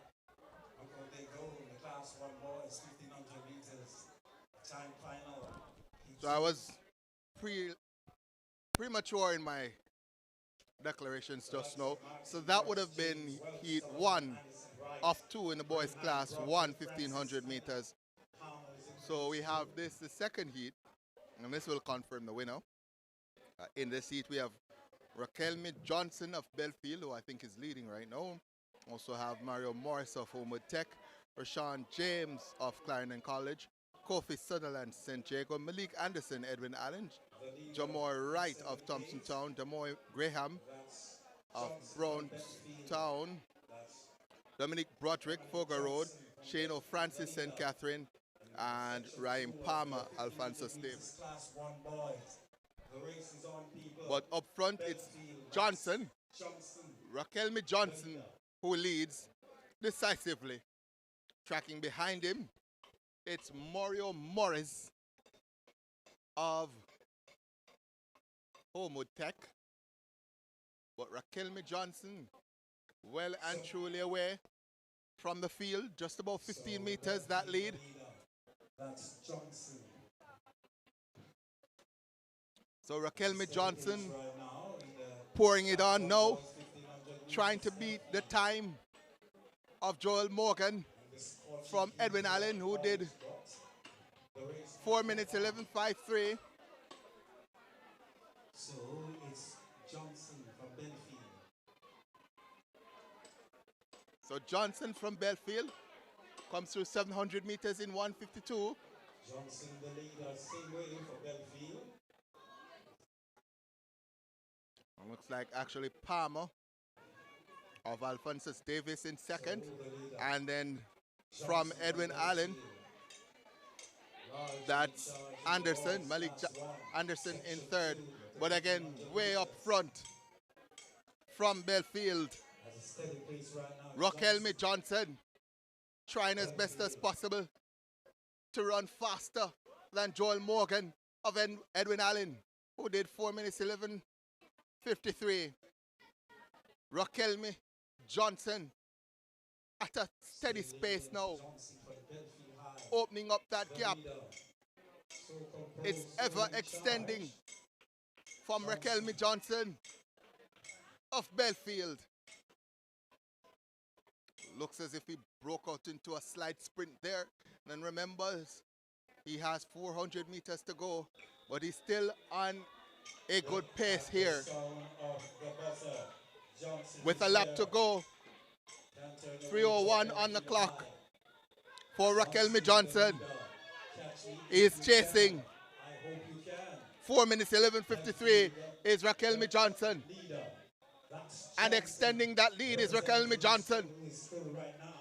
Look how they go in the Class 1 boys, 1500 meters. Time final. So I was premature in my declarations just now. So that would have been heat 1 of 2 in the boys class 1, 1500 meters. So we have this, the second heat, and this will confirm the winner. In this heat we have Raquelme Johnson of Belfield, who I think is leading right now. Also have Mario Morris of Homewood Tech, Rashawn James of Clarendon College, Kofi Sutherland, St. Jago, Malik Anderson, Edwin Allen, Jamoy Wright of Thompson Town, Damoy Graham of Brownstown, Dominic Broderick, Fogar Road, Shane O'Francis, St. Catherine, and Ryan Palmer, Alfonso Steve. But up front, it's Johnson, Raquelme Johnson, who leads decisively. Tracking behind him It's Mario Morris of Homewood Tech. But Raquelme Johnson, well and truly away from the field, just about 15 meters that lead. That's Johnson. So Raquelme Johnson Right now in the pouring it on now, 1500 trying to beat the time of Joel Morgan from Edwin Allen, who did 4 minutes 11.53. So it's Johnson from Benfield. So Johnson from Belfield comes through 700 meters in 1:52. Johnson the leader, same way for Benfield. And looks like actually Palmer of Alphonsus Davis in second. And then from Edwin Allen, that's Anderson, Anderson in third. But again, way up front from Belfield, Raquelme Johnson trying as best as possible to run faster than Joel Morgan of Edwin Allen, who did 4 minutes 11.53. Raquelme Johnson at a steady space now, opening up that gap. It's ever extending from Raquelme Johnson of Belfield. Looks as if he broke out into a slight sprint there. And remembers, he has 400 meters to go, but he's still on a good pace here. With a lap to go, 3:01 on the clock for Raquelme Johnson. He is chasing. 4 minutes 11.53 is Raquelme Johnson. And extending that lead is Raquelme Johnson.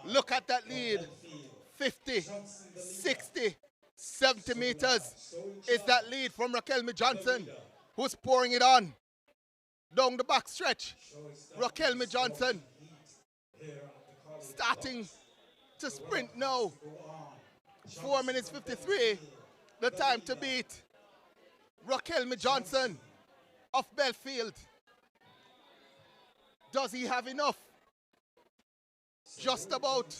Look at that lead. 50, 60, 70 meters is that lead from Raquelme Johnson, who's pouring it on down the back stretch. Raquelme Johnson starting to sprint now. 4 minutes 53, the time to beat Raquelme Johnson of Belfield. Does he have enough? Just about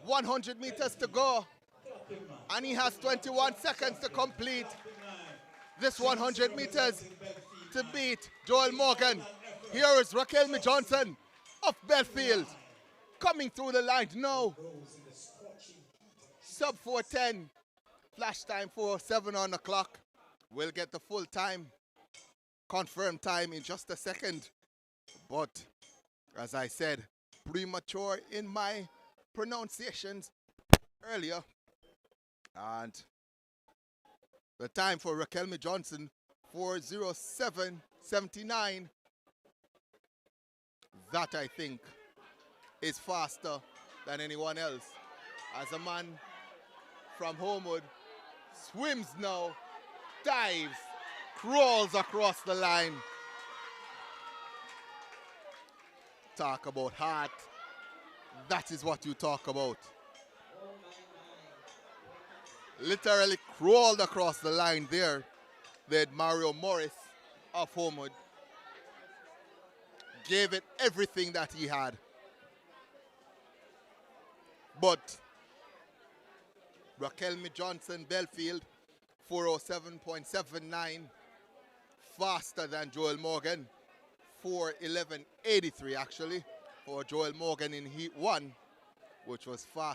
100 meters to go, and he has 21 seconds to complete this 100 meters to beat Joel Morgan. Here is Raquelme Johnson of Belfield coming through the line now. Sub 4:10, flash time 4:07 on the clock. We'll get the full time, confirmed time in just a second. But as I said, premature in my pronunciations earlier. And the time for Raquelme Johnson, 4:07.79. That, I think, is faster than anyone else. As a man from Homewood swims now, dives, crawls across the line. Talk about heart. That is what you talk about. Literally crawled across the line there. They had Mario Morris of Homewood. Gave it everything that he had. But Raquelme Johnson, Belfield, 4:07.79, faster than Joel Morgan, 4:11.83 actually, for Joel Morgan in Heat 1, which was slower,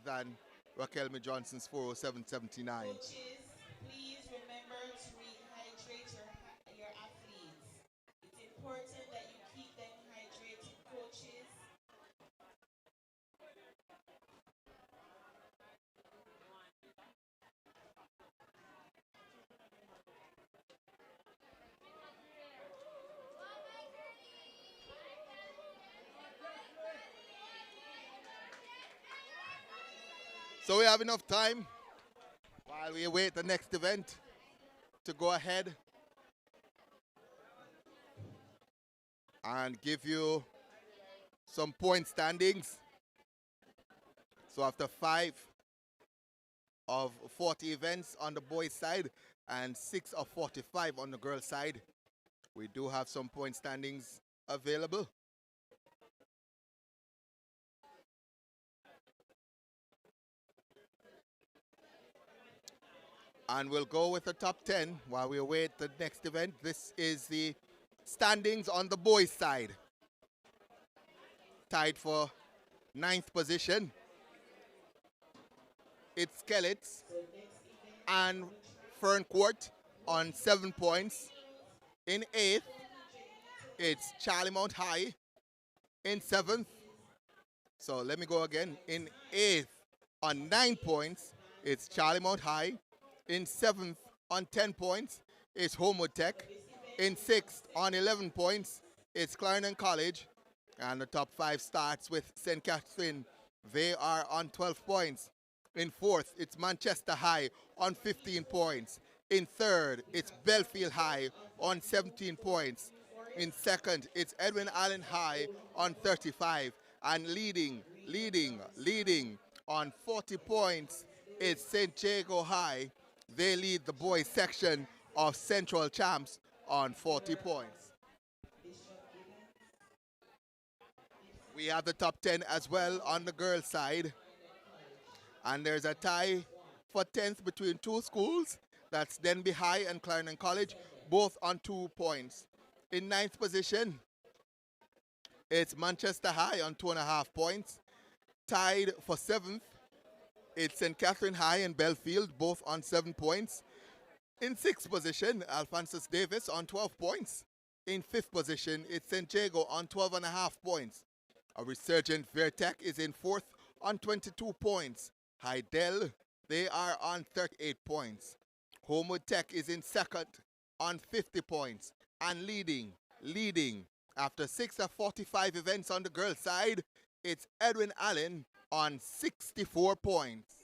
than Raquelme Johnson's 4:07.79. Coaches, please remember to rehydrate your athletes. It's important that you keep them hydrated, coaches. So we have enough time while we await the next event to go ahead and give you some point standings. So after 5 of 40 events on the boys' side and 6 of 45 on the girls' side, we do have some point standings available. And we'll go with the top 10 while we await the next event. This is the standings on the boys' side. Tied for 9th position. It's Skellets and Ferncourt on 7 points. In 8th, it's Charlie Mount High. In 7th, so let me go again. In 8th, on 9 points, it's Charlie Mount High. In 7th, on 10 points, it's Homewood Tech. In 6th, on 11 points, it's Clarendon College. And the top 5 starts with St. Catherine. They are on 12 points. In 4th, it's Manchester High on 15 points. In 3rd, it's Belfield High on 17 points. In 2nd, it's Edwin Allen High on 35. And leading on 40 points, it's St. Jago High. They lead the boys section of Central Champs on 40 points. We have the top 10 as well on the girls' side. And there's a tie for 10th between 2 schools. That's Denby High and Clarendon College, both on 2 points. In 9th position, it's Manchester High on 2.5 points. Tied for 7th, it's St. Catherine High and Belfield, both on 7 points. In 6th position, Alphonsus Davis on 12 points. In 5th position, it's St. Jago on 12.5 points. A resurgent Vertec is in 4th on 22 points. Heidel, they are on 38 points. Homewood Tech is in 2nd on 50 points. And leading after 6 of 45 events on the girls' side, it's Edwin Allen on 64 points.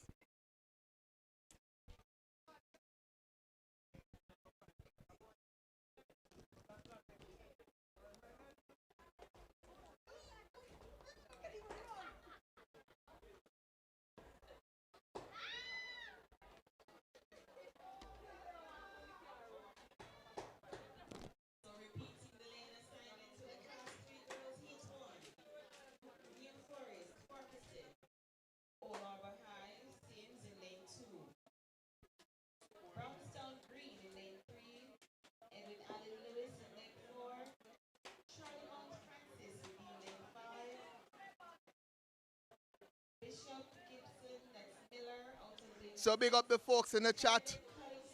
So big up the folks in the chat.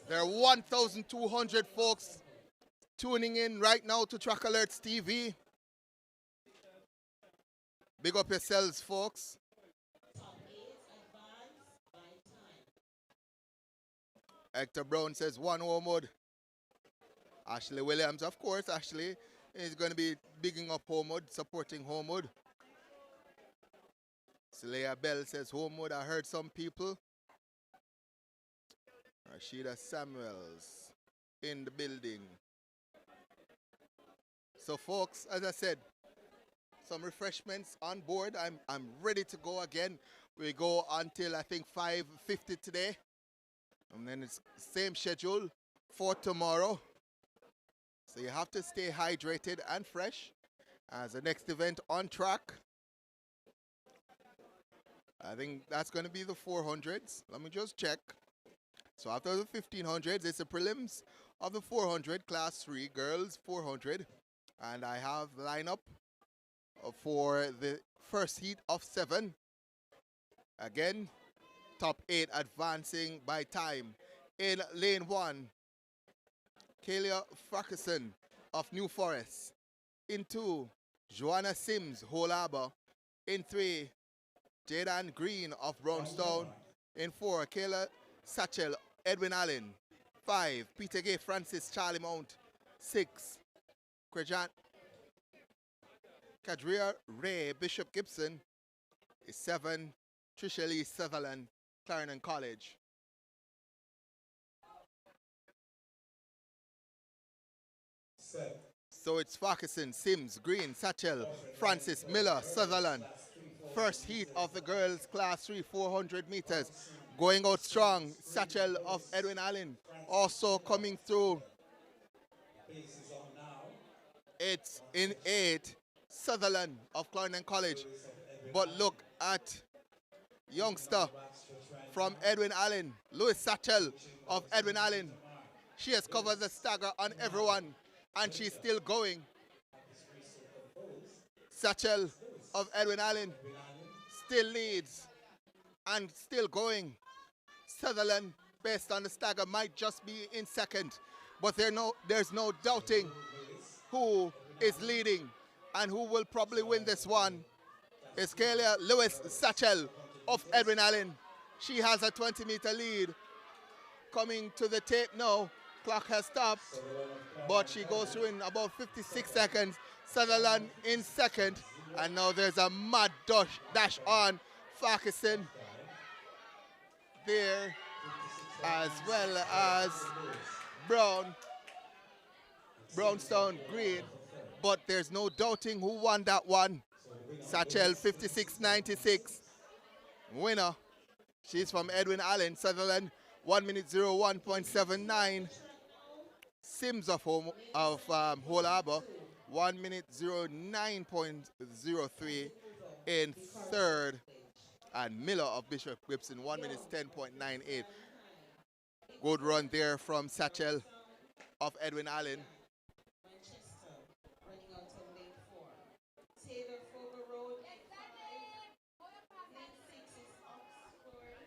There are 1,200 folks tuning in right now to Track Alerts TV. Big up yourselves, folks. Hector Brown says 1 Homewood. Ashley Williams, of course, Ashley is going to be bigging up Homewood, supporting Homewood. Celia Bell says Homewood, I heard some people. Rashida Samuels in the building. So folks, as I said, some refreshments on board. I'm ready to go again. We go until I think 5:50 today. And then it's same schedule for tomorrow. So you have to stay hydrated and fresh as the next event on track. I think that's going to be the 400s. Let me just check. So after the 1500s, it's the prelims of the 400, class 3, girls 400. And I have the lineup for the first heat of 7. Again, top 8 advancing by time. In lane 1, Kalia Farquharson of New Forest. In 2, Joanna Sims, Whole Harbour. In 3, Jadan Green of Brownstown. In 4, Kayla Satchel, Edwin Allen. 5, Peter Gay Francis, Charlie Mount. 6, Kadria Ray Bishop Gibson. 7, Trisha Lee Sutherland, Clarendon College. So it's Farquharson, Sims, Green, Satchel, Francis, Miller, Sutherland. first heat of the girls class 3 400 meters. Going out strong, Satchel of Edwin Allen also coming through. Base is on now. It's in 8, Sutherland of Clarendon College. But look at youngster from Edwin Allen, Louis Satchel of Edwin Allen. She has covered the stagger on everyone, and she's still going. Satchel of Edwin Allen still leads and still going. Sutherland, based on the stagger, might just be in second, but there's no doubting who is leading and who will probably win this one. It's Kalia Lewis Satchel of Edwin Allen. She has a 20-meter lead. Coming to the tape now. Clock has stopped, but she goes through in about 56 seconds. Sutherland in second, and now there's a mad dash on Farquharson there, as well as Brownstone Green, but there's no doubting who won that one. Satchel 56.96 winner. She's from Edwin Allen. Sutherland 1 minute 01.79. Sims of Whole Harbour 1 minute 09.03 in third, and Miller of Bishop Gibson 1 minute 10.98. Good run there from Satchel of Edwin Allen. Manchester running on to lane 4. Taylor Fogle Road lane 5. Lane 6 is Oxford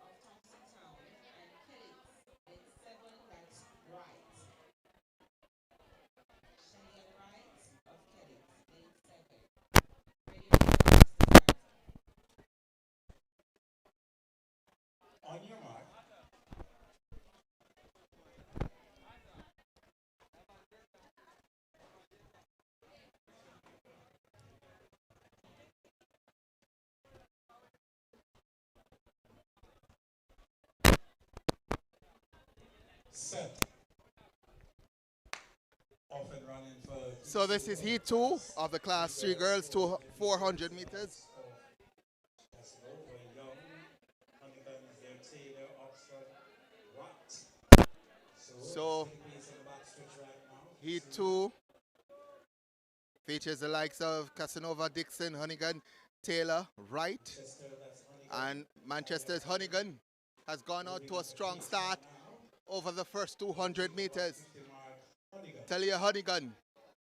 of Thompson Town, and Kelly's lane 7, that's right. Shelley and right of Kelly's lane 7. Ready for the start. On your mark. Set. Off and running for. So this is heat 2 of the class 3 girls to 400 meters. That's over. Young. Honeycomb is there. Taylor, Oxford, Watt. So Take pace on the back stretch right now. heat 2 features the likes of Casanova, Dixon, Honeygan, Taylor, Wright, Chester, that's Honeycomb. and Manchester's Honeygan has gone out to a strong start over the first 200 meters. Honeycomb. Talia Honeygan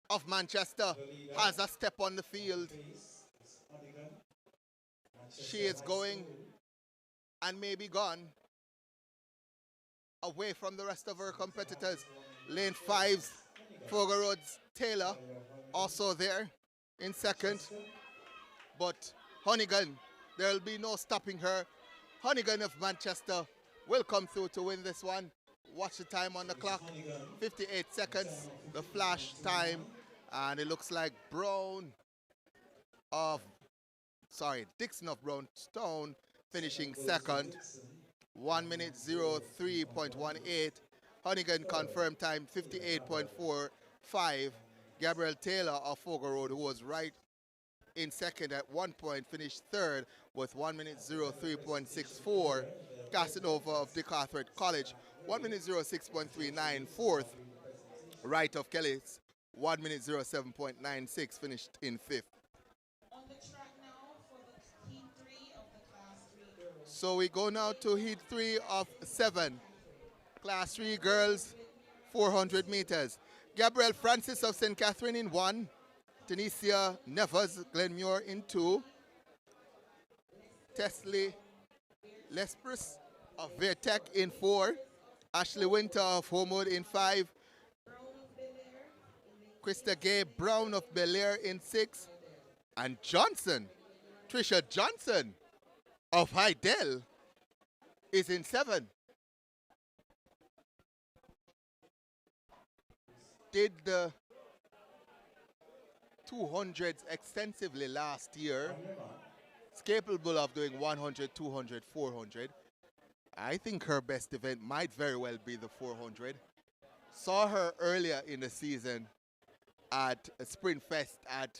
of Manchester has a step on the field. Pace. It's Honeycomb. She is going and maybe gone away from the rest of her competitors. Lane 5's Fogle Road's Taylor also there in second. But Honeygan, there will be no stopping her. Honeygan of Manchester will come through to win this one. Watch the time on the clock. 58 seconds, the flash time. And it looks like Dixon of Brownstone finishing second. 1 minute 03.18. Honeygan confirmed time 58.45. Gabriel Taylor of Fogle Road, who was right in second at one point, finished third with 1 minute 03.64. Casanova of DeCartwright College, 1 minute 06.39. Fourth, Wright of Kelly's, 1 minute 07.96, finished in fifth. On the track now for the heat 3 of the class 3 girls. So we go now to heat 3 of 7. Class 3 girls, 400 meters. Gabrielle Francis of St. Catherine in 1. Tanisha Nevers Glenmuir in 2. Tesley Lespris of Vertec in 4. Ashley Winter of Homewood in 5. Krista Gay Brown of Bel Air in 6. And Johnson, Trisha Johnson of Hydel is in 7. Did the 200s extensively last year. Is capable of doing 100, 200, 400. I think her best event might very well be the 400. Saw her earlier in the season at a Sprint Fest at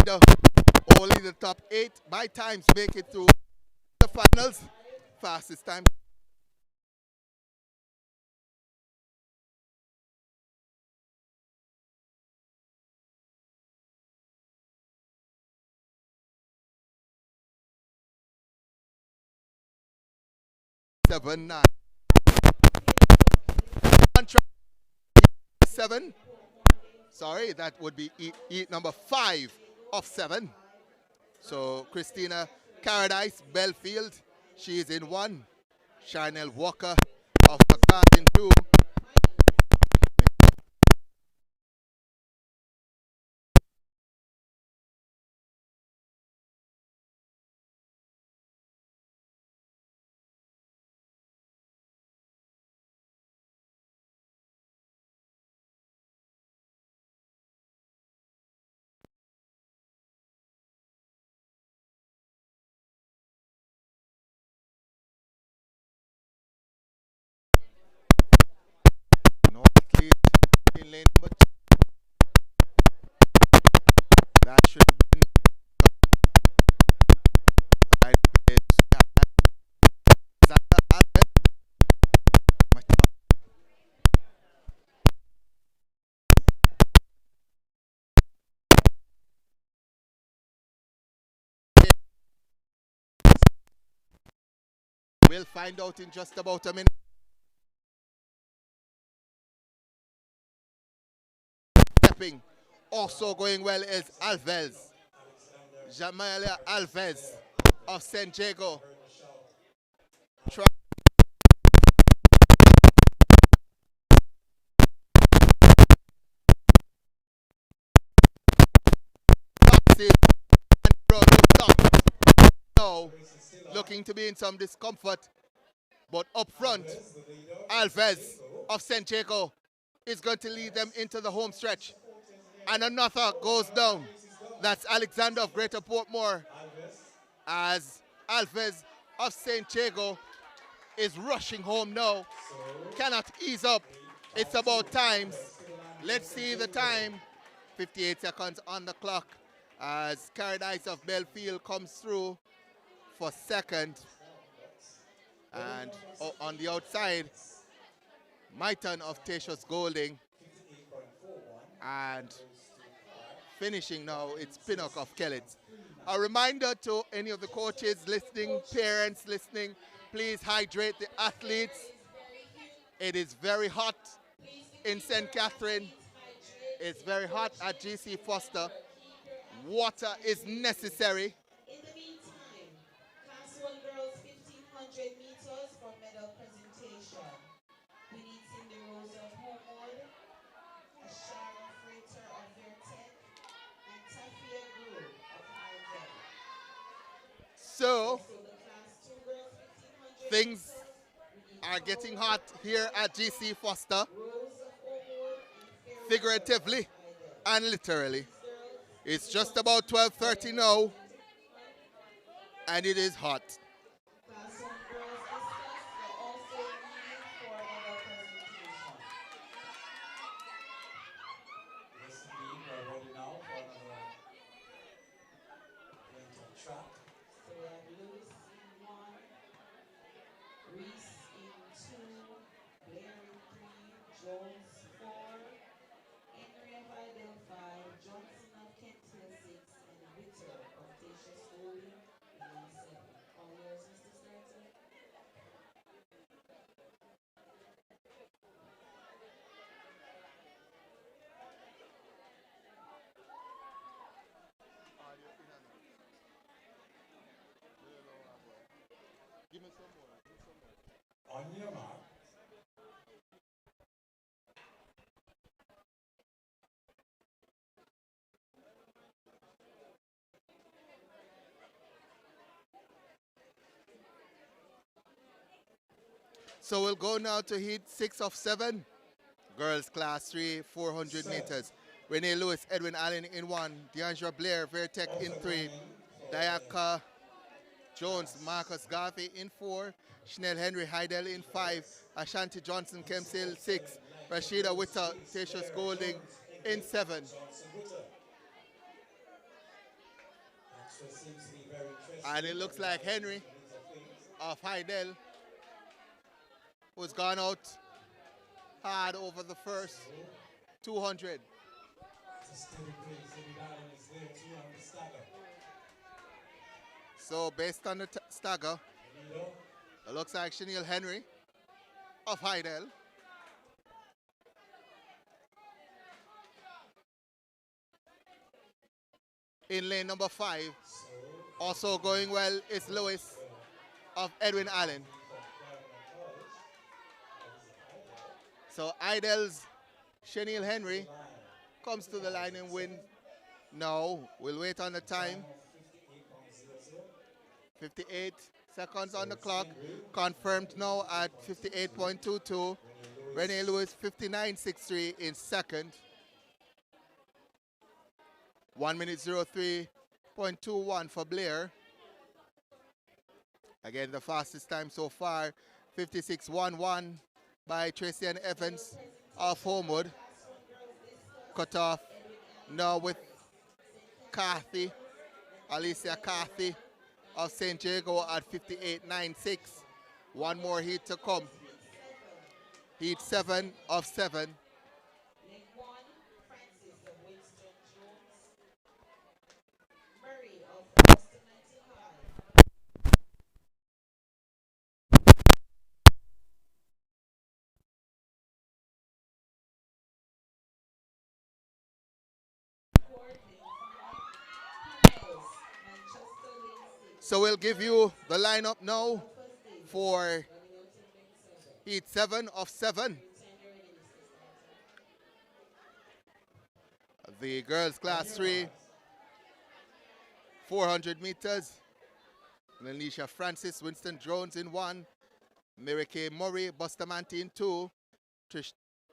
only the top 8 by times make it to the finals. Fastest time. Seven, 9. Contract 7. Sorry, that would be eat number 5 of 7. So Christina Paradise Belfield, she is in 1. Chanel Walker of the class in 2. North lead in lane number 2. That should have been right place. We'll find out in just about a minute. Stepping. Also going well is Alves. Jamalia Alves of San Diego. Now looking to be in some discomfort, but up front, Alves of San Diego is going to lead them into the home stretch. And another goes down. That's Alexander of Greater Portmore, as Alves of St. Diego is rushing home now. Cannot ease up. It's about times. Let's see the time. 58 seconds on the clock as Paradise of Belfield comes through for second. And on the outside, Maiton of Tatius Golding. And finishing now, it's Pinnock of Kellett. A reminder to any of the coaches listening, parents listening, please hydrate the athletes. It is very hot in St. Catherine. It's very hot at GC Foster. Water is necessary. In the meantime, Class 1 girls 1500 meters for medal presentation. We need Cindy Rose of Homewood, Ashara Freighter of Vertec, and Tafia Group of Alvey. So, So the Class 2 girls 1500 things meters, we need are getting hot here at GC Foster, Rose of Homewood and Fairweather figuratively of and literally. These girls It's just about 12:30 now, and it is hot. Class 1 girls discuss are also needed for medal presentation. Yes, indeed, we're ready now for another winter track. So we have Lewis in 1, Reese in 2, Blair in 3, Jones 4, Henry of Idle 5, Johnson of Kent Hill 6, and Witter of Tatius Golding in line 7. All yours, Mr. Starter. On your mark. So we'll go now to heat 6 of 7. Girls class 3, 400 meters. Renee Lewis, Edwin Allen in 1. Deandra Blair, Vertec in 3. Diaka Jones, Marcus Garvey in 4. Chanel Henry Heidel in 5. Ashanti Johnson, Kemsil 6. Rashida Witter, Tatius Golding in 7. So it seems to be very interesting. And it looks like Henry of Heidel, who's gone out hard over the first 200. It's a steady pace. Every darling is there too on the stagger. So based on the stagger, it looks like Chanel Henry of Heidel. In lane number 5, also going well is Lewis of Edwin Allen. So Heidel's Chanel Henry comes to the line and win. No, we'll wait on the time. 58 seconds on the clock. Confirmed now at 58.22. Renee Lewis 59.63 in second. 1 minute 03.21 for Blair. Again, the fastest time so far, 56.11 by Tracy and Evans of Homewood. Cut off now with Carthy, Alicia Carthy of St. Jago at 58.96. One more heat to come. Heat 7 of 7. So we'll give you the lineup now for heat 7 of 7. The girls class 3, 400 meters. Lanisha Francis, Winston Jones in 1. Mary Kay Murray, Bustamante in 2.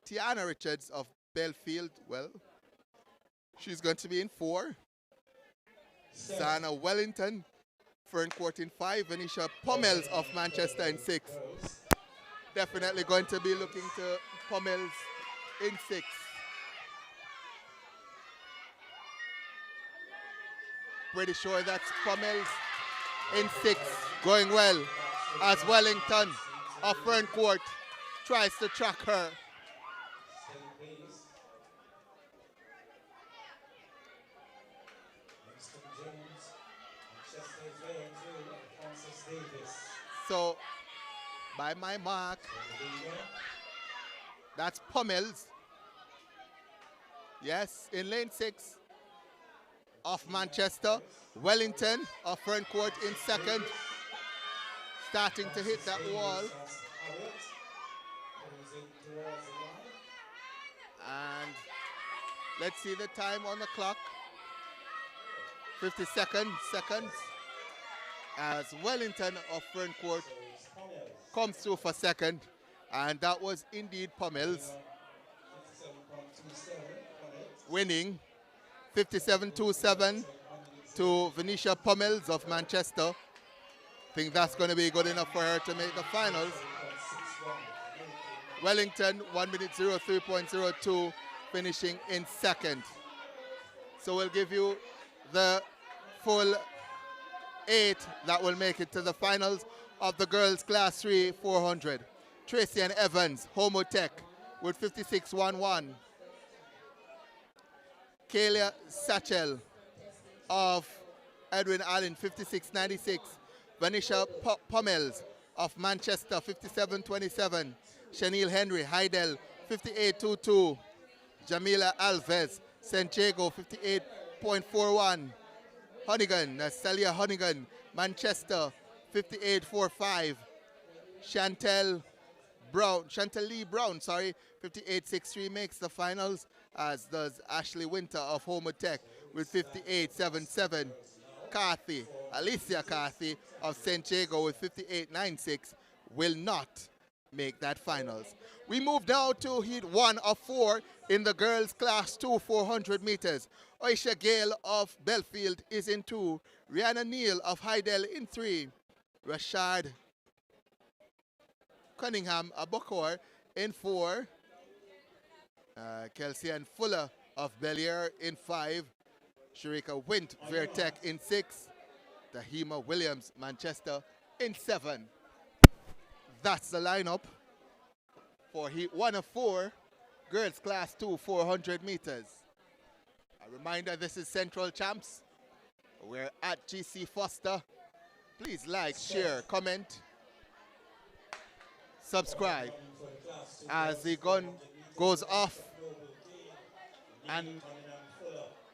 Tiana Richards of Belfield, well, she's going to be in 4. Sana Wellington, Ferncourt in 5. Venetia Pummels of Manchester in 6. Definitely going to be looking to Pummels in 6. Pretty sure that's Pummels in 6. Going well as Wellington of Ferncourt tries to track her. So, by my mark, that's Pummels. Yes, in lane 6 of Manchester. Wellington of Ferncourt in 2nd. Starting to hit that wall. And let's see the time on the clock. 52 seconds. As Wellington of Ferncourt comes through for 2nd. And that was indeed Pummels winning 57.27 to Venetia Pummels of Manchester. I think that's going to be good enough for her to make the finals. Wellington 1 minute 03.02 finishing in 2nd. So we'll give you the full 8 that will make it to the finals of the girls class 3 400. Tracy and Evans, Homotech with 56.11. Kalia Satchel of Edwin Allen, 56.96. Vanisha Pummels of Manchester, 57.27. Chanel Henry, Heidel, 58.22. Jamila Alves, St. Jago, 58.41. Honnigan, Celia Honnigan, Manchester, 58.45. Chantel Lee Brown, 58.63 makes the finals, as does Ashley Winter of Homotech with 58.77. Alicia Carthy of St. Jago with 58.96 will not make that finals. We move now to heat 1 of 4 in the girls class 2 400 meters. Oisha Gale of Belfield is in 2. Rihanna Neal of Heidel in 3. Rashad Cunningham Abokor in 4. Kelsey Ann Fuller of Bel Air in 5. Sharika Wint Vertec in 6. Tahima Williams, Manchester, in 7. That's the lineup for heat 1 of 4, girls class 2, 400 meters. A reminder, this is Central Champs. We're at GC Foster. Please like, share, comment, subscribe. As the gun goes off and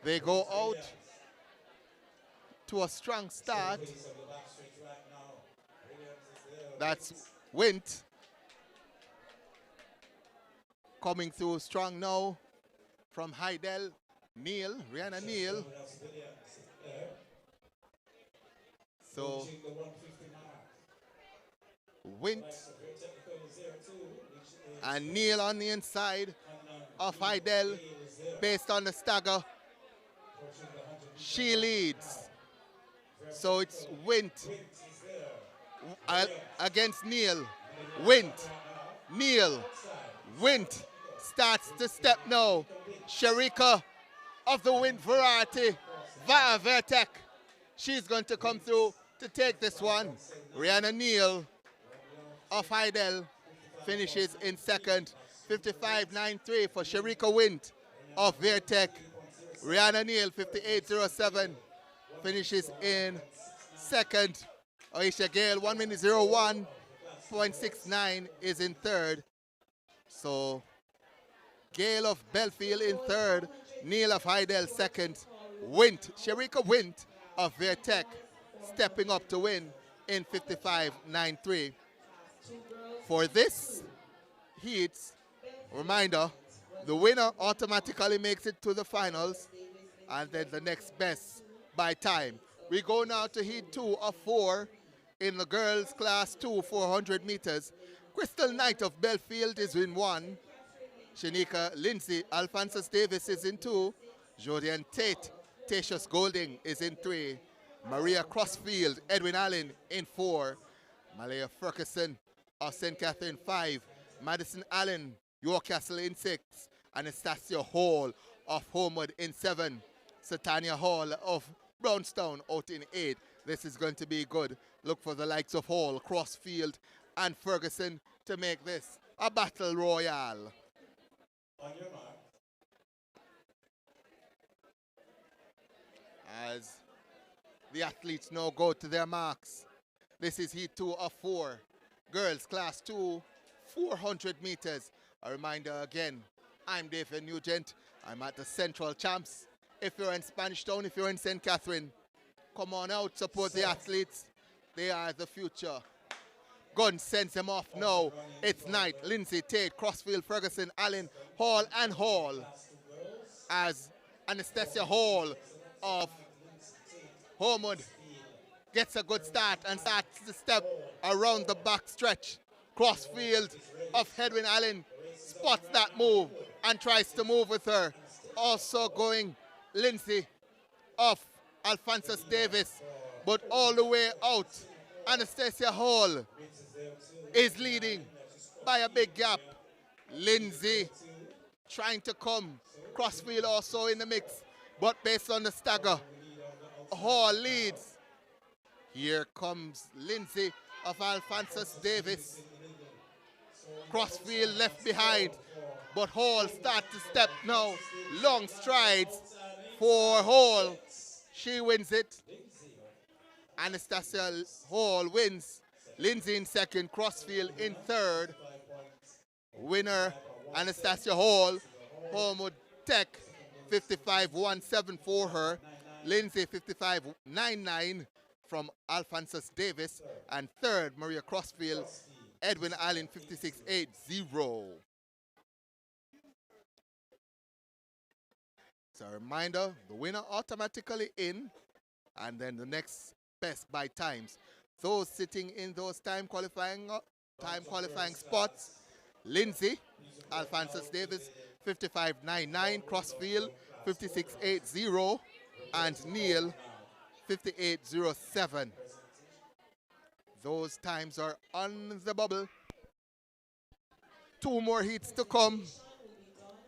they go out to a strong start. That's Wint coming through strong now from Heidel. Neil, Rihanna Neil. So Wint and Neil on the inside of Heidel based on the stagger. She leads. So it's Wint against Neil. Wint, Neil, Wint starts to step now. Sharika of the Wint variety via Vertec. She's going to come through to take this one. Rihanna Neil of Heidel finishes in second. 55.93 for Sharika Wint of Vertec. Rihanna Neil, 58.07, finishes in second. Aisha Gale, 1 minute 01.69 is in third. So Gale of Belfield in third. Neil of Heidel second. Wint, Sharika Wint of Vertec stepping up to win in 55.93. For this heat, reminder, the winner automatically makes it to the finals and then the next best by time. We go now to heat 2 of 4 in the girls class 2, 400 meters. Crystal Knight of Belfield is in 1. Shanika Lindsay, Alphonsus Davis is in 2. Jordan Tate, Tatius Golding is in 3. Maria Crossfield, Edwin Allen in 4. Malaya Ferguson of St. Catherine 5. Madison Allen, York Castle in 6. Anastasia Hall of Homewood in 7. Satania Hall of Brownstown out in 8. This is going to be good. Look for the likes of Hall, Crossfield, and Ferguson to make this a battle royale. On your mark. As the athletes now go to their marks. This is heat 2 of 4. Girls class 2, 400 meters. A reminder again, I'm David Nugent. I'm at the Central Champs. If you're in Spanish Town, if you're in St. Catherine, come on out, support the athletes. They are the future. Gun sends them off now. It's Knight, Lindsay, Tate, Crossfield, Ferguson, Allen, Hall, and Hall. As Anastasia Hall of Homewood gets a good start and starts to step around the back stretch. Crossfield of Edwin Allen spots that move and tries to move with her. Also going Lindsay of Alphonsus Davis, but all the way out. Anastasia Hall is leading by a big gap. Lindsay trying to come. Crossfield also in the mix, but based on the stagger, Hall leads. Here comes Lindsay of Alphonsus Davis. Crossfield left behind, but Hall starts to step now. Long strides for Hall. She wins it. Anastasia Hall wins. Lindsay in second, Crossfield in third. Winner, Anastasia Hall. Homewood Tech, 55.17 for her. Lindsay, 55.99 from Alphonsus Davis. And third, Maria Crossfield. Edwin Allen, 56.80. So a reminder, the winner automatically in, and then the next best by times. Those sitting in those time qualifying spots, Lindsay, Alphonsus Davis, 55.99, Crossfield, 56.80, and Neil, 58.07. Those times are on the bubble. 2 more heats to come.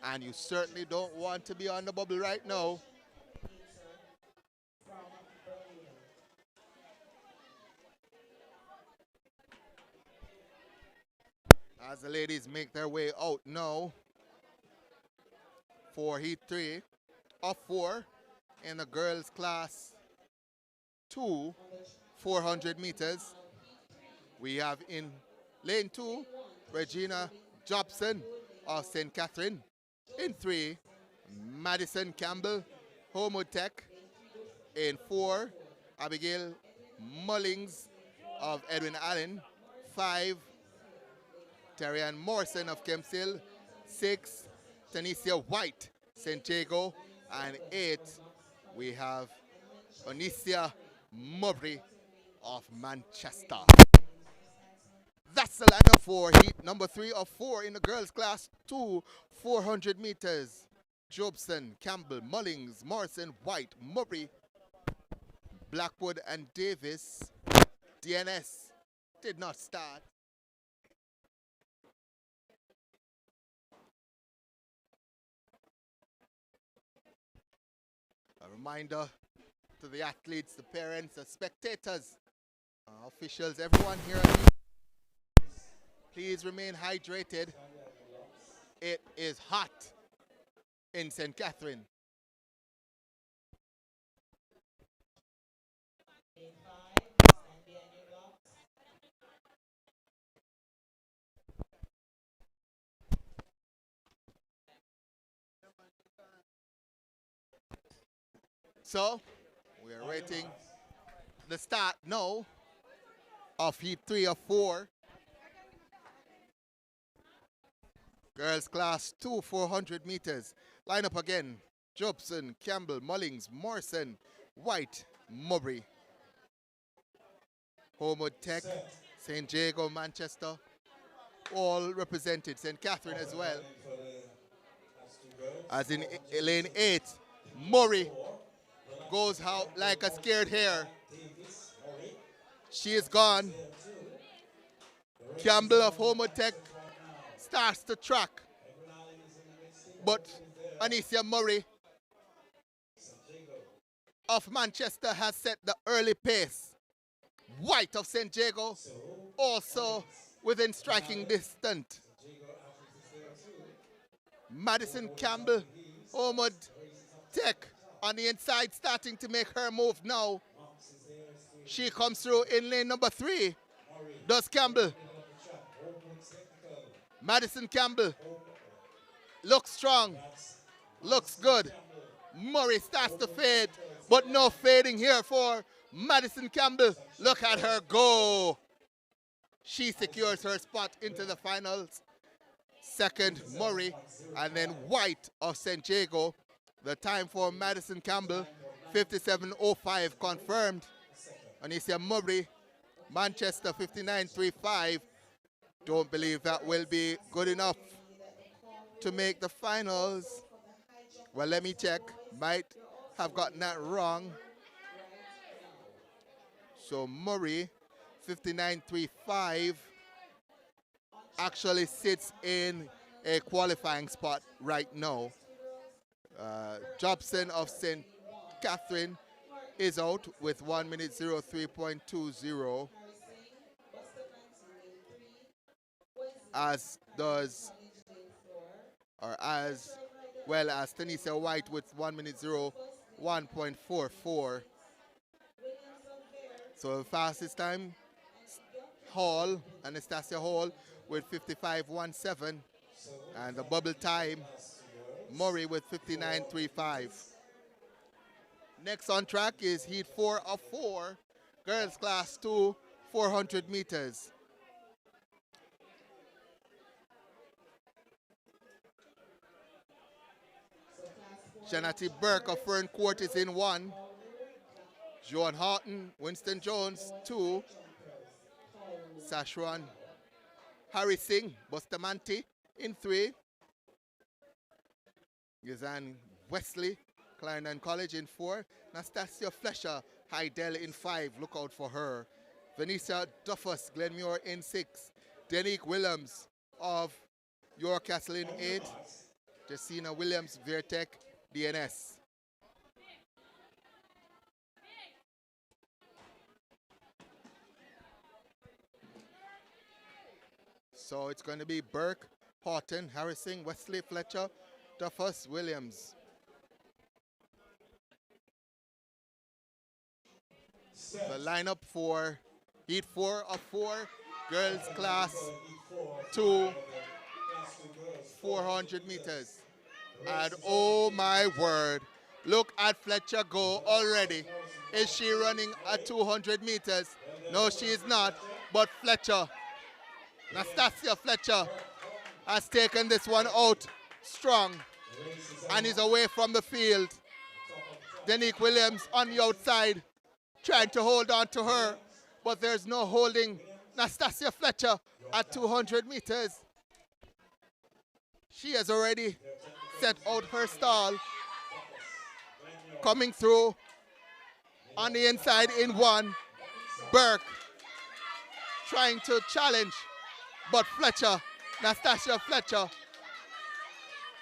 And you certainly don't want to be on the bubble right now. the ladies make their way out now for heat 3 of 4 in the girls class 2, 400 meters. We have in lane 2, Regina Jobson of St. Catherine. In 3, Madison Campbell, Homewood Tech. In 4, Abigail Mullings of Edwin Allen. 5, Terrian Morrison of Kempshill. 6, Tanisha White, St. Jago. And 8, we have Onisia Mowbray of Manchester. That's the lineup for heat number 3 of 4 in the girls class 2, 400 meters. Jobson, Campbell, Mullings, Morrison, White, Murray, Blackwood, and Davis. DNS did not start. A reminder to the athletes, the parents, the spectators, officials, everyone here. Please remain hydrated. It is hot in St. Catherine. So, we are waiting the start now of heat 3 of 4. Girls class 2, 400 meters. Line up again. Jobson, Campbell, Mullings, Morrison, White, Mowbray. Homewood Tech, St. Jago, Manchester, all represented. St. Catherine as well. As in lane 8, Murray goes out like a scared hare. She is gone. Campbell of Homewood Tech starts the track. But Anicia Murray of Manchester has set the early pace. White of St. Jago also within striking distance. Madison Campbell, Homewood Tech on the inside starting to make her move now. She comes through in lane number 3. Does Campbell. Madison Campbell looks strong, looks good. Murray starts to fade, but no fading here for Madison Campbell. Look at her go. She secures her spot into the finals. Second, Murray, and then White of St. Jago. The time for Madison Campbell, 57.05 confirmed. Anicia Murray, Manchester, 59.35. Don't believe that will be good enough to make the finals. Well, let me check. Might have gotten that wrong. So Murray, 59.35, actually sits in a qualifying spot right now. Jobson of St. Catherine is out with 1 minute 03.20, as does, or as well as Tanisha White with 1 minute 01.44. So the fastest time, Hall, Anastasia Hall with 55.17, and the bubble time, Murray with 59.35. Next on track is heat 4 of 4, girls class 2, 400 meters. Shanati Burke of Fern Court is in 1. Joan Horton, Winston Jones, 2. Sashwan Harry Singh, Bustamante in 3. Yazan Wesley, Clarendon College in 4. Nastasia Flesher, Hydel in 5. Look out for her. Vanessa Duffus, Glenmuir in 6. Denique Williams of York Castle in 8. Jessina Williams, Vertec, DNS. So it's going to be Burke, Horton, Harrison, Wesley, Fletcher, Duffus, Williams. The lineup for Heat 4 of 4, girls class 2, 400 meters. And oh my word, look at Fletcher go already. Is she running at 200 meters? No, she is not. But Fletcher, Nastasia Fletcher, has taken this one out strong and is away from the field. Denique Williams on the outside, trying to hold on to her, but there's no holding Nastasia Fletcher at 200 meters. She has already set out her stall, coming through on the inside in one. Burke trying to challenge, but Fletcher, Nastasia Fletcher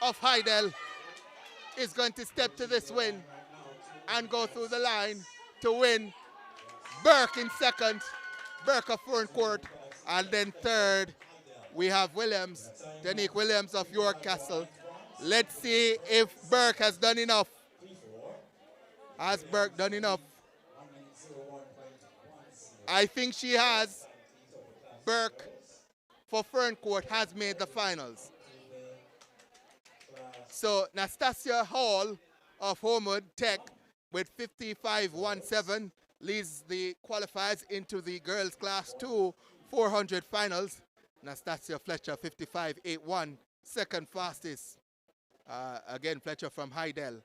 of Heidel, is going to step to this win and go through the line to win. Burke in second, Burke of Ferncourt, and then third we have Williams, Denique Williams of York Castle. Let's see if Burke has done enough. Has Burke done enough? I think she has. Burke for Ferncourt has made the finals. So Nastasia Hall of Homewood Tech with 55.17 leads the qualifiers into the girls class 2 400 finals. Nastasia Fletcher 55.81, second fastest. Again, Fletcher from Heidel.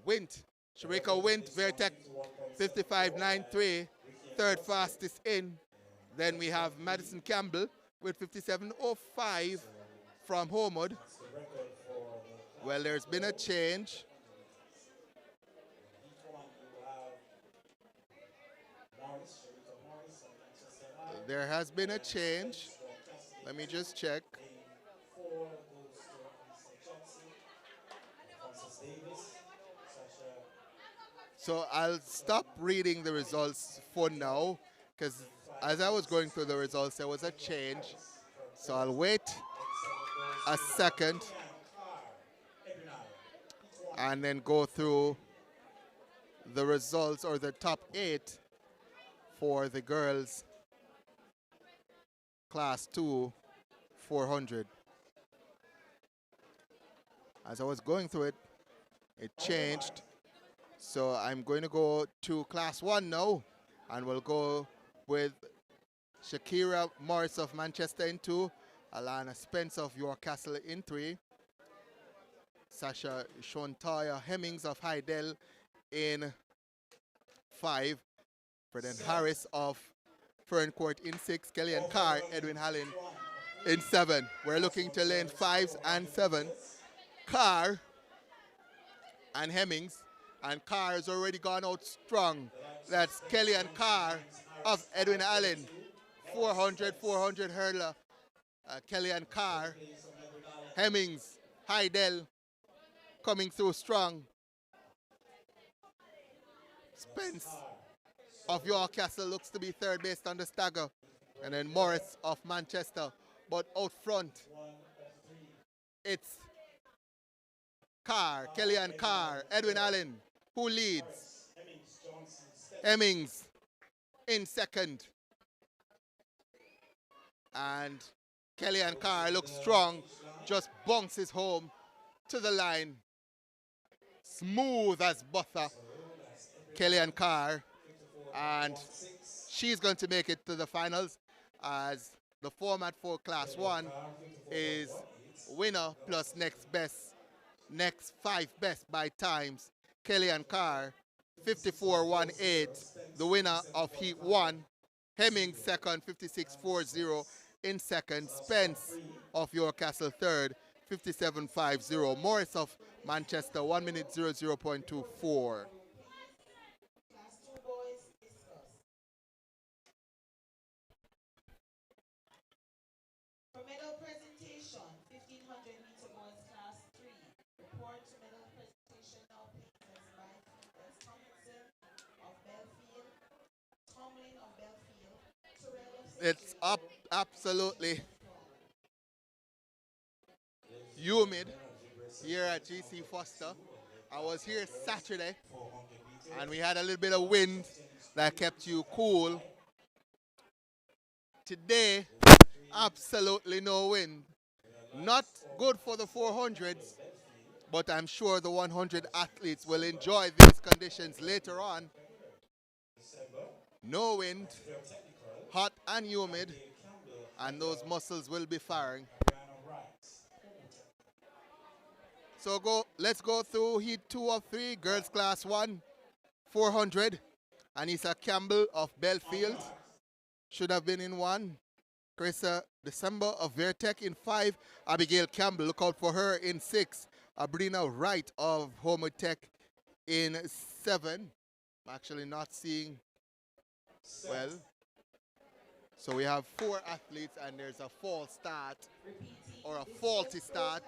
Wint, Sharika Wint, Vertec 55.93, third fastest in. Then we have Madison Campbell with 57.05 from Homewood. Well, there's been a change. There has been a change. Let me just check. So I'll stop reading the results for now, because as I was going through the results, there was a change. So I'll wait a second and then go through the results, or the top 8 for the girls class 2 400. As I was going through it, it changed. So I'm going to go to class 1 now, and we'll go with Shakira Morris of Manchester in 2, Alana Spence of York Castle in 3, Sasha Shontaya Hemmings of Heidel in 5, Freden Harris of Ferncourt in 6, Kellyanne Carr, Edwin Hallen in 7. We're looking to lane 5s and 7. Carr and Hemmings, and Carr has already gone out strong. That's Kellyanne Carr of Edwin Allen, 400 hurdler. Kellyanne Carr, Hemmings, Heidel coming through strong. Spence of York Castle looks to be third based on the stagger. And then Morris of Manchester. But out front, it's Carr, Kellyanne Carr, Edwin Allen, who leads. Hemmings in second. And Kellyanne Carr looks strong, just bounces home to the line. Smooth as butter, Kellyanne Carr. And she's going to make it to the finals, as the format for class 1 is winner plus next 5 best by times. Kellyanne Carr, 54.18, the winner of Heat 1. Hemmings second, 56.40 in second. Spence of York Castle third, 57.50. Morris of Manchester, 1 minute 00.24. Class 2 boys, discuss. For medal presentation, 1500 meter boys class 3. Report to medal presentation now, please. That's Tomlinson of Belfield, Tomlin of Belfield, Terrell of St. It's up, absolutely. humid here at GC Foster. I was here Saturday, and we had a little bit of wind that kept you cool. Today, absolutely no wind. Not good for the 400s, but I'm sure the 100 athletes will enjoy these conditions later on. No wind, hot and humid, and those muscles will be firing. So let's go through heat 2 of 3, girls class 1, 400. Anissa Campbell of Belfield should have been in 1. Carissa December of Vertec in 5. Abigail Campbell, look out for her in 6. Abrina Wright of Homotech in 7. I'm actually not seeing well. So we have 4 athletes and there's a false start or a faulty start.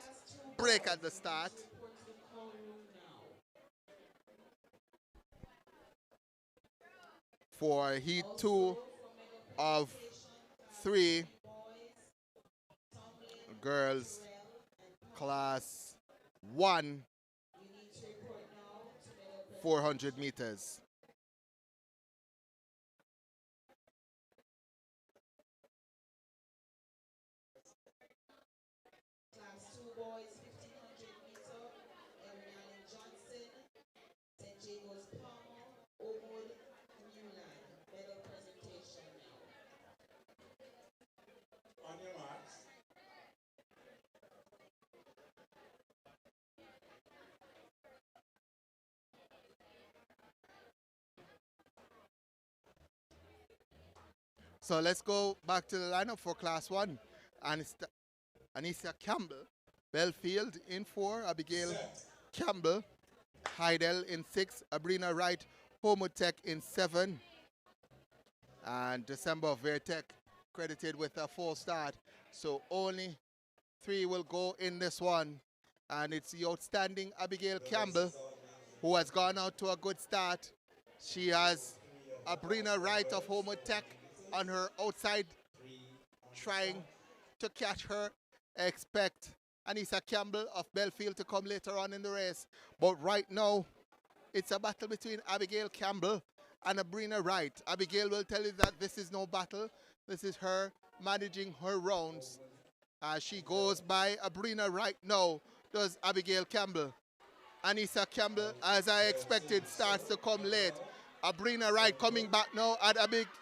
Break at the start. For heat 2 of 3, girls class 1, 400 meters. Class 2 boys, 1500 meter, Erin Allen Johnson, St. Jago's Palmer, Oakwood, Newland. Medal presentation now. On your marks. So let's go back to the lineup for class 1. Anissa Campbell, Belfield in 4, Abigail Campbell, Heidel in 6, Abrina Wright, Homotech in 7, and December of Vertec credited with a full start. So only 3 will go in this one, and it's the outstanding Abigail Campbell who has gone out to a good start. She has Abrina Wright of Homotech on her outside trying to catch her. Expect Anissa Campbell of Belfield to come later on in the race. But right now, it's a battle between Abigail Campbell and Abrina Wright. Abigail will tell you that this is no battle. This is her managing her rounds. As she goes by Abrina Wright now, does Abigail Campbell. Anissa Campbell, as I expected, starts to come late. Abrina Wright coming back now at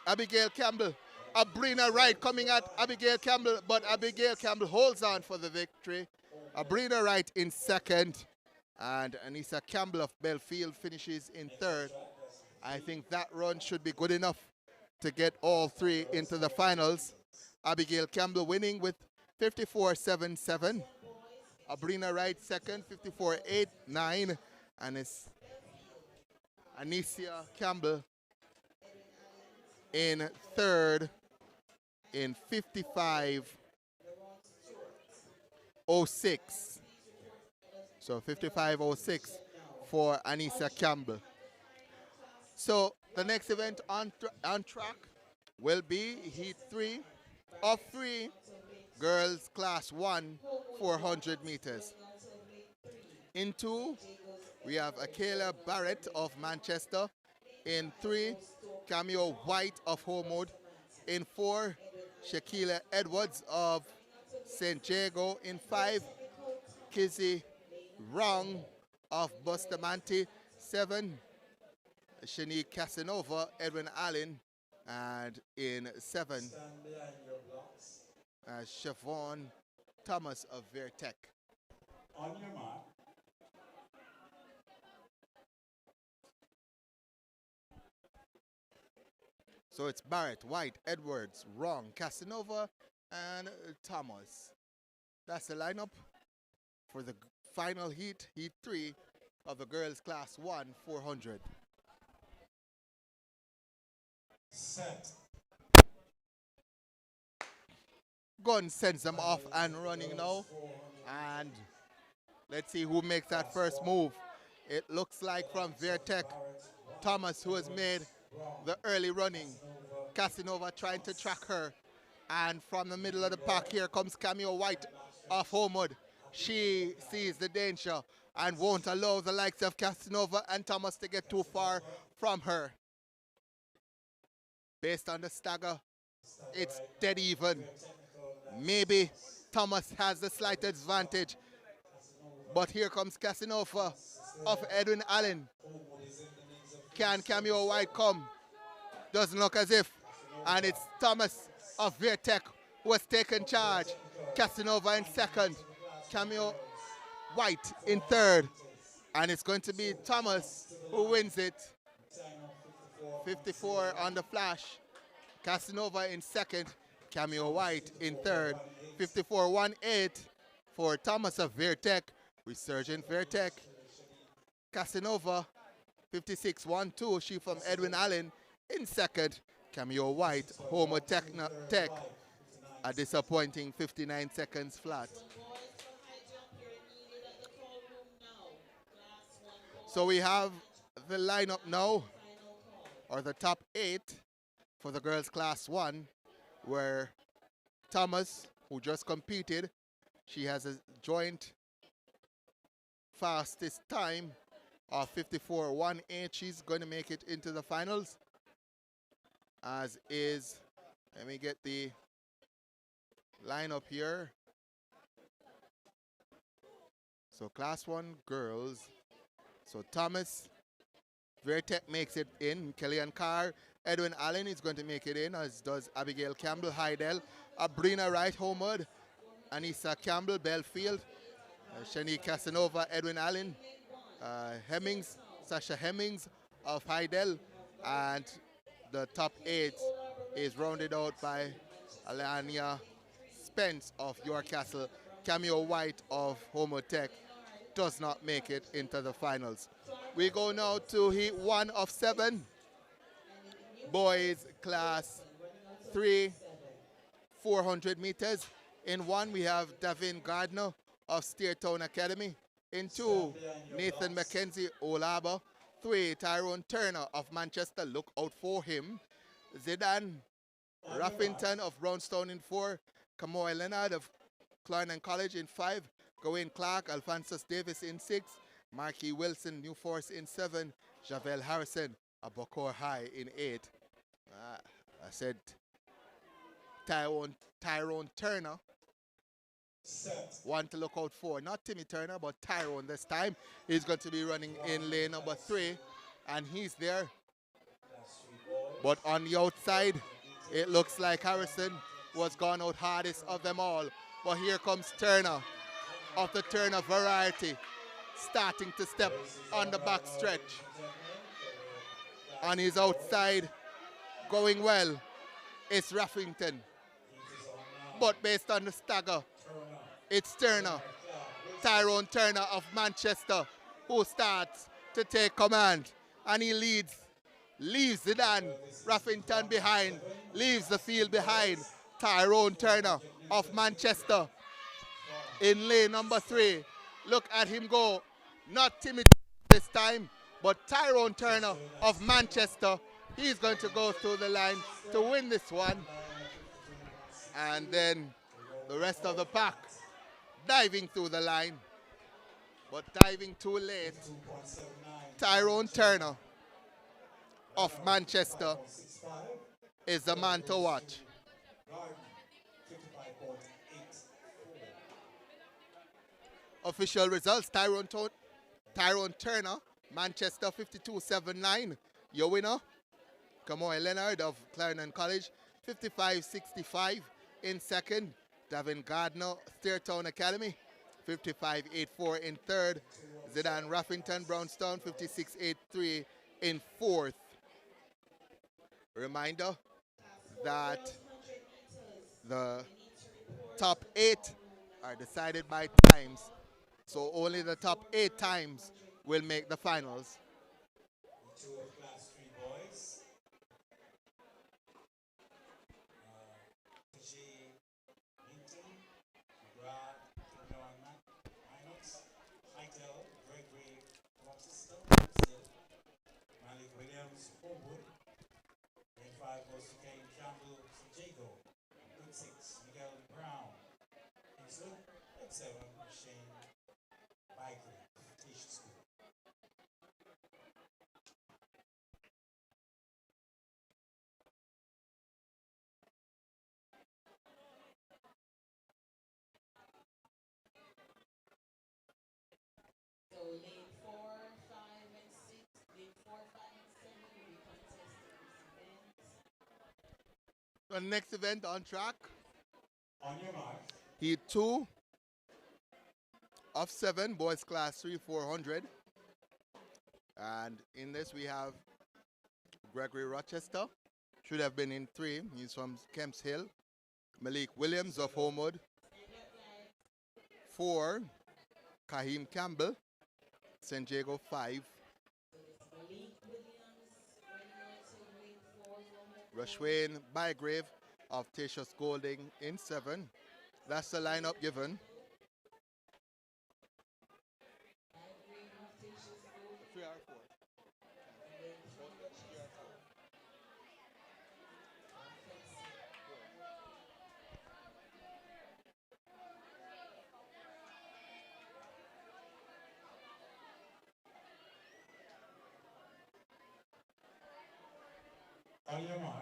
Abigail Campbell. Abrina Wright coming at Abigail Campbell, but Abigail Campbell holds on for the victory. Abrina Wright in 2nd, and Anissa Campbell of Belfield finishes in 3rd. I think that run should be good enough to get all 3 into the finals. Abigail Campbell winning with 54.77. Abrina Wright 2nd, 54.89, and it's Anissa Campbell in 3rd in 55.06. So 55.06 for Anissa Campbell. So the next event on track will be Heat 3 of 3, girls class 1, 400 meters. In 2, we have Akela Barrett of Manchester. In 3, Cameo White of Homewood. In 4, Shaquila Edwards of St. Jago. In 5, Kizzy Wrong of Bustamante. 7, Shanique Casanova, Edwin Allen. And in 7, Siobhan Thomas of Vertec. On your mark. So it's Barrett, White, Edwards, Wrong, Casanova, and Thomas. That's the lineup for the final heat, Heat 3 of the girls class 1, 400. Set. Gun sends them off and running now. And let's see who makes that first move. It looks like from Vertec, Thomas, who has made the early running. Casanova trying to track her. And from the middle of the pack, here comes Cameo White of Homewood. She sees the danger and won't allow the likes of Casanova and Thomas to get too far from her. Based on the stagger, it's dead even. Maybe Thomas has the slight advantage, but here comes Casanova of Edwin Allen. Can Cameo White come? Doesn't look as if. And it's Thomas of Vertec who has taken charge. Casanova in second. Cameo White in third. And it's going to be Thomas who wins it. 54 on the flash. Casanova in second. Cameo White in third. 54-18 for Thomas of Vertec. Resurgent Vertec. Casanova 56-12. She from Edwin Allen in second. Cameo White, Homo Tech, a disappointing 59 seconds flat. So we have the lineup now, or the top 8 for the girls class 1, where Thomas, who just competed, she has a joint fastest time of 54-18. She's going to make it into the finals. As is, let me get the lineup here. So class 1 girls. So Thomas Vertec makes it in. Kellyanne Carr, Edwin Allen is going to make it in, as does Abigail Campbell, Heidel, Abrina Wright, Homeward, Anissa Campbell, Belfield, Shani Casanova, Edwin Allen, Hemmings, Sasha Hemmings of Heidel, and the top 8 is rounded out by Alania Spence of York Castle. Cameo White of Homotech does not make it into the finals. We go now to heat 1 of 7. Boys class 3, 400 meters. In 1, we have Davin Gardner of Steertown Academy. In 2, Nathan McKenzie, Olaba. 3, Tyrone Turner of Manchester. Look out for him. Zidane Ruffington of Brownstown in 4. Kamoy Leonard of Clarendon College in 5. Gawain Clark, Alphonsus Davis in 6. Marky Wilson, New Forest in 7. Javel Harrison of Bokor High in 8. I said Tyrone Turner. One to look out for. Not Timmy Turner, but Tyrone this time. He's going to be running in lane number 3. And he's there. But on the outside, it looks like Harrison was gone out hardest of them all. But here comes Turner of the Turner variety, starting to step on the back stretch. On his outside, going well, it's Ruffington. But based on the stagger, it's Turner, Tyrone Turner of Manchester, who starts to take command. And he leaves Zidane Ruffington behind, leaves the field behind. Tyrone Turner of Manchester in lane number 3. Look at him go. Not Timmy this time, but Tyrone Turner of Manchester. He's going to go through the line to win this one. And then the rest of the pack diving through the line, but diving too late. Tyrone Turner of Manchester is the man to watch. Official results: Tyrone Turner, Manchester 52-79. Your winner, Kamoy Leonard of Clarendon College, 55-65. In second, Davin Gardner, Steertown Academy, 55-84. In third, Zidane Ruffington, Brownstown, 56-83. In fourth. Reminder that the top 8 are decided by times, so only the top 8 times will make the finals. Two of class 3 boys. Paget, Minton, McGrath, Inox, Heitel, Gregory, Rochester, Malik Williams, Homewood. Grade 5 goes to Kane Campbell, Jago. Grade 6, Miguel Brown. Grade 7, Shane lane 4, 5, and 6, lane 4, 5, and 7 will be contesting this event. The next event on track, On your mark. Heat 2 of 7, boys class 3, 400. And in this we have Gregory Rochester. Should have been in 3. He's from Kemps Hill. Malik Williams of Homewood. 4, Kahim Campbell, St. Jago 5. Rashwain Bygrave of Tatius Golding in 7. That's the lineup given. On your mark.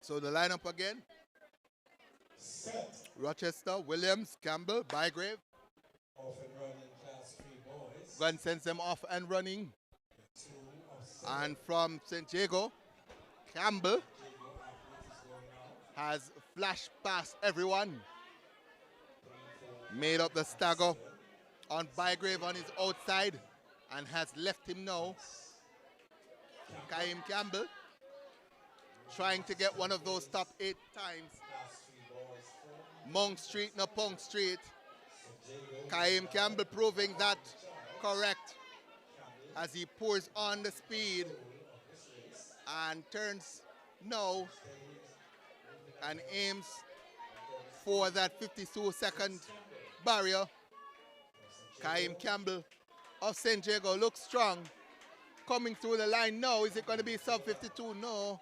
So the lineup again. Set. Rochester, Williams, Campbell, Bygrave. Off and running class 3 boys. Gun sends them off and running. 2 of 7. And from St. Jago, Campbell has flashed past everyone. Made up the stagger on Bygrave on his outside and has left him now. Kaim Campbell trying to get one of those top 8 times. Monk Street, no Punk Street. Kaim Campbell proving that correct as he pours on the speed and turns now and aims for that 52-second barrier. Kaim Campbell of St. Jago looks strong. Coming through the line now. Is it going to be sub 52? No.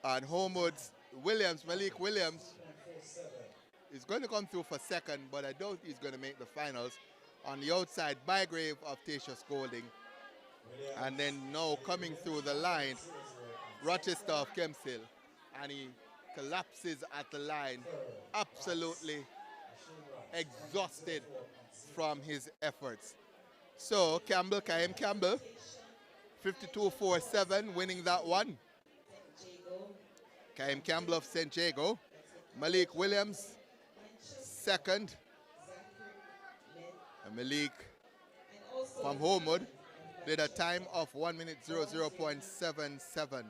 And Homewood's Williams, Malik Williams, is going to come through for second, but I doubt he's going to make the finals. On the outside, Bygrave of Tatius Golding. And then now coming through the line, Rochester of Kemps Hill. And he collapses at the line, absolutely exhausted from his efforts. So Campbell, Kaim Campbell, 52-47, winning that one. Kaim Campbell of St. Jago. Malik Williams, second. And Malik from Homewood did a time of 1 minute 00.77.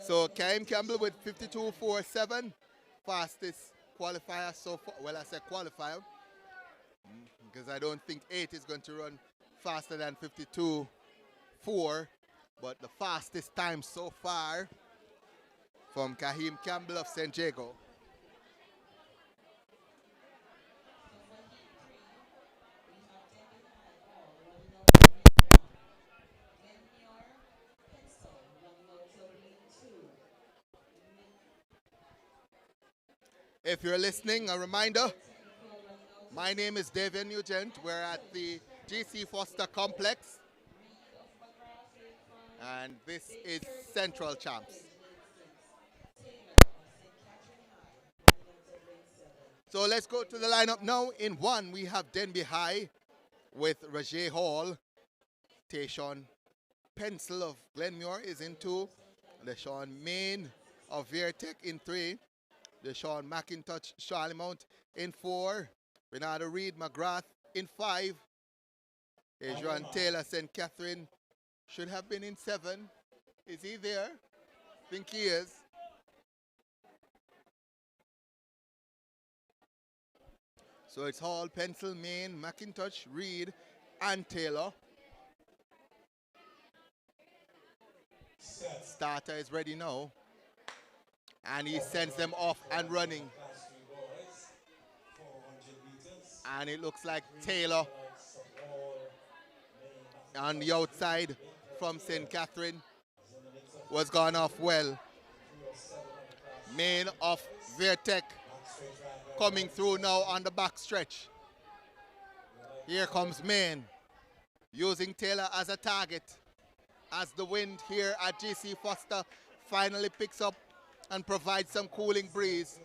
So Kaim Campbell with 52.47, fastest qualifier so far. Well, I said qualifier because I don't think 8 is going to run faster than 52.4, but the fastest time so far from Kaim Campbell of St. Jago. If you're listening, a reminder, my name is David Nugent. We're at the GC Foster Complex, and this is Central Champs. So let's go to the lineup now. In 1, we have Denby High with Rajay Hall. Tayshawn Pencil of Glenmuir is in 2. Deshaun Main of Vertec in 3. Deshaun McIntosh Charlemont in 4. Bernardo Reed McGrath in 5. Adrian Taylor St. Catherine should have been in 7. Is he there? Think he is. So it's Hall, Pencil, Main, McIntosh, Reed, and Taylor. Starter is ready now. And he sends them off and running. And it looks like Taylor on the outside from St. Catherine was gone off well. Main of Vertec coming through now on the back stretch. Here comes Main. using Taylor as a target as the wind here at GC Foster finally picks up and provides some cooling breeze.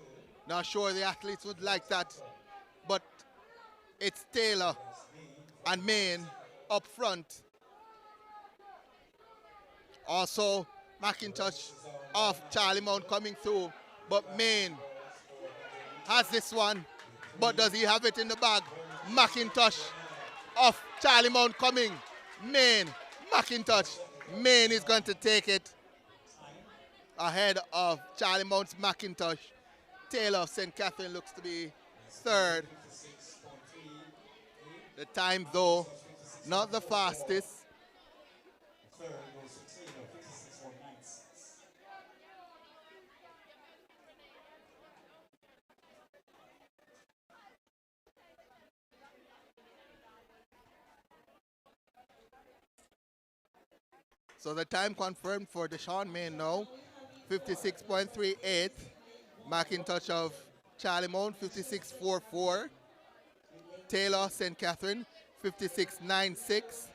Not sure the athletes would like that, but it's Taylor and Main up front. Also, McIntosh of Charlie Mount coming through, but Main has this one, but does he have it in the bag? McIntosh of Charlie Mount coming. Main, McIntosh. Main is going to take it ahead of Charlie Mount's McIntosh. Taylor of St. Catherine looks to be third. The time, though, not the fastest. So the time confirmed for Deshaun Main now, 56.38. McIntosh of Charlie Mount, 56.44. Taylor, St. Catherine, 56.96.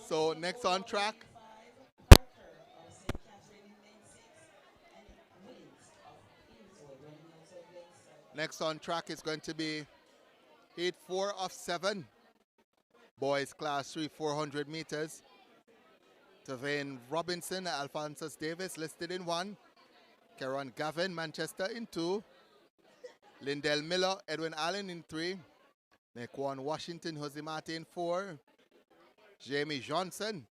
So next on track, is going to be heat 4 of 7. Boys class 3, 400 meters. Tavane Robinson, Alphonsus Davis listed in 1. Karen Gavin, Manchester in 2. Lindell Miller, Edwin Allen in 3. Naquan Washington, Jose Martin in 4. Jamie Johnson,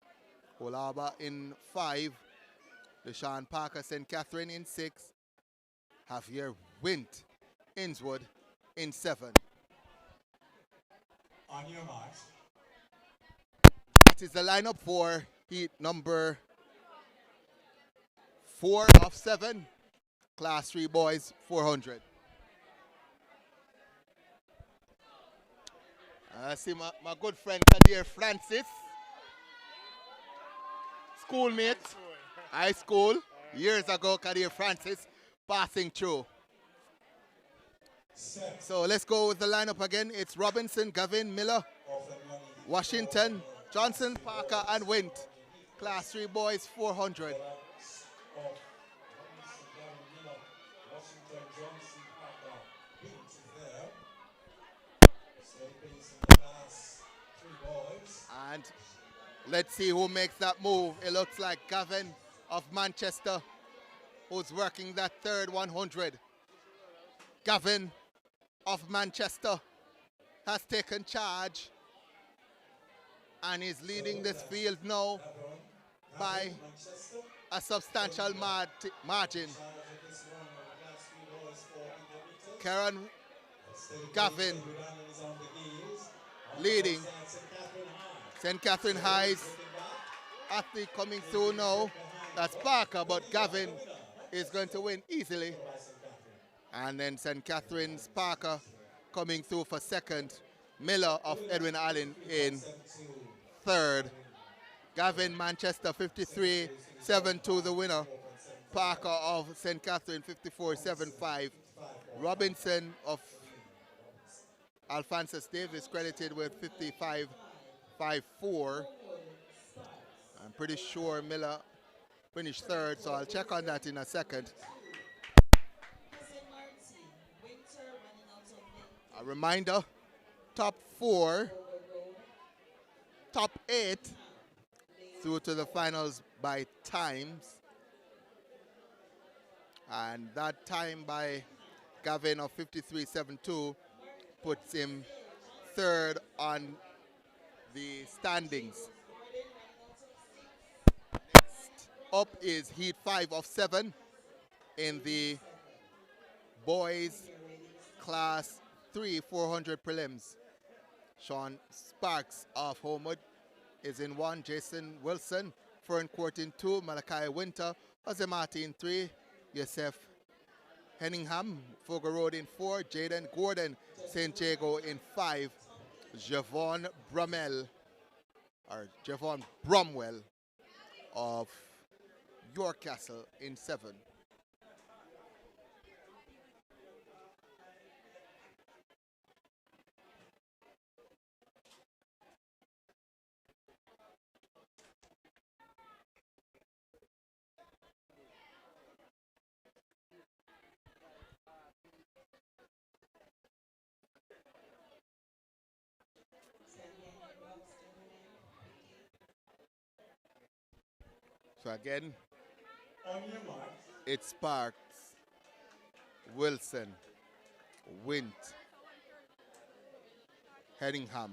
Olaba in 5. Deshaun Parker, St. Catherine in 6. Javier Wint, Innswood in 7. On your mark. That is the lineup for heat number 4 of 7. Class 3 boys, 400. I see my good friend Kadir Francis, schoolmate, high school, years ago, Kadir Francis, passing through. So let's go with the lineup again. It's Robinson, Gavin, Miller, Washington, Johnson, Parker, and Wint. Class 3 boys, 400. And let's see who makes that move. It looks like Gavin of Manchester, who's working that third 100. Gavin of Manchester has taken charge and is leading this field now by a substantial margin. Karen Gavin leading. St. Catherine High's athlete coming through now. That's Parker, but Gavin is going to win easily. And then St. Catherine's Parker coming through for second. Miller of Edwin Allen in third. Gavin Manchester 53.72 the winner. Parker of St. Catherine 54.75. Robinson of Alphonsus Davis credited with 55.54. I'm pretty sure Miller finished third, so I'll check on that in a second. A reminder, top 4, top 8 through to the finals by times. And that time by Gavin of 53.72 puts him third on the standings. Next up is heat 5 of 7 in the boys class 3 400 prelims. Sean Sparks of Homewood is in 1. Jason Wilson, Fern Court in 2. Malachi Winter, Jose Martin in 3. Yosef Henningham, Fogo Road in 4. Jaden Gordon, St. Jago in 5. Javon Brummel or Javon Bromwell of York Castle in 7. So again, On your mark. it Sparks, Wilson, Wint, Hedingham,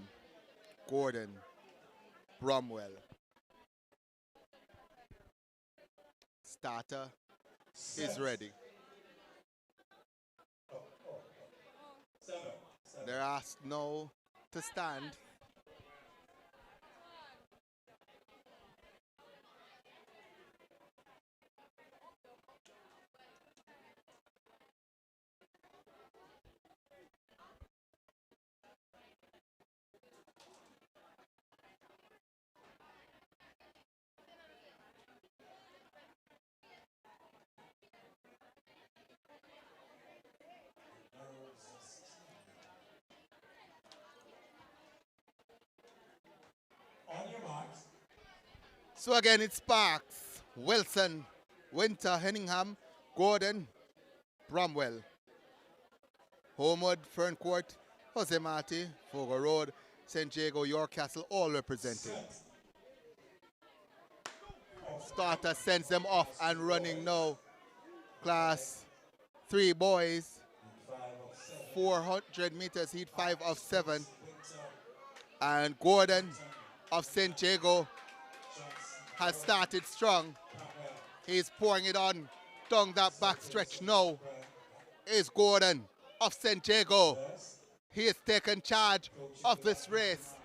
Gordon, Bromwell. Starter is ready. They're asked now to stand. On your marks. So again, it Sparks, Wilson, Winter, Henningham, Gordon, Bromwell. Homewood, Ferncourt, Jose Marti, Fogo Road, St. Jago, York Castle, all represented. Starter sends them off and running now. Class 3 boys, 400 meters, heat 5 of 7. And Gordon of St. Jago has started strong. He's pouring it on down that back stretch now. Is Gordon of St. Jago. He has taken charge of this race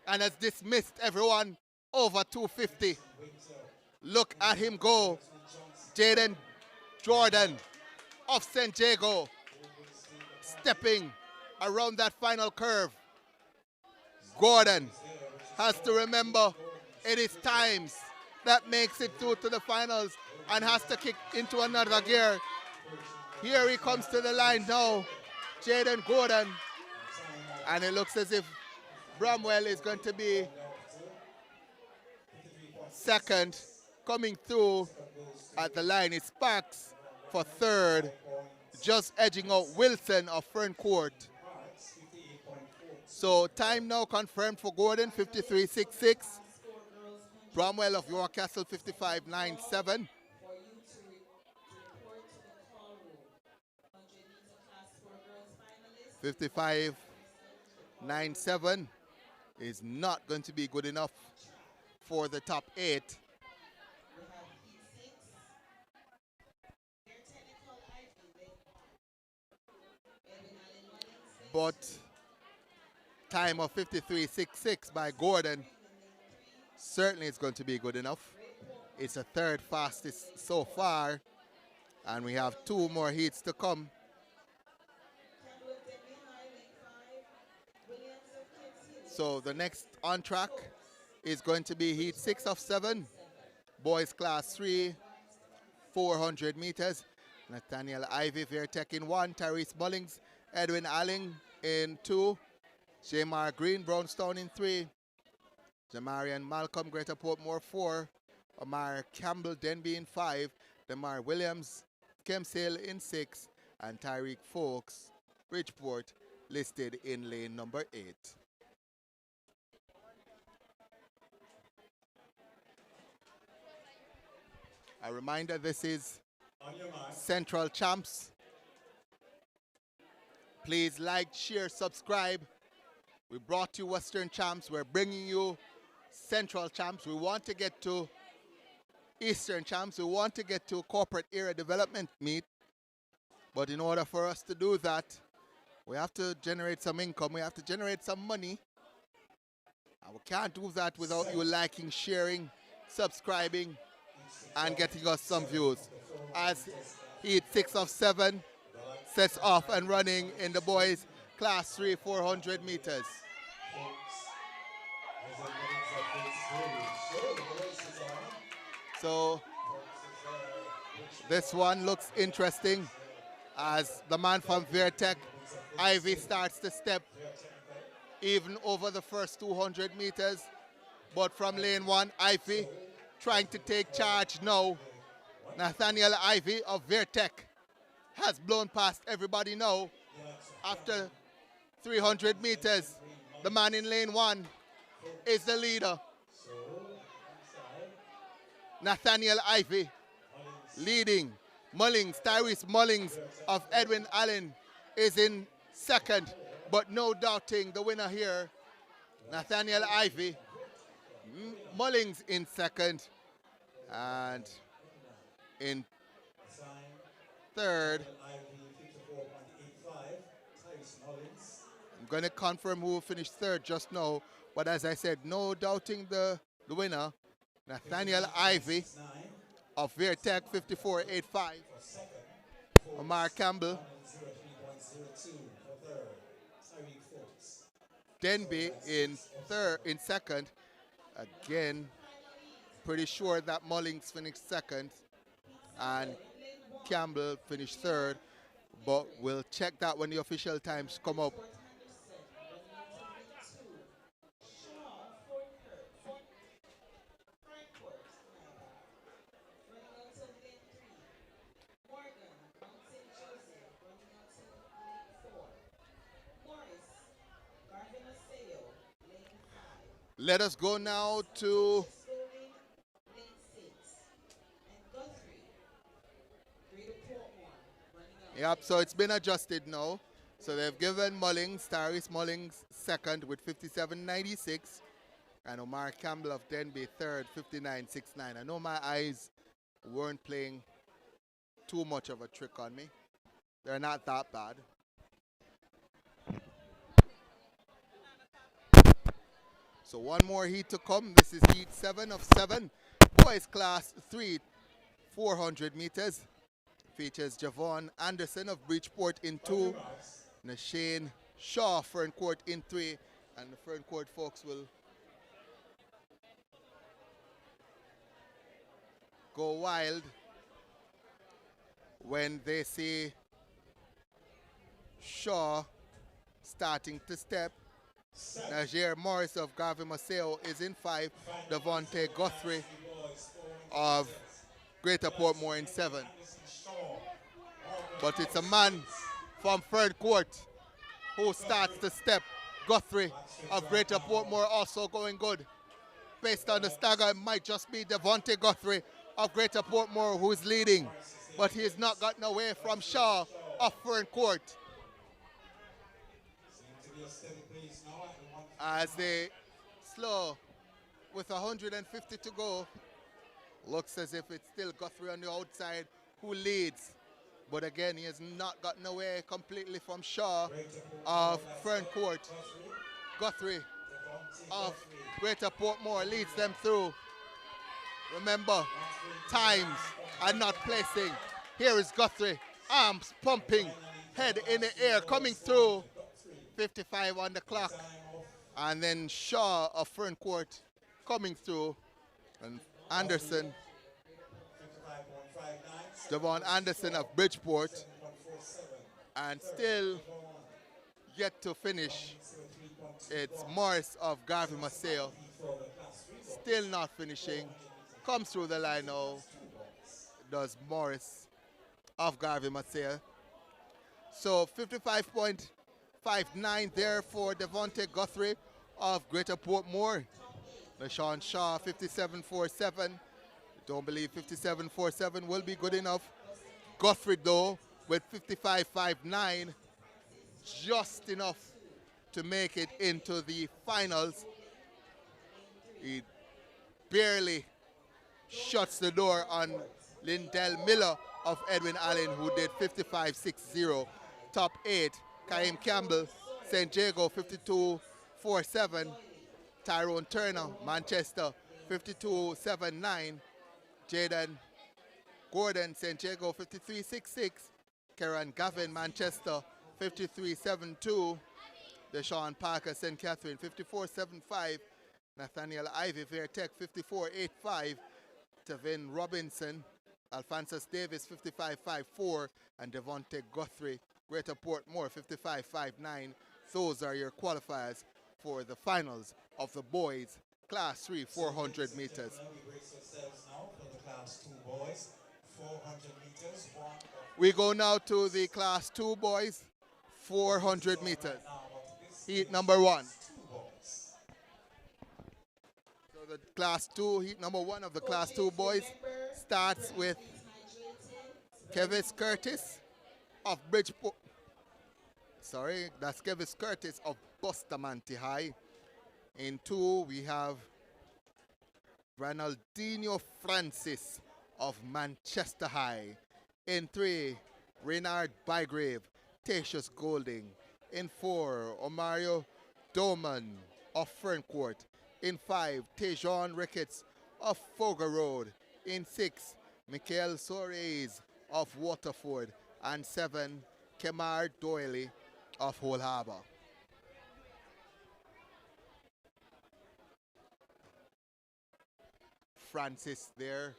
and has dismissed everyone over 250. Look at him go. Jaden Jordan of St. Jago stepping around that final curve. Gordon has to remember it is times that makes it through to the finals and has to kick into another gear. Here he comes to the line now, Jaden Gordon, and it looks as if Bromwell is going to be second. Coming through at the line is Sparks for third, just edging out Wilson of Ferncourt. So time now confirmed for Gordon, 53.66. Bromwell of York Castle, 55.97. 55.97 is not going to be good enough for the top 8. But time of 53.66 by Gordon certainly is going to be good enough. It's a third fastest so far, and we have 2 more heats to come. So the next on track is going to be heat 6 of 7, boys class 3, 400 meters. Nathaniel Ivy Vertec in 1, Tyrese Mullings, Edwin Alling in 2, Jamar Green Brownstone in 3, Jamarian Malcolm Greater Portmore 4, Omar Campbell Denby in 5, Demar Williams Kemsale in 6, and Tyreek Folks Bridgeport listed in lane number 8. A reminder, this is Central Champs. Please like, share, subscribe. We brought you Western Champs. We're bringing you Central Champs. We want to get to Eastern Champs. We want to get to Corporate Area Development Meet. But in order for us to do that, we have to generate some income. We have to generate some money. And we can't do that without you liking, sharing, subscribing, and getting us some views. As heat 6 of 7 sets off and running in the boys class 3 400 meters. So this one looks interesting as the man from Vertec, Ivy, starts to step even over the first 200 meters. But from lane one, Ivy trying to take charge now. Nathaniel Ivy of Vertec has blown past everybody now. After 300 meters, the man in lane one is the leader. Nathaniel Ivy leading. Mullings, Tyrese Mullings of Edwin Allen is in second, but no doubting the winner here, Nathaniel Ivy. Mullings in second, and in third, I'm going to confirm who finished third just now, but as I said, no doubting the winner, Nathaniel Ivy of Vertec 54.85. Omar Campbell. Denby in second. Again, pretty sure that Mullings finished second and Campbell finished third, but we'll check that when the official times come up. Let us go now to yep, so it's been adjusted now. So they've given Mullings, Tyrese Mullings second with 57.96, and Omar Campbell of Denby third, 59.69. I know my eyes weren't playing too much of a trick on me. They're not that bad. So one more heat to come. This is heat 7 of 7. Boys class 3, 400 meters. Features Javon Anderson of Bridgeport in 2. Nashane Shaw, Ferncourt in 3. And the Ferncourt folks will go wild when they see Shaw starting to step. Najir Morris of Garvey Maceo is in 5. Devontae Guthrie of Greater Portmore in 7. But it's a man from Ferncourt who starts to step. Guthrie of Greater Portmore also going good. Based on the stagger, it might just be Devontae Guthrie of Greater Portmore who's leading. But he has not gotten away from Shaw of Ferncourt. As they slow with 150 to go, looks as if it's still Guthrie on the outside who leads. But again, he has not gotten away completely from Shaw of Ferncourt. Guthrie of Greater Portmore leads them through. Remember, times are not placing. Here is Guthrie, arms pumping, head in the air, coming through. 55 on the clock. And then Shaw of Ferncourt coming through. And Anderson, Devon Anderson of Bridgeport. And still yet to finish, it's Morris of Garvey Maceo. Still not finishing. Comes through the line now. Does Morris of Garvey Maceo. So 55.59 there for Devontae Guthrie of Greater Portmore. LaShawn Shaw 57.47. Don't believe 57.47 will be good enough. Guthrie though with 55.59, just enough to make it into the finals. He barely shuts the door on Lindell Miller of Edwin Allen, who did 55.60. Top 8, Kaim Campbell, St. Jago 52.47. Tyrone Turner, Manchester 52.79. Jaden Gordon, St. Jago 53.66. Karen Gavin, Manchester 53.72. Deshaun Parker, St. Catherine 54.75. Nathaniel Ivy, Vertec 54.85. Tevin Robinson, Alphonsus Davis 55.54, and Devontae Guthrie, Greater Portmore 55.59. Those are your qualifiers for the finals of the boys Class 3 400 meters. We brace ourselves now for the Class 2 boys, 400 meters. We go now to the Class 2 boys 400 meters. Heat number 1. So the Class 2, heat number 1 of the Class 2 boys starts with Kevis Curtis of Bridgeport. Sorry, that's Kevis Curtis of Bustamante High. In 2, we have Ronaldinho Francis of Manchester High. In 3, Reynard Bygrave, Tatius Golding. In 4, Omario Doman of Ferncourt. In 5, Tejon Ricketts of Fogar Road. In 6, Michael Soares of Waterford. And 7, Kemar Doyle of Whole Harbour. Francis there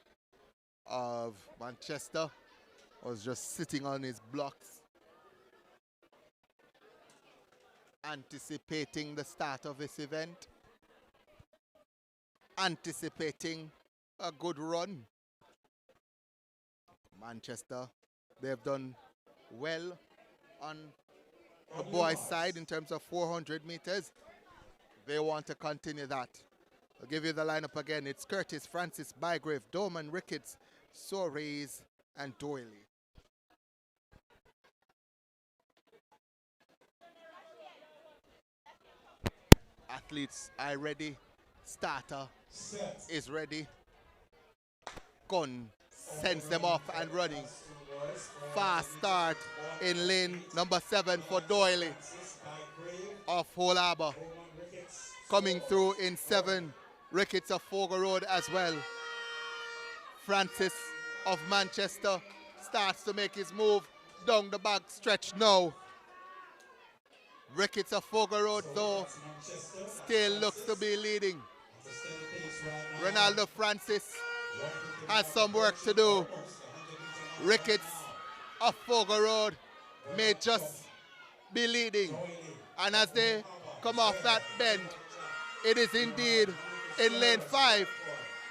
of Manchester was just sitting on his blocks, anticipating the start of this event, anticipating a good run. Manchester, they've done well on the boys' side in terms of 400 meters. They want to continue that. I'll give you the lineup again. It's Curtis, Francis, Bygrave, Doman, Ricketts, Soares, and Doyle. Athletes are ready. Starter is ready. Gun sends them off and running. Fast start in lane number 7 for Doyle of Whole Harbour. Coming through in 7, Ricketts of Fogar Road as well. Francis of Manchester starts to make his move down the back stretch now. Ricketts of Fogar Road, though, still looks to be leading. Ronaldo Francis has some work to do. Ricketts of Fogar Road may just be leading. And as they come off that bend, it is indeed in lane 5.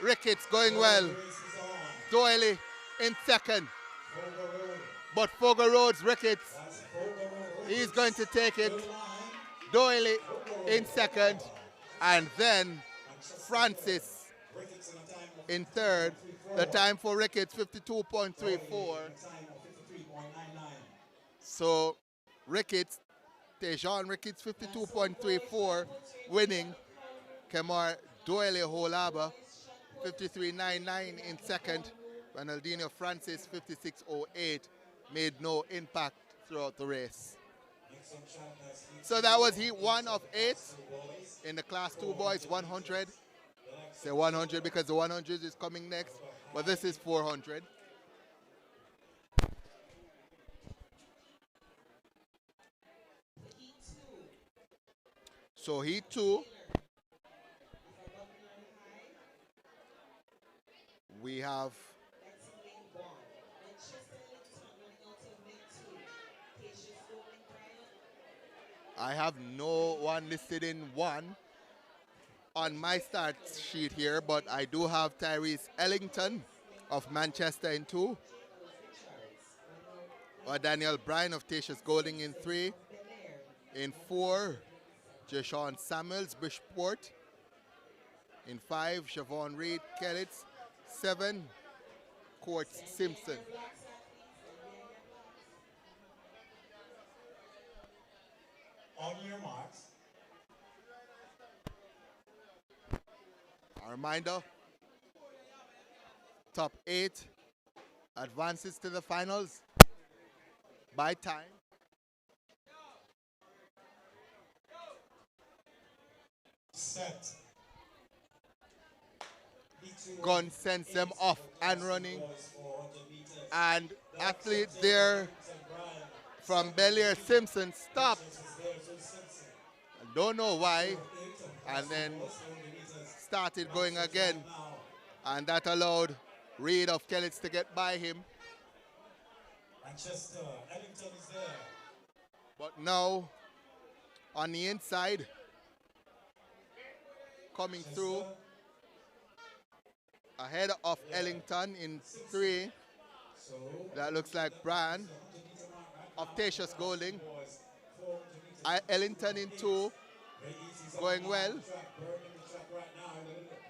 Ricketts going well. Doyle in 2nd. But Fogar Road's Ricketts, he's going to take it. Doyle in 2nd. And then Francis in 3rd. The time for Ricketts, 52.34. So Ricketts, Tejon Ricketts, 52.34, winning. Kemar Doyle Whole Harbour, 53.99 in 2nd. Ronaldinho Francis, 56.08, made no impact throughout the race. So that was heat 1 of 8 in the Class 2 boys 100. Say 100 because the 100 is coming next, but this is 400. So heat 2, we have I have no one listed in 1 on my start sheet here, but I do have Tyrese Ellington of Manchester in 2. Or Daniel Bryan of Tatius Golding in 3. In 4, Jashawn Samuels, Bridgeport. In 5, Siobhan Reed, Kellitz. 7, Court Simpson. On your marks. A reminder, top 8 advances to the finals by time. Set. Gun sends them off and running. And athlete there from Bel-Air Simpson stopped. I don't know why. And then started going again. And that allowed Reed of Kellets to get by him. Manchester, Ellington is there. But now, on the inside, coming through, ahead of Ellington in 3. That looks like Bran of Tatius Golding. Ellington in 2, going well.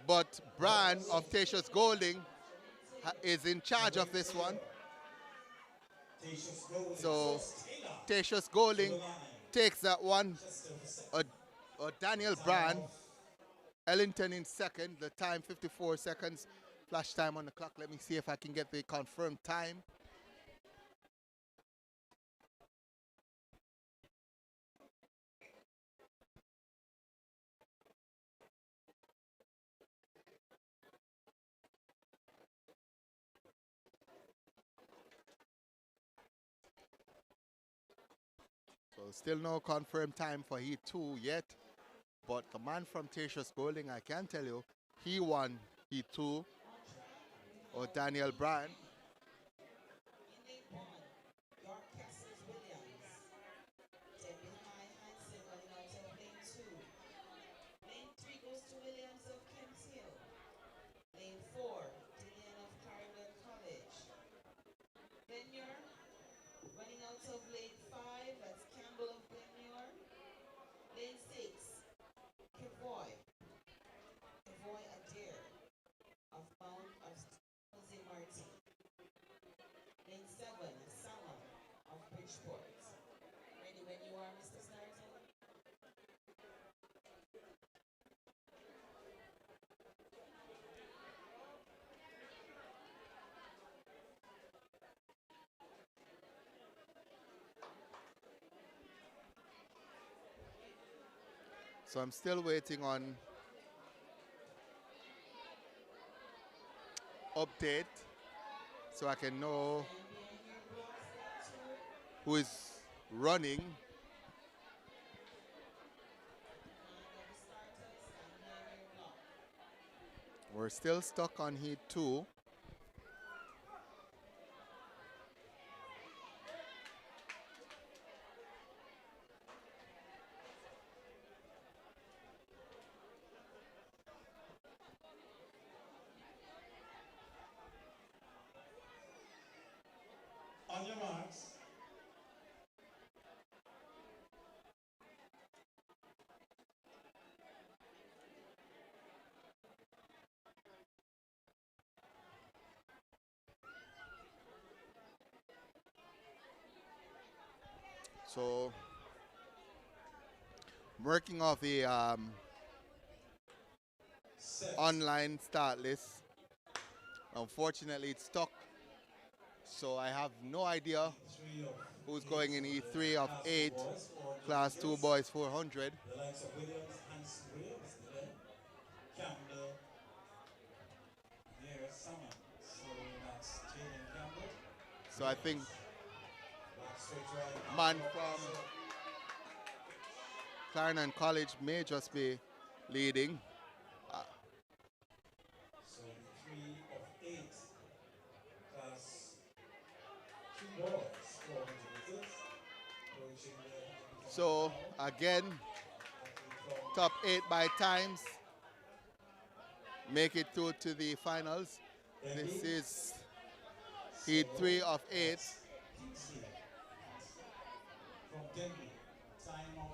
But Bran of Tatius Golding is in charge of this one. So Tatius Golding takes that one. Daniel Bran, Ellington in 2nd. The time 54 seconds. Flash time on the clock. Let me see if I can get the confirmed time. So still no confirmed time for Heat 2 yet. But the man from Tatius Golding, I can tell you, he won Heat 2. Or Daniel Bryan. Lane 3 goes to Williams of Kent Hill. Lane 4, Dillian of Caribbean College. Glenure, running out of lane 5, that's Campbell of Glenure. Lane 6, Kevoy Adair of Mount of Jose Martin. Lane 7, Salmon of Bridgeport. Ready when you are, Mr. Snarton? So I'm still waiting on update so I can know who is running. We're still stuck on Heat 2. On your marks. So I'm working off the online start list. Unfortunately, it's stuck. So I have no idea who's going in E3 of 8, Class 2 Boys 400. The likes of Williams, Hans Williams, Campbell, near Salmon. So that's Jaden Campbell. So I think Back straight right. man from Clarendon College may just be leading. So 3 of 8, Class 2 boys, 400 meters. Approaching the So again, top 8 by times make it through to the finals. This is Heat 3 of 8. From Denby, time of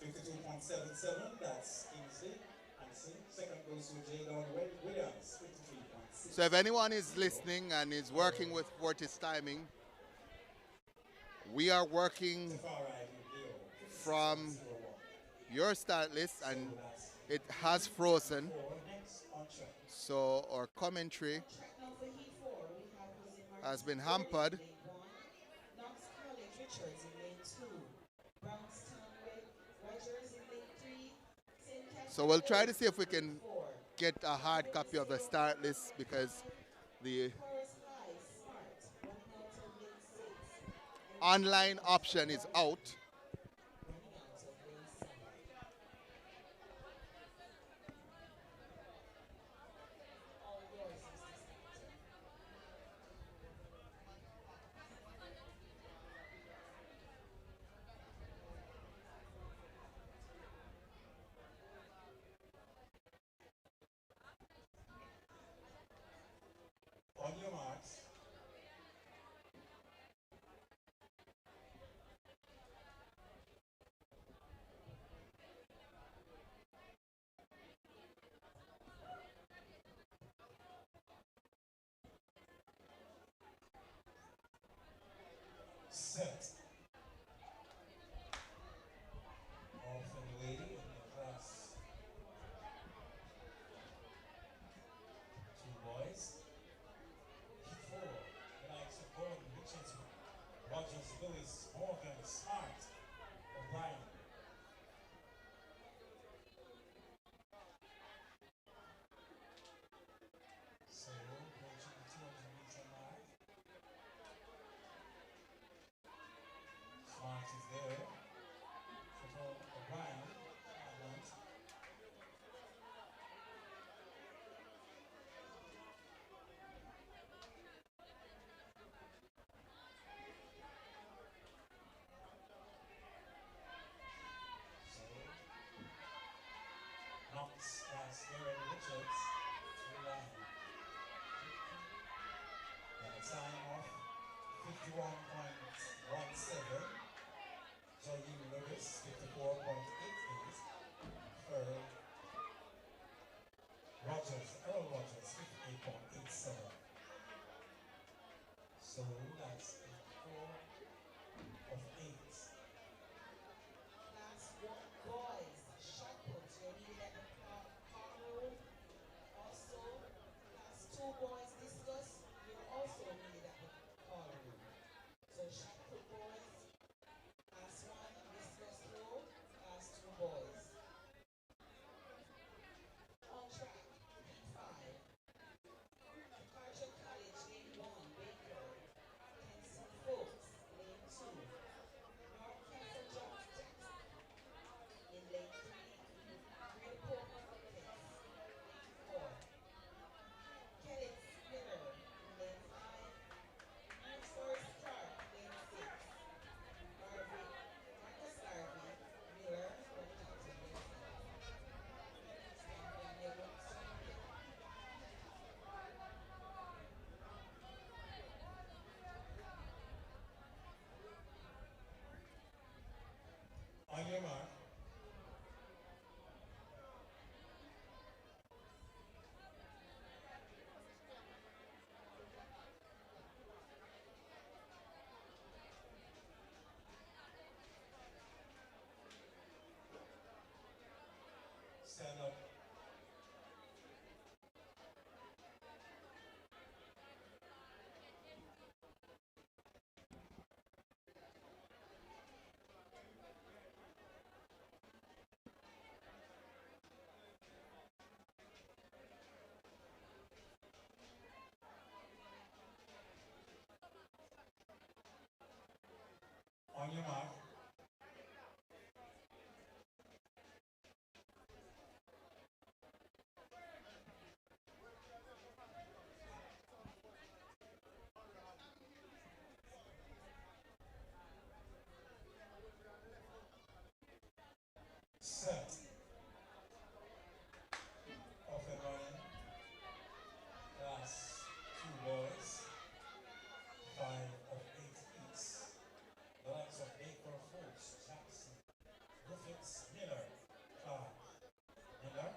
52.77, that's Kingsley. Second goes to Jadon Williams, 53.6. So if anyone is listening and is working with Fortis timing, we are working from your start list and it has frozen. So our commentary has been hampered. Knox College, Richards in lane 2. Brownstown, Rogers in lane 3. St. Catherine So we'll try to see if we can get a hard copy of the start list because the Forest High, Smart, running out of lane 6. online option is out. Running out of lane 7. points. That's Aaron Richards to the line. And a time of 51.17. Jaheim Lewis, 54.88. Earl Rogers, 58.87. So that's 4 of 8. Class 1 boys, shot put, you need at the car room. Also, class 2 boys discus, you also need at the car room. So shot put boys, class 1 discus room, class 2 boys. On track, heat 5. Departure College, lane 1, Baker. Tenson Folks, lane 2. North Castle Jackson in lane 3. Great Portland Rockets, lane 4. Kellett Miller in lane 5. Forest Clark, lane 6. Marcus Garvey, Miller, running out in lane 7. Stand by Miller, On your mark. Stand up. On your mark. Set. Off and running. Class 2 boys. 5 of 8 heats. The likes of Baker, Folks, Jackson, Griffiths, Miller, Clark. Miller.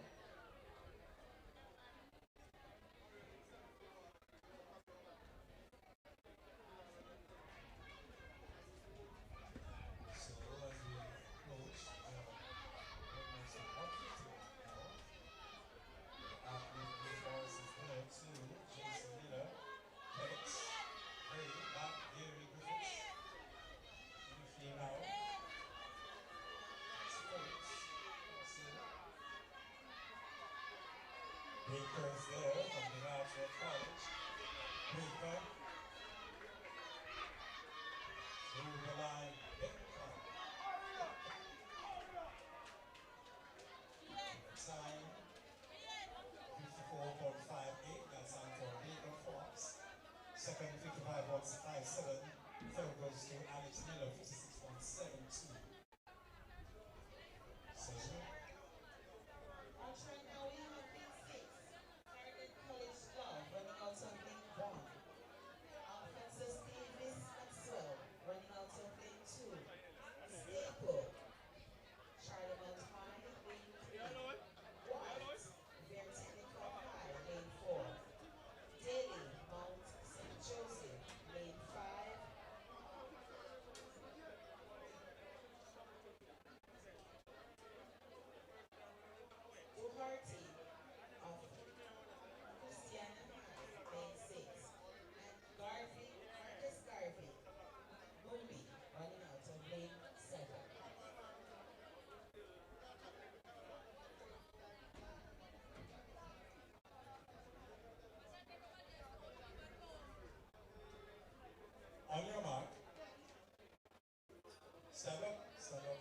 So as we approach, almost 150 now. Athlete before us is there too. Jason Miller, Kellett, Ray, back, Gary Griffiths. Briefly now. Folks. Baker is there from the National College. Baker. Through the line. Baker. Time 54.58. That's time for Baker Fox. Second 55.57. Third goes to Alex Miller, 56.72. Session. on track now we have lane 6. Target College Love, running out of lane 1. Francis Davis Maxwell, running out of lane 2. Staple, Charlemont High, lane 3. White, Very Technical High, lane 4. Daly, Mount St. Joseph, lane 5. Duharty of Christiana High, lane 6. And Marcus Garvey, Mooney, running out of lane 7. On your mark. Stand up. Stand up.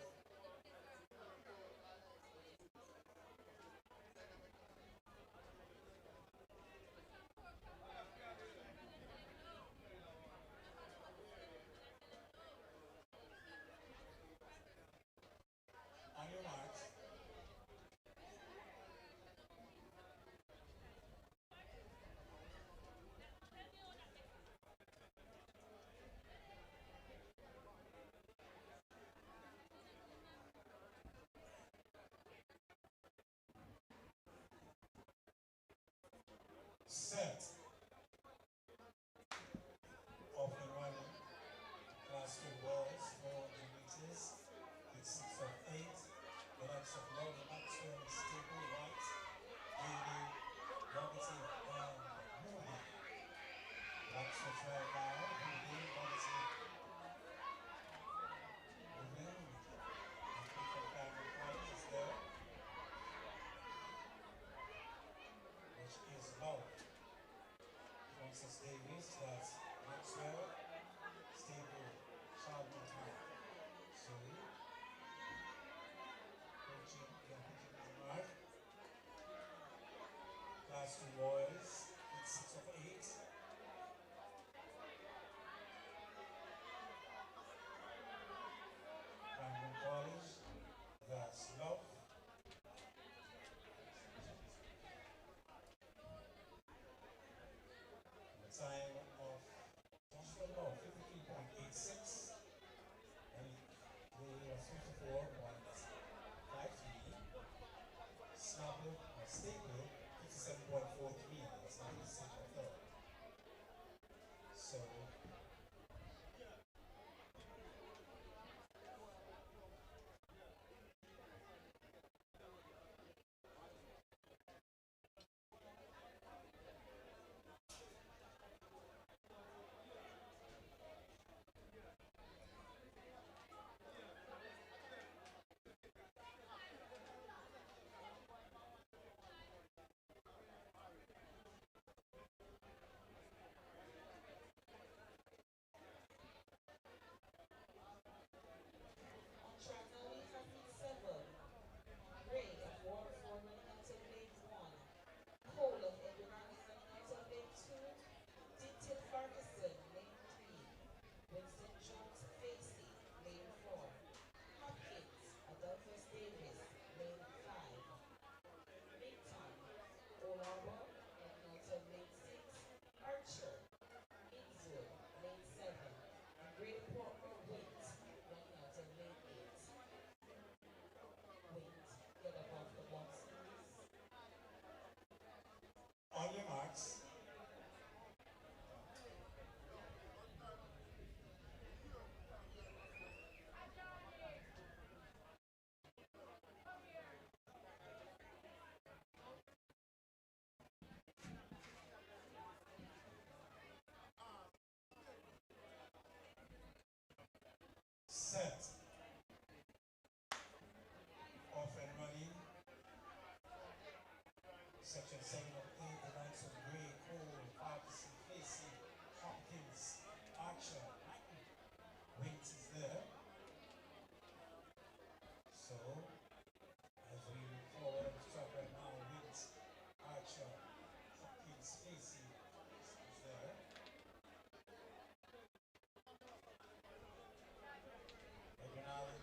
On your mark. Set. Off and running. Last 2 balls, 400 meters. With 6 of 8. The likes of Laurie Maxwell, Stable, White, Lady, Robertson, and Moody. That's the try now. Moody, Robertson, Moody. And from Cameron College is there. Which is low. Francis Davis, that's Maxwell, Stable, Charlotte, Surrey. Coaching, pitching is mark. Last 2 boys, it's 6 of 8. Cameron College, that's Love. The time of Joshua Love, 53.86. And they was 54.53. Snubble or Staple, 57.43. That's not the second or third. So on your marks. Set. Off and running. Section 7 of 8, the likes of Gray, Cole, Parkinson, Facey, Hopkins, Archer, Wings is there. So, as we move forward on the track right now, Wings, Archer, Hopkins, Facey is there. Edwin Allen.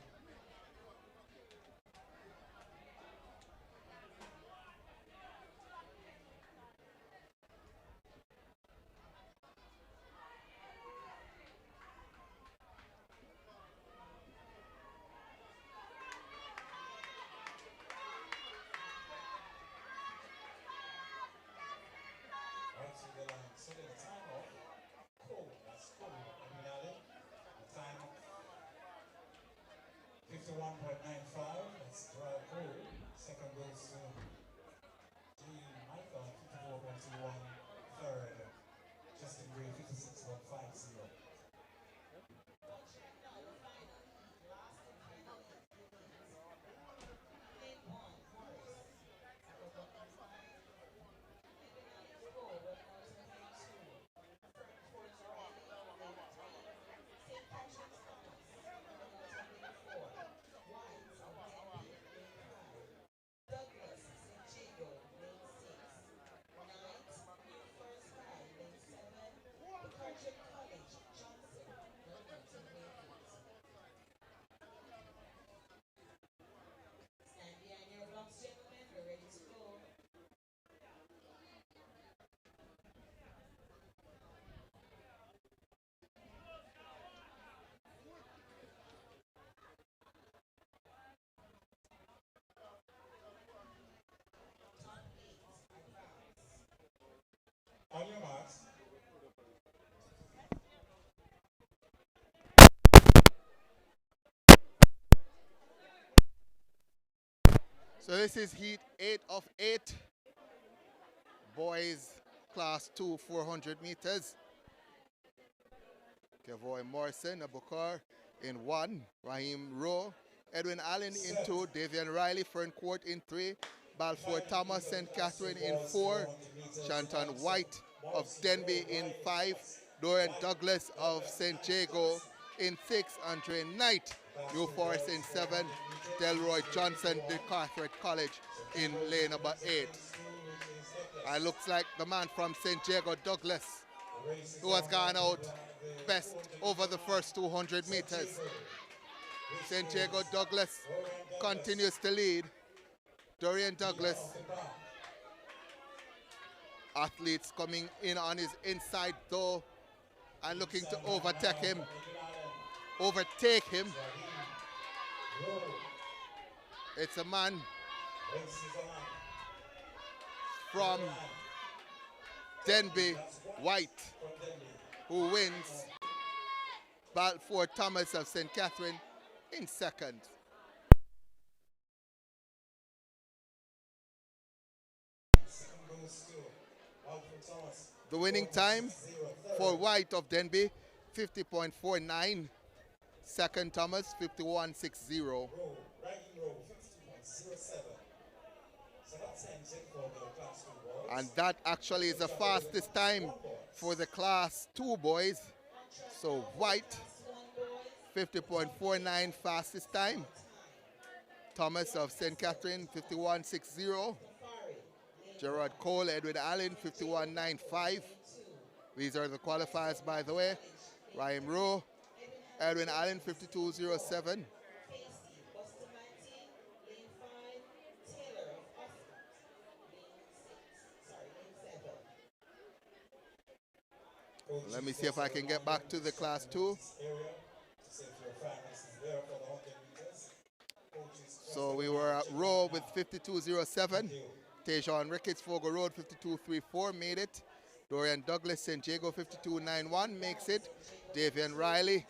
Right to the line. So the time off. Cole, that's Cole. Edwin Allen. The time off. 51.95. That's Dry Cole. Second goes to Dean Michael, 54.21. Third, Justin Gray, 56.50. So this is heat 8 of 8. Boys class 2 400 meters. Kevoy Morrison, Abukar in 1. Raheem Rowe. Edwin Allen in 2. Davian Riley, Ferncourt in 3. Balfour Thomas, St. Catherine in 4. Shanton White of Denby in 5. Dorian Douglas of St. Jago in 6. Andre Knight, New Forest in 7. Delroy Johnson, De Carteret College in lane number 8. And looks like the man from St. Jago, Douglas, who has gone out best over the first 200 meters. St. Jago Douglas continues to lead. Dorian Douglas, athletes coming in on his inside though and looking to overtake him. It's a man from Denby, White, who wins. Balfour Thomas of St. Catherine in second. The winning time for White of Denby, 50.49. Second Thomas, 51.60. And that actually is the fastest time for the class 2 boys. So White, 50.49 fastest time. Thomas of St. Catherine, 51.60. Gerard Cole, Edwin Allen, 51.95. These are the qualifiers, by the way. Ryan Rowe, Edwin Allen, 52.07. Let me see if I can get back to the class 2. So we were at Rowe with 52.07. Tejon Ricketts, Fogo Road, 52.34, made it. Dorian Douglas, St. Jago, 52.91, makes it. Davian Riley,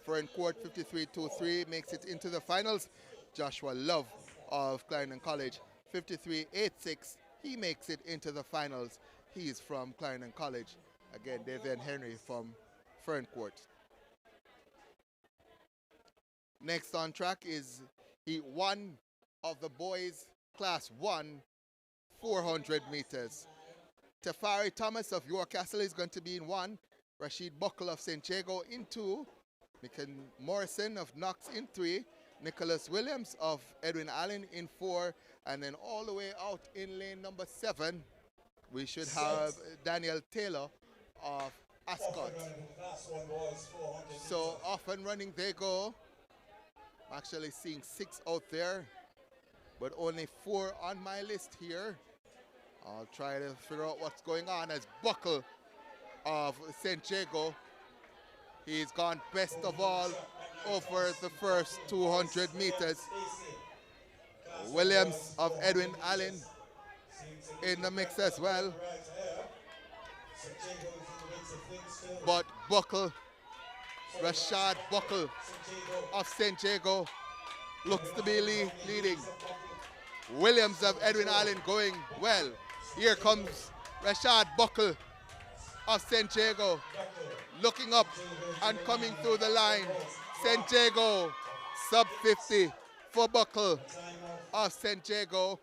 Ferncourt, 53.23, makes it into the finals. Joshua Love of Clarendon College, 53.86, he makes it into the finals. He's from Clarendon College. Again, Davian Henry from Ferncourt. Next on track is heat 1 of the boys class 1 400 meters. Tafari Thomas of York Castle is going to be in 1. Rashid Buckle of St. Jago in 2. Nick Morrison of Knox in 3. Nicholas Williams of Edwin Allen in 4. And then all the way out in lane number 7, we should have Daniel Taylor of Ascot. So off and running they go. I'm actually seeing 6 out there, but only 4 on my list here. I'll try to figure out what's going on as Buckle of St. Jago. He's gone best of all over the first 200 meters. Williams of Edwin Allen in the mix as well. But Buckle, Rashad Buckle of St. Jago looks to be leading. Williams of Edwin Allen going well. Here comes Rashad Buckle of St. Jago looking up and coming through the line. St. Jago sub 50 for Buckle of St. Jago.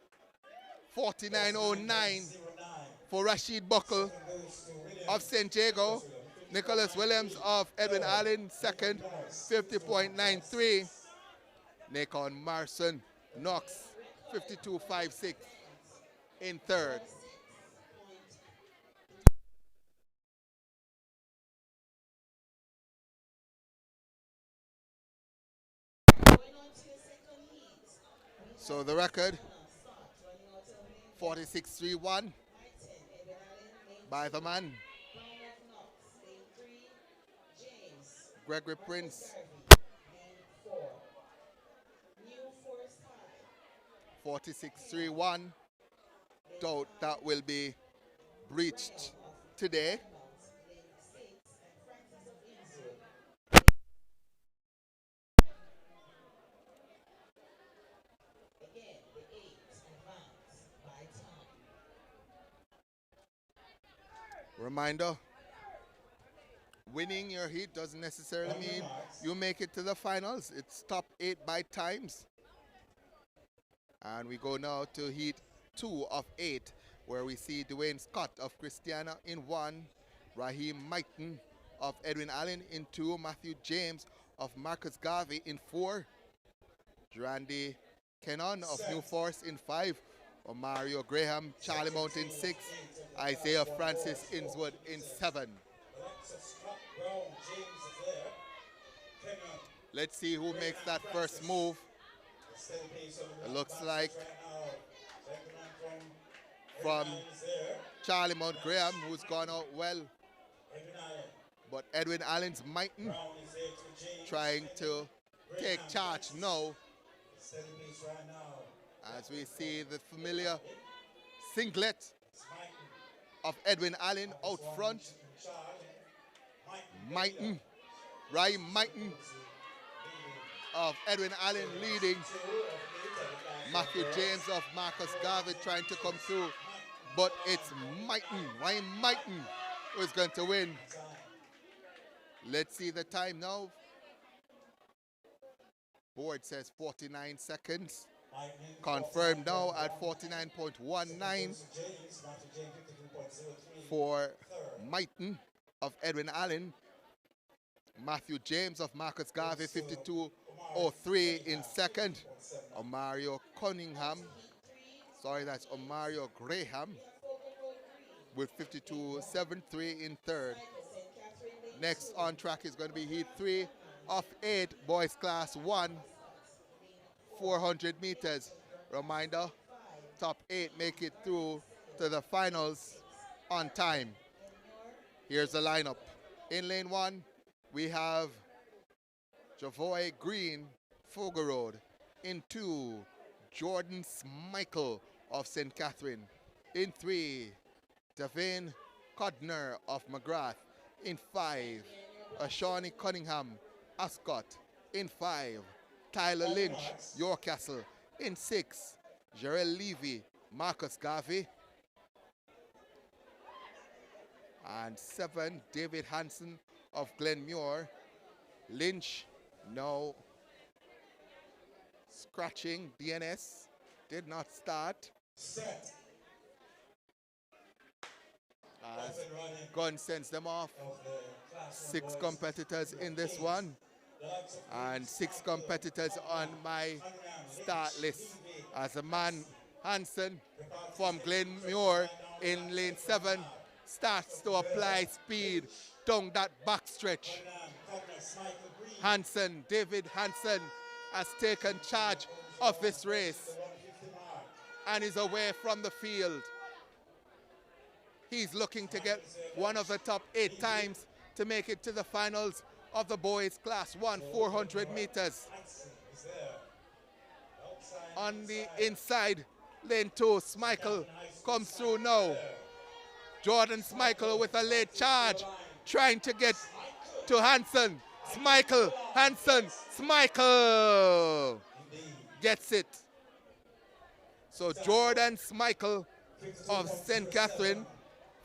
49.09 for Rashid Buckle of St. Jago. Nicholas Williams of Edwin Allen second, 50.93. Nacon Marson Knox, 52.56 in third. So the record, 46.31 by the man. Gregory Prince, 46.31. Doubt that will be breached today. Reminder, winning your heat doesn't necessarily mean you make it to the finals. It's top 8 by times. And we go now to heat 2 of 8, where we see Dwayne Scott of Christiana in 1, Raheem Maiton of Edwin Allen in 2, Matthew James of Marcus Garvey in 4, Randy Kennon of New Forest in 5, Mario Graham, Charlie Mount in 6, Isaiah Francis Innswood in 7. Let's see who makes that first move. It looks like from Charlie Mount Graham, who's gone out well. But Edwin Allen's Maiton trying to take charge now. As we see the familiar singlet of Edwin Allen out front. Maiton, Ryan Maiton of Edwin Allen leading. Matthew James of Marcus Garvey trying to come through. But it's Maiton, Ryan Maiton, who is going to win. Let's see the time now. Board says 49 seconds. Confirmed now at 49.19 for Maiton of Edwin Allen. Matthew James of Marcus Garvey, 52.03 in second. Omario Graham with 52.73 in third. Next on track is going to be heat 3 of 8, boys class 1, 400 meters. Reminder, top 8 make it through to the finals on time. Here's the lineup. In lane 1, we have Javoy Green, Fogo Road. In 2, Jordan Smichael of St. Catherine. In 3, Davin Codner of McGrath. In 5, Shawnee Cunningham, Ascot. In 5, Tyler Lynch, Yorkcastle. In 6, Jarrell Levy, Marcus Garvey. And 7, David Hansen of Glenmuir. Lynch now scratching DNS, did not start. As Gun sends them off. 6 competitors in this one. And 6 competitors on my start list. As a man, Hansen from Glenmuir in lane 7 starts to apply speed down that backstretch. David Hansen has taken charge of this race and is away from the field. He's looking to get one of the top 8 times to make it to the finals of the boys class 1, 400 meters. On the inside, lane 2, Smichael comes through now. Jordan Smichael with a late charge, trying to get to Hansen. Smichael, Hansen, Smichael gets it. So Jordan Smichael of St. Catherine,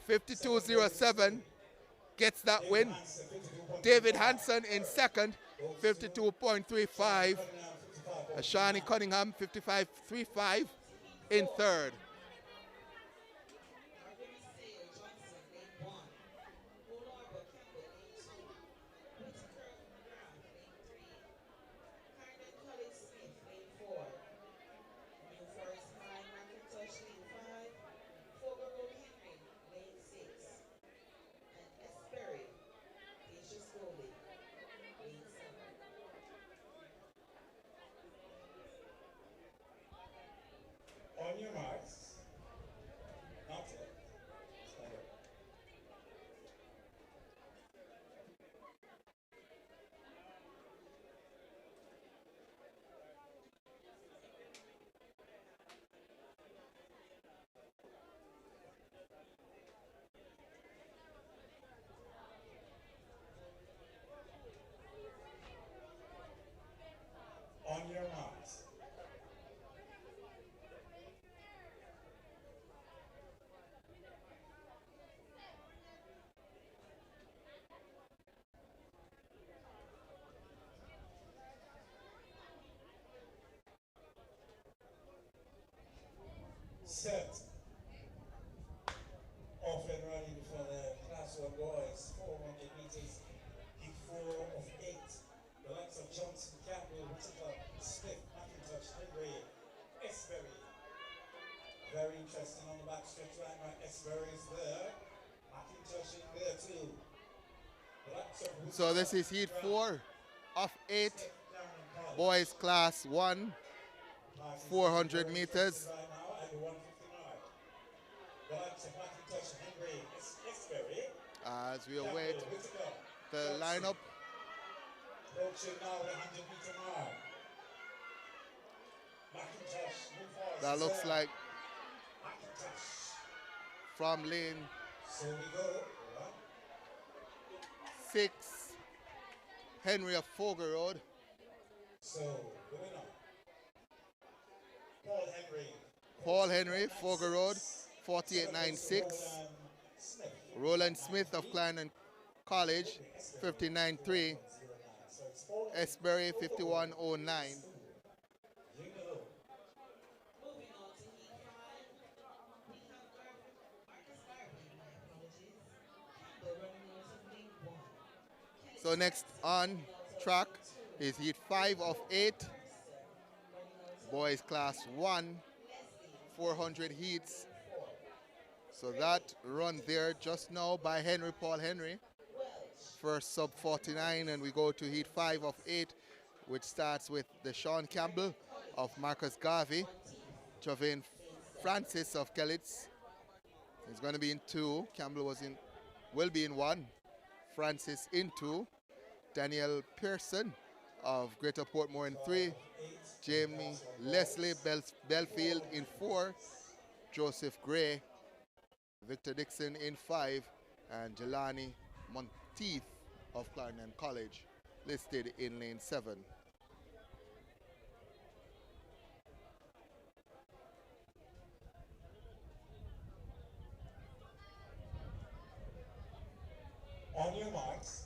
52.07, gets that win. David Hansen in second, 52.35. Shawnee Cunningham, 55.35 in third. On your marks. Not yet. Stand up. On your marks. Set. Off and running for the Class 1 boys, 400 meters, heat 4 of 8. The likes of Johnson, Campbell, Whittaker, Smith, McIntosh, Henry, Esberry. Very interesting on the back stretch right now. Esberry is there. McIntosh in there too. The likes of Whittaker, So this is heat 4 of 8. Smith, Cameron, College. Boys class 1, 400 meters. Right now at the 150 mark. The likes of McIntosh, Henry, Esberry. As we await Campbell, Whittaker, the Johnson. lineup. Approaching now the 100-meter mark. McIntosh, move forward. That looks like McIntosh. from lane So we go. 6, Henry of Foger Road. So the winner, Paul Henry. Paul Henry, Foger Road, 48.96. Roland Smith of Clarendon College, 59.3. Esberry, 51.09. Moving on to heat 5, we have Marcus Garvey, my apologies. Campbell running out of lane 1. So next on track is heat 5 of 8. Boys class 1, 400 heats. So that run there just now by Paul Henry. First sub 49, and we go to heat 5 of 8, which starts with the Sean Campbell of Marcus Garvey. Javane Francis of Kellitz. He's going to be in 2. Campbell will be in 1. Francis in 2. Daniel Pearson of Greater Portmore in 3. Jamie Leslie Belfield in 4. Joseph Gray, Victor Dixon in 5. And Jelani Monteith of Clarendon College listed in lane 7. On your marks.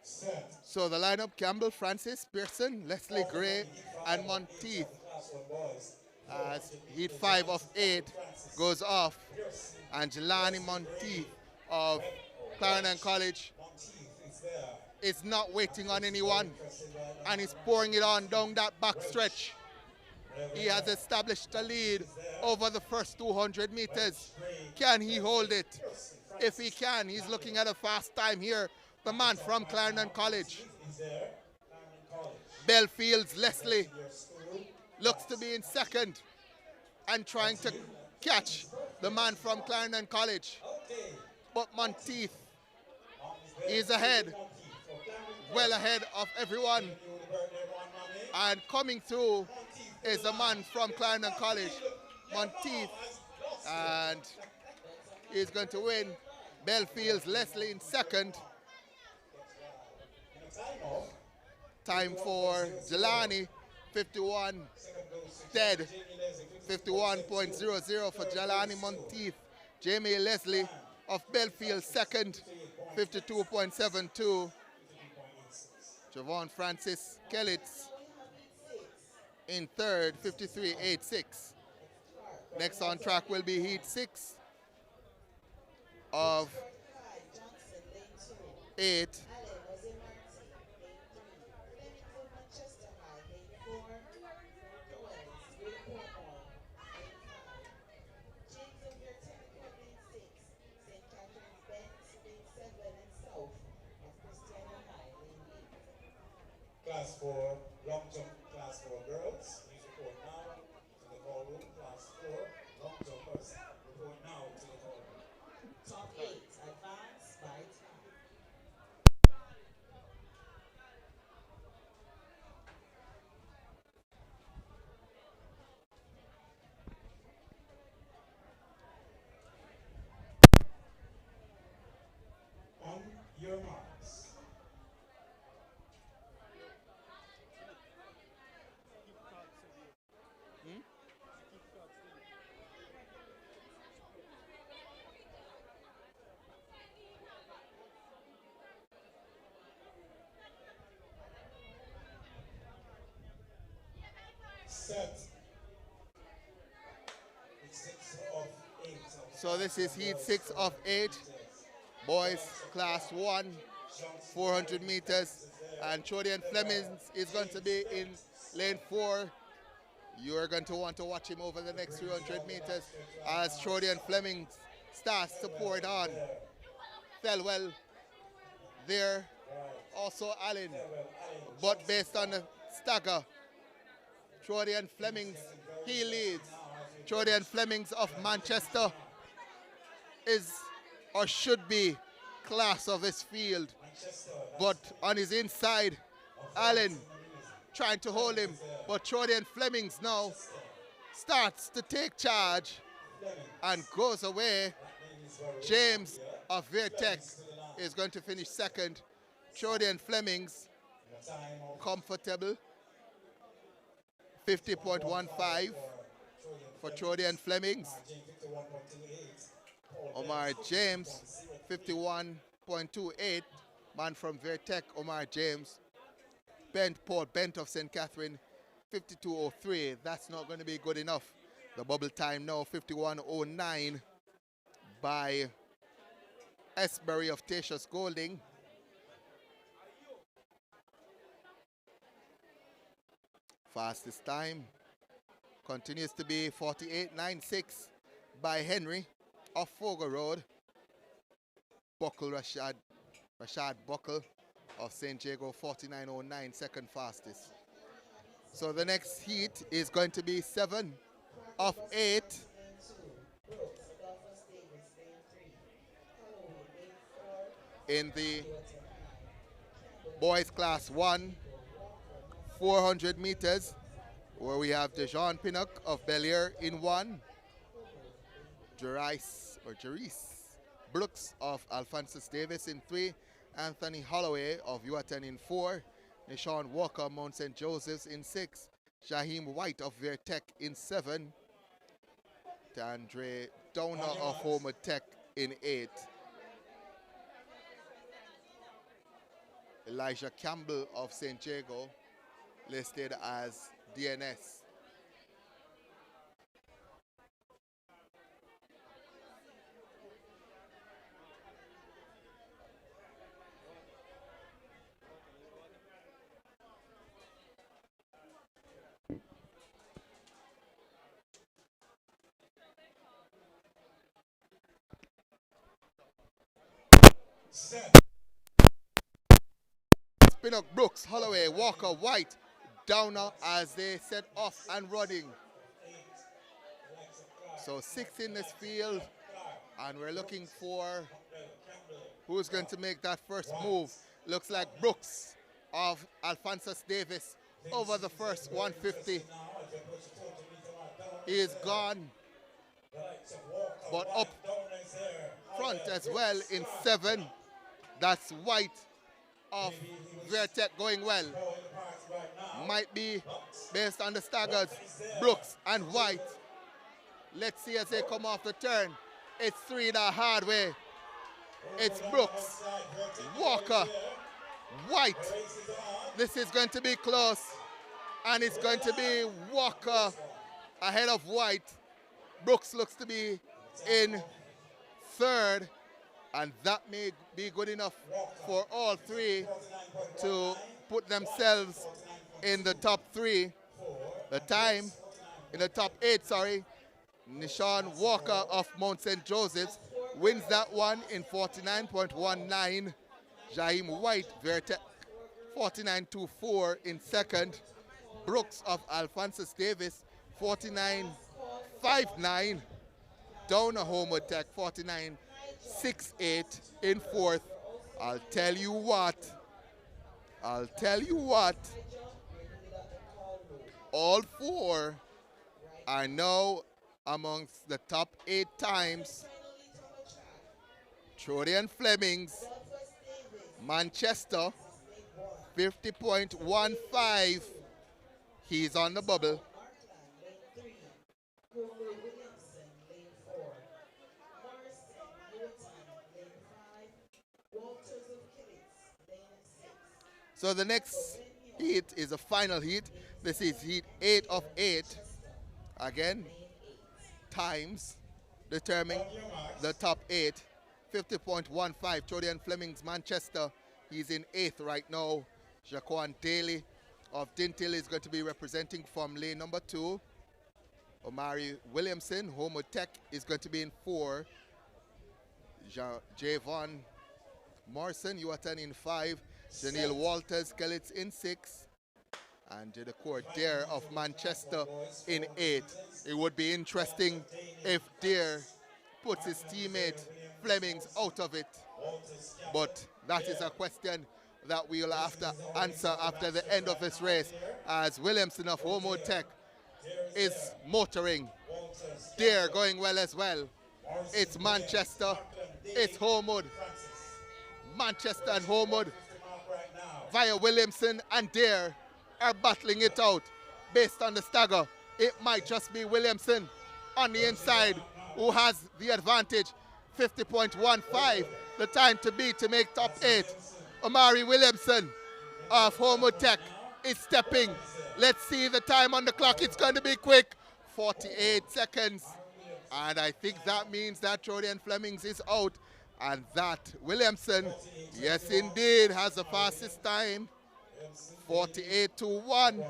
Set. So the lineup: Campbell, Francis, Pearson, Leslie Gray, and Monteith. Class 1 boys. As heat 5 of 8 goes off, and Jelani Monteith of Clarendon College Monteith is there. is not waiting on anyone, and is pouring it on down that back stretch. He has established a lead over the first 200 meters. Can he hold it? If he can, he's looking at a fast time here. The man from Clarendon College. Is there. Clarendon College. Belfields Leslie Your school. looks to be in second and trying to catch the man from Clarendon College. Okay. But Monteith is ahead, well ahead of everyone. And coming through is the man from Clarendon College, Monteith. And he's going to win. Belfields Leslie in second. Time for Jelani, 51 dead. 51.00 for Jelani Monteith. Jamie Leslie of Belfield second, 52.72. Javon Francis Kellitz in third, 53.86. Next on track will be heat 6 of 8. Class 4, long jump, class 4 girls. Please report now to the call room. Class 4, long jumpers. Report now to the call room. Top 8, advance by time. On your marks. Set. It's 6 of 8. So this is heat 6 of 8. Boys class 1, 400 meters. And Chodian Flemings is going to be in lane 4. You are going to want to watch him over the next 300 meters as Chodian Flemings starts to pour it on. Thelwell there, also Allen. But based on the stagger, Chodian Flemings, he leads. Chodian Flemings of Manchester is or should be class of his field. But on his inside, Allen trying to hold him. But Chodian Flemings now starts to take charge and goes away. James of Vertec is going to finish second. Chodian Flemings comfortable. 50.15 for Chodian Flemings. Omar James, 51.28. Man from Vertec, Omar James. Paul Bent of St. Catherine, 52.03. That's not going to be good enough. The bubble time now, 51.09 by Esbury of Tatius Golding. Fastest time continues to be 48.96 by Henry of Fogo Road. Buckle Rashad Buckle of St. Jago, 49.09, second fastest. So the next heat is going to be 7 of 8. In the boys class 1, 400 meters, where we have Dejan Pinnock of Bel Air in 1. Jerice Brooks of Alphonsus Davis in 3. Anthony Holloway of Yuatan in 4. Nishan Walker, Mount St. Joseph's in 6. Shaheem White of Vertec in 7. Andre Downer of Homer Tech in 8. Elijah Campbell of St. Jago listed as DNS. Pinnock, Brooks, Holloway, Walker, White, Downer as they set off and running. So 6 in this field, and we're looking for who's going to make that first move. Looks like Brooks of Alphonsus Davis over the first 150. He is gone, but up front as well in 7. That's White of Vertec going well. Might be based on the staggers, Brooks and White. Let's see as they come off the turn. It's 3 the hard way. It's Brooks, Walker, White. This is going to be close, and it's going to be Walker ahead of White. Brooks looks to be in 3rd, and that may be good enough for all 3 to put themselves in the top 3. The time in the top 8, Nishan Walker of Mount St. Joseph's wins that one in 49.19. Jaheim White, Vertec, 49.24 in 2nd. Brooks of Alphonsus Davis, 49.59. Downer Homer Tech, 49.68 in 4th. I'll tell you what, all 4 are now amongst the top 8 times. Chodian Flemings, Manchester, 50.15. He's on the bubble. So the next heat is the final heat. This is heat 8 of 8. Again, times determine the top 8. 50.15, Jordan Fleming's Manchester. He's in 8th right now. Jaquan Daly of Dintil is going to be representing from lane number 2. Omari Williamson, Homo Tech, is going to be in 4. Javon Morrison, you are in 5. Janelle Walters, Kellett in 6. And the court Dare of Manchester in 8. It would be interesting if Dare puts his teammate Flemings out of it. But that is a question that we will have to answer after the end of this race, as Williamson of Homo Tech is motoring. Dare going well as well. It's Manchester, it's Homewood. Manchester and Homewood via Williamson and Dare are battling it out based on the stagger. It might just be Williamson on the inside who has the advantage. 50.15, the time to beat to make top 8. Omari Williamson of Homo Tech is stepping. Let's see the time on the clock. It's going to be quick. 48 seconds. And I think that means that Jordan Flemings is out. And that Williamson, yes indeed, has the fastest time. 48-1.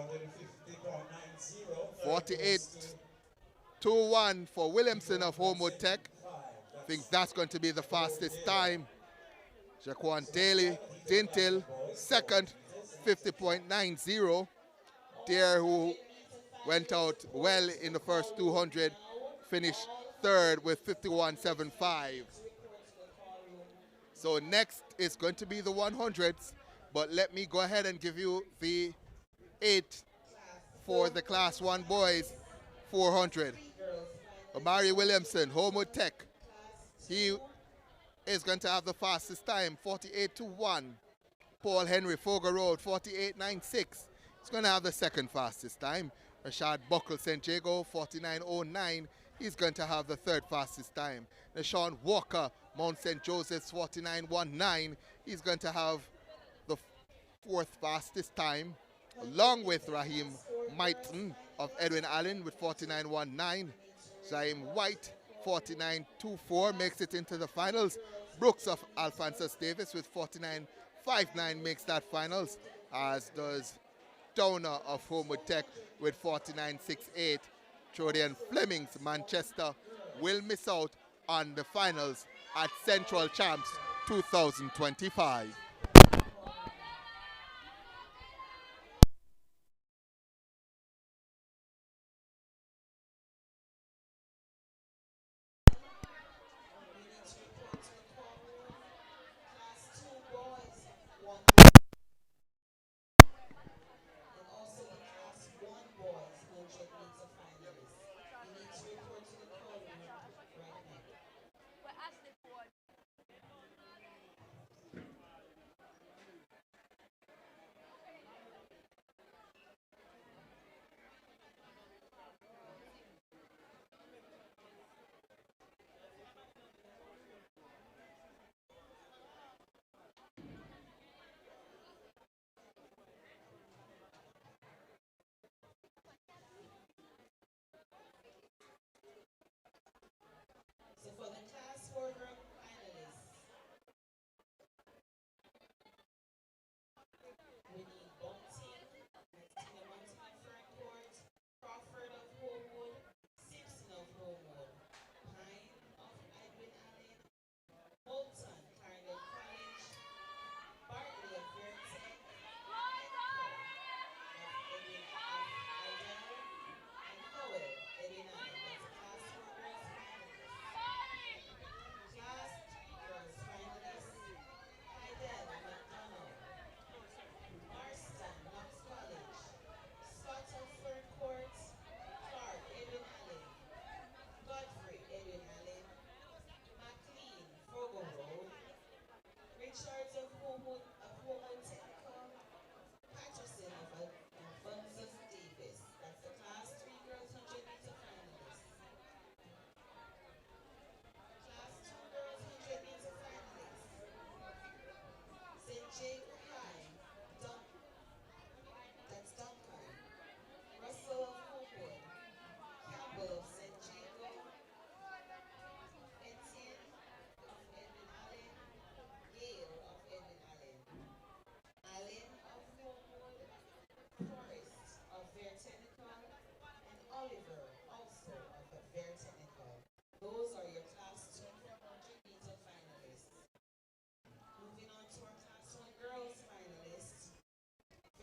48-1 for Williamson of Homo Tech. I think that's going to be the fastest time. Jaquan Daly, Dintil, second, 50.90. Dare, who went out well in the first 200, finished third with 51.75. So next is going to be the 100s, but let me go ahead and give you the 8 for the Class 1 boys 400. Omari Williamson, Homo Tech, he is going to have the fastest time, 48-1. Paul Henry, Fogo Road, 48.96. He's going to have the second fastest time. Rashad Buckle, St. Jago, 49.09. He's going to have the third fastest time. Nashawn Walker, Mount St. Joseph's, 49.19. He's going to have the fourth fastest time, along with Raheem Maiton of Edwin Allen with 49.19. Jaime White, 49.24, makes it into the finals. Brooks of Alphonsus Davis with 49.59 makes that finals, as does Downer of Homewood Tech with 49.68. Jordan Flemings, Manchester, will miss out on the finals at Central Champs 2025. very technical. Those are your class 2 400-meter finalists. Moving on to our class 1 girls finalists.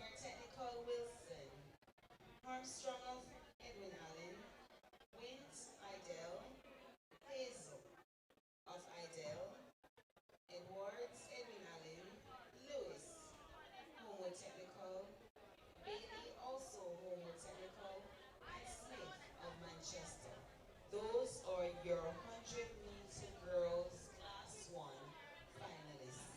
Very technical Wilson, Armstrong of Edwin Allen, Wins Idell, Hazel of Idell, Edwards Edwin Allen, Lewis, Homewood Technical, Bailey also Homewood Technical, and Smith of Manchester. Those are your 100-meter girls class 1 finalists.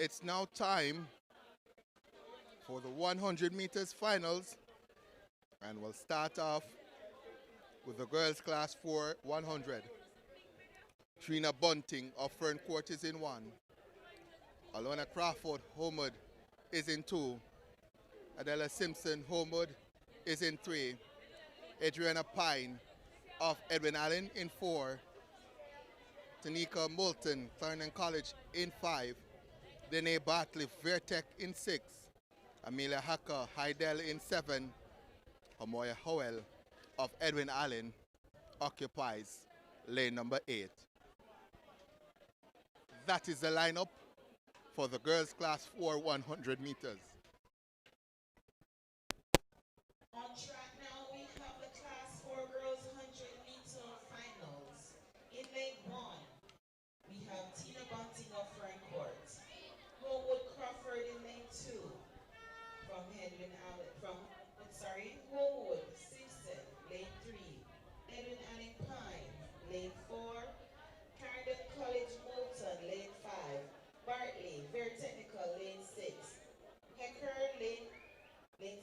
It's now time for the 100 meters finals, and we'll start off with the girls class 4 100. Trina Bunting of Fern Court is in 1. Alona Crawford Homewood is in 2. Adela Simpson Homewood is in 3. Adriana Pine of Edwin Allen in 4. Tanika Moulton, Clarendon College in 5. Dene Bartley Vertec in 6. Amelia Hacker Heidel in 7. Amoya Howell of Edwin Allen occupies lane number 8. That is the lineup for the girls class 4 100 meters. On track now, we have the class 4 girls 100-meter finals. In lane 1, we have Tina Bunting of Fern Court. Homewood Crawford in lane 2. Homewood Simpson, lane 3. Edwin Allen Pine, lane 4. Clarendon College Moulton, lane 5. Bartley, very technical, lane 6. Hecker, lane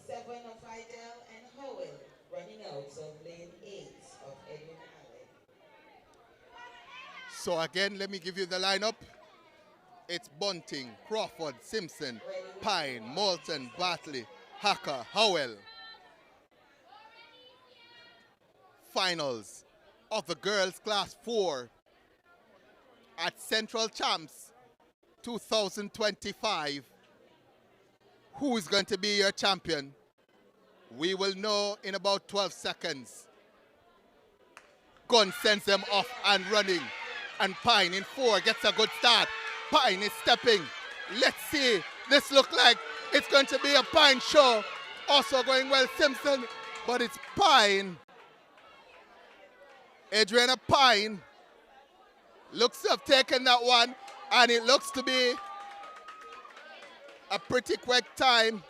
7 of Idell, and Howell running out of lane 8 of Edwin Allen. So again, let me give you the lineup. It's Bunting, Crawford, Simpson, Pine, Moulton, Bartley, Hacker, Howell. Finals of the girls class 4 at Central Champs 2025. Who is going to be your champion? We will know in about 12 seconds. Gun sends them off and running. And Pine in 4 gets a good start. Pine is stepping. Let's see. This looks like it's going to be a Pine show. Also going well, Simpson. But it's Pine. Adriana Pine looks to have taken that one. And it looks to be a pretty quick time.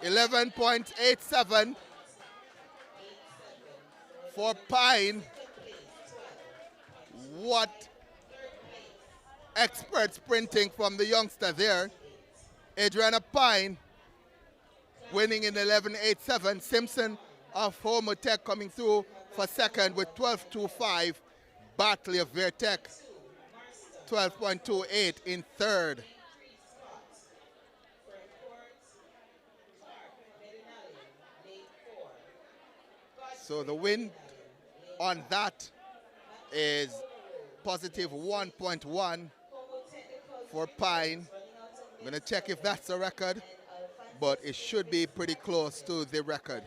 11.87 for Pine. What expert sprinting from the youngster there. Adriana Pine winning in 11.87. Simpson of Homewood Tech coming through for second with 12.25. Bartley of Vertec 12.28 in third. So the win on that is positive 1.1 for Pine. I'm going to check if that's a record, but it should be pretty close to the record.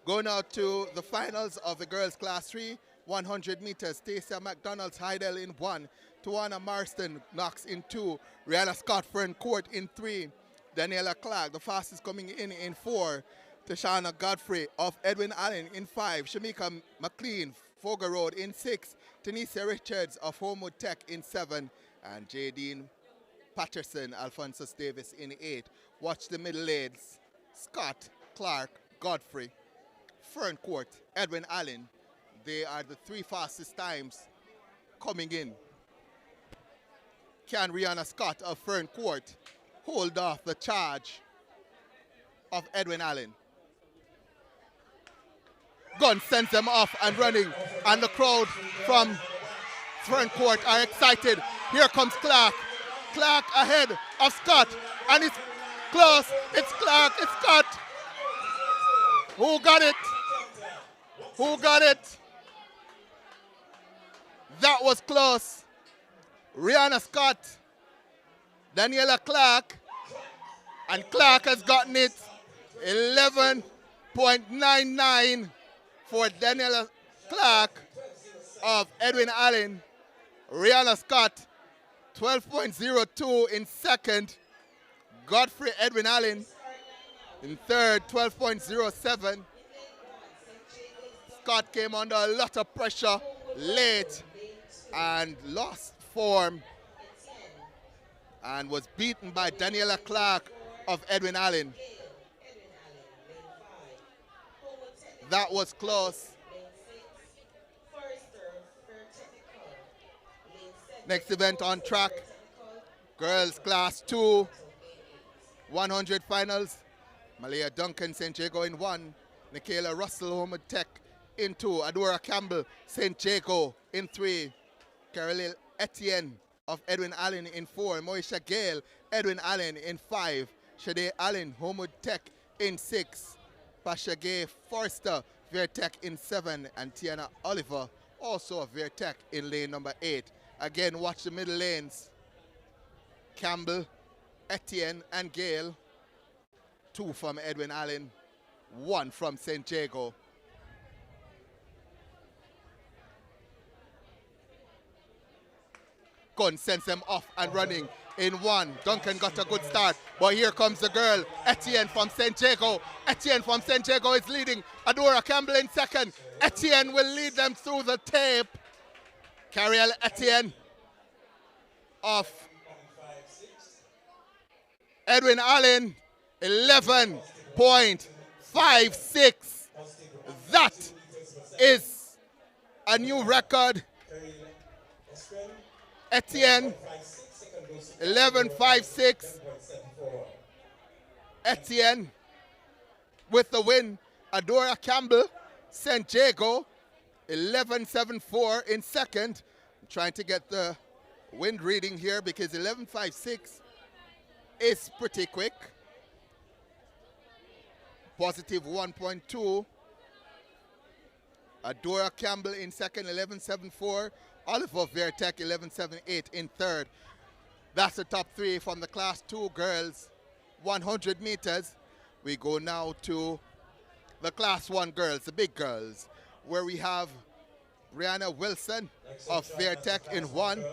Going out to the finals of the girls class 3, 100 meters. Stacia McDonald's Heidel in 1. Tawana Marston Knox in 2. Rihanna Scott Fern Court in 3. Daniela Clark, the fastest coming in 4. Tashana Godfrey of Edwin Allen in 5. Shamika McLean, Fogar Road in 6. Tanisha Richards of Homewood Tech in 7. And Jadine Patterson, Alphonsus Davis in 8. Watch the middle lanes. Scott, Clark, Godfrey, Fern Court, Edwin Allen. They are the 3 fastest times coming in Can Rihanna Scott of Fern Court hold off the charge of Edwin Allen? Gunn sends them off and running, and the crowd from Fern Court are excited. Here comes Clark. Clark ahead of Scott, and it's close. It's Clark, it's Scott. Who got it? Who got it? That was close. Rihanna Scott, Daniela Clark, and Clark has gotten it. 11.99 for Daniela Clark of Edwin Allen. Rihanna Scott, 12.02 in second. Godfrey Edwin Allen in third, 12.07. Scott came under a lot of pressure late and lost form and was beaten by Daniela Clark of Edwin Allen. That was close. Next event on track, girls class 2, 100 finals. Malaya Duncan, St. Jago in 1. Nicaila Russell, Homewood Tech in 2. Adora Campbell, St. Jago in 3. Carolyn Etienne of Edwin Allen in 4. Moisha Gale, Edwin Allen in 5. Shade Allen, Homewood Tech in 6. Pasha Gay Forster, Vertech in 7. And Tiana Oliver, also of Vertech in lane number 8. Again, watch the middle lanes. Campbell, Etienne, and Gale. 2 from Edwin Allen, 1 from St. Jago. Gunn sends them off and running in 1. Duncan got a good start, but here comes the girl, Etienne from St. Jago. Etienne from St. Jago is leading. Adora Campbell in 2nd. Etienne will lead them through the tape. Cariel Etienne of Edwin Allen, 11.56. That is a new record. Etienne, 11.56. Etienne with the win. Adora Campbell, St. Jago, 11.74 in 2nd. I'm trying to get the wind reading here because 11.56 is pretty quick. Positive 1.2. Adora Campbell in 2nd, 11.74. Oliver Vertech, 11.78 in 3rd. That's the top 3 from the class 2 girls, 100 meters. We go now to the class 1 girls, the big girls, where we have Brianna Wilson of Vertech in 1.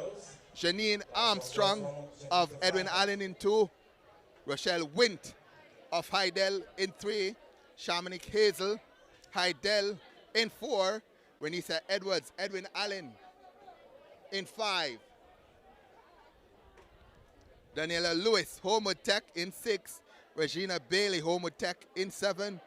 Janine Armstrong of Edwin Allen in 2. Rochelle Wint of Heidel in 3. Shamanic Hazel, Heidel in 4. Renisa Edwards, Edwin Allen in 5. Daniela Lewis, Homewood Tech in 6. Regina Bailey, Homewood Tech in 7.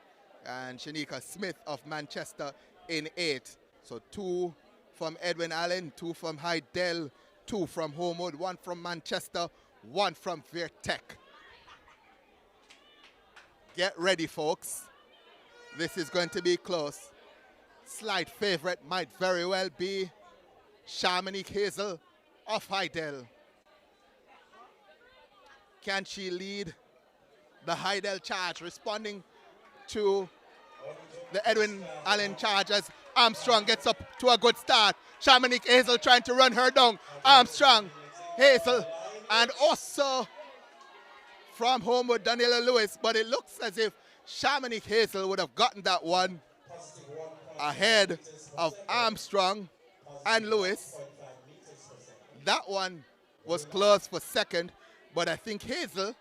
And Shanika Smith of Manchester in 8. So 2 from Edwin Allen, 2 from Heidel, 2 from Homewood, 1 from Manchester, 1 from Vertech. Get ready, folks. This is going to be close. Slight favorite might very well be Shamanique Hazel of Heidel. Can she lead the Heidel charge, responding to the Edwin Allen charge as Armstrong gets up to a good start. Shamanique Hazel trying to run her down. Armstrong, Hazel, and also from Homewood, Daniela Lewis, but it looks as if Shamanique Hazel would have gotten that one ahead of Armstrong and Lewis. That one was close for 2nd, but I think Hazel,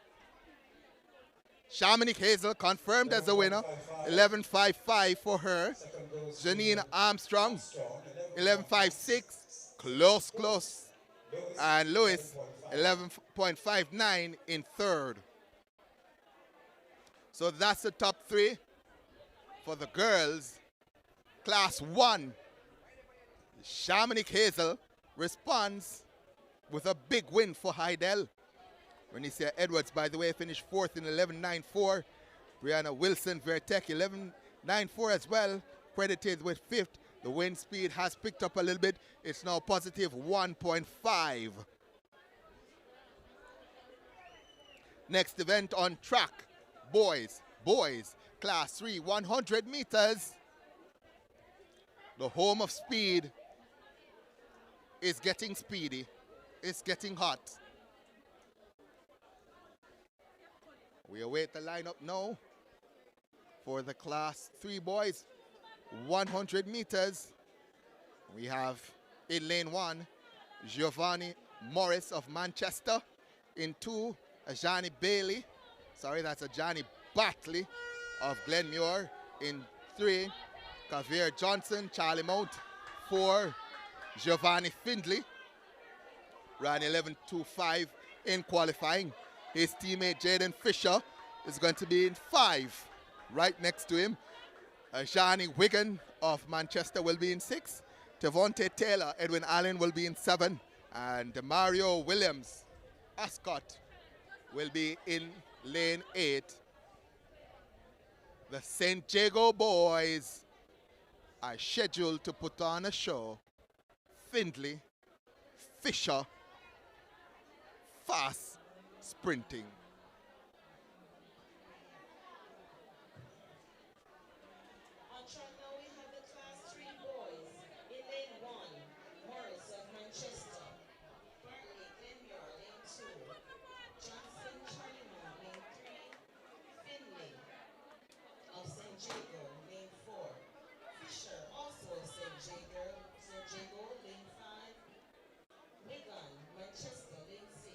Shamanique Hazel, confirmed as a winner, 11.55 for her. Janine Armstrong, 11.56, close. And Lewis, 11.59 in 3rd. So that's the top 3 for the girls. Class 1, Shamanique Hazel responds with a big win for Heidel. Renisha Edwards, by the way, finished fourth in 11.94. Brianna Wilson Vertec 11.94 as well, credited with fifth. The wind speed has picked up a little bit. It's now positive 1.5. Next event on track, boys, class 3, 100 meters. The home of speed is getting speedy. It's getting hot. We await the lineup now for the class 3 boys, 100 meters. We have in lane 1, Giovanni Morris of Manchester. In 2, Ajani Bailey. Sorry, that's Ajani Batley of Glenmuir. In 3, Kavir Johnson, Charlie Mount. 4, Giovanni Findlay. Ran 11.25 in qualifying. His teammate Jaden Fisher is going to be in 5. Right next to him, Johnny Wigan of Manchester will be in 6. Tavonte Taylor, Edwin Allen will be in 7. And Mario Williams, Ascot, will be in lane 8. The St. Jago boys are scheduled to put on a show. Findlay, Fisher, fast sprinting. On track now we have the class 3 boys. In lane 1, Morris of Manchester. Bartley, Glenmuir, lane 2. Johnson, Charlemont, lane 3. Finley of St. Jago, lane 4. Fisher, also of St. Jago, lane 5. Wigan, Manchester, lane 6.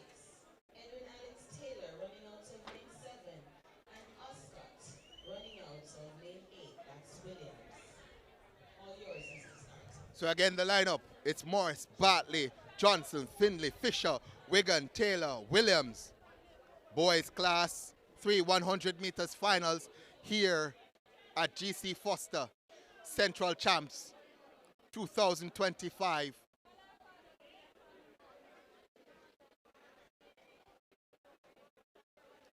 Edwin Alex Taylor running out of lane 7. And Oscott running out of lane 8. That's Williams. All yours, Mr. Start. So again, the lineup, it's Morris, Bartley, Johnson, Findlay, Fisher, Wigan, Taylor, Williams. Boys class 3 100 meters finals here at GC Foster Central Champs 2025.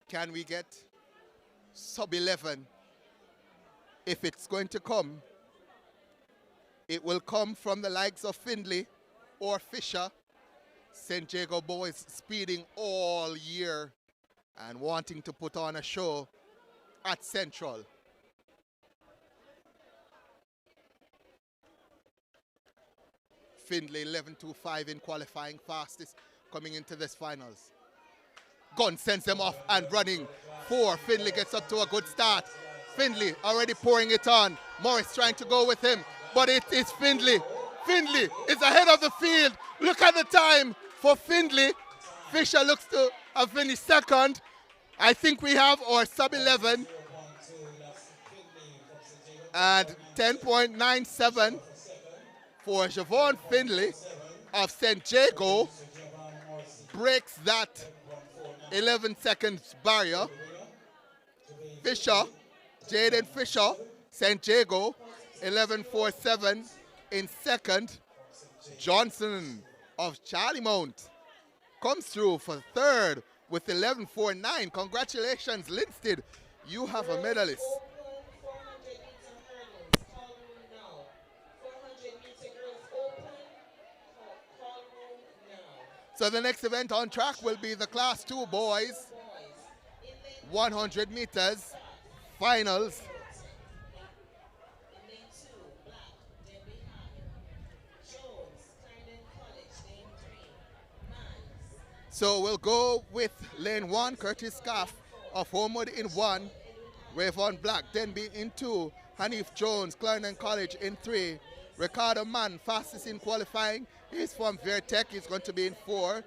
Can we get sub 11? If it's going to come, it will come from the likes of Findlay or Fisher. St. Jago boys speeding all year and wanting to put on a show at Central. Findlay 11.25 in qualifying, fastest coming into this finals. Gunn sends them off and running. 4, Findlay gets up to a good start. Findlay already pouring it on. Morris trying to go with him, but it is Findlay. Findlay is ahead of the field. Look at the time for Findlay. Fisher looks to have finished second. I think we have our sub 11 and 10.97 for Javon Findlay of St. Jago. Breaks that 11 seconds barrier. Fisher, Jaden Fisher, St. Jago, 11.47 in second. Johnson of Charlie Mount comes through for third with 11.49. Congratulations, Linstead. You have a medalist. Open 400 meter hurdles. Call room now. 400 meter girls open. Call room now. So the next event on track will be the Class 2 boys, Boys. In lane 100 meters finals. In lane 2, Black. Then behind. Jones, Clarendon College. Lane 3, Mans. So we'll go with lane 1, Curtis Scaff of Homewood in 1, Wavon Black, Denby in 2, Hanif Jones, Clarendon College in 3, Ricardo Mann, fastest in qualifying. He's from Vertec, he's going to be in 4.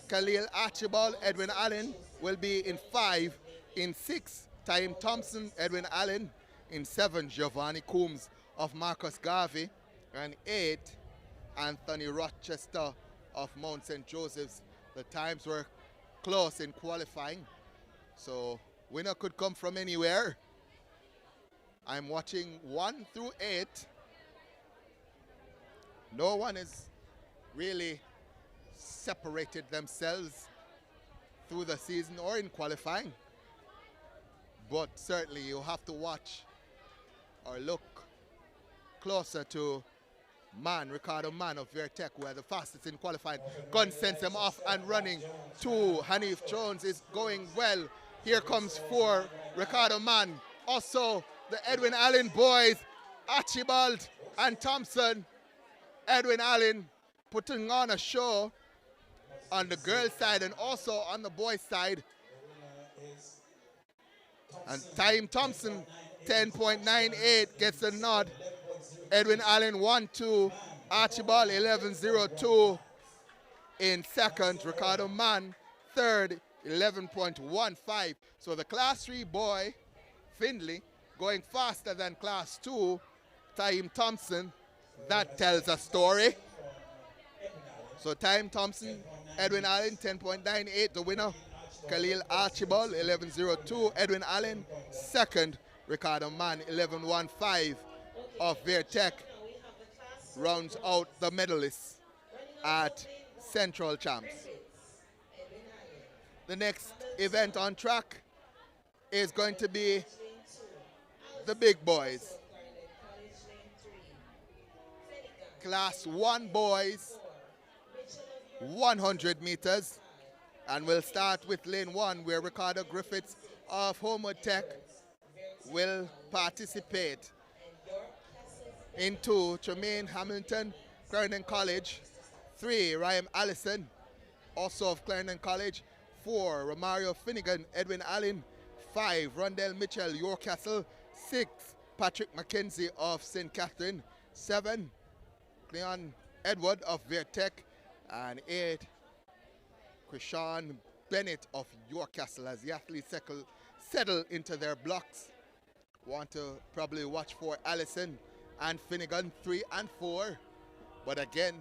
Khalil Archibald, Edwin Allen will be in 5. In 6, Taim Thompson, Edwin Allen. In 7, Giovanni Coombs of Marcus Garvey. And 8, Anthony Rochester of Mount St. Joseph's. The times were close in qualifying, so winner could come from anywhere. I'm watching 1 through 8. No one is really separated themselves through the season or in qualifying. But certainly you have to watch or look closer to Ricardo Mann of Vertec, who are the fastest in qualifying. Gun sends him off and running. 2, Hanif Jones is going well. Here comes 4, Ricardo Mann. Also, the Edwin Allen boys, Archibald and Thompson. Edwin Allen putting on a show on the girls' side and also on the boys' side. And Time Thompson, 10.98, gets a nod. Edwin Allen 1-2, Archibald 11.02 in second, Ricardo Mann third, 11.15. So the class 3 boy, Findlay, going faster than class 2, Time Thompson. That tells a story. So Time Thompson, Edwin Allen 10.98, the winner. Khalil Archibald 11.02, Edwin Allen second, Ricardo Mann 11.15 of Vertec rounds out the medalists at Central Champs. The next event on track is going to be the big boys. Class 1 boys, 100 meters. And we'll start with lane 1, where Ricardo Griffiths of Homewood Tech will participate. In 2, Tremaine Hamilton, Clarendon College. 3, Ryan Allison, also of Clarendon College. 4, Romario Finnegan, Edwin Allen. 5, Rondell Mitchell, York Castle. 6, Patrick McKenzie of St. Catherine. 7, Cleon Edward of Vertec. And 8, Krishan Bennett of York Castle, as the athletes settle into their blocks. Want to probably watch for Allison and Finnegan 3 and 4. But again,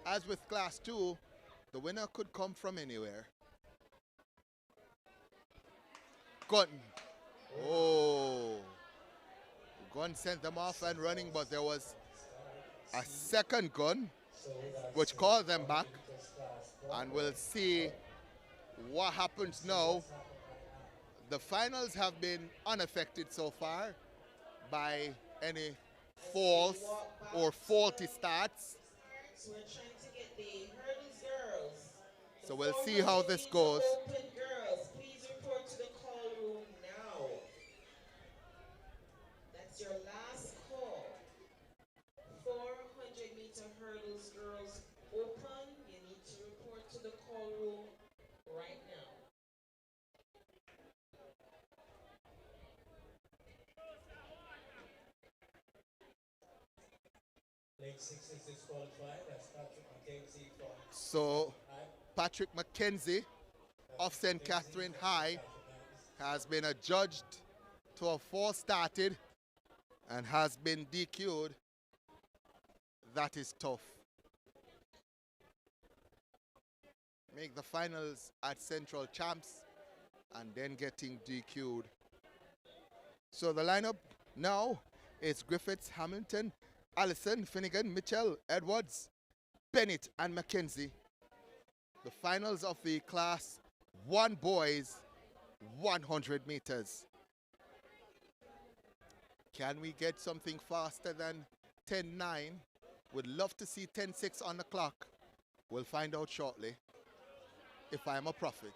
as with class 2, the winner could come from anywhere. Gun. Oh. Gun sent them off and running, but there was a second gun which called them back. And we'll see what happens now. The finals have been unaffected so far by any false or faulty starts. So we're trying to get the hurdles girls. So we'll see how this goes. Open girls, please report to the call room now. That's your last call. 400-meter hurdles girls open. You need to report to the call room right now. Lane 6 is disqualified. That's Patrick McKenzie from So Patrick McKenzie of St. Catherine High has been adjudged to have false started and has been DQ'd. That is tough. Make the finals at Central Champs and then getting DQ'd. So the lineup now is Griffiths, Hamilton, Allison, Finnegan, Mitchell, Edwards, Bennett, and McKenzie. The finals of the Class 1 boys, 100 meters. Can we get something faster than 10.9? Would love to see 10.6 on the clock. We'll find out shortly if I'm a prophet.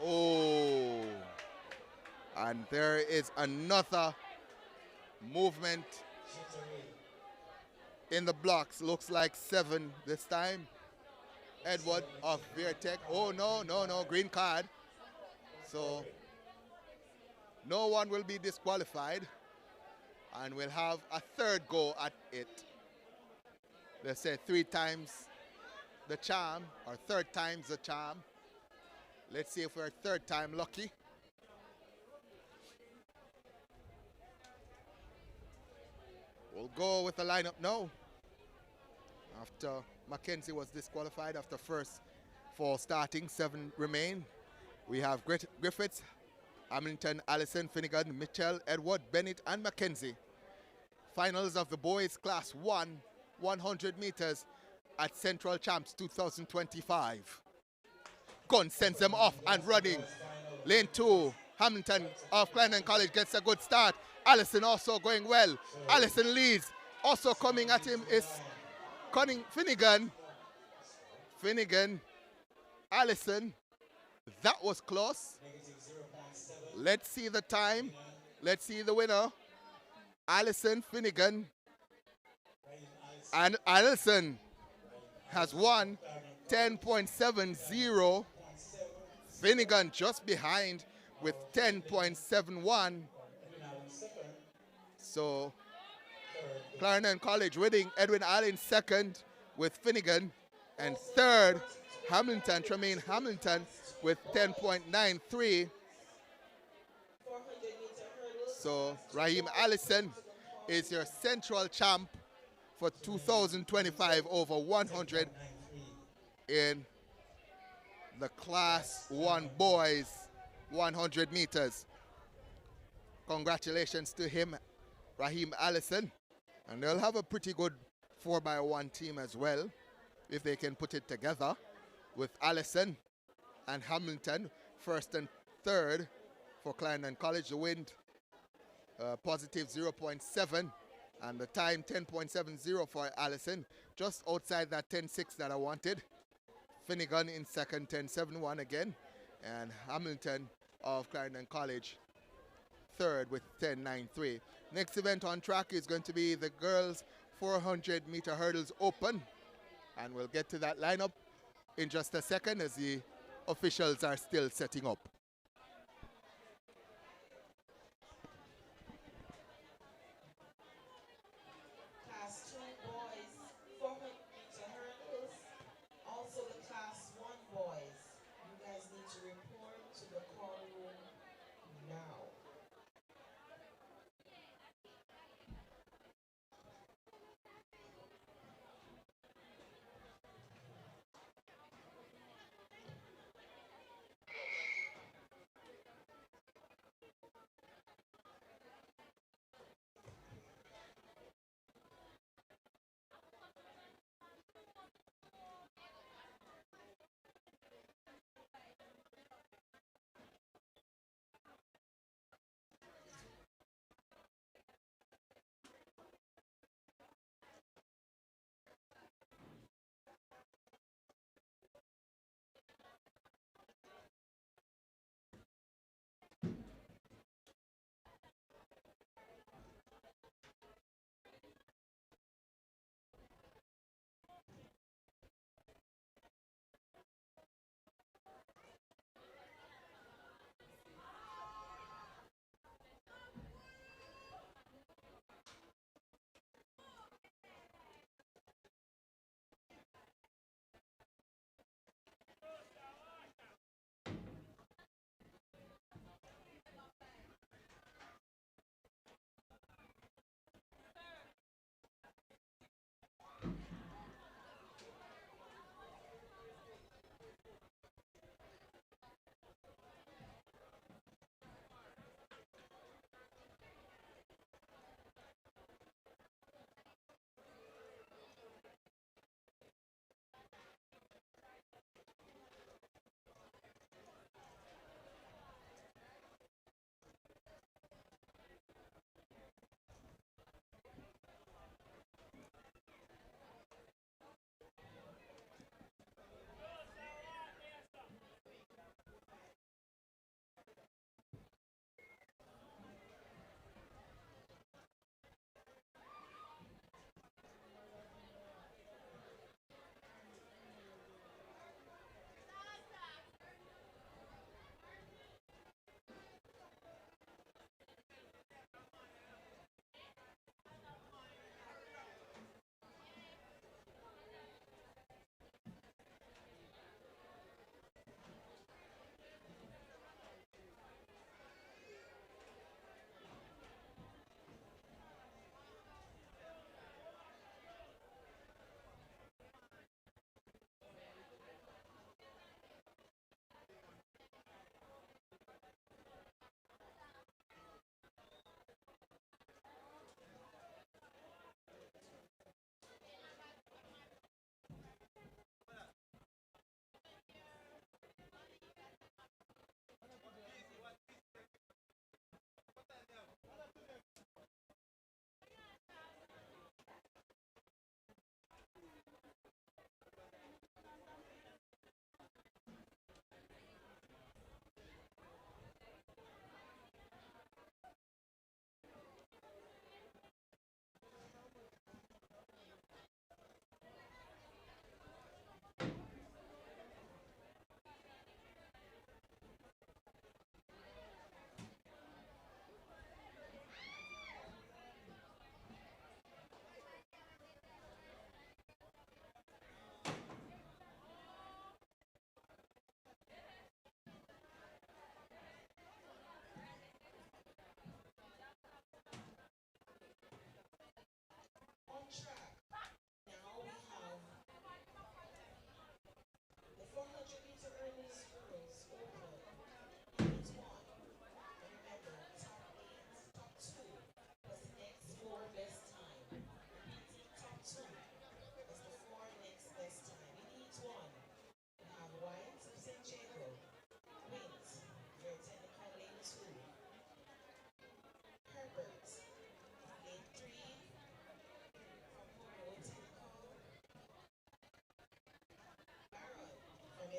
Oh, and there is another movement in the blocks. Looks like 7 this time. Edward of Vertec. Oh, no, green card. So no one will be disqualified. And we'll have a third go at it. They say 3 times the charm, or third time's the charm. Let's see if we're third time lucky. We'll go with the lineup now. After McKenzie was disqualified after first 4 starting, 7 remain. We have Griffiths, Hamilton, Allison, Finnegan, Mitchell, Edward, Bennett, and McKenzie. Finals of the boys class 1, 100 meters. at Central Champs 2025. Gunn sends them off and running. Lane 2, Hamilton of Clarendon College gets a good start. Allison also going well. Allison leads. Also coming at him is Finnegan. Allison. That was close. Let's see the time. Let's see the winner. Allison Finnegan. And Allison has won 10.70. Finnegan just behind with 10.71. So Clarendon College winning. Edwin Allen second with Finnegan. And third, Hamilton, Tremaine Hamilton with 10.93. So Raheem Allison is your central champ for 2025 over 100 in the Class 1 boys 100 meters. Congratulations to him, Raheem Allison. And they'll have a pretty good 4x1 team as well if they can put it together with Allison and Hamilton first and third for Clarendon College. The wind positive 0.7 and the time 10.70 for Allison, just outside that 10.6 that I wanted. Finnegan in second, 10.71 again, and Hamilton of Clarendon College third with 10.93. Next event on track is going to be the girls 400 meter hurdles open, and we'll get to that lineup in just a second as the officials are still setting up. Class 2 boys, 400 meter hurdles. Also the Class 1 boys. You guys need to report to the call room now.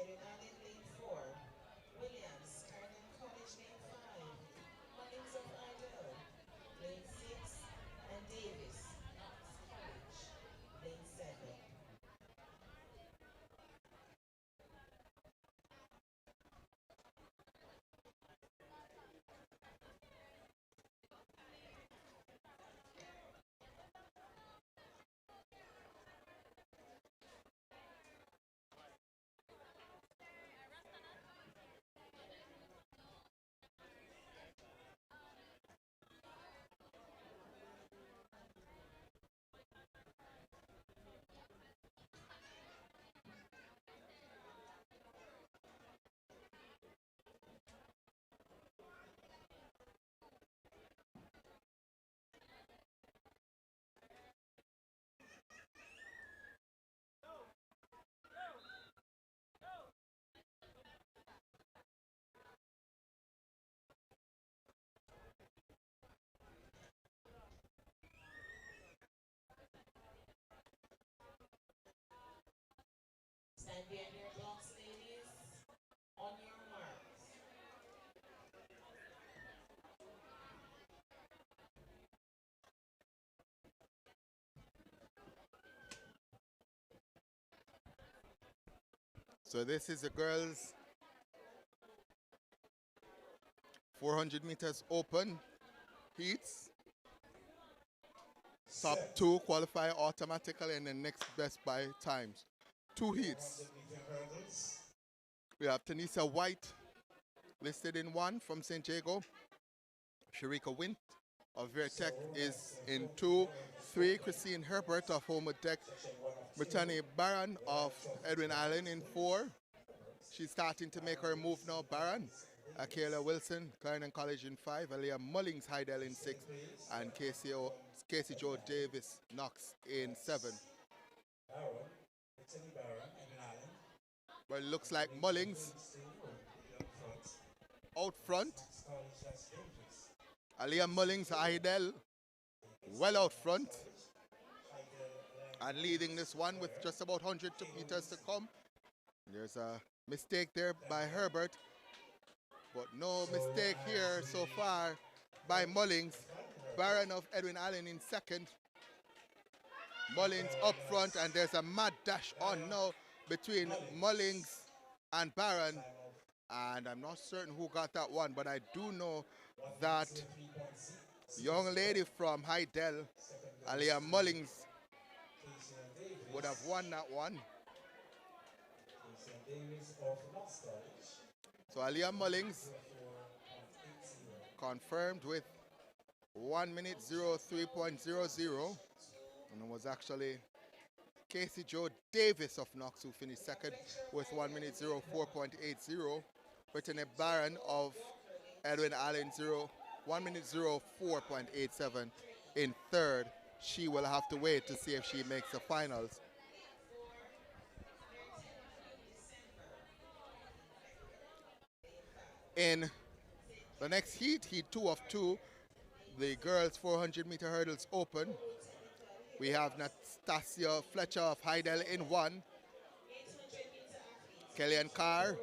Edwin Allen, lane 4. Williams, Carolina College, lane 5. Mullins of Idle, lane 6. And Davis, Knox College, lane 7. Stand behind your blocks, ladies. On your marks. So this is the girls 400 meters open heats. Top two qualify automatically and the next best by times. 2 heats. 100 meter hurdles. We have Tanisa White listed in 1 from St. Jago. Sharika Wint of Vertec is in 2. 3, Christine Herbert of Homotech. Brittany Barron of Edwin Allen in 4. She's starting to make her move now, Barron. Akela Wilson, Clarendon College in 5. Aliyah Mullings, Heidel in 6. And Casey Joe Davis Knox in 7. Barron, Brittany Barron, Edwin Allen. Well, it looks like Mullings out front. Aliyah Mullings, Heidel well out front. And leading this one with just about 100 meters to come. There's a mistake there by Herbert. But no mistake here so far by Mullings. Barron of Edwin Allen in 2nd. Mullings up front, and there's a mad dash on now between Mullings and Barron. And I'm not certain who got that one, but I do know that young lady from Heidel, Aliyah Mullings, would have won that one. So Aliyah Mullings confirmed with 1 minute 03.00, and it was actually Casey Joe Davis of Knox who finished 2nd with 1 minute 04.80. Brittany Barron of Edwin Allen 1 minute 04.87 in 3rd. She will have to wait to see if she makes the finals. In the next heat, heat 2 of 2, the girls 400 meter hurdles open. We have Nastasia Fletcher of Heidel in 1. Kellyanne Carr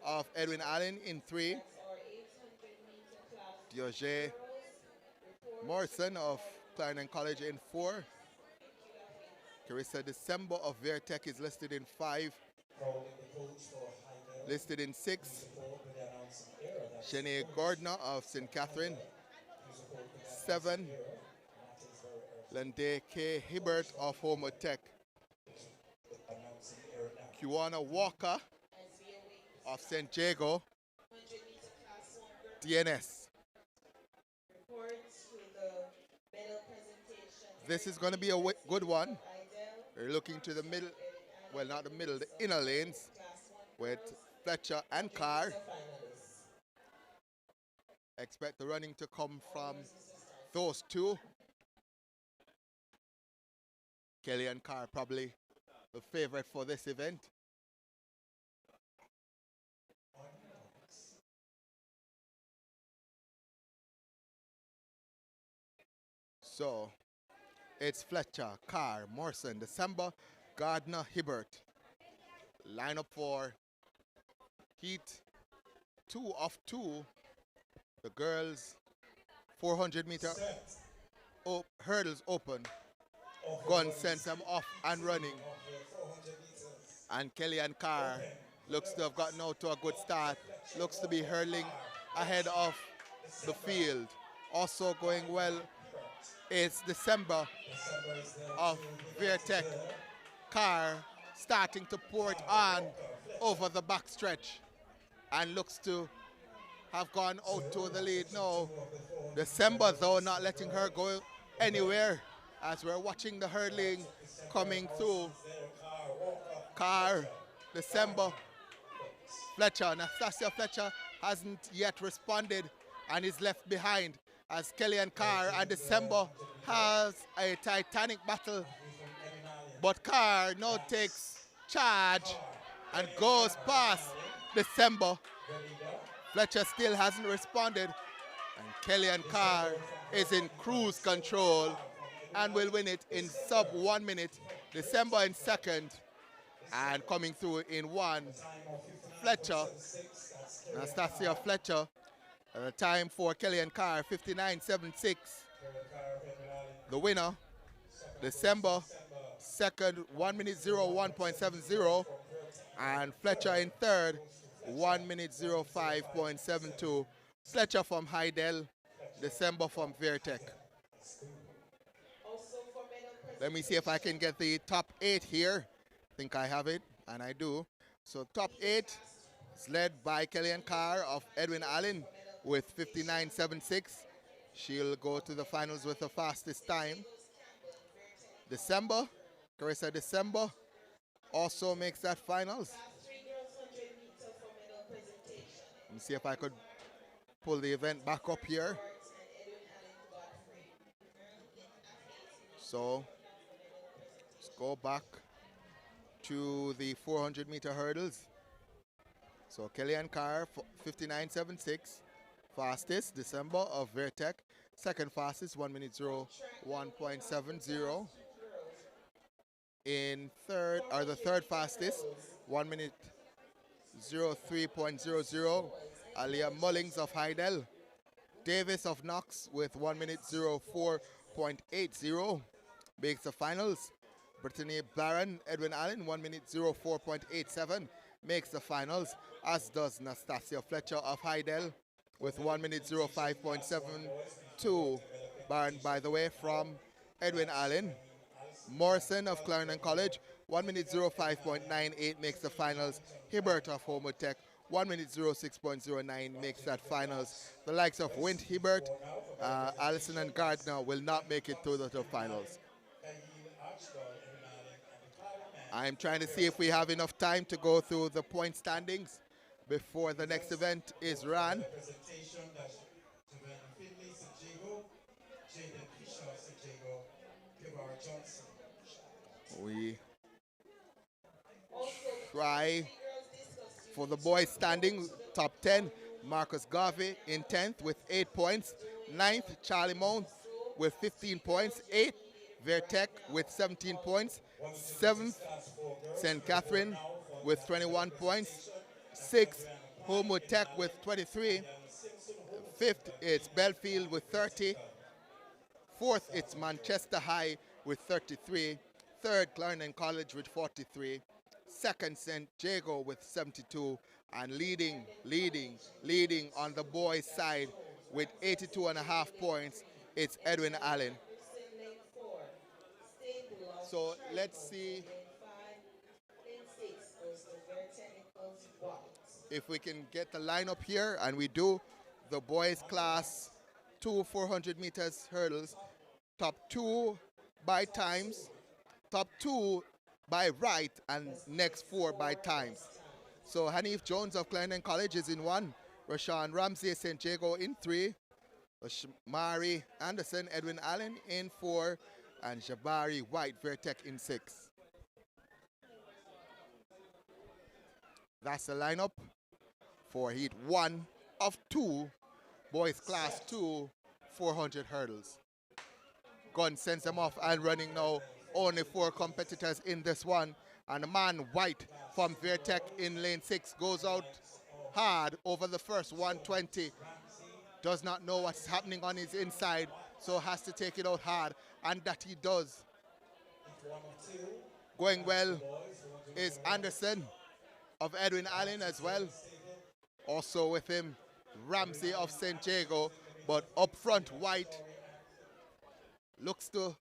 of Edwin Allen in 3. Dioge Morrison of Clarendon College in 4. Carissa December of Vertec is listed in 5. Listed in 6. Shanae Gardner of St. Catherine, 7. Lende K. Hibbert of Homotech. Kiwana Walker of St. Jago, DNS. This is going to be a good one. We're looking to the middle, well, not the middle, the inner lanes with Fletcher and Carr. Expect the running to come from those two. Kellyanne Carr probably the favorite for this event. So it's Fletcher, Carr, Morrison, December, Gardner, Hibbert. Lineup for Heat 2 of 2. The girls 400 meter hurdles open. Gun sends them off and running. And Kellyanne Carr looks to have gotten out to a good start. Looks to be hurling ahead of the field. Also going well is December of Vertec. Carr starting to pour it on over the backstretch and looks to have gone out to the lead now. December though not letting her go anywhere as we're watching the hurling coming through. Carr, December, Fletcher, Nastasia Fletcher hasn't yet responded and is left behind as Kellyanne Carr and December has a titanic battle. But Carr now takes charge and goes past December. Fletcher still hasn't responded and Kellyanne Carr is in cruise control and will win it in sub 1 minute. December in second and coming through in one. Fletcher, Nastasia Fletcher, the time for Kellyanne Carr, 59.76. The winner, December, second, 1 minute 01.70. And Fletcher in third, 1 minute 05.72. Fletcher from Heidel, December from Vertec. Let me see if I can get the top 8 here. I think I have it, and I do. So top 8 is led by Kellyanne Carr of Edwin Allen with 59.76. She'll go to the finals with the fastest time. December, Carissa December also makes that finals. Let me see if I could pull the event back up here. So let's go back to the 400 meter hurdles. So Kellyanne Carr, 59.76, fastest, December of Vertec. Second fastest, 1 minute 01.70. In third, or the third fastest, 1 minute 03.00. Aliyah Mullings of Heidel. Davis of Knox with 1 minute 04.80 makes the finals. Brittany Barron, Edwin Allen, 1 minute 04.87 makes the finals, as does Nastasia Fletcher of Heidel with 1 minute 05.72. Barron, by the way, from Edwin Allen. Morrison of Clarendon College, 1 minute 05.98 makes the finals. Hibbert of Homotech, 1 minute 06.09 makes that finals. The likes of Wint Hibbert, Allison and Gardner will not make it to the finals. I'm trying to see if we have enough time to go through the point standings before the next event is run. We try for the boys standing top 10. Marcus Garvey in 10th with 8 points. 9th, Charlie Mount with 15 points. 8th, Vertec with 17 points. 7th, St. Catherine with 21 points. 6th, Homewood Tech with 23. 5th, it's Belfield with 30. 4th, it's Manchester High with 33. 3rd, Clarendon College with 43. 2nd, St. Jago with 72. And leading on the boys' side with 82.5 points, it's Edwin Allen. So let's see if we can get the lineup here, and we do. The boys class 2 400 meters hurdles, top 2 by times, top 2 by right, and next 4 by times. So Hanif Jones of Clarendon College is in 1, Rashawn Ramsey St. Jago in 3, Mari Anderson Edwin Allen in 4, and Jabari White Vertec in 6. That's the lineup for heat 1 of 2, boys class 2 400 hurdles. Gun sends them off and running now. Only 4 competitors in this one. And the man White from Vertec in lane 6 goes out hard over the first 120. Does not know what's happening on his inside, so has to take it out hard, and that he does. Going well is Anderson of Edwin Allen as well. Also with him, Ramsey of St. Jago, but up front, White looks to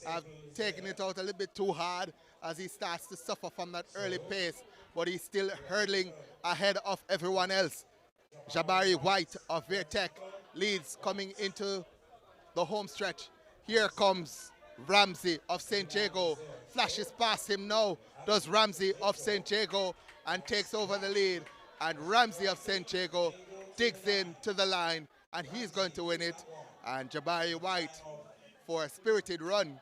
have taken it out a little bit too hard as he starts to suffer from that early pace, but he's still hurtling ahead of everyone else. Jabari White of Vertec leads coming into the home stretch. Here comes Ramsey of St. Jago. Flashes past him now, does Ramsey of St. Jago, and takes over the lead. And Ramsey of St. Jago digs in to the line, and he's going to win it. And Jabari White, for a spirited run,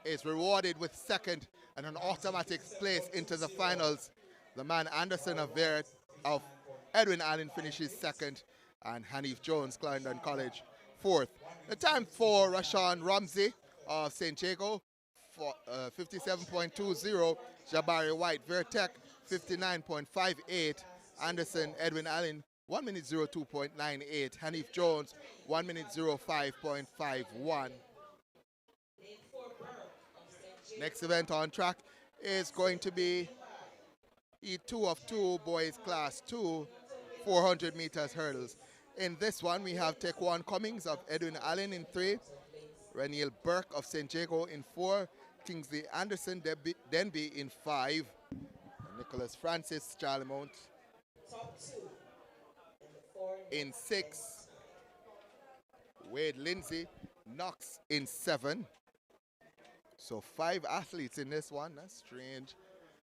is rewarded with second and an automatic place into the finals. The man Anderson of Edwin Allen finishes second, and Hanif Jones, Clarendon College, fourth. The time for Rashawn Ramsey of St. Jago, 57.20. Jabari White, Vertec, 59.58. Anderson, Edwin Allen, 1 minute 02.98. Hanif Jones, 1 minute 05.51. Next event on track is going to be E2 of 2 boys class 2, 400 meters hurdles. In this one, we have Taekwon Cummings of Edwin Allen in 3, Reniel Burke of St. Jago in 4, Kingsley Anderson Denby in 5, Nicholas Francis Charlemont in 6, Wade Lindsay Knox in 7. So 5 athletes in this one. That's strange.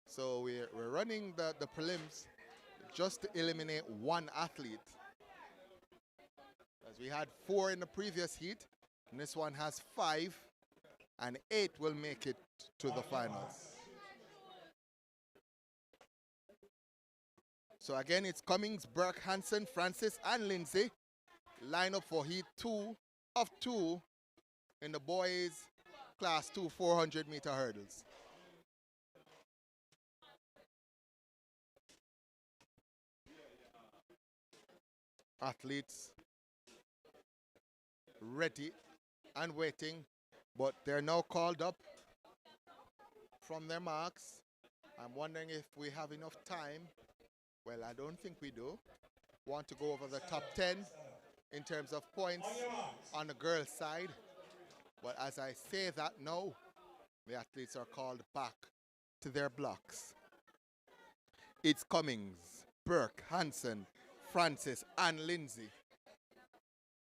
So we're running the prelims just to eliminate 1 athlete. As we had 4 in the previous heat, and this one has 5, and 8 will make it to the finals. So again, it's Cummings, Burke, Hansen, Francis, and Lindsay. Line up for heat 2 of 2 in the boys class 2 400 meter hurdles. Athletes ready and waiting, but they're now called up from their marks. I'm wondering if we have enough time. Well, I don't think we do. Want to go over the top 10 in terms of points on the girls' side. But as I say that now, the athletes are called back to their blocks. It's Cummings, Burke, Hansen, Francis, and Lindsay.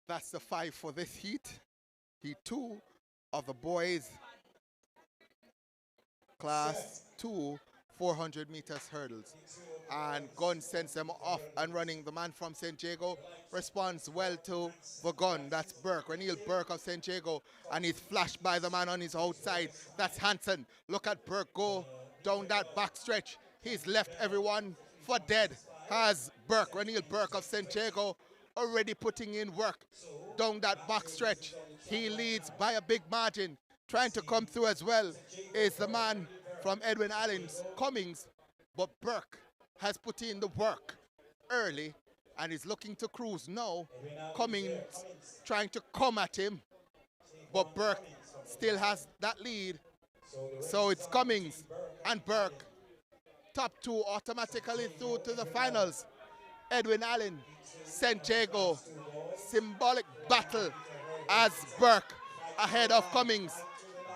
That's the 5 for this heat. Heat 2 of the boys class 2 400 meters hurdles. And Gunn sends them off and running. The man from St. Jago responds well to the gun. That's Burke, Reniel Burke of St. Jago. And he's flashed by the man on his outside. That's Hansen. Look at Burke go down that back stretch. He's left everyone for dead. Has Burke, Reniel Burke of St. Jago, already putting in work down that back stretch. He leads by a big margin. Trying to come through as well is the man from Edwin Allen's Cummings, but Burke has put in the work early and is looking to cruise now. Cummings trying to come at him, but Burke still has that lead. So it's Cummings and Burke. Top 2 automatically through to the finals. Edwin Allen, St. Jago, symbolic battle as Burke ahead of Cummings.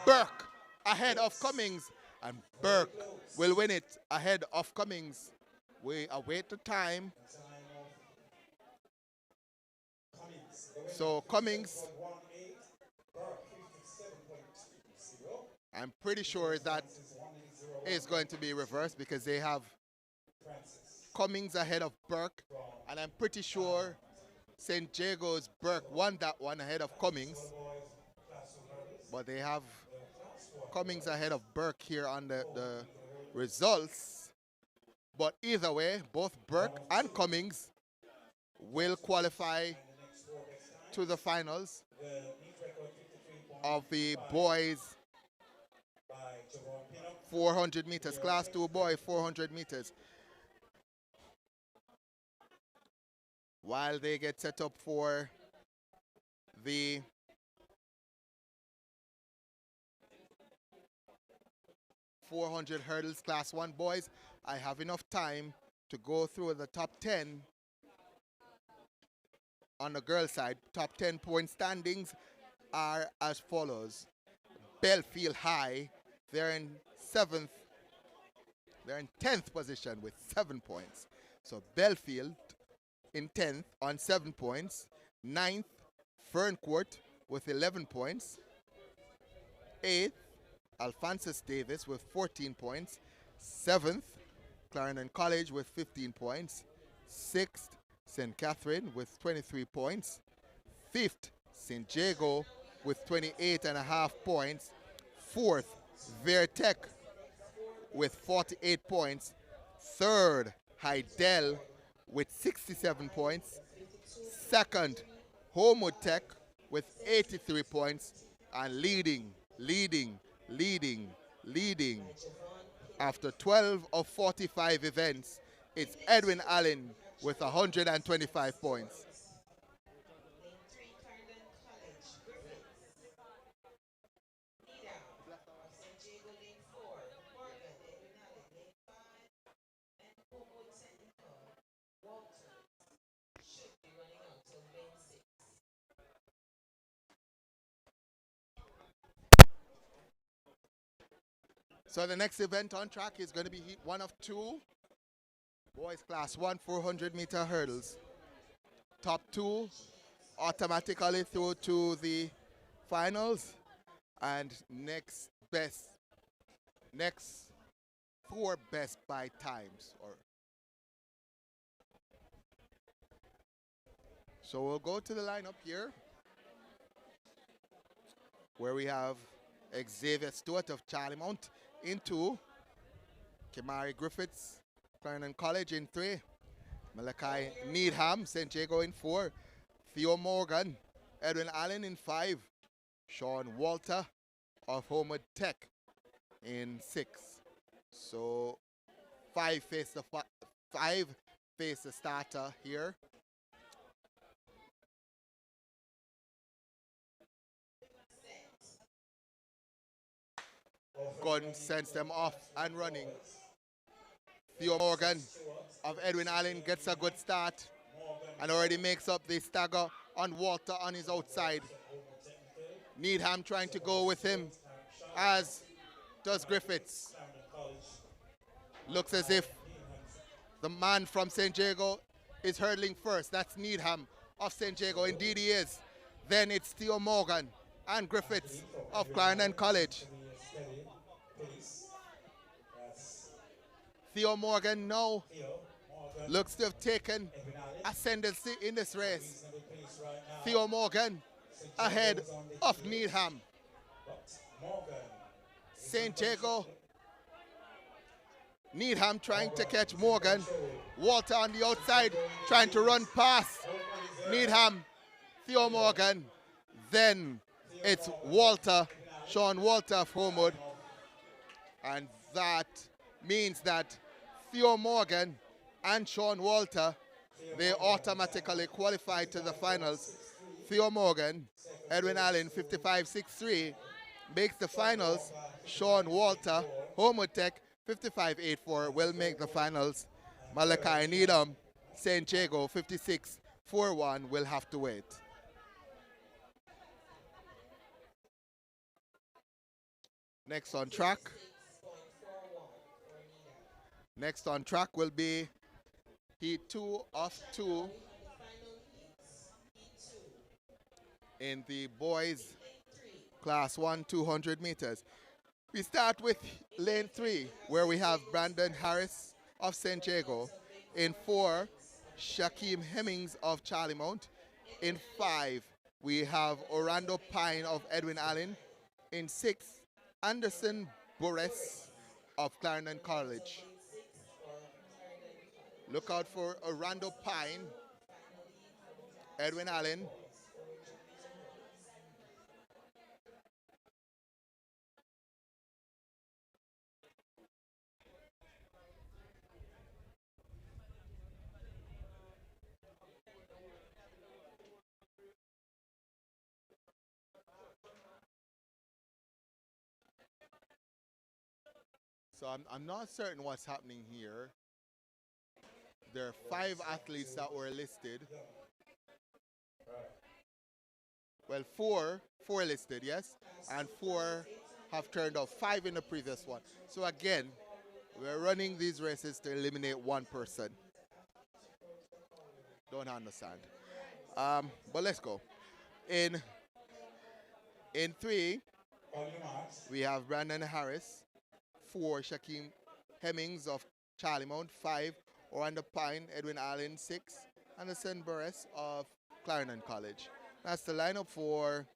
Burke ahead of Cummings, and Burke will win it ahead of Cummings. We await the time. So Cummings, I'm pretty sure that is going to be reversed because they have Cummings ahead of Burke, and I'm pretty sure St. Jago's Burke won that one ahead of Cummings, but they have Cummings ahead of Burke here on the results. But either way, both Burke and Cummings will qualify to the finals of the boys 400 meters, class 2 boy 400 meters. while they get set up for the .400 hurdles class 1 boys. I have enough time to go through the top 10 on the girls side. Top 10 point standings are as follows. Belfield High, they're in 7th, they're in 10th position with 7 points. So Belfield in 10th on 7 points. 9th, Ferncourt with 11 points. 8th, Alphonsus Davis with 14 points. 7th, Clarendon College with 15 points. 6th, St. Catherine with 23 points. 5th, St. Jago with 28.5 points. 4th, Vertec with 48 points. 3rd, Heidel with 67 points. 2nd, Homewood Tech with 83 points. And leading after 12 of 45 events, it's Edwin Allen with 125 points. Lane 3, Clarendon College, Griffiths. Nida of St. Jago, lane 4, Morgan, Edwin Allen, lane 5, and Homewood Technical, Walters, should be running out till lane 6. So the next event on track is going to be heat 1 of 2. Boys class 1 400-meter hurdles. Top 2 automatically through to the finals. And next 4 best by times. So we'll go to the lineup here, where we have Xavier Stewart of Charlie Mount in 2, Kimari Griffiths, Clarendon College in 3, Malachi Needham, St. Jago in 4, Theo Morgan, Edwin Allen in 5, Sean Walter of Homewood Tech in 6. So 5 face the starter here. Gunn sends them off and running. Theo Morgan of Edwin Allen gets a good start and already makes up the stagger on Walter on his outside. Needham trying to go with him, as does Griffiths. Looks as if the man from St. Jago is hurdling first. That's Needham of St. Jago. Indeed he is. Then it's Theo Morgan and Griffiths of Clarendon College. Theo Morgan now looks to have taken ascendancy in this race. Theo Morgan ahead of Needham. St. Jago, Needham trying to catch Morgan. Walter on the outside trying to run past Needham, Theo Morgan. Then it's Walter, Sean Walter of Homewood. And that means that Theo Morgan and Sean Walter, they automatically qualify to the finals. Theo Morgan, Edwin Allen, 55.63, makes the finals. Sean Walter, Homewood Tech, 55.84, will make the finals. Malachi Needham, St. Jago, 56.41, will have to wait. Next on track. Next on track will be heat 2 of 2 in the boys class 1 200 meters. We start with lane 3, where we have Brandon Harris of St. Jago. In 4, Shaquem Hemmings of Charlie Mount. In 5, we have Orlando Pine of Edwin Allen. In 6, Anderson Burres of Clarendon College. Look out for Orlando Pine, Edwin Allen, So I'm not certain what's happening here. There are 5 athletes that were listed. Well, four listed, yes, and 4 have turned out. 5 in the previous one. So again, we're running these races to eliminate one person. Don't understand. But let's go. In 3, On your marks. we have Brandon Harris. 4, Shaquem Hemmings of Charlie Mount. 5, Orlando Pine, Edwin Allen. 6, Anderson Burris of Clarendon College. That's the lineup for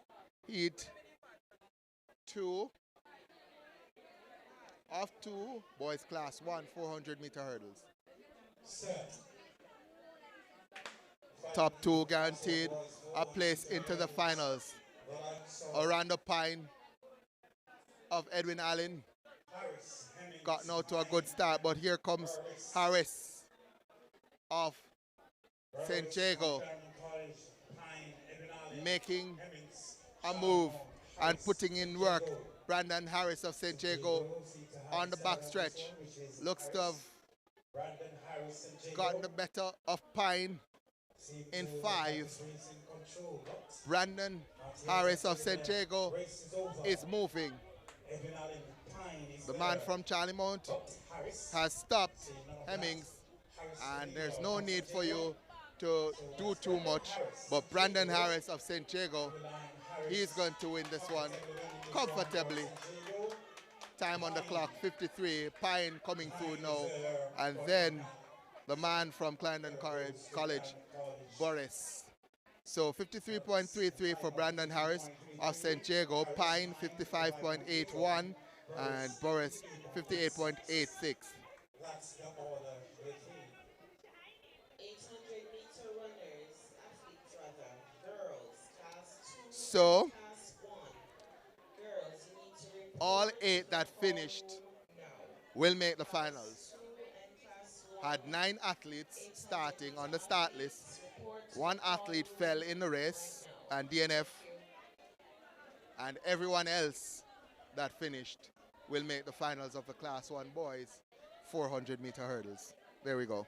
Heat 2 of 2, boys class 1, 400-meter hurdles. Set. Top 2 guaranteed a place into the finals. Orlando Pine of Edwin Allen Harris, Hemmings, got now to a good start, but here comes Harris of St. Diego Clarendon College, Pine, Edwin Allen, making Hemmings, a move and putting in work. Brandon Harris of St. Diego on the back stretch looks to have Brandon Harris and gotten the better of Pine in 5. Brandon Harris of St. Diego is moving. Edwin Allen, Pine is The man from Charlie Mount Harris. has stopped Hemmings, and there's no need for you to do too much. But Brandon Harris of St. Diego, he's going to win this one comfortably. Time on the clock, 53. Pine coming through now. And then the man from Clarendon College, Boris. So 53.33 for Brandon Harris of St. Diego. Pine 55.81 and Boris 58.86. That's the order. 800-meter runners, athletes rather, girls, class 2, So class 1. Girls, you need to report all 8 that finished now. will make the finals. 2 and class 1. Had 9 athletes starting on the start list. 1 athlete fell in the race and DNF, and everyone else that finished will make the finals of the class 1 boys 400-meter hurdles. There we go.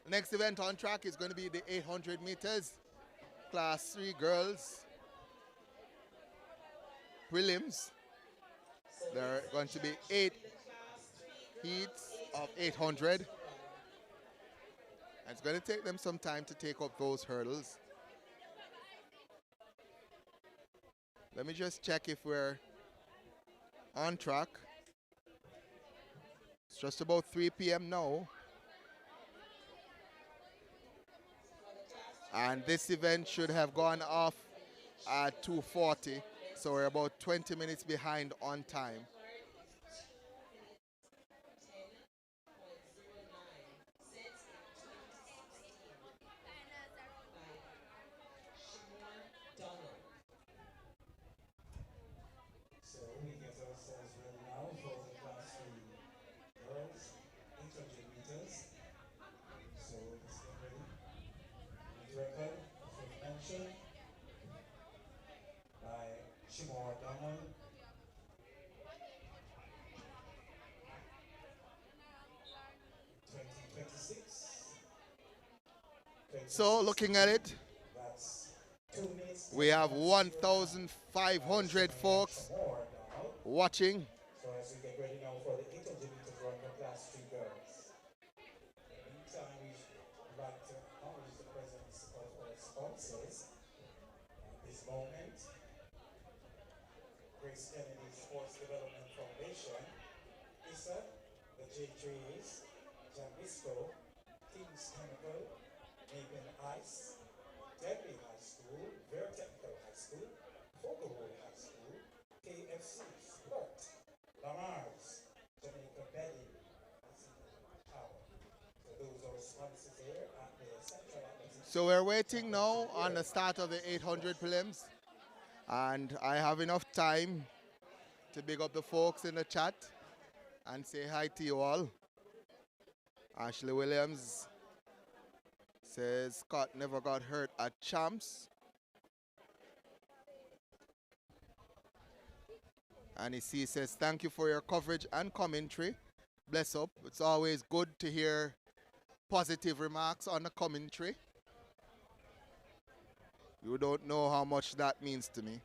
The next event on track is going to be the 800 meters class 3 girls prelims. There are going to be 8 heats of 800. And it's going to take them some time to take up those hurdles. Let me just check if we're on track. It's just about 3 p.m. now. And this event should have gone off at 2:40. So we're about 20 minutes behind on time. So we get ourselves ready now for the class 3 girls, 800 meters. So let's get ready. The record, as mentioned, by Shimon Donald. So looking at it, That's 2 minutes. we have 1,500 folks More Donald. watching. So as we get ready now for the 800 meters run for class 3 girls. In the meantime, we'd like to acknowledge the presence of our sponsors at this moment. Grace Kennedy Sports Development Foundation, ISA, the J3s, Jambisco, Kings Chemical, Macon Ice, Deadly High School, Vera Technical High School, Fogelwood High School, KFC Sport, Lamar's, Jamaica Bedding, Power. So those are sponsors here at the Central Atlantic. So we're waiting now on the start of the 800 prelims. And I have enough time to big up the folks in the chat and say hi to you all. Ashley Williams says Scott never got hurt at champs. And he says, thank you for your coverage and commentary. Bless up. It's always good to hear positive remarks on the commentary. You don't know how much that means to me.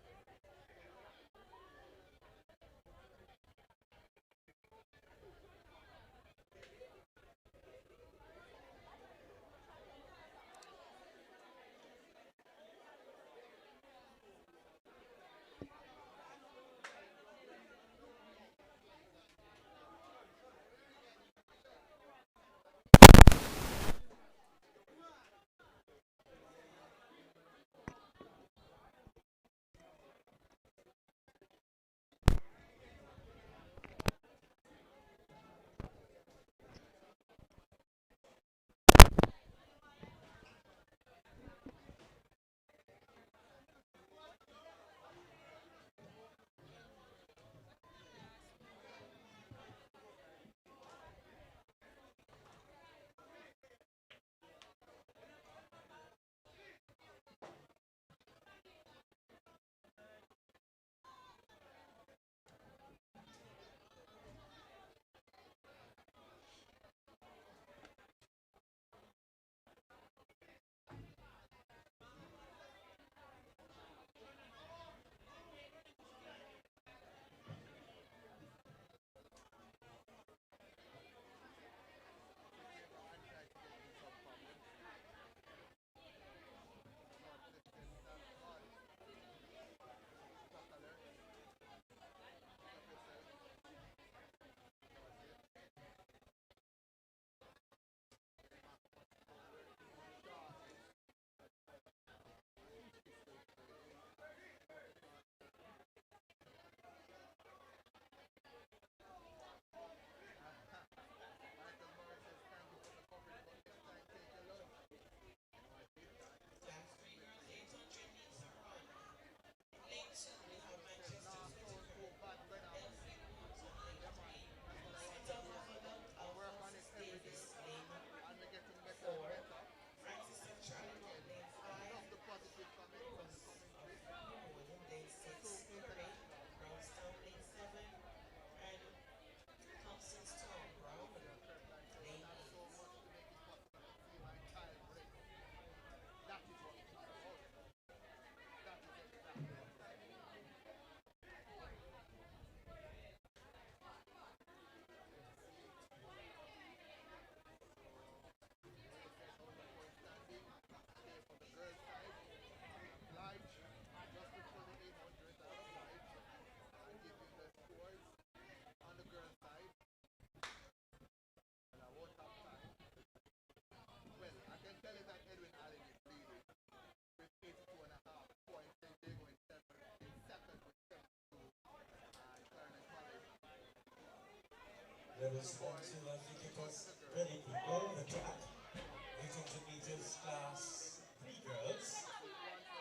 Levels 1, 2, I think it was ready people. The track, 800 meters class 3 girls.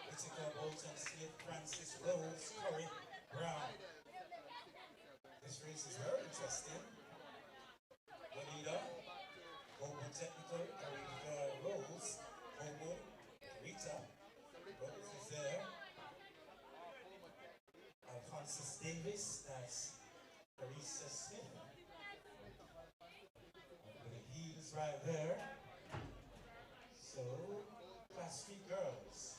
Whitaker, Bolton, Smith, Francis, Rose, Curry, Brown. This race is very interesting. The leader, Homewood Technical, Rose, Homewood, Rita, Rose is there. Alphonsus Davis, that's Teresa Smith. He's right there. So, class 3 girls.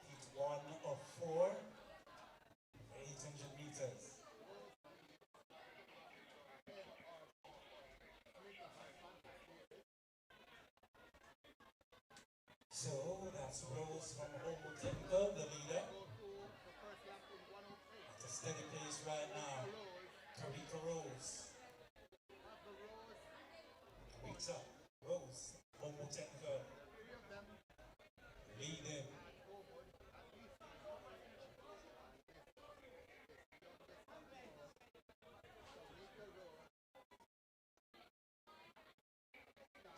Heat 1 of 4, 800 meters. So, that's Rose from Homewood Technical, the leader. At a steady pace right now. Karika Rose. Rita Rose, Homewood Technical. Leading.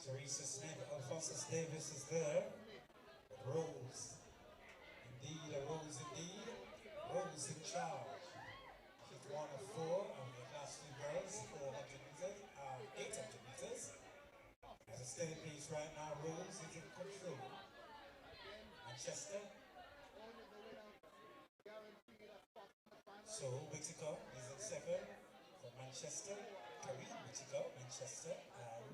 Teresa Smith, Alphonsus Davis is there. Rose. Indeed, a Rose indeed. Rose in charge. She's 1 of 4 of the class 2 girls, 400 meters, 800 meters. At a steady pace right now, Rose is in control. Manchester. So So Whittaker is in second for Manchester. Kareem Whittaker, Manchester, and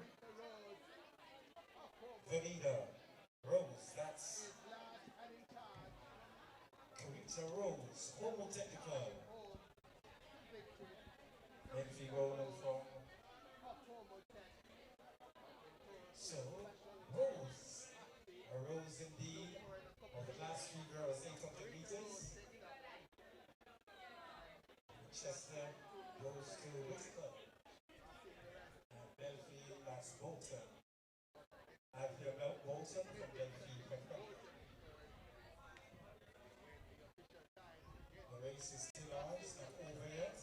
the leader, Rose. That's Karita Rose, Homo Technical. Benfica rolling from. So Rose, a Rose indeed of the last few girls, 800 meters. Manchester goes to Whittaker. And Belfield, that's Bolton. I hear about Bolton from Belfield. The race is still on, it's not over yet.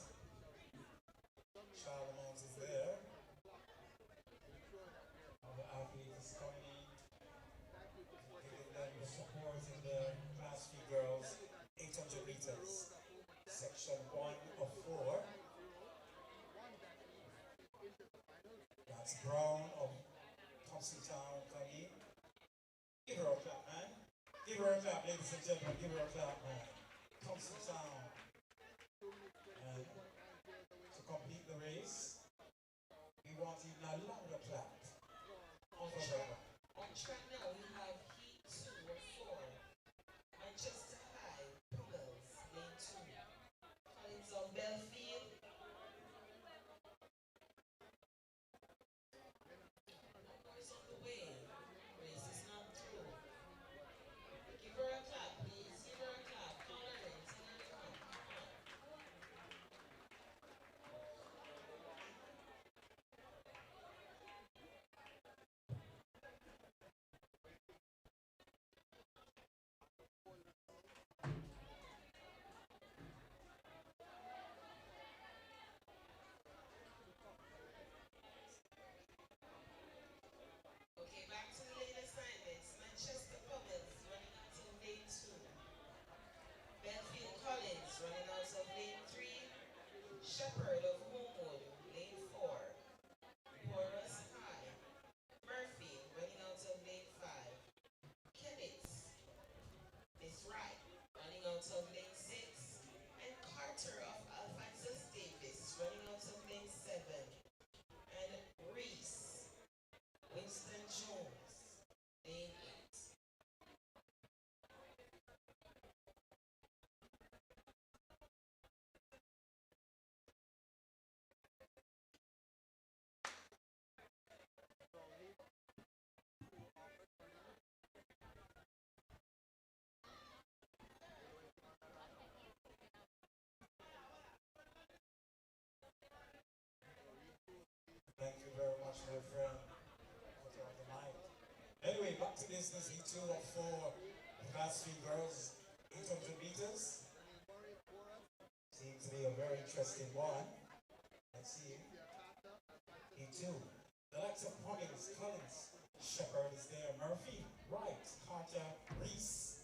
Charlemont is there. Other athletes coming in, giving them the support in the class few girls, 800 meters. Section 1 of 4. That's Brown of Thompson Town coming in. Give her a clap, man. Give her a clap, ladies and gentlemen. Give her a clap, man. Thompson Town. And to complete the race, we want even a longer clap. On track now, we have heat 2 of 4. Manchester High, Pummels, lane 2. Collins of Belfield. Numbers on the way. Race is not through. Give her a clap, please. Give her a clap. Call her in. Tell her to come. Come on. Okay, back to the lane assignments. Manchester Pummels running out of lane 2. Benfield Collins running out of lane 3. Shepherd of Homewood, lane 4. Porus High. Murphy running out of lane 5. Kenneth is right, running out of lane 6. And Carter of Alphonsus Davis running out of lane 7. And Reese Winston Jones, lane 8. Thank you very much, my friend. Okay, on the mic. Anyway, back to business. Heat 2 of 4. Class 3 girls, 800 meters. Seems to be a very interesting one. Let's see. Heat 2. The likes of Collins, Shepherd is there. Murphy, Wright, Carter, Reese.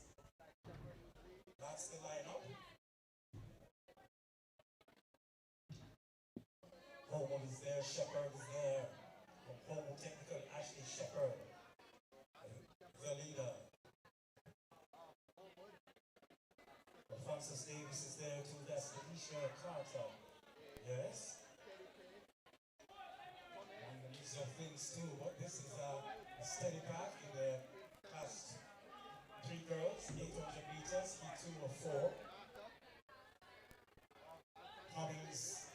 That's the lineup. Homewood is there, Shepherd is there. From Homewood Technical, Ashley Shepherd, the leader. Francis Davis is there too, that's Alicia Carter. Yes. And these are things too, but this is a steady path in the class 3 girls, 800 meters, heat 2 of 4. Cummings,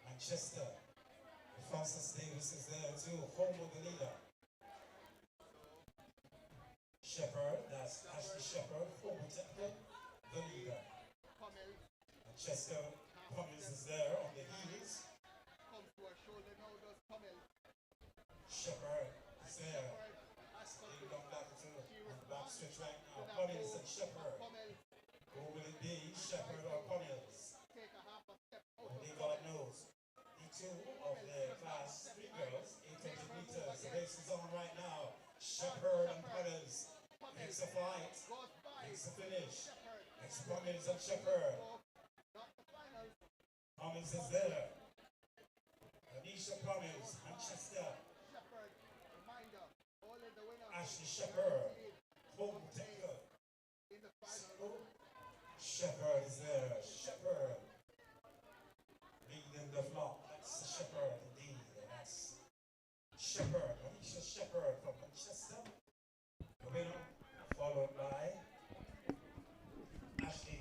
Manchester. Francis Davis is there too. Homewood the leader. Shepherd, that's Ashley Shepherd. Homewood Technical, the leader. Manchester Cummings is there on the heels. Shepherd is there. Leading down back to on the back stretch right now. Cummings and Shepherd. Who will it be? Shepherd or Cummings? Only God knows. The 2 of the class 3 girls, 800 meters. The race is on right now. Shepherd and Cummings. It's a fight. It's a finish. It's Cummings and Shepherd. Cummings is there. Anisha Cummings, Manchester. Ashley Shepherd, Home Technical. So, Shepherd is there. Shepherd leading the flock. That's the shepherd indeed. And that's Shepherd, Alicia Shepherd from Manchester. The winner, followed by Ashley.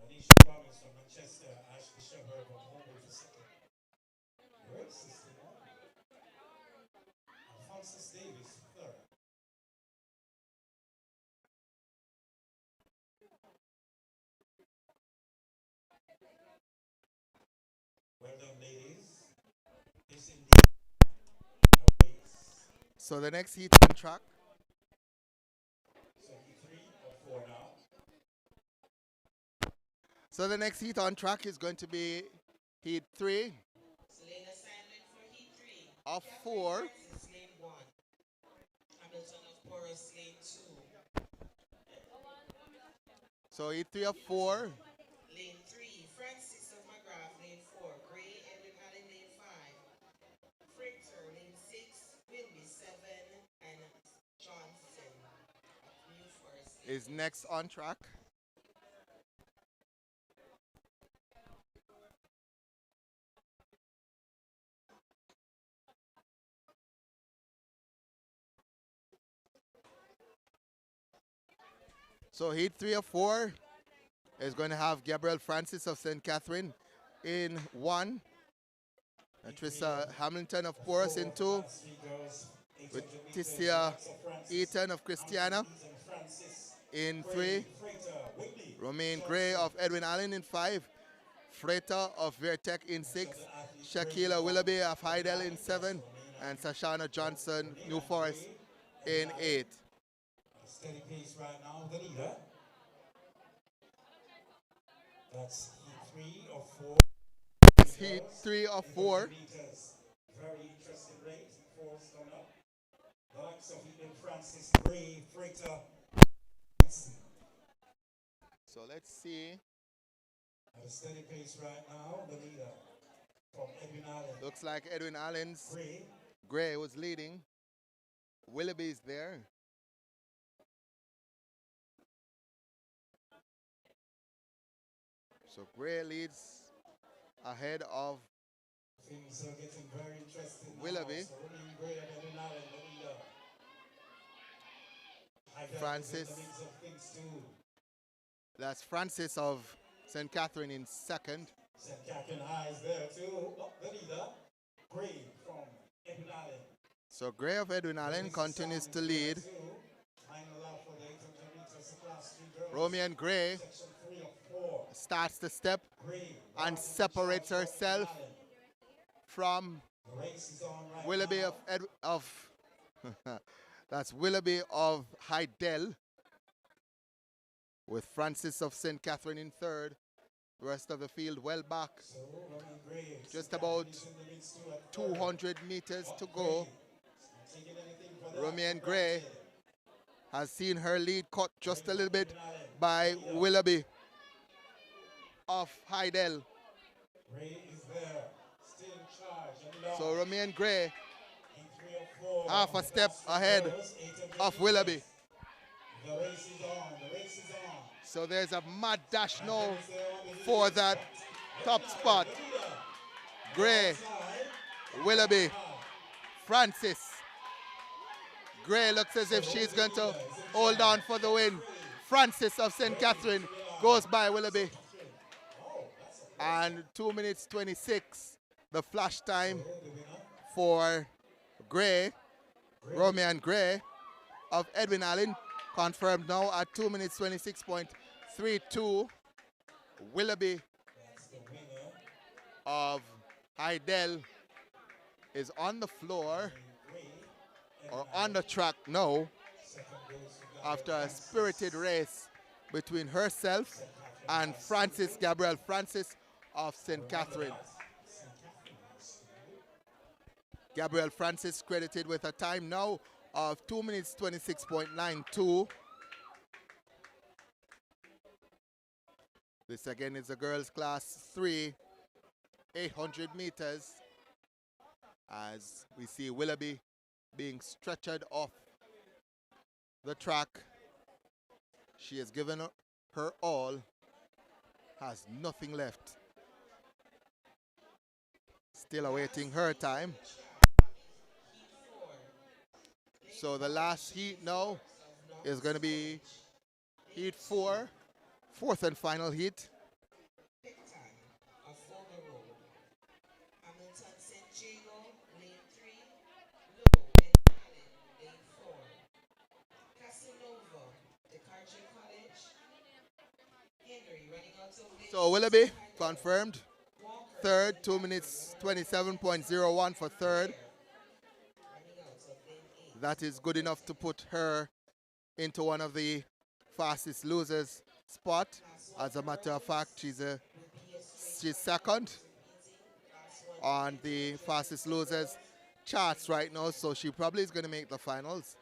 Alicia Thomas from Manchester. Ashley Shepherd from Homewood for second. Great sister, man. Alphonsus Davis, third. Well done, ladies. This indeed a race. So the next heat on track. So you 3 or 4 now. So the next heat on track is going to be heat 3 Lane assignment for Heat 3. of Catherine 4. Francis, Lane 1. Hamilton of Porus, Lane 2. So heat 3 of 4. Lane 3, Francis of McGrath, Lane 4. Gray, Edwin Allen, Lane 5. Freighter, Lane 6. Wilby, 7. And Johnson of New Forest, Lane Is next on track. So heat 3 of 4 is going to have Gabriel Francis of St. Catherine in 1. And Trista Hamilton of Porus in 2. With Tissia Eaton of Christiana in 3. Romain Gray of Edwin Allen in 5. Freighter of Vertec in 6. Shakila Willoughby of Heidel in 7. And Sashana Johnson, New Forest, in 8. Steady pace right now, the leader. That's heat 3 of 4. It's heat 3 of 4. Meters. Very interesting race. Heat 4 is coming up. The likes of Eden Francis, Gray, Freighter. So let's see. At a steady pace right now, the leader from Edwin Allen. Looks like Edwin Allen's Gray. Gray was leading. Willoughby is there. So Gray leads ahead of Things are getting very interesting now. Willoughby. So Romain Gray and Edwin Allen, the leader. Francis. The mix of things too. That's Francis of St. Catherine in 2nd. St. Catherine High is there too. Oh, the leader. Gray from Edwin Allen. So Gray of Edwin Allen continues to lead. Final lap for the 800 meters class 3 girls. Romian Gray Section 3 of 4. starts the step Gray and separates herself from The race is on right Willoughby now. of that's Willoughby of Heidel, with Francis of St. Catherine in 3rd. The rest of the field well back. So, Romain Gray, Just St. about Catherine's in the mix too at third. 200 meters to Gray, go. not taking anything for that. Romian Gray has seen her lead cut just a little bit by Willoughby of Heidel. Gray is there, still in charge. And So Romian Gray in 3 of 4. half a step ahead Girls, 800 of Willoughby. The race is on. The race is on. So there's a mad dash now for that top spot. Gray, Willoughby, Francis. Gray looks as if she's going to hold on for the win. Francis of St. Catherine goes by Willoughby. And 2 minutes 26, the flash time for Gray, Romian Gray of Edwin Allen, confirmed now at 2 minutes 26.32. Willoughby of Heidel is on the floor, or on the track now, after a spirited race between herself and Francis Gabriel Francis of St. Catherine. Gabriel Francis credited with a time now of 2 minutes 26.92. This again is a girls class 3, 800 meters, as we see Willoughby being stretchered off the track. She has given her all, has nothing left. Still awaiting her time. So the last heat now is going to be heat 4, fourth and final heat. Of Former Road. Hamilton St. Jago, lane 3. Low and Allen, lane 4. Casanova, Decarture College. Henry running out of lane. So Willoughby confirmed. Third, 2 minutes 27.01 for third. Running out of lane 8. That is good enough to put her into one of the fastest losers spot. As a matter of fact, she's second on the fastest losers charts right now, so she probably is going to make the finals.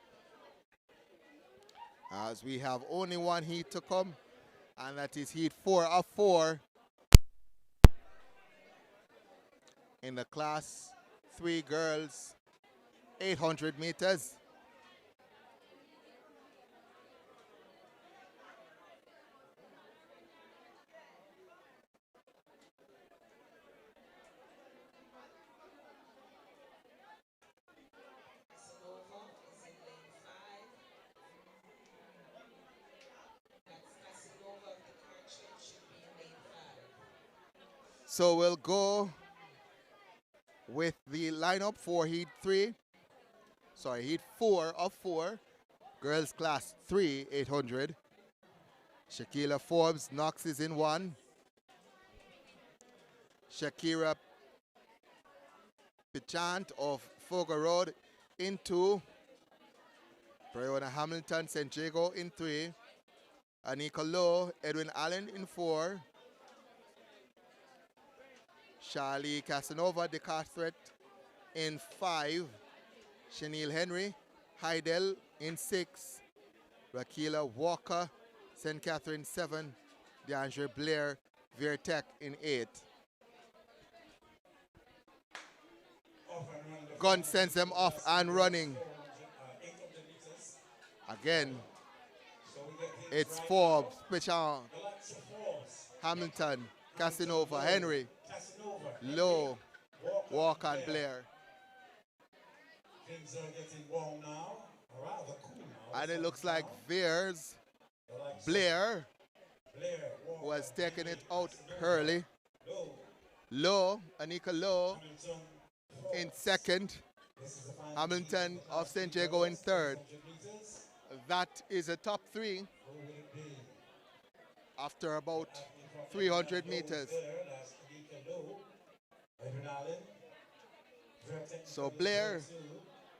As we have only one heat to come, and that is heat 4 of 4 in the class 3 girls 800 meters. Casanova is in lane 5. That's Casanova of Decarture should be in lane 5. So we'll go with the lineup for heat 4 of 4, girls class 3 800. Shakila Forbes Knox is in 1. Shakira Pichant of Fogo Road in 2. Breonna Hamilton St. Jago in 3. Anika Lowe, Edwin Allen in 4. Charlie Casanova, the Carthret in 5. Chanel Henry, Heidel in 6. Rakila Walker, St. Catherine 7. DeAndre Blair, Vertec in 8. Gun sends them off and running. Again, it's Forbes, Pichon, Hamilton, Casanova, Henry, Lowe, Walker, and Blair. Things are getting warm now, rather cool now. And it looks like Blair was taking it out early. Lowe, Anika Lowe in second. Hamilton of St. Jago in third. That is a top 3 after about 300 meters. So Blair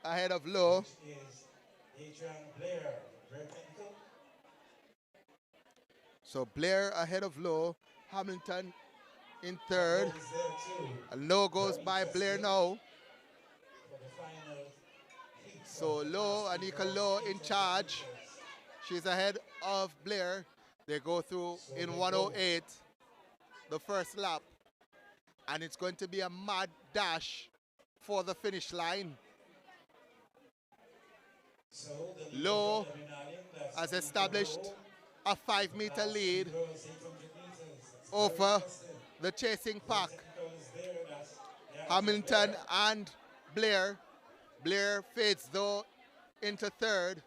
ahead of Lowe. So Blair ahead of Lowe. Hamilton in third. And Lowe goes by Blair now. So Lowe, Anika Lowe in charge. She's ahead of Blair. They go through in 108, the first lap. And it's going to be a mad dash for the finish line. Lowe has established a 5-meter lead over the chasing pack. Hamilton and Blair. Blair fades though into third.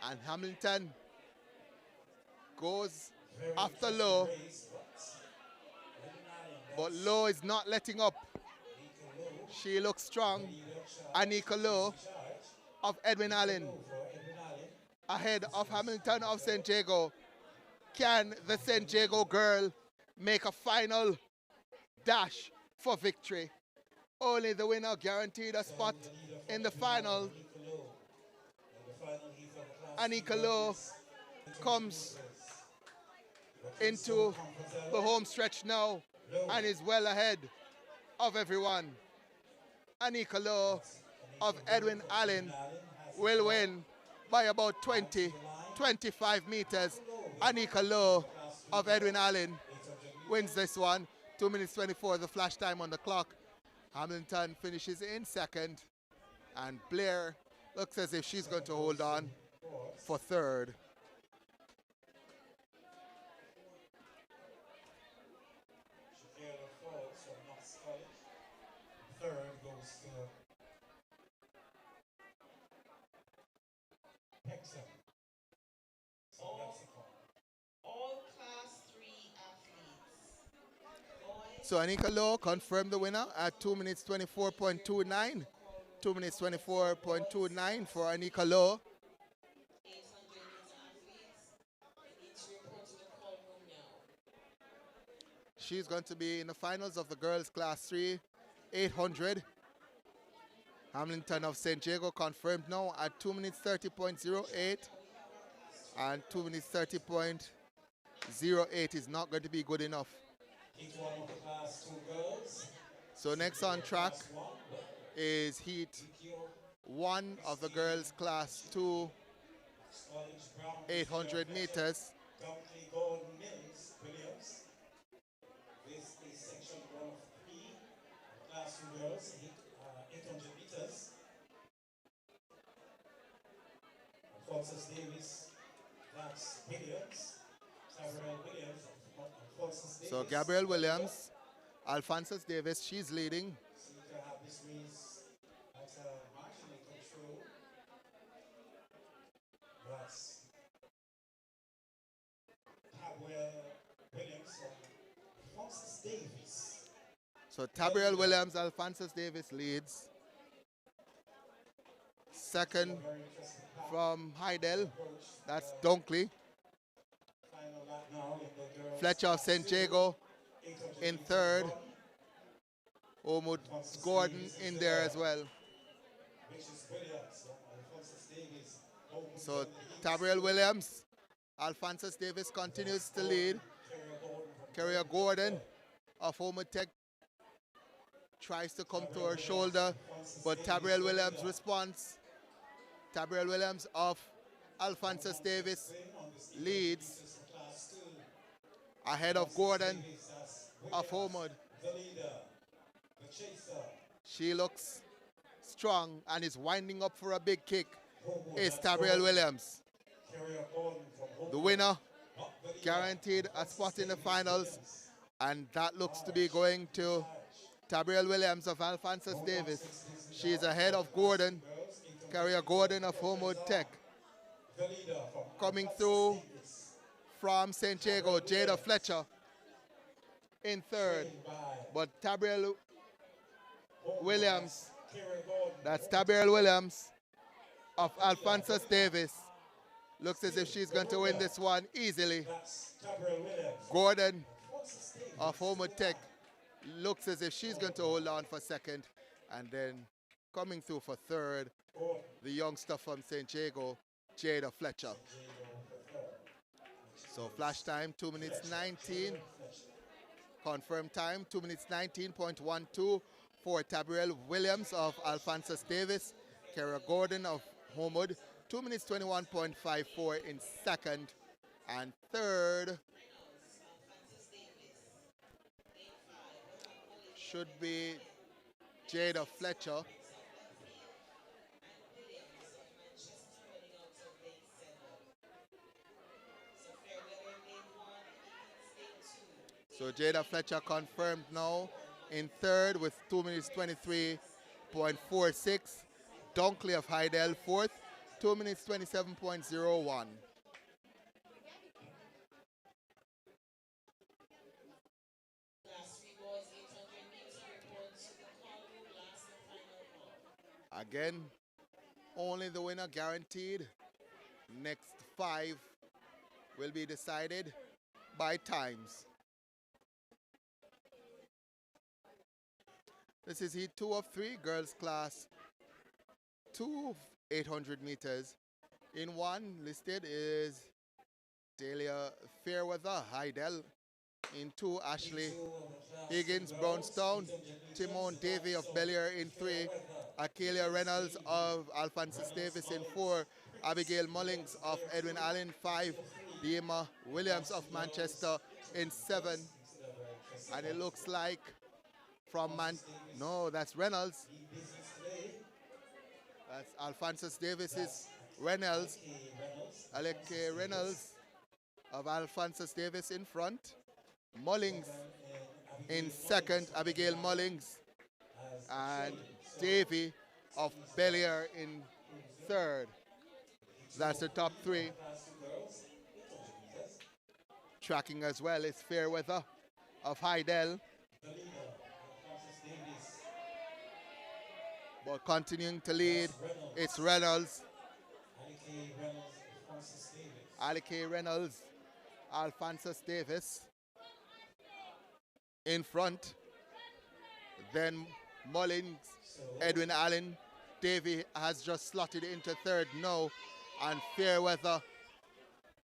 And Hamilton goes after Lowe. But Lowe is not letting up. She looks strong. Anika Lowe of Edwin Allen ahead of Hamilton of St. Jago. Can the St. Jago girl make a final dash for victory? Only the winner guaranteed a spot in the final. Anika Lowe comes into the home stretch now and is well ahead of everyone. Anika Lowe of Edwin Allen will win by about 25 meters. Anika Lowe of Edwin Allen wins this one. 2 minutes 24, the flash time on the clock. Hamilton finishes in second. And Blair looks as if she's going to hold on. for third. Shakira Falls from Knox College. Third goes to Pexham. All class 3 athletes. Boys, So Anika Lowe confirmed the winner at 2 minutes 24.29. 2 minutes 24.29 for Anika Lowe. 800-meter athletes, they need to report to the call room now. She's going to be in the finals of the girls class 3, 800. Hamilton of St. Jago confirmed now at 2 minutes 30.08, and 2 minutes 30.08 is not going to be good enough. Heat 1 of the class 2 girls. So next on track is heat 1 of the girls class 2, 800 meters. Dunkley Gordon Mills Williams. This is section 1 of 3 class 2 girls, 800 meters. Alphonsus Davis, that's Williams. Gabrielle Williams, Alphonsus Davis. So Gabrielle Williams, Alphonsus Davis, she's leading. So you can have this race at marginal control. That's Gabrielle Williams from Alphonsus Davis. So Gabrielle Williams, Alphonsus Davis leads. Second Very interesting path from Heidel, approach. that's Dunkley. Final lap now in the girls' Fletcher of St. Jago 800 in meters third. run, Omud Gordon in there as well. which is Williams, Alphonsus Davis. So Gabrielle Williams, Alphonsus Davis continues to lead. Carrier Gordon of Omud Tech tries to come to her shoulder, but Gabrielle Williams responds. Gabrielle Williams of Alphonsus Davis leads ahead of Gordon of Omud. The leader, the chaser, She looks strong and is winding up for a big kick. Is Gabrielle Williams. Carrier Gordon from home. The winner guaranteed a spot in the finals, and that looks to be going to Gabrielle Williams of Alphonsus Davis. She is ahead of Gordon, Carrier Gordon of Homewood Tech. The leader from Coming through from St. Jago, Jada Fletcher in third, but Gabrielle Williams, Carrier Gordon. that's Gabrielle Williams of Alphonsus Davis, looks as if she's going to win this one easily. That's Gabrielle Williams. Gordon of Homewood Tech looks as if she's going to hold on for second, and then coming through for third, the youngster from St. Jago, Jada Fletcher. So flash time 2 minutes 19. Confirmed time 2 minutes 19.12 for Gabrielle Williams of Alphonsus Davis. Kara Gordon of Homewood 2 minutes 21.54 in second, and third should be Jada Fletcher. So Jada Fletcher confirmed now in third with 2 minutes 23.46. Dunkley of Heidel fourth, 2 minutes 27.01. Again, only the winner guaranteed. Next 5 will be decided by times. This is heat 2 of 3, girls class 2, 800 meters. In 1 listed is Delia Fairweather, Heidel. In 2, Ashley Higgins, Brownstown. Timon Davy of Bel-Air in 3. Akelia Reynolds of Alphonsus Davis in 4. Abigail Mullings of Edwin Allen 5. Deema Williams of Manchester in 7. And it looks like from no, that's Reynolds. That's Alphonsus Davis's Reynolds, Alec Reynolds of Alphonsus Davis in front. Mullings in second, Abigail Mullings, and Davy of Bellier in third. That's the top three. Tracking as well is Fairweather of Hydel. But continuing to lead, it's Reynolds. Alec Reynolds, Alphonsus Davis in front. Then Mullins, Edwin Allen. Davy has just slotted into third now, and Fairweather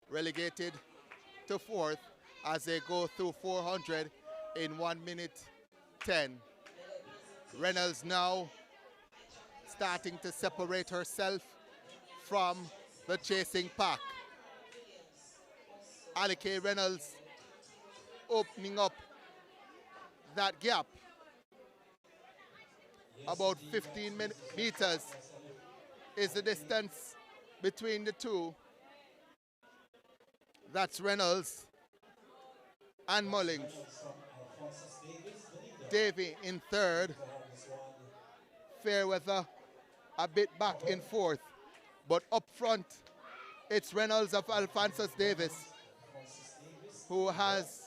relegated to fourth as they go through 400 in 1 minute 10. Reynolds now starting to separate herself from the chasing pack. Alec Reynolds opening up that gap. About 15 meters is the distance between the two. That's Reynolds and Mullings. Davy in third. Fairweather a bit back in fourth. But up front, it's Reynolds of Alphonsus Davis, who has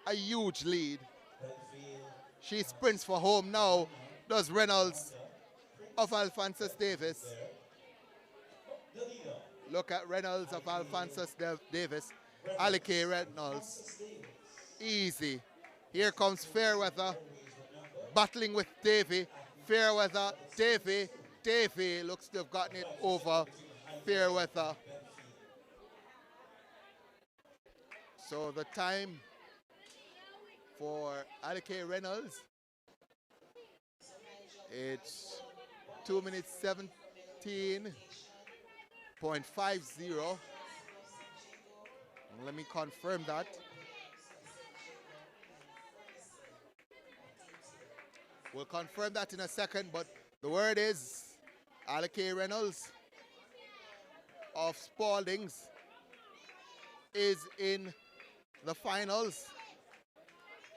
a huge lead. She sprints for home now, does Reynolds of Alphonsus Davis. Look at Reynolds of Alphonsus Davis. Alec Reynolds. Easy. Here comes Fairweather battling with Davy. Fairweather, Davy. Davy looks to have gotten it over Fairweather. So the time for Alec Reynolds, it's 2 minutes 17.50. Let me confirm that. We'll confirm that in a second, but the word is Alec Reynolds of Spaldings is in the finals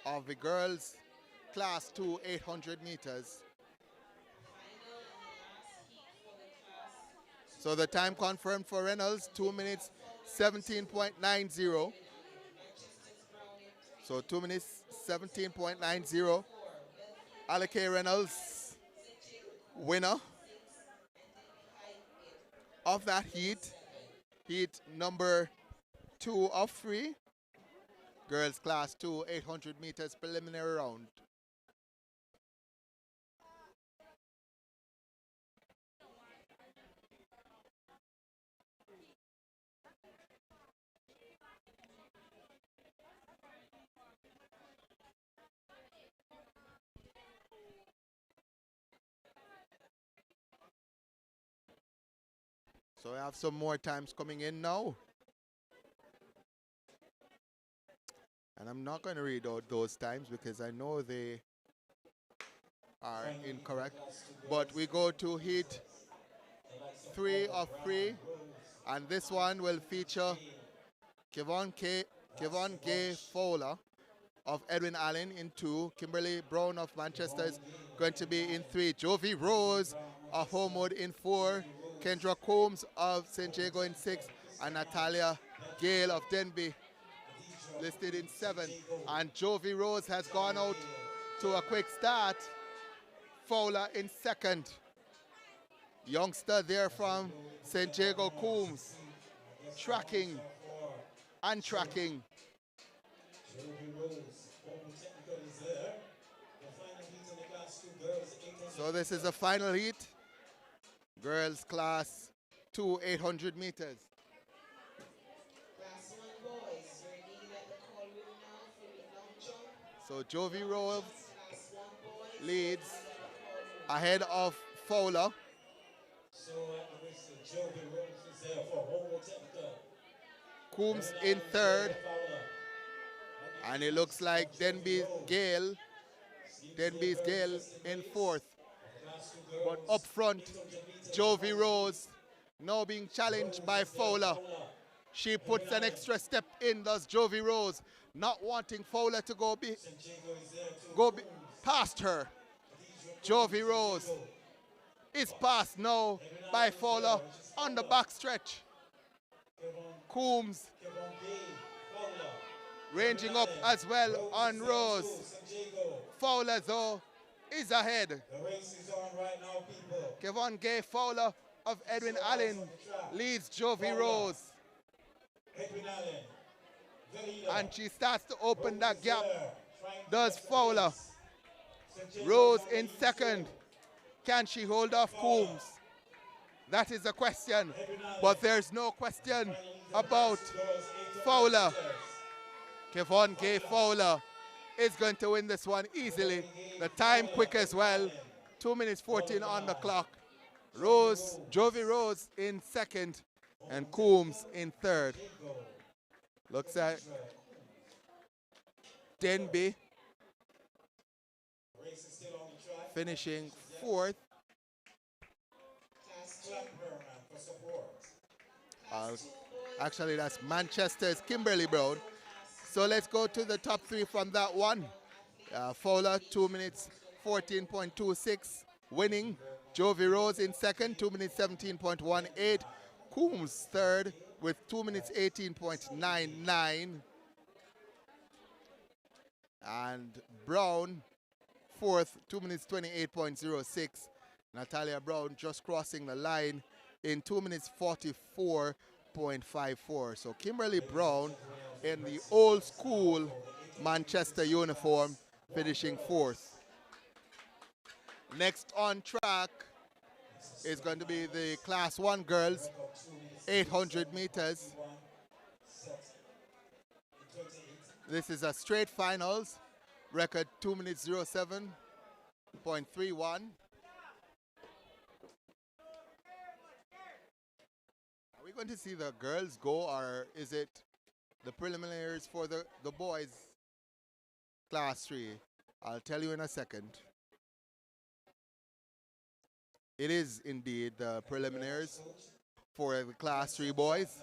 of the girls class 2 800 meters. So the time confirmed for Reynolds, 2 minutes 17.90. So 2 minutes 17.90. Alec Reynolds, winner of that heat. Heat number 2 of 3. Girls class 2 800 meters preliminary round. So I have some more times coming in now. And I'm not going to read out those times because I know they are incorrect. But we go to heat 3 of 3. And this one will feature Kevon Gay Fowler of Edwin Allen in 2. Kimberly Brown of Manchester is going to be in 3. Jovi Rose of Homewood in 4. Kendra Combs of St. Jago in 6. And Natalia Gale of Denby listed in 7. And Jovi Rose has gone out to a quick start. Fowler in 2nd. Youngster there from St. Jago Coombs. Tracking and tracking. So this is the final heat. Girls class 2 800 meters. So Jovi Rose leads ahead of Fowler. Coombs in 3rd. And it looks like Denby's Gale in 4th. But up front, Jovi Rose now being challenged by Fowler. She puts an extra step in, does Jovi Rose, not wanting Fowler to go past her. Jovi Rose is passed now by Fowler on the back stretch. Coombs ranging up as well on Rose. Fowler though is ahead. The race is on right now, people. Kevon Gay Fowler of Edwin Allen leads Jovi Rose. Edwin Allen, the leader. And she starts to open that gap. Trying to Does catch the Fowler. pace. Rose in second. Can she hold off Coombs? That is the question. But there's no question about Fowler. Kevon Gay Fowler is going to win this one easily. The time quick as well. 2 minutes 14 on the clock. Rose, Jovi Rose in second and Coombs in third. Looks like Denby finishing fourth. Actually, that's Manchester's Kimberly Brown. So let's go to the top three from that one. Fowler, 2 minutes 14.26, winning. Jovi Rose in second, 2 minutes 17.18. Coombs third with 2 minutes 18.99. And Brown fourth, 2 minutes 28.06. Natalia Brown just crossing the line in 2 minutes 44.54. So Kimberly Brown in the old school Manchester uniform finishing fourth. Next on track is going to be the Class 1 girls, 800 meters. This is a straight finals, record 2 minutes 07.31. Are we going to see the girls go, or is it the preliminaries for the boys Class 3? I'll tell you in a second. It is indeed the preliminaries for the Class 3 boys.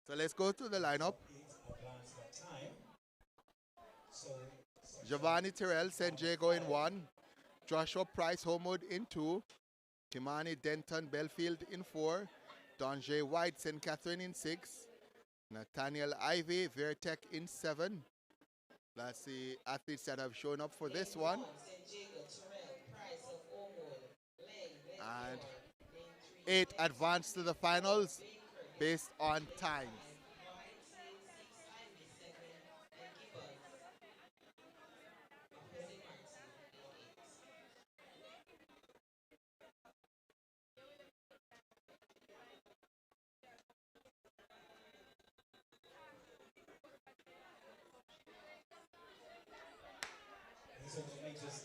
So let's go to the lineup. Giovanni Terrell, St. Jago in 1. Joshua Price Homewood in 2. Kimani Denton Belfield in 4. Donjay White, St. Catherine in 6. Nathaniel Ivey, Vertec in 7. That's the athletes that have shown up for this one. And 8 advanced to the finals based on times.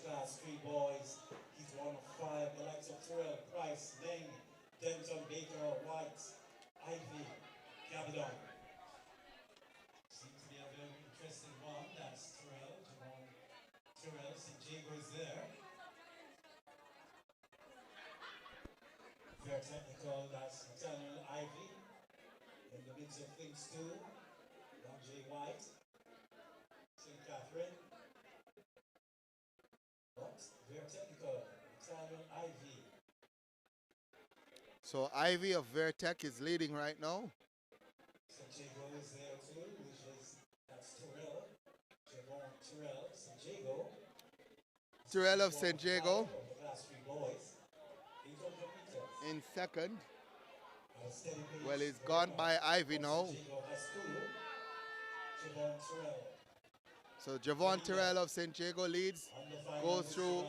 Class 3 boys, he's one of 5. The likes of Terrell, Price, Lang, Denton, Baker, White, Ivy, Gabidon. Seems to be a very interesting one. That's Terrell, Terrell, St. Jago is there. Very technical, that's Nathaniel Ivy. In the midst of things too, Donjay White, St. Catherine. Very technical, Italian Ivy. So Ivy of Vertec is leading right now. St. Jago is there too, that's Terrell. Terrell, St. Jago. Terrell of St. Jago The last 3 boys. 800 meters. in second. At a steady pace. Well, he's gone by Ivy now. St. Jago has 2. Javon Terrell. So Javon Terrell of St. Jago leads, goes through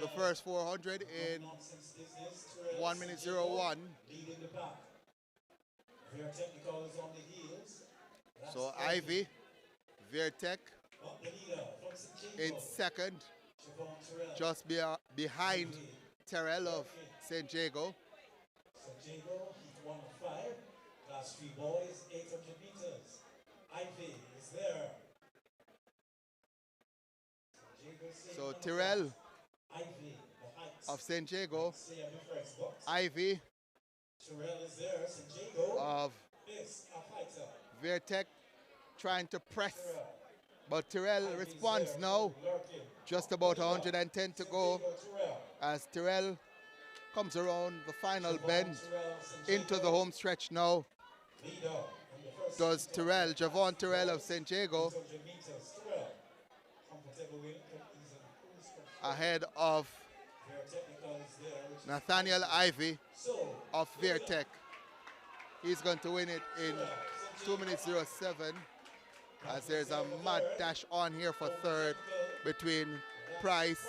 the first 400 in 1 minute 01. Leading the pack. Very technical is on the heels. So Ivy, Vertec The leader from St. in Jago. second, Javon Terrell. just behind Terrell of St. Jago. St. Jago, he's 1 of 5. Class 3 boys, 800 meters. Ivy is there. So Terrell Ivy, the height of San Diego. Say a difference, but Ivy Terrell is there. San Diego of is a fighter. Vertec trying to press. Terrell. But Terrell Ivy's responds there, now. lurking. Just about Leader. 110 to San go Diego, Terrell. as Terrell comes around the final Javon bend Terrell, San into Diego. the home stretch now. Leader in the first Does 800 Terrell, Javon class Terrell of boys, San Diego, 800 meters. Terrell, comfortable win, he's in cruise control. ahead of Their technical is there, which is Nathaniel Ivy so, of leader. Vertec. He's going to win it in Terrell, San 2 Diego. minutes 07 as there's a mad dash on here for third between Price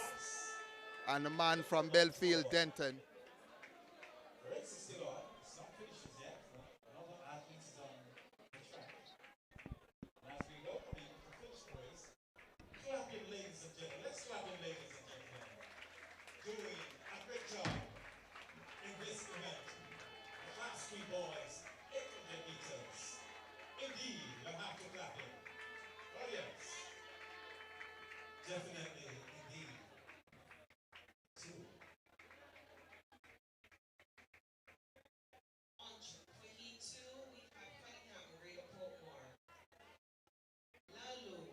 and the man from Belfield Denton. The race is still on. Some finishes yet. Another athlete is on the track. And as we welcome you to finish the race, clap in, ladies and gentlemen. Let's clap in, ladies and gentlemen. Doing a great job in this event. The Class 3 boys, 800 meters. Indeed, you have to clap in. Oh yes. Definitely, indeed. Two. For heat 2, we have Cunningham, Rita Portmore, Lalu,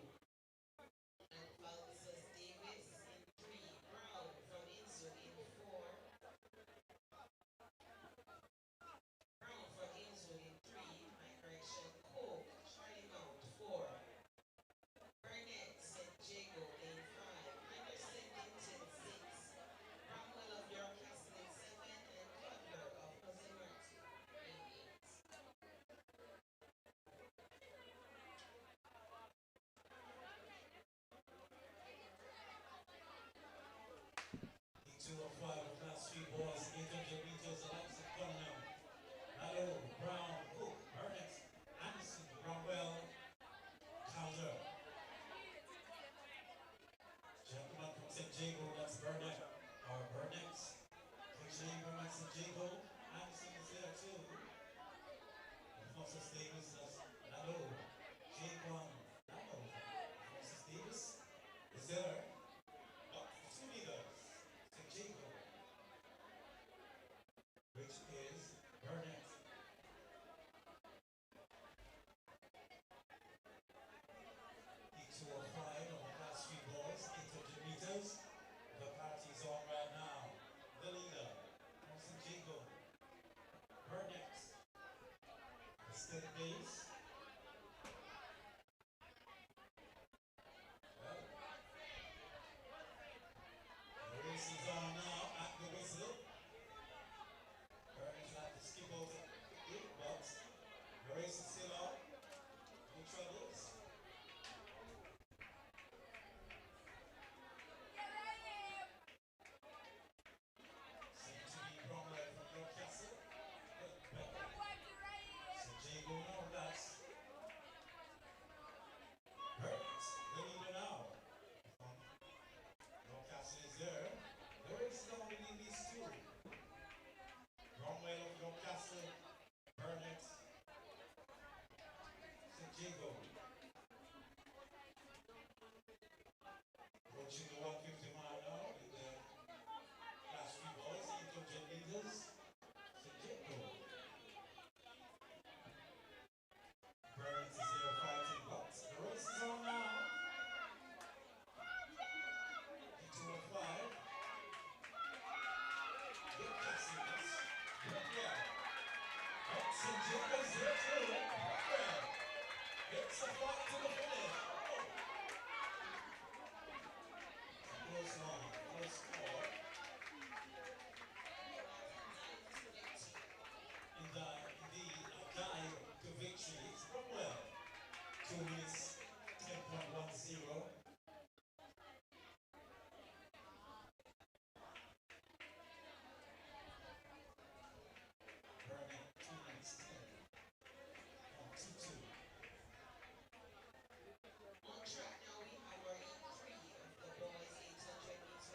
and Francis Davis in 3, Brown from Inzu in 4, Brown from Inzu in 3, my correction, Coke, Charlie Mount 4, Burnett, St. Jago in 5, Anderson Denton 6, Cromwell of York Castle in 7, and Cutler of Cousin Martin in 8. E205 Class 3 boys, 800 meters, Alexa Cunningham, Mallow, Brown, Cook, Burnett, Anderson, Cromwell, Calder. Gentleman from St. Jago, that's Burnett, or Burnett. St. Jago, St. Jago, Anderson is there too. Francis Davis, that's Mallow, Jaquan, Mallow, Francis Davis is there. Up 2 meters, St. Jago, which is Burnett. E205 of the Class 3 boys, 800 meters. The party's on right now. The leader from St. Jago, Burnett. The steady pace. Well, the race is on now at the whistle. Burnett tried to skip out it, but the race is still on. No troubles. Seems to be Cromwell from Newcastle. St. Jago now, that's Burnett, the leader now. Newcastle is there. The race is on between these two. Cromwell of Newcastle, Burnett, St. Jago. Approaching the 150 mile now with the Class 3 boys, 800 meters. St. Jago. Burnett is there fighting, but the race is on now. E205. Newcastle is yeah. But St. Jago's there too. Yeah. It's a fight to the finish. Oh. Close line, close score. Indeed, a guide to victory. It's Cromwell. 2 minutes, 10.10. Burnett, 2 minutes, 10.22. On track now, we have our E3 of the boys 800 meters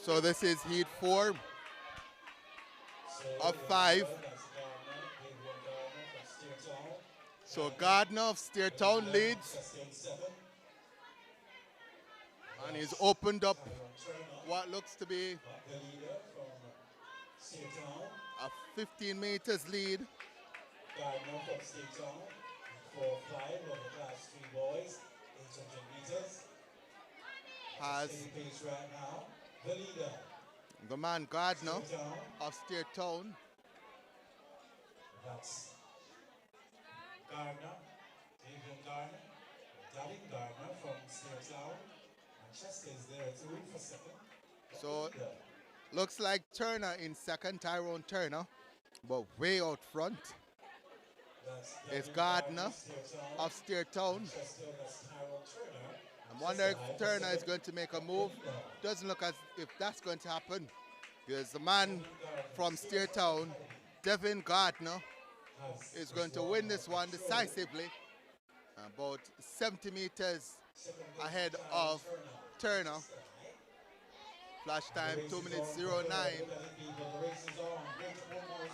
So this is heat 4 of 5. So Gardner of Steertown leads. And he's opened up what looks to be a 15 meters lead. Gardner from Steertown, 4-5 of the class 3 boys, 800 meters. Has Same pace right now. The leader, the man Gardner Steertown. of Steertown. That's Gardner, David Gardner, David Gardner from Steertown. Manchester is there too for second. So looks like Turner in second, Tyrone Turner, but way out front is Gardner of Steertown. I wonder if Turner is going to make a move. Doesn't look as if that's going to happen, because the man from Steertown, Devin Gardner, is going to win this one decisively, about 70 meters ahead of Turner. Flash time 2 minutes 09,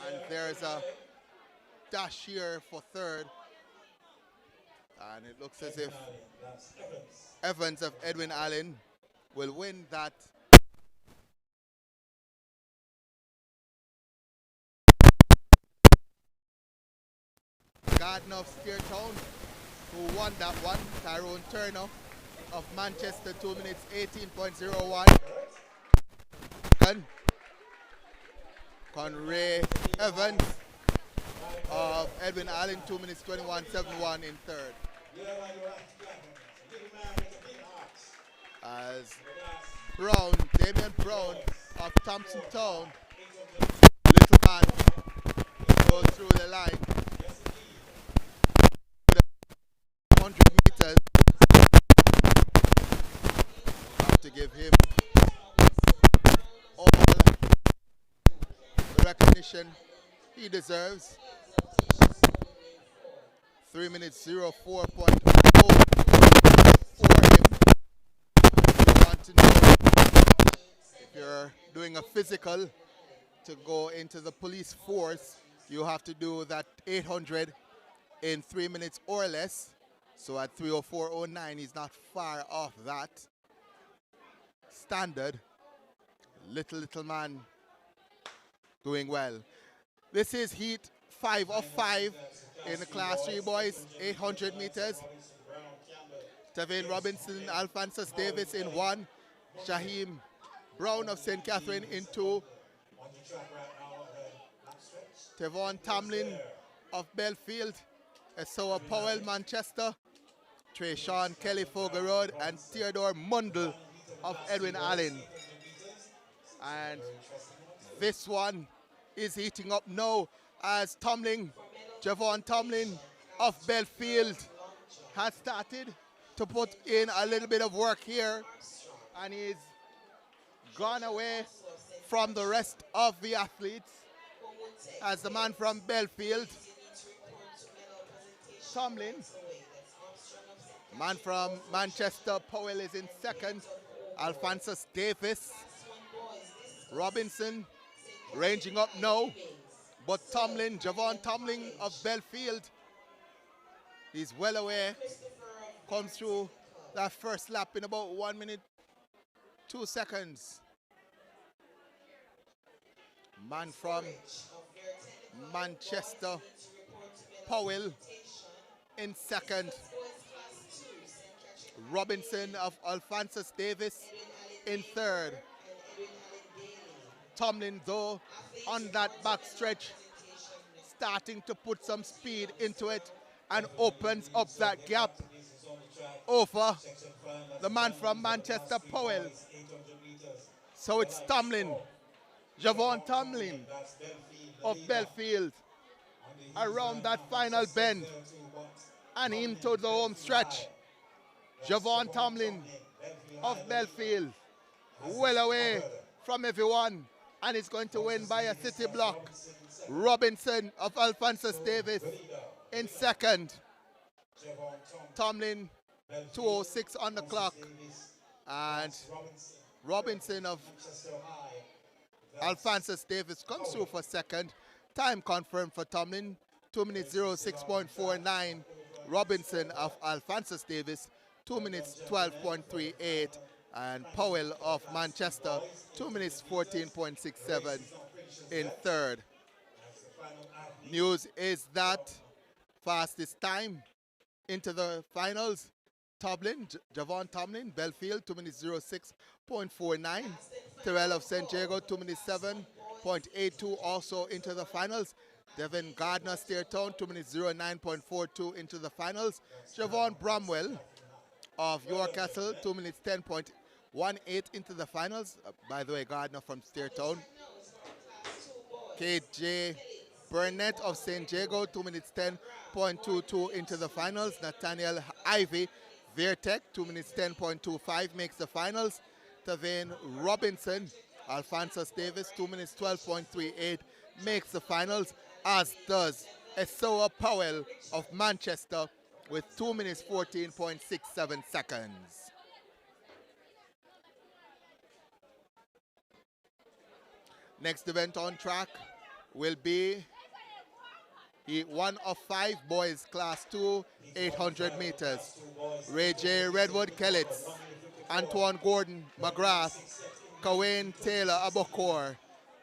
and there's a dash here for third, and it looks as if Evans of Edwin Allen will win that. Gardner of Steertown, who won that one. Tyrone Turner of Manchester, 2 minutes 18.01. And Conray Evans of Edwin Allen, 2 minutes 21.71 in third. As Brown, Damian Brown of Thompson Town, little man, goes through the line. 100 meters. Have to give him all the recognition he deserves. 3 minutes 04.0 for him. You want to know if you're doing a physical to go into the police force, you have to do that 800 in 3 minutes or less. So at 3:04.09, he's not far off that standard. Little man doing well. This is heat 5 of 5 in the class 3 boys, 800 meters. Tevin Robinson, Alphonsus Davis in 1. Shaheem Brown of St. Catherine in 2. Tevon Tamlin of Belfield. Esau Powell, Manchester. Trayshawn Kelly, Fogo Road, and Theodore Mundell of Edwin Allen. And this one is heating up now as Javon Tomlin of Belfield has started to put in a little bit of work here, and he's gone away from the rest of the athletes as the man from Belfield, Tomlin. Man from Manchester, Powell, is in second. Alphonsus Davis. Robinson ranging up now. But Javon Tomlin of Belfield, he's well away. Comes through that first lap in about 1 minute, 2 seconds. Man from Manchester, Powell, in second. Robinson of Alphonsus Davis in third. Tomlin, though, on that back stretch, starting to put some speed into it and opens up that gap over the man from Manchester, Powell. So it's Javon Tomlin of Belfield around that final bend and into the home stretch. Javon Tomlin of Belfield, well away from everyone, and is going to win by a city block. Robinson of Alphonsus Davis in second. Tomlin, 2:06 on the clock. And Robinson of Manchester High. Alphonsus Davis comes through for second. Time confirmed for Tomlin, 2 minutes 06.49. Robinson of Alphonsus Davis, 2 minutes 12.38. And Powell of Manchester, 2 minutes 14.67 in third. That's the final athlete. News is that fastest time into the finals, Javon Tomlin, Belfield, 2 minutes 06.49. Terrell of San Diego, 2 minutes 7.82, also into the finals. Devin Gardner, Stairtown, 2 minutes 09.42 into the finals. Javon Bramwell of York Castle, 2 minutes 10.18 into the finals. By the way, Gardner from Stairtown. KJ Burnett of St. Diego, 2 minutes 10.22 into the finals. Nathaniel Ivy, Vertec, 2 minutes 10.25 makes the finals. Tavane Robinson, Alphonsus Davis, 2 minutes 12.38 makes the finals, as does Esoa Powell of Manchester with 2 minutes 14.67 seconds. Next event on track will be one of 5 boys class 2 800 meters. Ray J. Redwood Kellitz, Antoine Gordon McGrath, Kawane Taylor Abokor,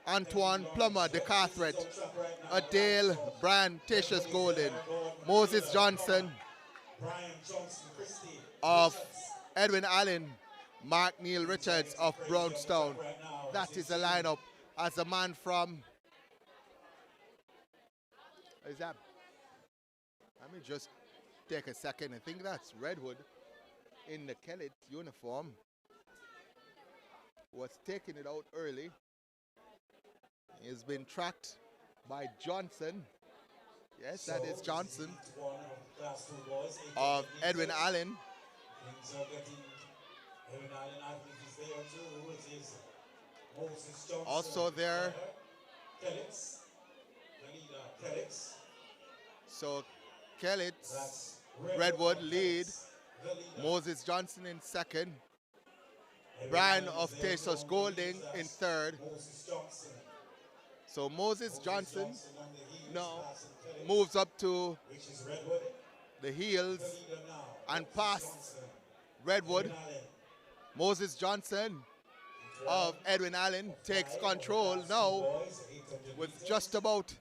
Antoine Plummer de Carthret, Adele Brand Tatius Golden, Moses Johnson Brian Johnson Christie. of Edwin Allen, Mark Neil Richards of Brownstown. That is the lineup as a man from. Is that? Let me just take a second. I think that's Redwood in the Kellett uniform. Was taking it out early. He's been tracked by Johnson. Yes, that is Johnson of Edwin Allen. Things are getting. Edwin Allen athlete is there too. It is Moses Johnson. Also there. Kellitz. The leader, Kellitz. So Kellett, That's Redwood lead. The leader. Moses Johnson in second. Edwin Brian Allen of is there, Tasius John Golding Williams, in third. Moses Johnson. So Moses Johnson on the heels, now passing Kellitz, moves up to which is Redwood. the The heels leader now. and Moses past Johnson. Redwood. Edwin Allen. Moses Johnson of Edwin Allen takes control now with just about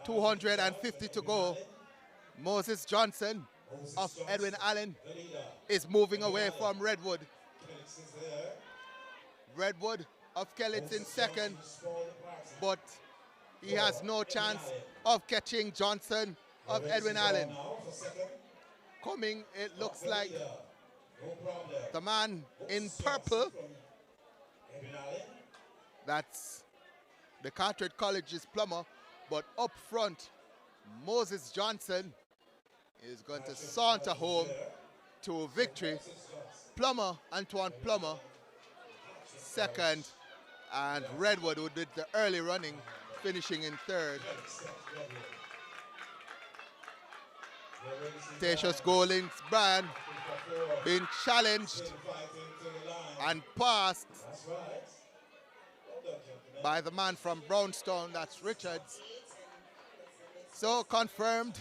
250 to go. Moses Johnson of Edwin Allen is moving away from Redwood. Redwood of Kellett in second, but he has no chance of catching Johnson of Edwin Allen. Coming, it looks like the man in purple, that's the Carteret College's Plummer, but up front, Moses Johnson is going to saunter home to victory. Plummer, Antoine Plummer, second, and Redwood, who did the early running, finishing in third. Tatius Golding's brand being challenged and passed by the man from Brownstown, that's Richards. So confirmed,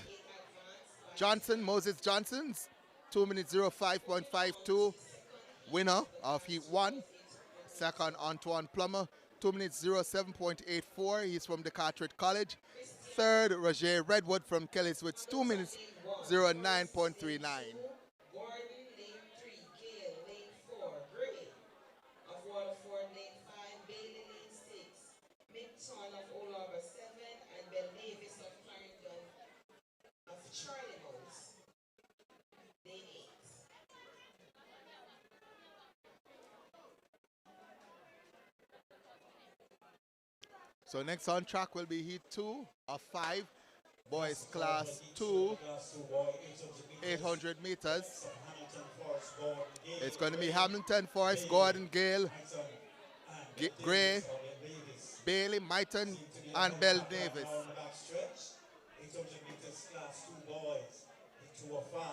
Johnson, Moses Johnson's 2 minutes 05.52 winner of Heat 1. Second, Antoine Plummer, 2 minutes 07.84. He's from the Carteret College. Third, Roger Redwood from Kelly's with 2 minutes 09.39. Gordon, lane 3, Gale, lane 4, Gray of Waterford, lane 5, Bailey, lane 6, Midtown of Old Harbour 7, and Ben Davis of Clarendon of Charlie House, lane 8. So next on track will be Heat 2 of 5, boys class 2, 800 meters. It's going to be Hamilton, Forrest, Gordon, Gale, Gray, Bailey, Myton, and Bell Davis. 800 meters class 2 boys, 2 of 5.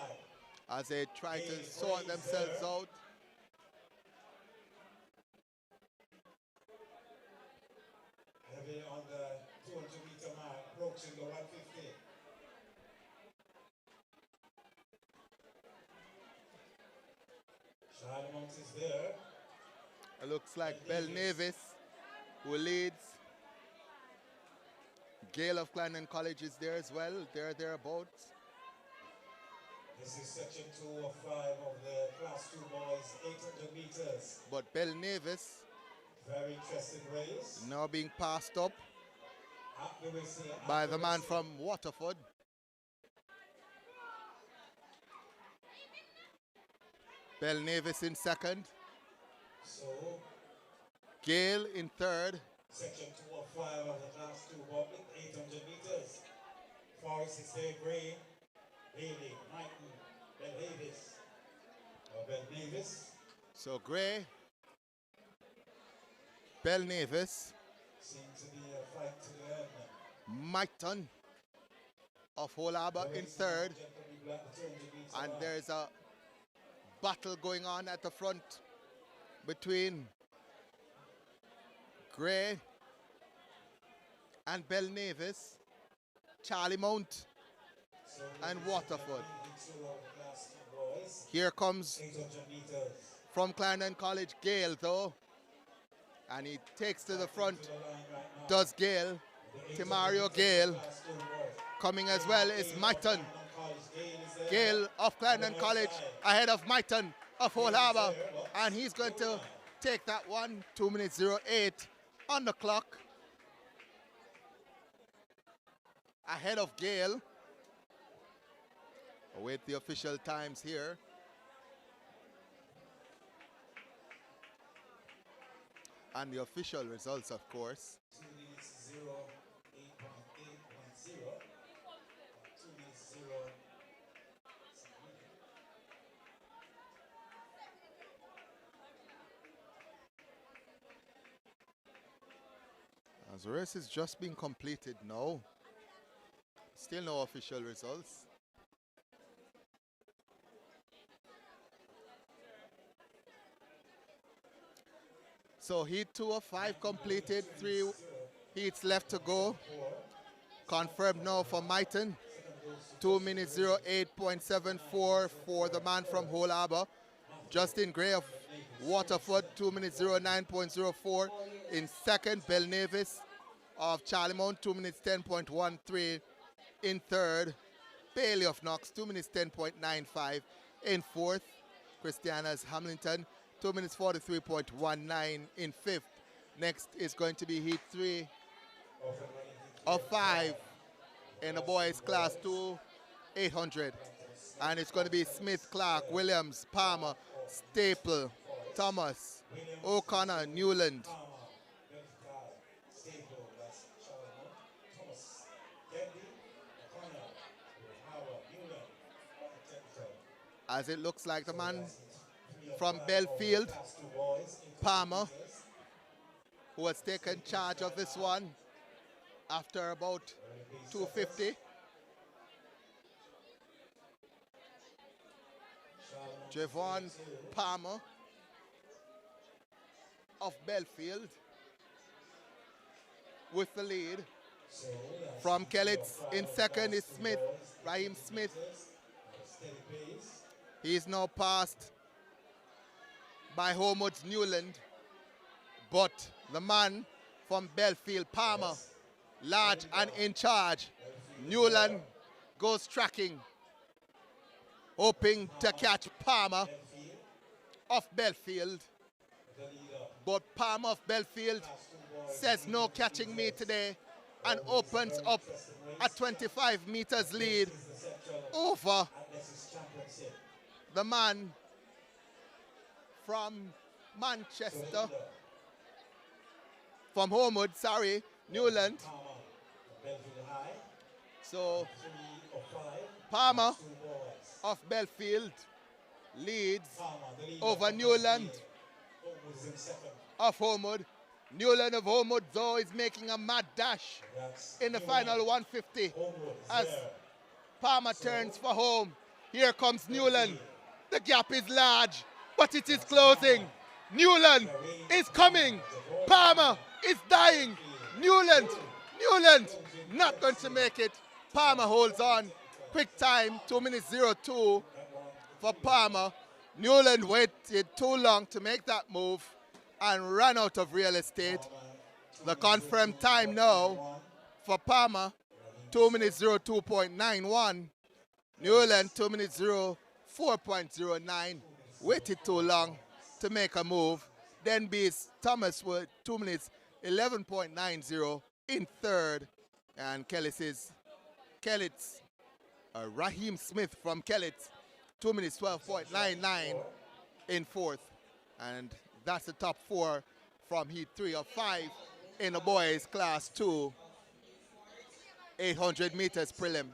As they try to sort themselves out. be on the 200-meter mark, approaching the 150. Charlie Mount is there. It looks like Belle Nevis, who leads. Gail of Clarendon College is there as well. They're thereabouts. This is section 2 of 5 of the class 2 boys, 800 meters. But Belle Nevis Very interesting race. now being passed up Up the whistle, by up the the man whistle. from Waterford. Belle Nevis in second. So, Gail in third. section 2 of 5 of the class 2 boys, 800 meters. Forest is there, Gray, Haley, Knighton, Ben Davis. Ben Davis So Gray, Belle Nevis, seems to be a fight to the end. Mighton of Hull Harbour in third. And there's a battle going on at the front between Gray and Belle Nevis, Charlie Mount and Waterford. Here comes 800 meters. from Clarendon College Gale though, and he takes to the front, To the line right now. does Gale. Timario Gale. Coming as well is Mighton. Gale of Clarendon College ahead of Mighton of Hull Harbour, and he's going to take that one. 2 minutes 08 on the clock. Ahead of Gale. Await the official times here. And the official results, of course. 2 minutes 08.810. 2 minutes 0. As the race is just being completed now. Still no official results. So heat 2 of 5 completed, 3 heats left to go. Confirmed now for Mighton. 2 minutes 08.74 for the man from Hull Harbour. Justin Gray of Waterford, 2 minutes 09.04. In second, Belle Nevis of Charlie Mount, 2 minutes 10.13. In third, Bailey of Knox, 2 minutes 10.95. In fourth, Christiana's Hamilton, 2 minutes 43.19 in fifth. Next is going to be heat 3 of 5 in the boys class 2, 800. And it's going to be Smith, Clark, Williams, Palmer, Staple, Thomas, O'Connor, Newland. As it looks like the man from Belfield, Palmer, who has taken charge of this one after about 250. Javon Palmer of Belfield with the lead. From Kellitz in second is Smith, Raheem Smith. He is now passed by Homewood's Newland, but the man from Belfield, Palmer, large and in charge. Newland goes tracking, hoping to catch Palmer of Belfield. But Palmer of Belfield says no catching me today and opens up a 25 meters lead over the man from Manchester, from Homewood, sorry, Newland. So Palmer of Belfield leads over Newland of Homewood. Newland of Homewood, though, is making a mad dash in the final 150 as Palmer turns for home. Here comes Newland. The gap is large, but it is closing. Newland is coming. Palmer is dying. Newland, not going to make it. Palmer holds on. Quick time, 2 minutes 02 for Palmer. Newland waited too long to make that move and ran out of real estate. The confirmed time now for Palmer, 2 minutes 02.91. Newland, 2 minutes 04.09. Waited too long to make a move. Then beats Thomas with 2 minutes 11.90 in third. And Kellitz, Raheem Smith from Kellitz, 2 minutes 12.99 in fourth. And that's the top four from Heat 3 of 5 in the boys class 2, 800 meters prelim.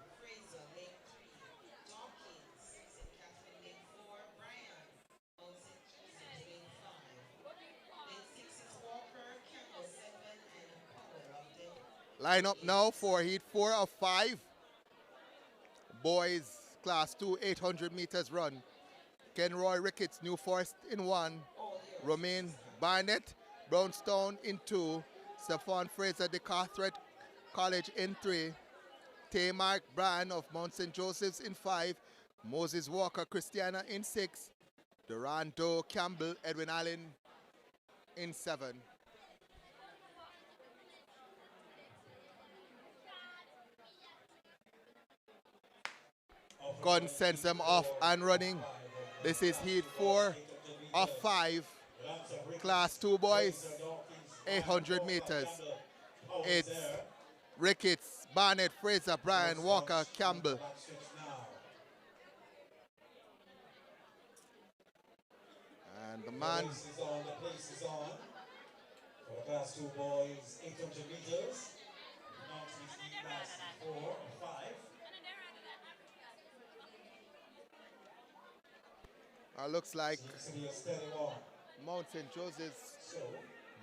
Line up now for Heat 4 of 5. Boys class 2, 800 meters run. Kenroy Ricketts, New Forest in 1. Romain Barnett, Brownstone in 2. Stephon Fraser, De Carteret College in 3. Tamar Brand of Mount St. Joseph's in 5. Moses Walker Christiana in 6. Durando Campbell Edwin Allen in 7. Gun sends them off and running. This is Heat 4 of 5. Class 2 boys, 800 meters. It's Ricketts, Barnett, Fraser, Bryan, Walker, Campbell. And the man. The pace is on. For the class 2 boys, 800 meters. Mountains Heat class 4 of 5. Looks like Mount St. Joseph's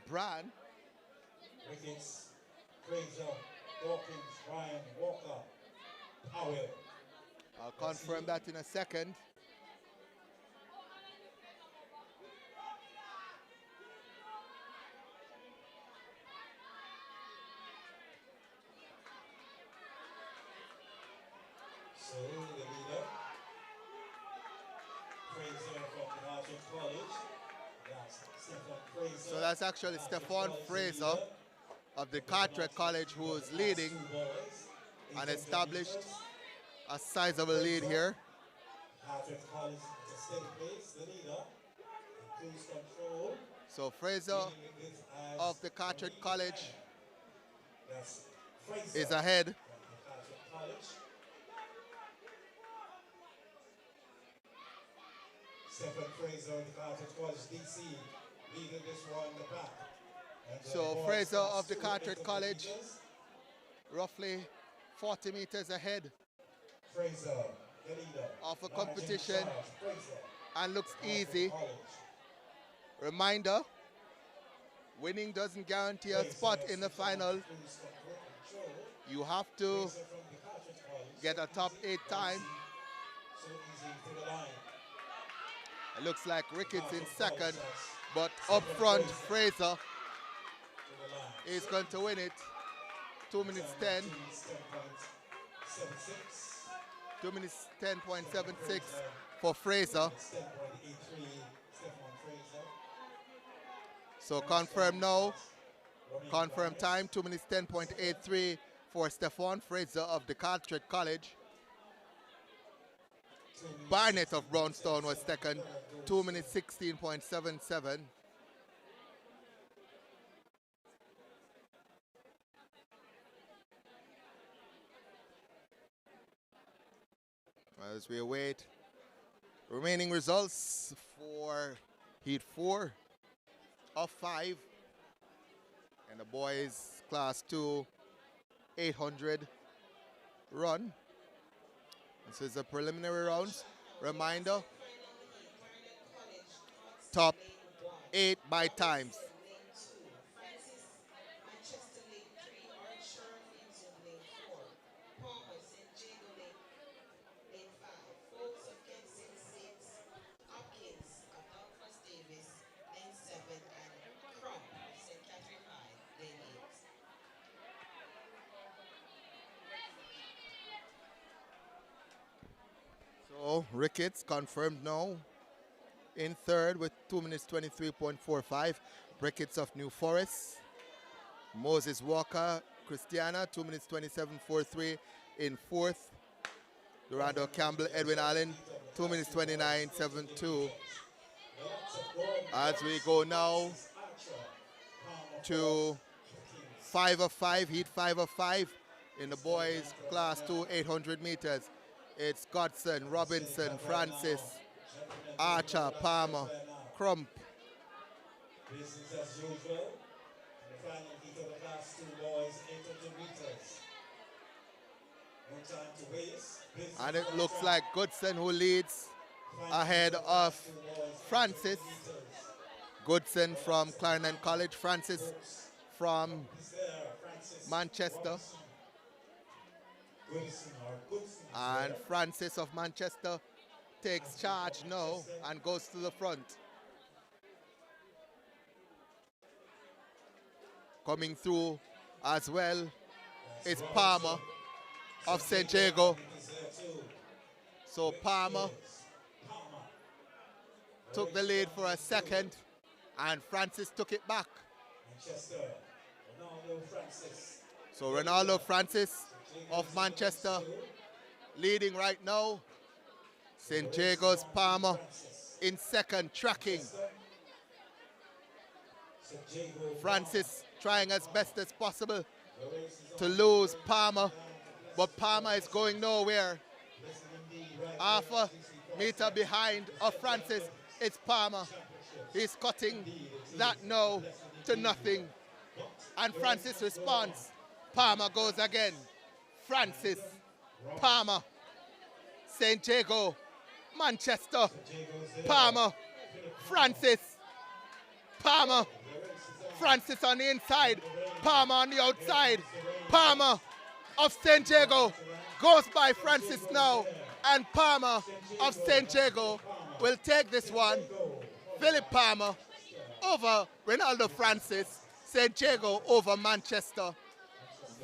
brand. Ricketts, Fraser, Dawkins, Bryan, Walker, Powell. I'll confirm that in a second. So the leader, Fraser from the Harvard College. That's Stephon Fraser. So that's actually Stephon Fraser of the Carteret College who is leading and established a sizable lead here. Harvard College at a steady pace, the leader, cruise control. So Fraser of the Carteret College is ahead. Stephon Fraser of the Carteret College, DC, leading this one in the back. So Fraser of the Carteret College, roughly 40 meters ahead Fraser, the leader, of a competition and looks easy. Reminder, winning doesn't guarantee a spot in the final. You have to get a top 8 time. It looks like Ricketts in second, but up front, Fraser is going to win it. 2 minutes 10. 2 minutes 10.76 for Fraser. So confirm now. Confirm time, 2 minutes 10.83 for Stephon Fraser of the Carteret College. Barnett of Brownstone was second, 2 minutes 16.77. As we await remaining results for Heat 4 of 5 and the boys class 2 800 run. This is the preliminary rounds. Reminder, top 8 by times. So Ricketts confirmed now in third with 2 minutes 23.45. Ricketts of New Forest. Moses Walker, Christiana, 2 minutes 27.43 in fourth. Durando Campbell, Edwin Allen, 2 minutes 29.72. As we go now to 5 of 5, heat 5 of 5 in the boys class 2, 800 meters. It's Godson, Robinson, Francis, Archer, Palmer, Crump. Business as usual. The final heat of the class 2 boys, 800 meters. No time to waste. Business And it looks like Goodson who leads ahead of Francis. Goodson from Clarendon College, Francis from Manchester. And Francis of Manchester takes charge now and goes to the front. Coming through as well is Palmer of St. Jago. So Palmer took the lead for a second and Francis took it back. So Ronaldo Francis of Manchester leading right now. St. Jago's Palmer in second, tracking. Francis trying as best as possible to lose Palmer, but Palmer is going nowhere. Half a meter behind of Francis, it's Palmer. He's cutting that now to nothing. And Francis responds. Palmer goes again. Francis, Palmer, St. Jago, Manchester, Palmer, Francis, Palmer, Francis on the inside, Palmer on the outside, Palmer of St. Jago goes by Francis now, and Palmer of St. Jago will take this one. Philip Palmer over Ronaldo Francis, St. Jago over Manchester.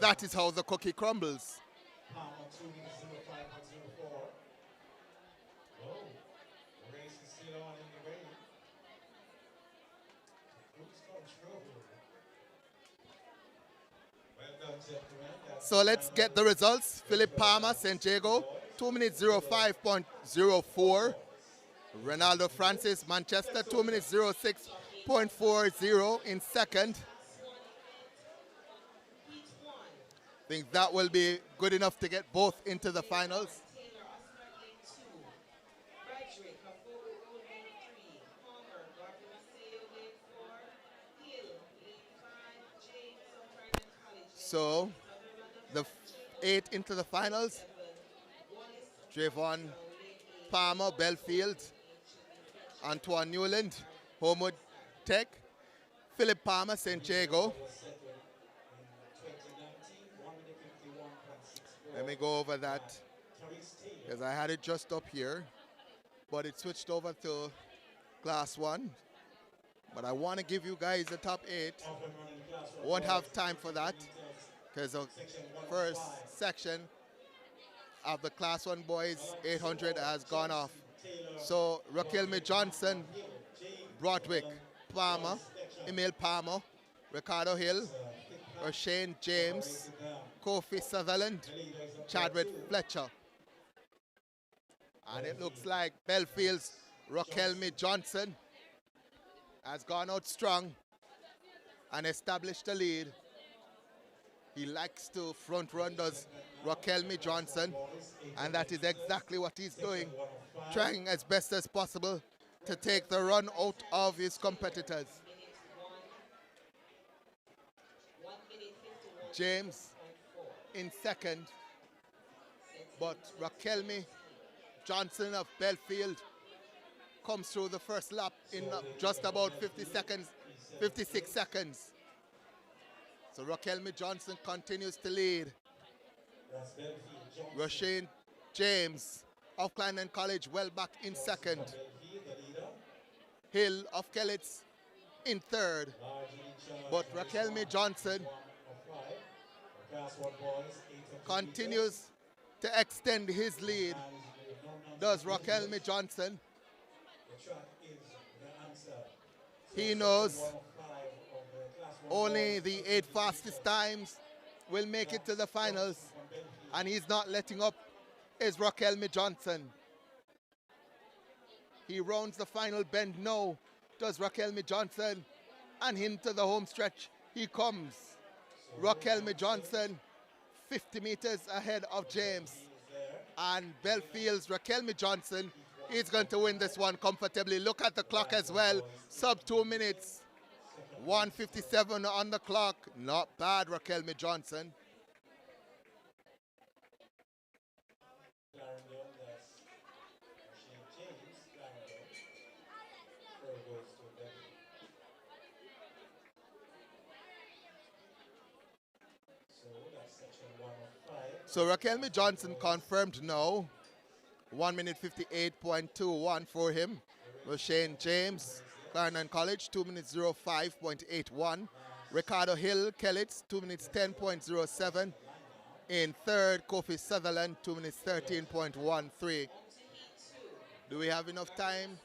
That is how the cookie crumbles. So let's get the results. Philip Palmer, St. Jago, 2 minutes 05.04. Ronaldo Francis, Manchester, 2 minutes 06.40 in second. I think that will be good enough to get both into the finals. So the 8 into the finals: Trayvon Palmer, Belfield; Antoine Newland, Homewood Tech; Philip Palmer, St. Jago. Let me go over that because I had it just up here, but it switched over to class 1. But I want to give you guys the top 8. Won't have time for that because the first section of the class 1 boys 800 has gone off. So Raquelme Johnson, Broadwick, Palmer, Emil Palmer, Ricardo Hill, O'Shane James, Kofi Sutherland, Chadwick Fletcher. And it looks like Belfield's Raquelme Johnson has gone out strong and established the lead. He likes to front run, does Raquelme Johnson, and that is exactly what he's doing, trying as best as possible to take the run out of his competitors. James in second, but Raquelme Johnson of Belfield comes through the first lap in just about 50 seconds, 56 seconds. So Raquelme Johnson continues to lead. Roshane James of Clarendon College well back in second. Hill of Kellets in third. But Raquelme Johnson continues to extend his lead does Raquelme Johnson. The track is the answer. He knows only the 8 fastest times will make it to the finals, and he's not letting up, is Raquelme Johnson. He rounds the final bend now, does Raquelme Johnson, and into the home stretch he comes. Raquelme Johnson, 50 meters ahead of James. And Belfield's Raquelme Johnson is going to win this one comfortably. Look at the clock as well, sub 2 minutes. 1:57 on the clock. Not bad, Raquelme Johnson. So Raquelme Johnson confirmed now. 1 minute 58.21 for him. Shane James, Clarendon College, 2 minutes 05.81. Ricardo Hill, Kellitz, 2 minutes 10.07. In third, Kofi Sutherland, 2 minutes 13.13. Do we have enough time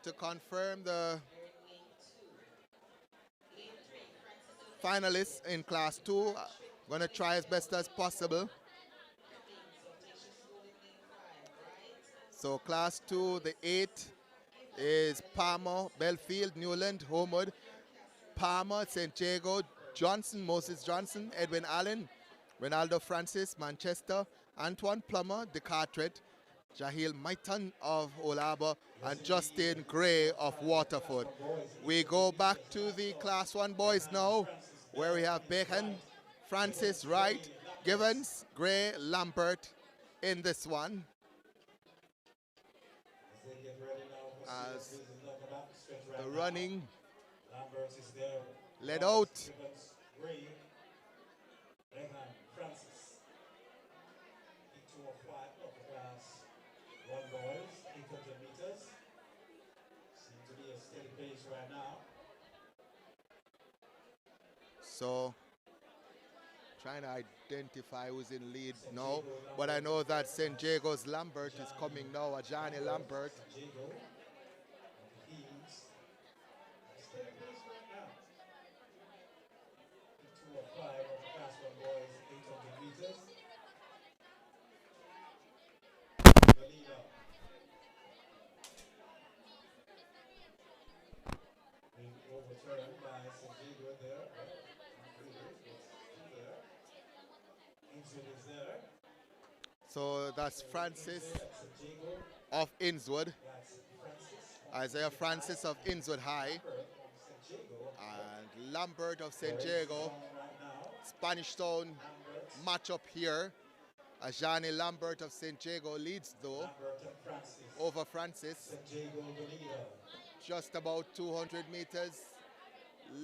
to confirm the finalists in class 2? Going to try as best as possible. So class 2, the 8 is Palmer, Belfield, Newland, Homewood, Palmer, St. Jago, Johnson, Moses Johnson, Edwin Allen, Ronaldo Francis, Manchester, Antoine Plummer, De Carteret, Jahil Maitan of Old Harbour, and Justin Gray of Waterford. We go back to the class 1 boys now, where we have Bacon, Francis, Wright, Givens, Gray, Lambert in this one. As the running led out. So trying to identify who's in lead now, but I know that St. Jago's Lambert is coming now, Ajani Lambert. So that's Francis of Innswood, Isaiah Francis of Innswood High, and Lambert of St. Jago. Spanish Town match up here. Ajani Lambert of St. Jago leads though over Francis. Just about 200 meters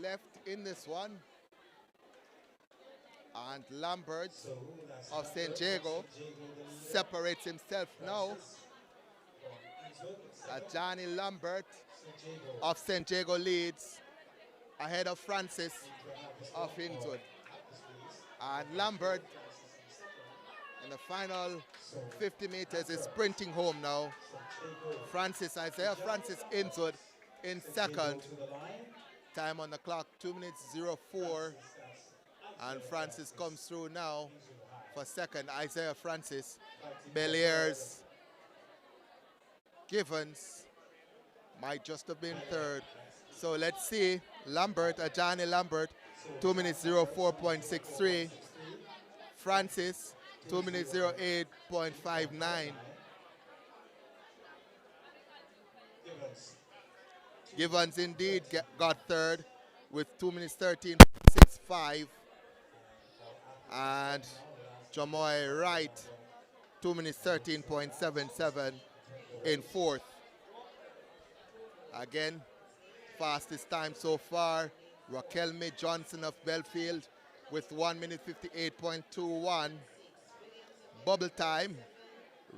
left in this one. And Lambert of St. Jago separates himself now. Johnny Lambert of St. Jago leads ahead of Francis of Innswood. And Lambert in the final 50 meters is sprinting home now. Isaiah Francis Innswood in second. Time on the clock, 2 minutes 04. And Francis comes through now for second. Isaiah Francis, Beliers, Givens might just have been third. So let's see. Lambert, Ajani Lambert, 2 minutes 04.63. Francis, 2 minutes 08.59. Givens indeed got third with 2 minutes 13.65. And Jamoy Wright, 2 minutes 13.77 in fourth. Again, fastest time so far, Raquelme Johnson of Belfield with 1 minute 58.21. Bubble time,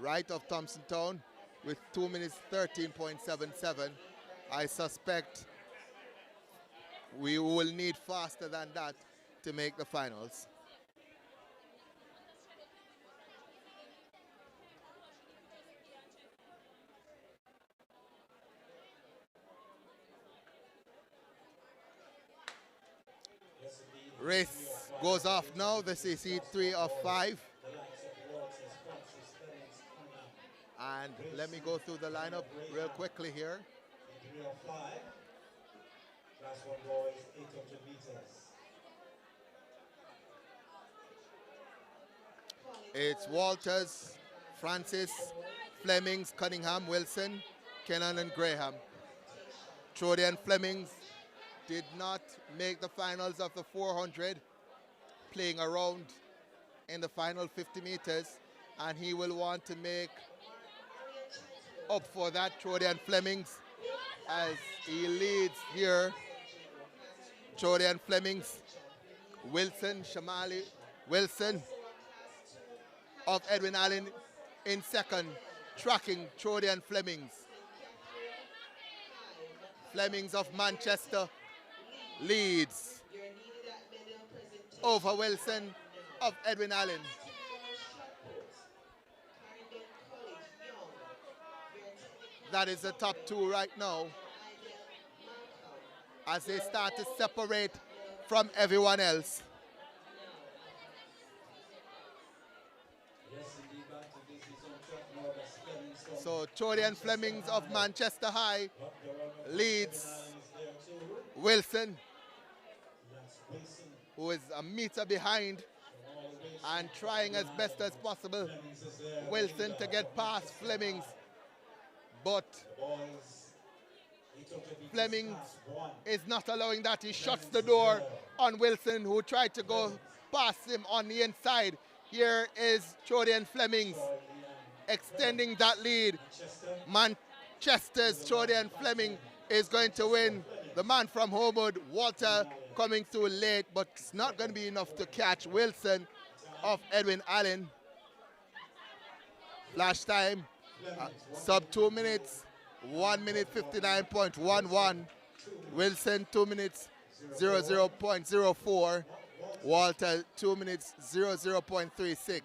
Wright of Thompson Town with 2 minutes 13.77. I suspect we will need faster than that to make the finals. Race goes off now. This is heat 3 of 5. And let me go through the lineup real quickly here. 3 of 5. Class 1 boys, 800 meters. It's Walters, Francis, Flemings, Cunningham, Wilson, Kennan, and Graham. Trody and Flemings did not make the finals of the 400, playing around in the final 50 meters, and he will want to make up for that. Trody and Flemings, as he leads here. Trody and Flemings, Wilson, Shamali, Wilson of Edwin Allen in second, tracking Trody and Flemings. Flemings of Manchester leads over Wilson of Edwin Allen. That is the top two right now, as they start to separate from everyone else. So Trody and Flemings of Manchester High leads Wilson, who is a meter behind and trying as best as possible, Wilson, to get past Flemings. But Flemings is not allowing that. He shuts the door on Wilson, who tried to go past him on the inside. Here is Trody and Flemings extending that lead. Manchester's Trody and Fleming is going to win. The man from Homewood, Walter, coming through late, but it's not going to be enough to catch Wilson of Edwin Allen. Flash time, sub 2 minutes, 1 minute 59.11. Wilson 2 minutes 00.04. Walter 2 minutes 00.36.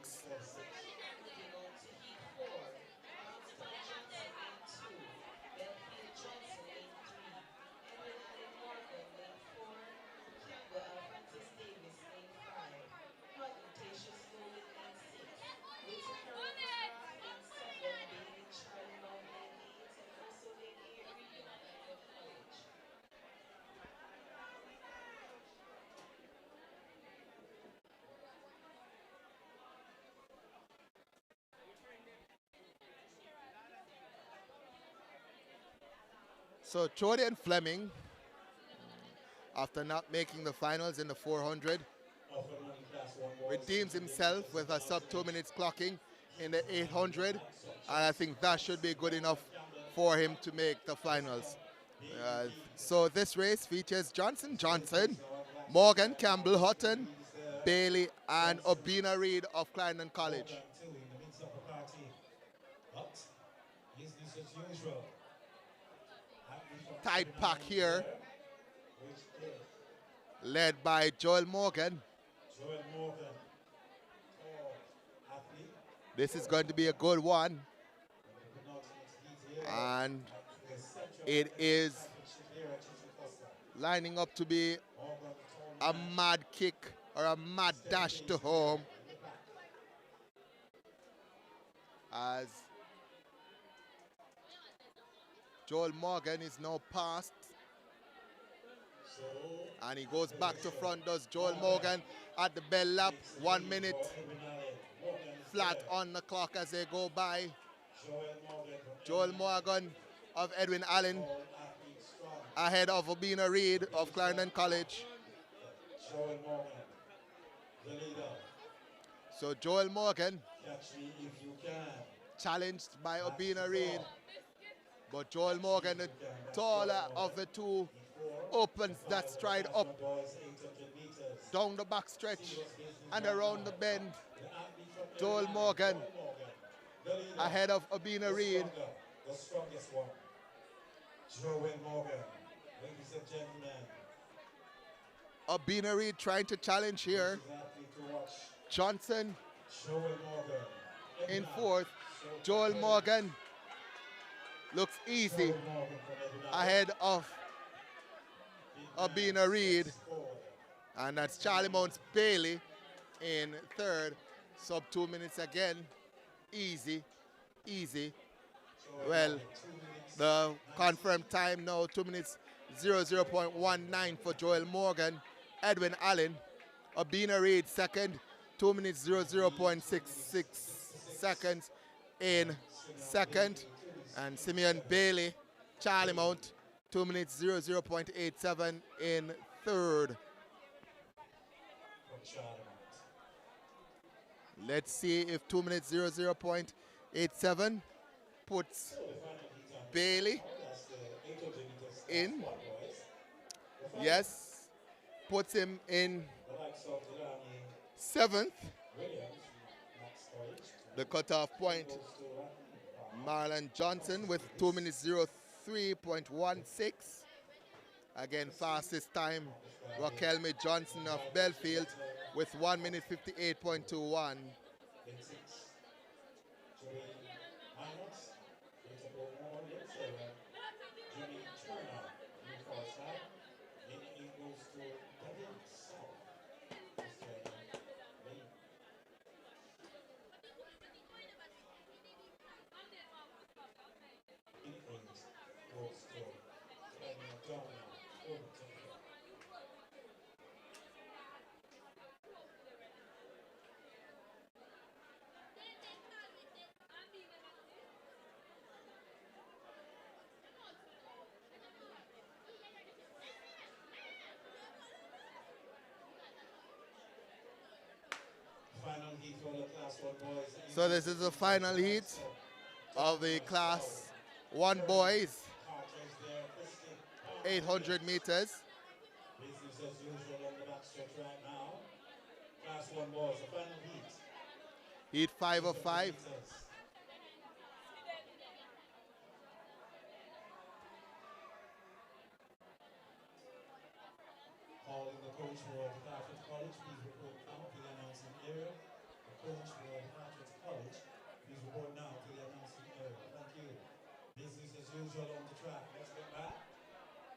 So Trody and Fleming, after not making the finals in the 400, redeems himself with a sub 2 minutes clocking in the 800, and I think that should be good enough for him to make the finals. So this race features Johnson, Morgan, Campbell, Hutton, Bailey, and Obina Reed of Clarendon College. Tight pack here, led by Joel Morgan. This is going to be a good one, and it is lining up to be a mad kick or a mad dash to home, as Joel Morgan is now past, and he goes back to front, does Joel Morgan at the bell lap, 1 minute flat on the clock as they go by. Joel Morgan of Edwin Allen ahead of Obina Reed of Clarendon College. So Joel Morgan challenged by Obina Reed, but Joel Morgan, the taller of the two, opens that stride up down the back stretch and around the bend. Joel Morgan ahead of Obina Reed. The strongest one. Joel Morgan, ladies and gentlemen. Obina Reed trying to challenge here. Johnson in fourth. Joel Morgan looks easy ahead of Obina Reed. And that's Charlie Mounts Bailey in third. Sub 2 minutes again. Easy, easy. Well, the confirmed time now, 2 minutes 00.19 for Joel Morgan. Edwin Allen, Abina Reid second, 2 minutes 00.66 seconds in second. And Simeon Bailey, Charlie Mount, 2 minutes 00.87 in third. Let's see if 2 minutes 00.87 puts Bailey in. Yes, puts him in seventh. The cutoff point, Marlon Johnson with 2 minutes 03.16. Again, fastest time, Raquelme Johnson of Belfield with 1 minute 58.21. So this is the final heat of the Class 1 boys, 800 meters. Business as usual on the backstretch right now. Class 1 boys, the final heat. Heat 5 of 5. Calling the coach for the Patrick College, please report now to the announcing area. The coach for the Patrick College, please report now to the announcing area. Thank you. Business as usual on the track. Let's get back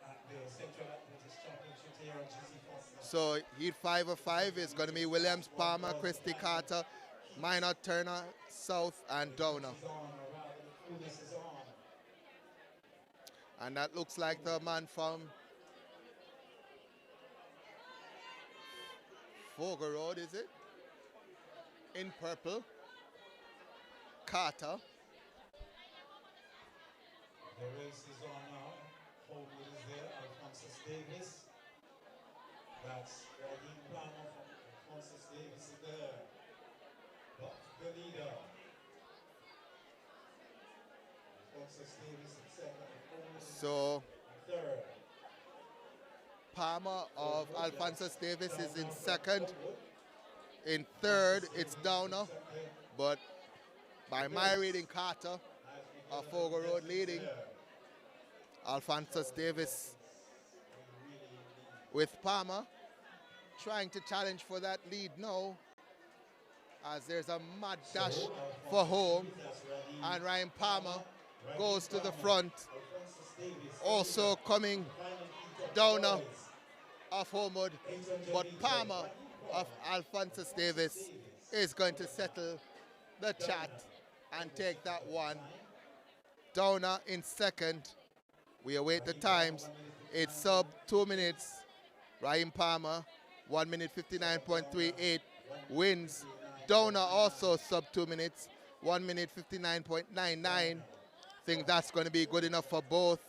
at the Central Athletics Championship here on GC Foster. So heat 5 of 5 is going to be Williams, Palmer, Christy Carter, Minor, Turner, South, and Downer. And that looks like the man from Fogo Road, is it? In purple, Carter. The race is on now. Homewood is there, Alphonsus Davis. That's Raheem Palmer from Alphonsus Davis is there. But the leader. Alphonsus Davis in second. So Third. Palmer of Alphonsus Davis is in second. In third, it's Downer. But by my reading, Carter of Fogo Road leading. Alphonsus Davis with Palmer trying to challenge for that lead now, as there's a mad dash for home, and Ryan Palmer goes to the front. Also coming Downer of Homewood, but Palmer of Alphonsus Davis is going to settle the chat and take that one. Downer in second. We await the times. It's sub 2 minutes. Raheem Palmer, 1 minute 59.38 wins. Downer also sub 2 minutes, 1 minute 59.99. Think that's going to be good enough for both.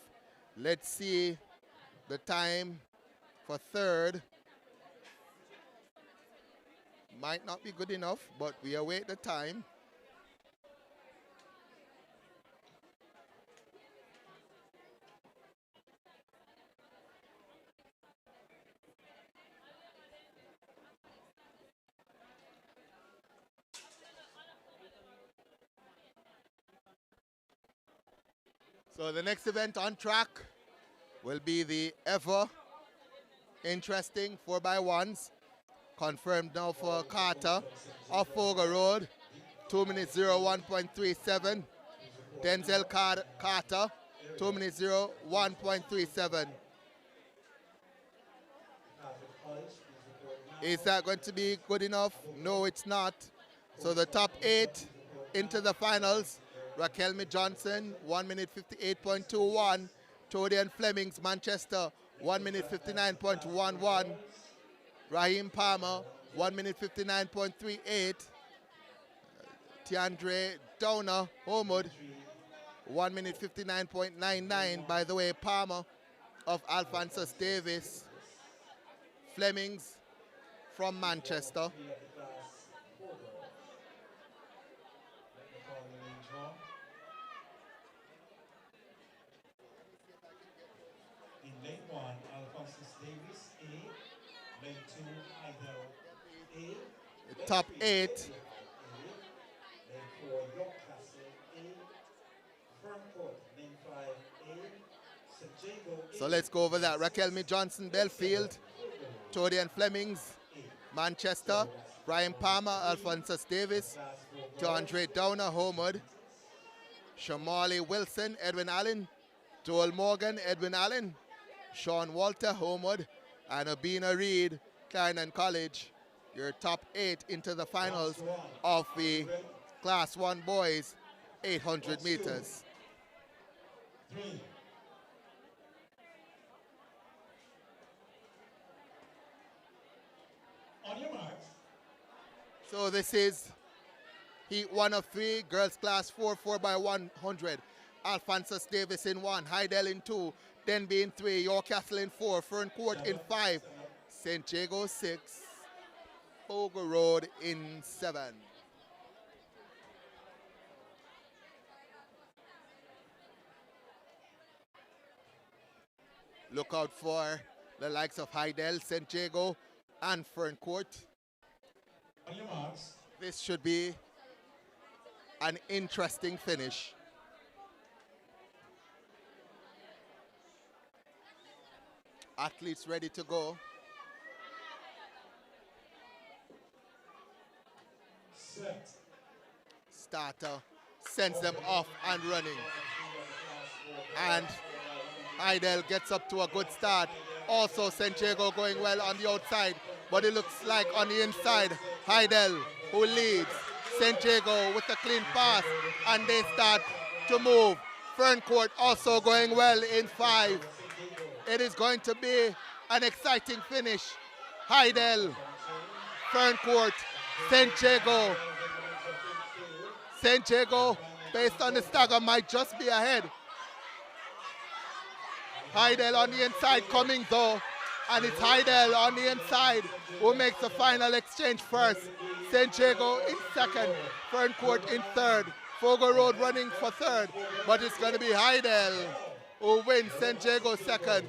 Let's see the time for third. Might not be good enough, but we await the time. So the next event on track will be the ever interesting 4x1s. Confirmed now for Carter of Fogo Road. 2 minutes 01.37. Denzel Carter, 2 minutes 01.37. Is that going to be good enough? No, it's not. So the top 8 into the finals. Raquelme Johnson, 1 minute 58.21. Todian Flemings, Manchester, 1 minute 59.11. Raheem Palmer, 1 minute 59.38. Tiandre Downer, Homewood, 1 minute 59.99. By the way, Palmer of Alphonsus Davis. Flemings from Manchester. In lane 1, Alphonsus Davis, A. Lane 2, Idel, A. The top 8. Lane 4, York Castle, A. Ferncourt, lane 5, A. St. Jago, A. So let's go over that. Raquelme Johnson, Belfield. Todian Flemings, Manchester. Brian Palmer, Alphonsus Davis. DeAndre Downer, Homewood. Shamali Wilson, Edwin Allen. Joel Morgan, Edwin Allen. Sean Walter, Homewood. And Abina Reed, Clarendon College. Your top 8 into the finals of the Class 1 boys 800 meters. 3. On your marks. So this is heat 1 of 3, girls class 4, 4x100. Alphonsus Davis in 1, Heidel in 2, Denby in 3, York Castle in 4, Ferncourt in 5, St. Jago 6, Fogo Road in 7. Look out for the likes of Heidel, St. Jago, and Ferncourt. On your marks. This should be an interesting finish. Athletes ready to go. Set. Starter sends them off and running. And Heidel gets up to a good start. Also, St. Jago going well on the outside, but it looks like on the inside, Heidel who leads. St. Jago with a clean pass, and they start to move. Ferncourt also going well in 5. It is going to be an exciting finish. Heidel, Ferncourt, St. Jago. St. Jago, based on the stagger, might just be ahead. Heidel on the inside coming though, and it's Heidel on the inside who makes the final exchange first. St. Jago in 2nd, Ferncourt in 3rd, Fogo Road running for 3rd, but it's going to be Heidel who wins. St. Jago 2nd,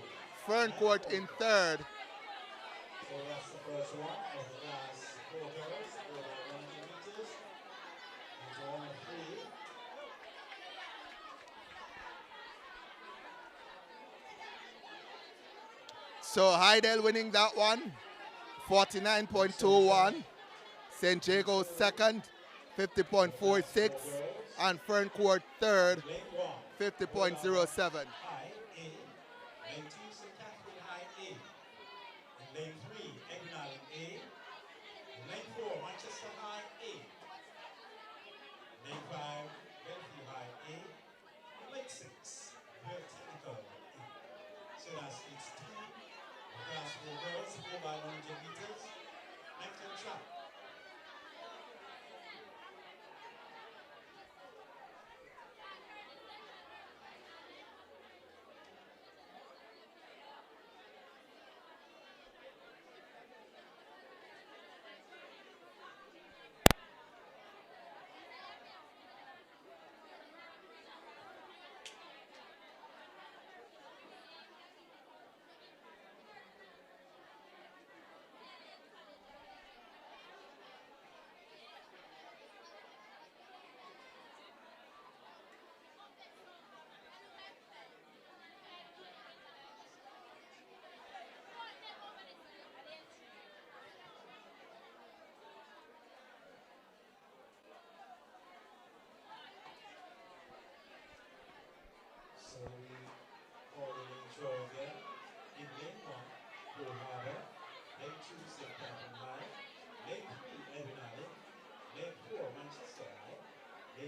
Ferncourt in 3rd. So that's the first one of the class 4 girls, 4x100 meters. Into 1 of 3. So Heidel winning that one, 49.21. St. Jago 2nd, 50.46. And Ferncourt 3rd, 50.07. High A. Lane 2, St. Catherine High A. In lane 3, Edna A. In lane 4, Manchester High A. Lane 5, Bellevue High A. In lane 6, very technical A. So that's it's 2 class 4 girls, 4x100 meters. Length and track.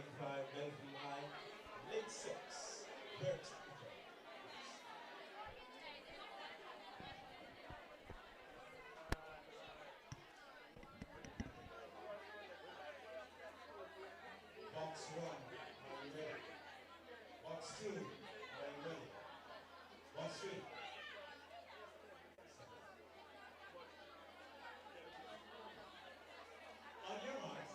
5, Bellevue High. Lane 6, very technical. Box 1, are you ready? Box 2, are you ready? Box 3. On your mark.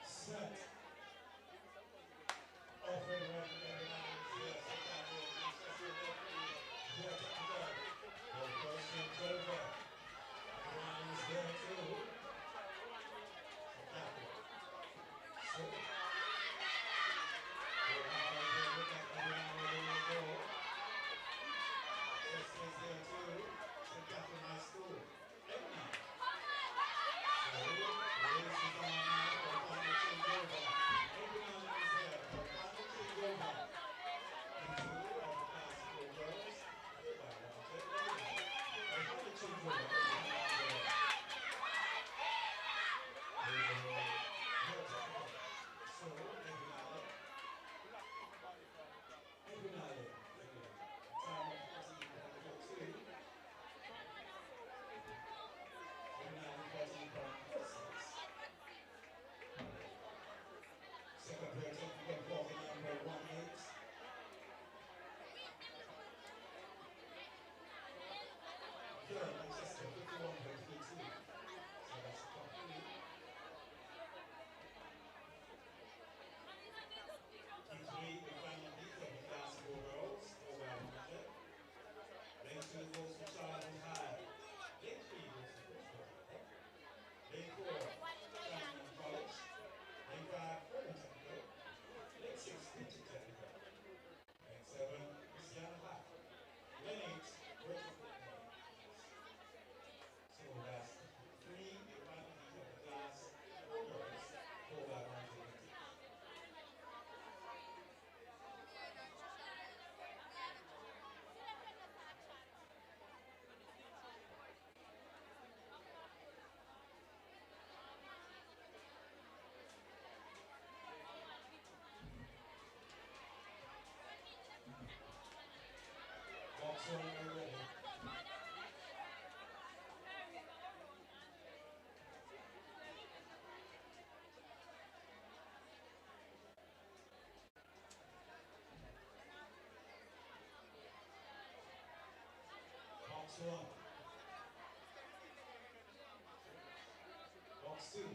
Set. Open right in the lines. Yes, the first one's over. The line is there too. So, we'll have a look at the line where they go. This is there too. St. Catherine High School. Everyone. So, race is on now. We're going to change over. Everyone is there. We're going to change over. The two of the classical girls. Everybody wants it. We're going to change over. So, everybody. Time of 14.42. Second pair technical 49.18. Third, Manchester 51.32. So that's complete. Q3, the final beat of the classical girls, over 100. Lane 2 goes to Charlton High. Lane 3 goes to Bristol. Lane 4, Champion College. Lane 5, Urban Technical. Lane 6, Teaching Technical. Lane 7, Christiana High. Lane 8, Virgin Technical. So that's 3, the final beat of the class 4 girls, over 100. Box 1, are you ready? Box 1. Box 2. 3.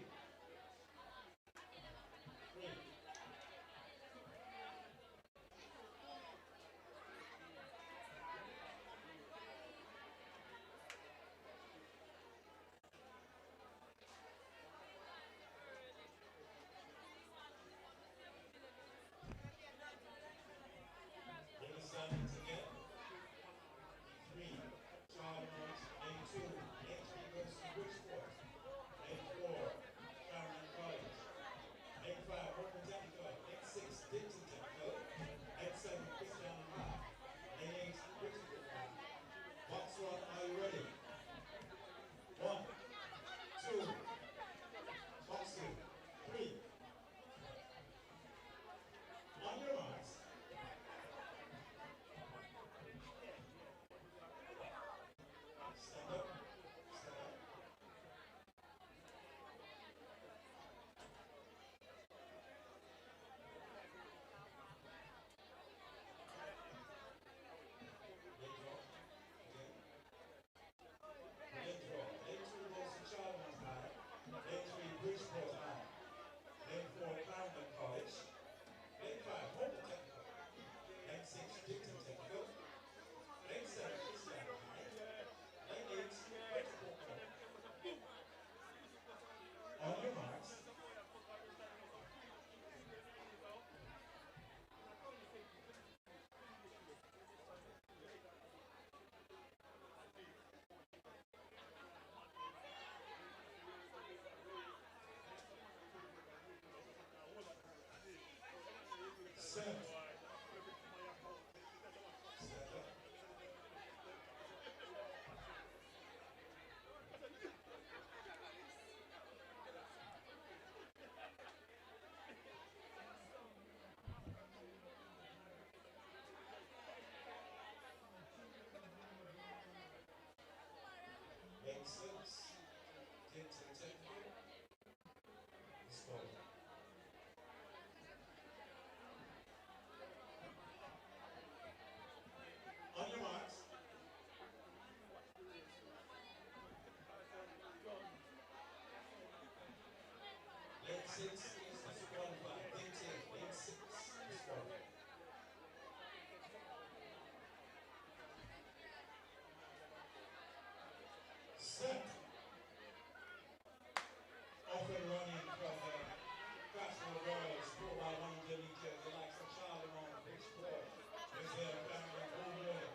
6 is disqualified. Lane 6 disqualified. Set. Off and running from the Craftsman Girls, 4x100 meters. The likes of Charlemont, Rich Ford, is there, Cameron Overlay.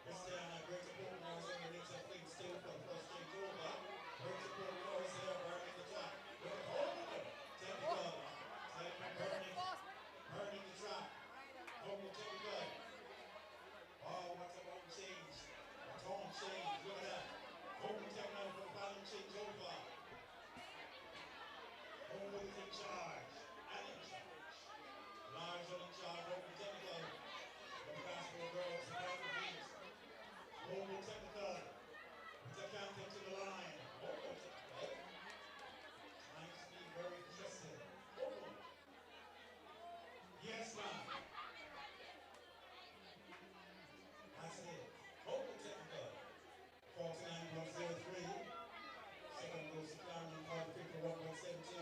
Christiana, Greater Portmore, and the Lisa Fleet still for the first changeover. Greater Portmore is there, burning the track. Technical. Burning the track. Home technical. Oh, what about change? A tone change, look at that. Home technical for the final changeover. Home is in charge. And in charge. Large and in charge, home technical. The basketball girls, the private beats. Home technical. It's a captain to the line. Home technical. Trying to be very interested. Home. Yes, ma'am. That's it. Home technical. 49.03. Second goes to Cameron, 51.72.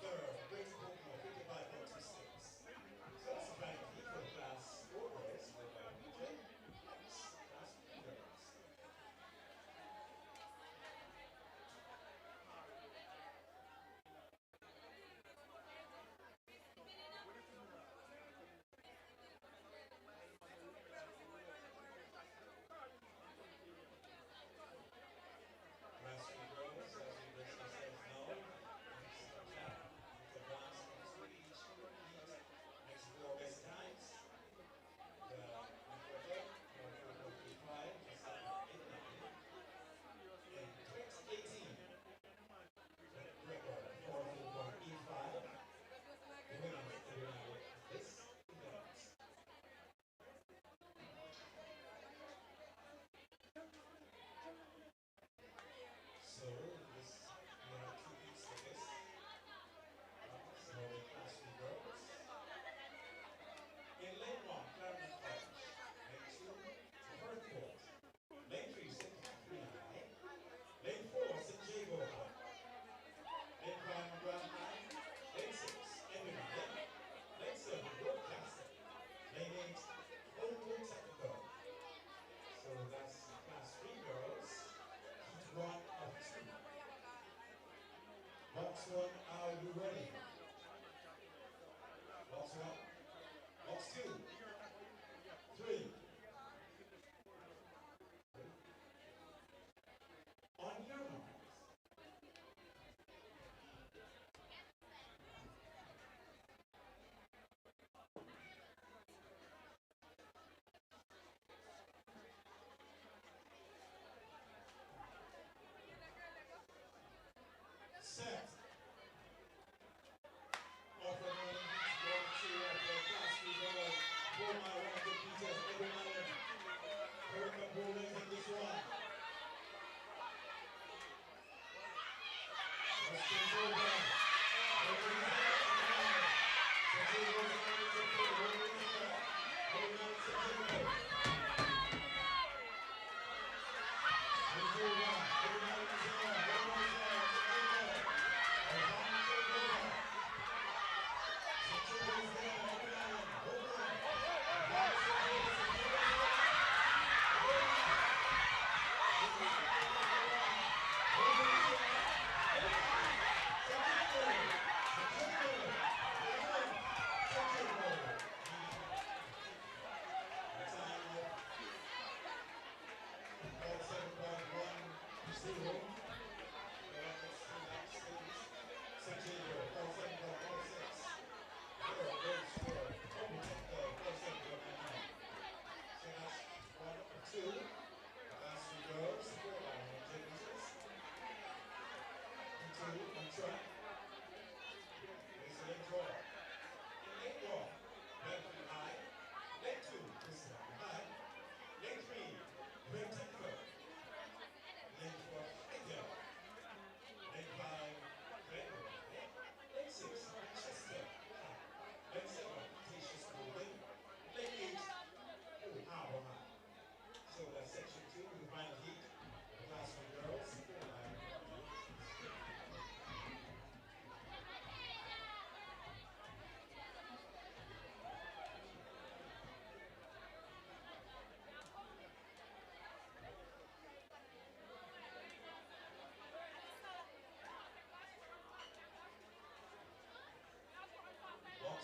Third, Grace Portmore, 55.26. So that's a bad key for the class 4 girls. Class 3 girls. Class 3 girls, as you let yourselves know, it's advanced to each next 4 best times. The recorder, 44.35, just like 8-9. In 2018, the record, 44.85. The winner of this event. So, this, we have 2 weeks for this. So, the class 3 girls. In lane 1, Clarendon College. Lane 2, Perth Court. Lane 3, St. Catherine High. Lane 4, St. Jago High. Lane 5, McGrath High. Lane 6, Edwin High. Lane 7, Broadcasting. Lane 8, Oakwood Technical. So that's class 3 girls. Heat 1 of 2. Box 1, are you ready? Box 1. Box 2. 3. On your marks. Set.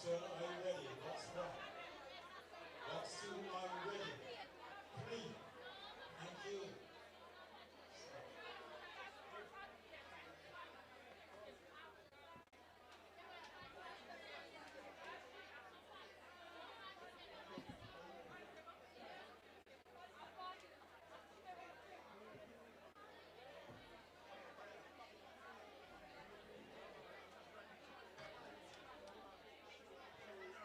Box one, are you ready? Box one. Box two, are you ready? Three. Thank you.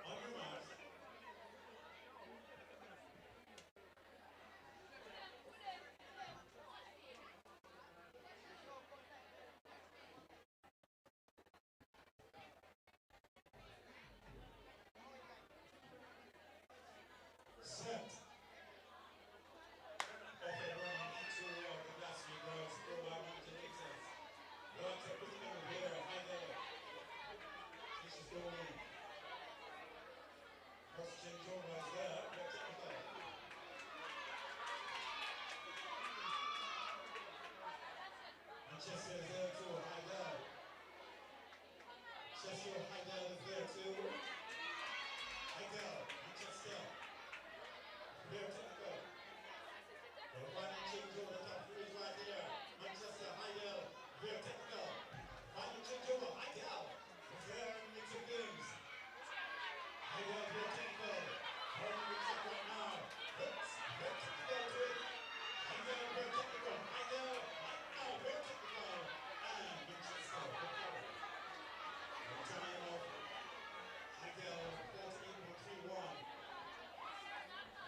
On your mark. Set. Okay, we're on each of the last few girls. Go by 100 meters. Girls are putting them here, high there. This is going in. First changeover is there. Get technical. Manchester is there too, high there. Manchester, high there is there too. High there, Manchester. Very technical. The final changeover, the top three is right here. Manchester, high there. Very technical. Final changeover, high there. There in the two games. High there, very technical. How do we check right now? Let's technical to it. High there, very technical. High there, right now, very technical. And Manchester, recover. The time of high there, 48.31.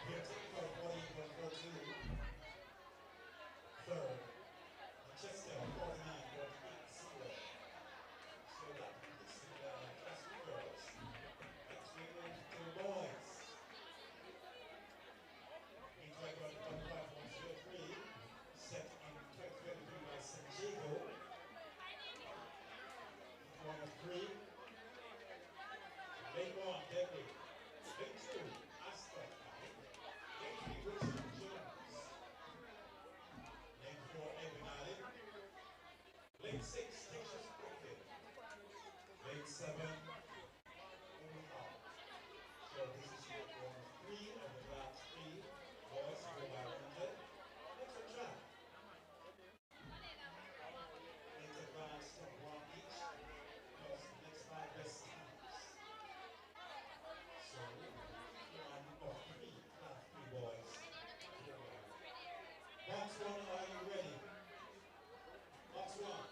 Very technical, 48.42. Third, Manchester, 49.80. So that is the class of girls. Next we move to the boys. In Taekwondo 25.03, set in 2023 by San Diego. One of three. Lane one, Deadly. Lane two, Aston. Lane three, Wilson Jones. Lane four, Ebonale. Lane six, Texas Brookfield. Lane seven, Omaha. So this is your one of three of the last three boys go by 100. Let's track. Let's advance from one each plus the next five best times. So one of three last three boys. Box one, are you ready? Box one.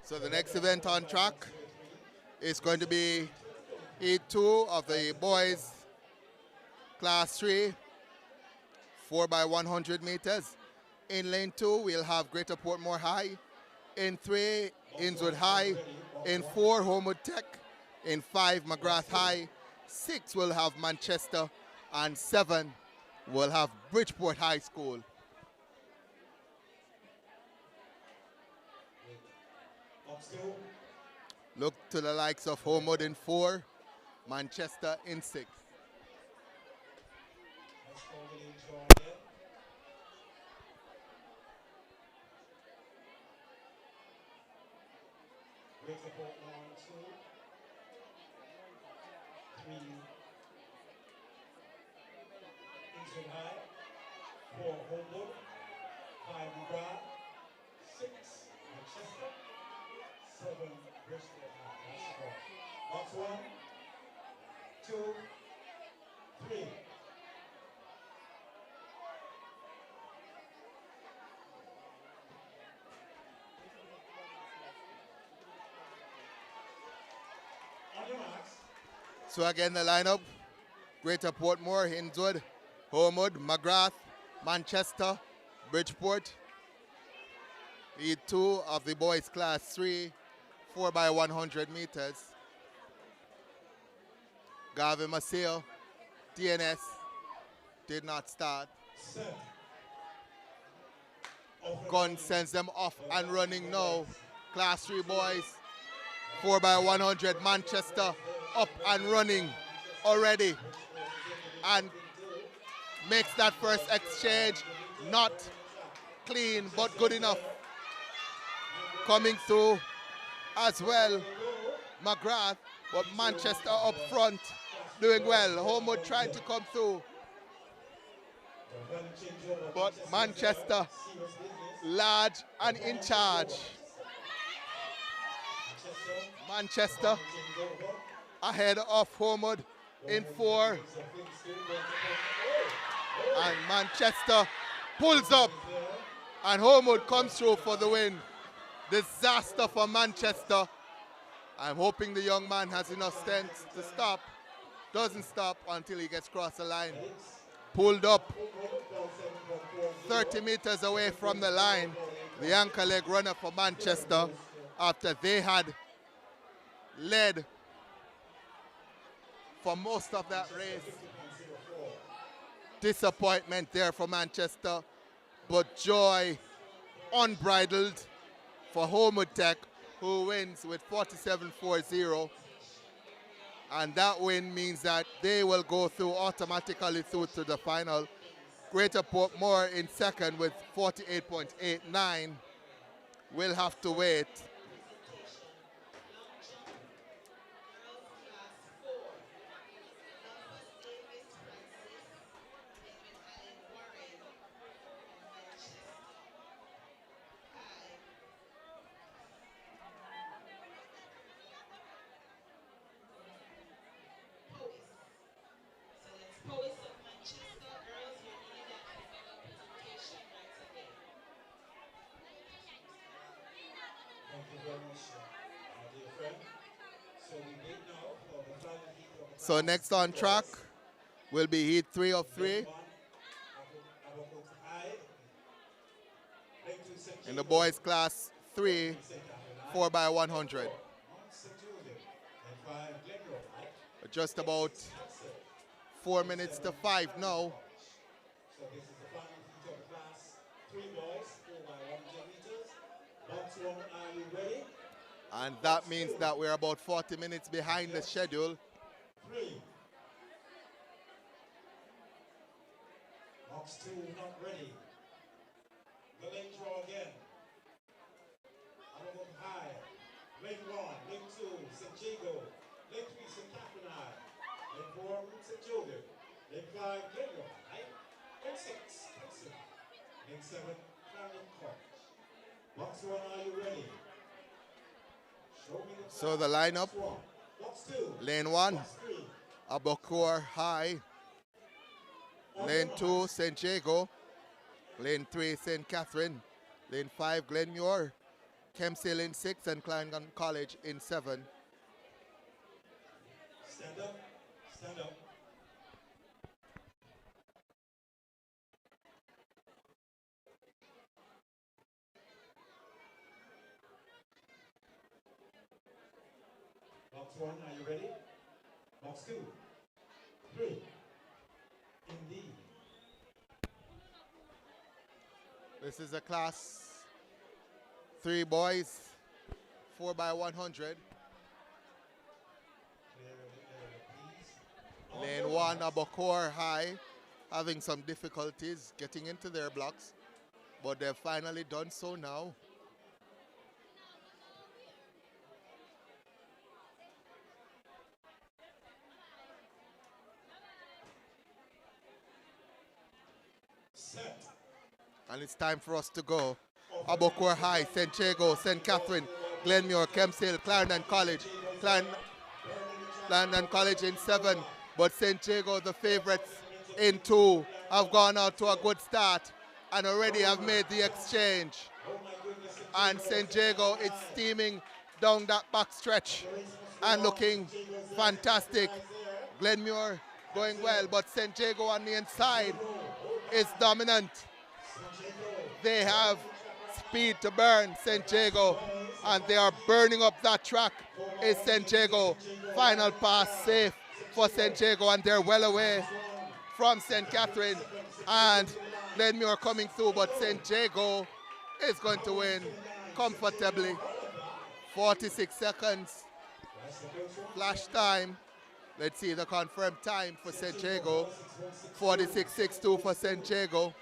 So the next event on track is going to be Heat 2 of the boys Class 3 4 by 100 meters. In lane 2, we'll have Greater Portmore High. In 3, Innswood High. In 4, Homewood Tech. In 5, McGrath High. 6 will have Manchester. And 7 will have Bridgeport High School. Look to the likes of Homewood in 4, Manchester in 6. Greater Portmore 2, 3, Innswood High, 4, Homewood, 5, McGrath, 6, Manchester, 7, Bristol High. That's four. Box 1, 2, 3. On your marks. So again, the lineup: Greater Portmore, Innswood, Homewood, McGrath, Manchester, Bridgeport. Heat 2 of the boys Class 3, 4 by 100 meters. Gavin Maceo, DNS, did not start. Gun sends them off and running now. Class 3 boys, 4 by 100, Manchester up and running already. And makes that first exchange not clean but good enough. Coming through as well, McGrath, but Manchester up front doing well. Homewood trying to come through, but Manchester large and in charge. Manchester ahead of Homewood in 4. And Manchester pulls up and Homewood comes through for the win. Disaster for Manchester. I'm hoping the young man has enough strength to stop. Doesn't stop until he gets across the line. Pulled up 30 meters away from the line. The anchor leg runner for Manchester after they had led for most of that race. Disappointment there for Manchester, but joy unbridled for Homewood Tech, who wins with 47-40. And that win means that they will go through automatically through to the final. Greater Portmore in second with 48.89. Will have to wait. So next on track will be Heat 3 of 3. In the boys Class 3, 4 by 100. Just about 4 minutes to 5 now. So this is the final heat of the class 3 boys, 4 by 100 meters. Box 1, are you ready? And that means that we're about 40 minutes behind the schedule. 3. Box 2, not ready. The lane draw again. Honorable High. Lane 1, lane 2, St. Jago. Lane 3, St. Catherine High. Lane 4, St. Joseph. Lane 5, Glenroe High. Lane 6, Princeton. Lane 7, Clarendon College. Box 1, are you ready? Show me the So the lineup, lane 1, Abokor High, lane 2, St. Jago, lane 3, St. Catherine, lane 5, Glenmuir, Kempsey in 6, and Clarendon College in 7. Stand up. Stand up. Box 1, are you ready? Box 2, 3. Indeed. This is a class 3 boys, 4x100. Lane 1, Abokor High, having some difficulties getting into their blocks, but they've finally done so now. Set. And it's time for us to go. Abokor High, St. Jago, St. Catherine, Glenmuir, Kempsey, Clarendon College. Clarendon College in 7, but St. Jago, the favorites, in 2, have gone out to a good start and already have made the exchange. And St. Jago is steaming down that back stretch and looking fantastic. Glenmuir going well, but St. Jago on the inside is dominant. They have speed to burn, St. Jago, and they are burning up that track. Is St. Jago. Final pass safe for St. Jago, and they're well away from St. Catherine. And Glenmuir coming through, but St. Jago is going to win comfortably. 46 seconds. Flash time. Let's see the confirmed time for St. Jago. 46.62 for St. Jago.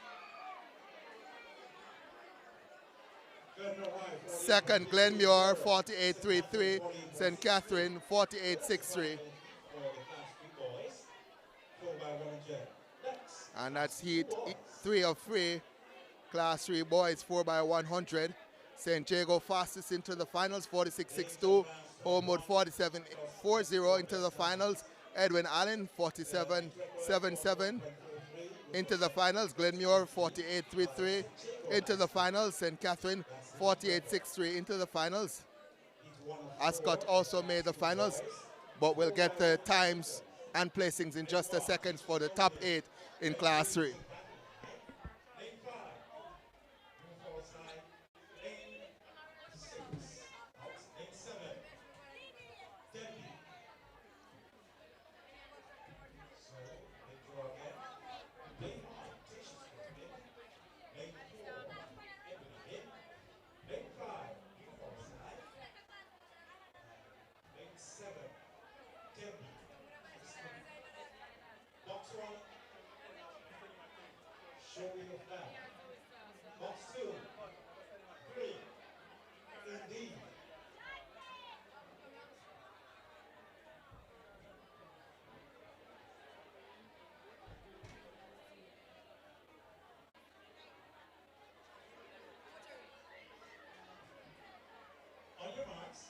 Second, Glenmuir, 48.33. St. Catherine, 48.63. And that's heat 3 of 3. Class 3 boys, 4x100. St. Jago fastest into the finals, 46.62. Homewood, 47.40 into the finals. Edwin Allen, 47.77 into the finals. Glenmuir, 48.33 into the finals. St. Catherine, 48.63 into the finals. Ascot also made the finals, but we'll get the times and placings in just a second for the top 8 in Class 3. Box 2, 3, indeed. On your marks.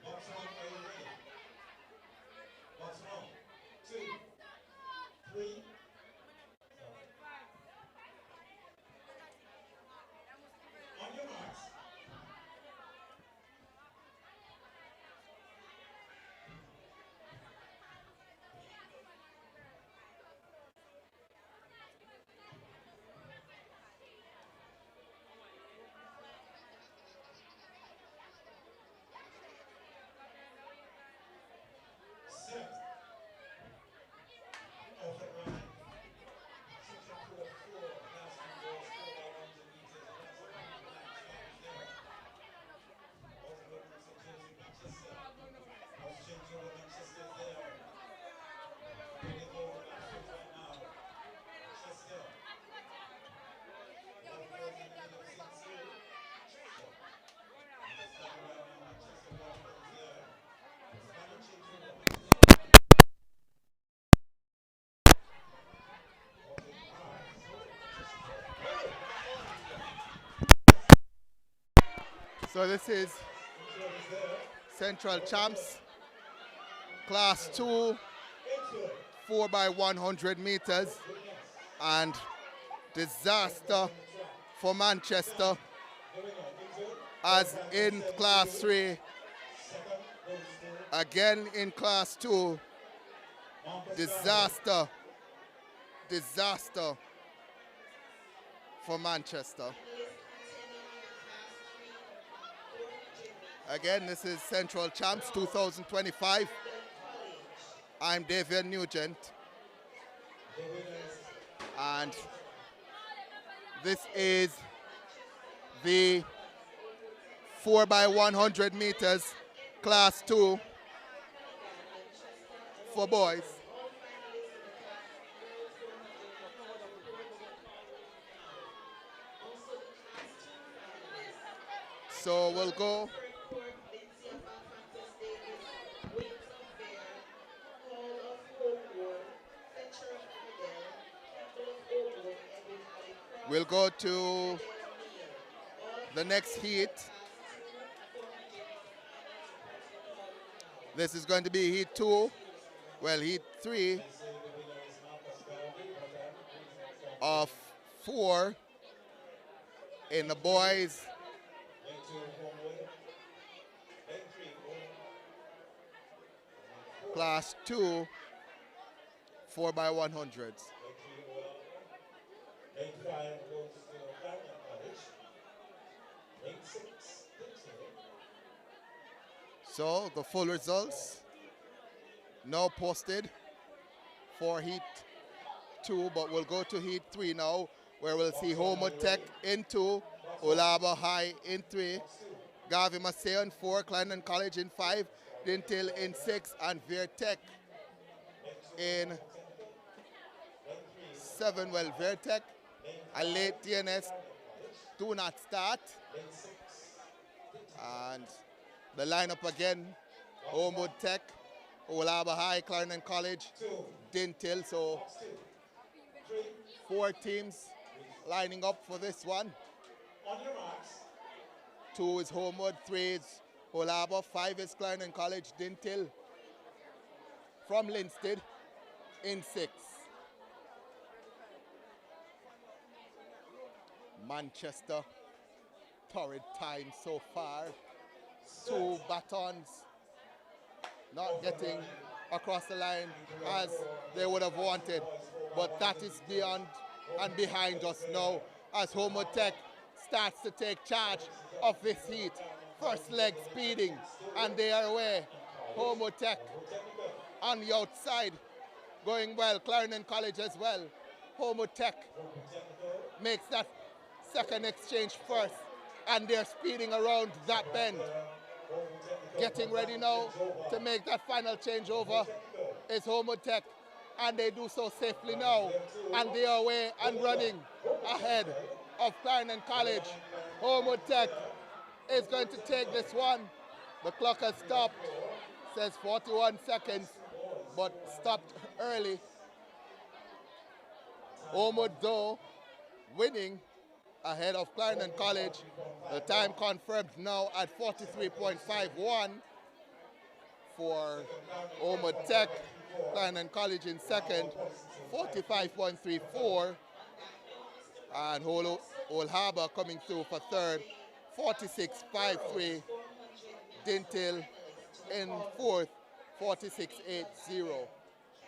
Box one, are you ready? Box one, two, three. On your marks. Set. Off the run. Section 4, last two balls, 4 by 100 meters, and that's a black charge there. Ultimate St. James in Manchester. St. James Manchester there. Bring it over the back foot right now. Manchester. Ball falls in the middle, Sincere. Stand around now, Manchester ball falls there. Spanish change over. So this is Central Champs, Class 2, 4 by 100 meters, and disaster for Manchester, as in Class 3, again in Class 2, disaster for Manchester. Again, this is Central Champs 2025. I'm David Nugent. And this is the 4 by 100 meters Class 2 for boys. So we'll go. We'll go to the next heat. This is going to be heat 2. Well, heat 3 of 4 in the boys. Class 2, 4 by 100s. So the full results now posted for heat 2, but we'll go to heat 3 now, where we'll see Homo Tech in 2, Olaba High in 3, Gavi Massey in 4, Clarendon College in 5, Dintil in 6, and Vertec in 7. Well, Vertec, a late DNS, do not start. And the lineup again, Homewood Tech, Olaba High, Clarendon College, Dintil. So 4 teams lining up for this one. 2 is Homewood, 3 is Olaba, 5 is Clarendon College, Dintil from Linstead in 6. Manchester, torrid time so far. 2 batons not getting across the line as they would have wanted. But that is beyond and behind us now as Homo Tech starts to take charge of this heat. First leg speeding, and they are away. Homo Tech on the outside, going well. Clarendon College as well. Homo Tech makes that second exchange first, and they're speeding around that bend. getting ready now to make that final changeover is Homewood Tech, and they do so safely now, and they are away and running ahead of Clarendon College. Homewood Tech is going to take this one. The clock has stopped, says 41 seconds, but stopped early. Homewood though winning ahead of Clarendon College. The time confirmed now at 43.51 for Homewood Tech. Clarendon College in second, 45.34. And Old Harbour coming through for third, 46.53. Dintil in fourth, 46.80.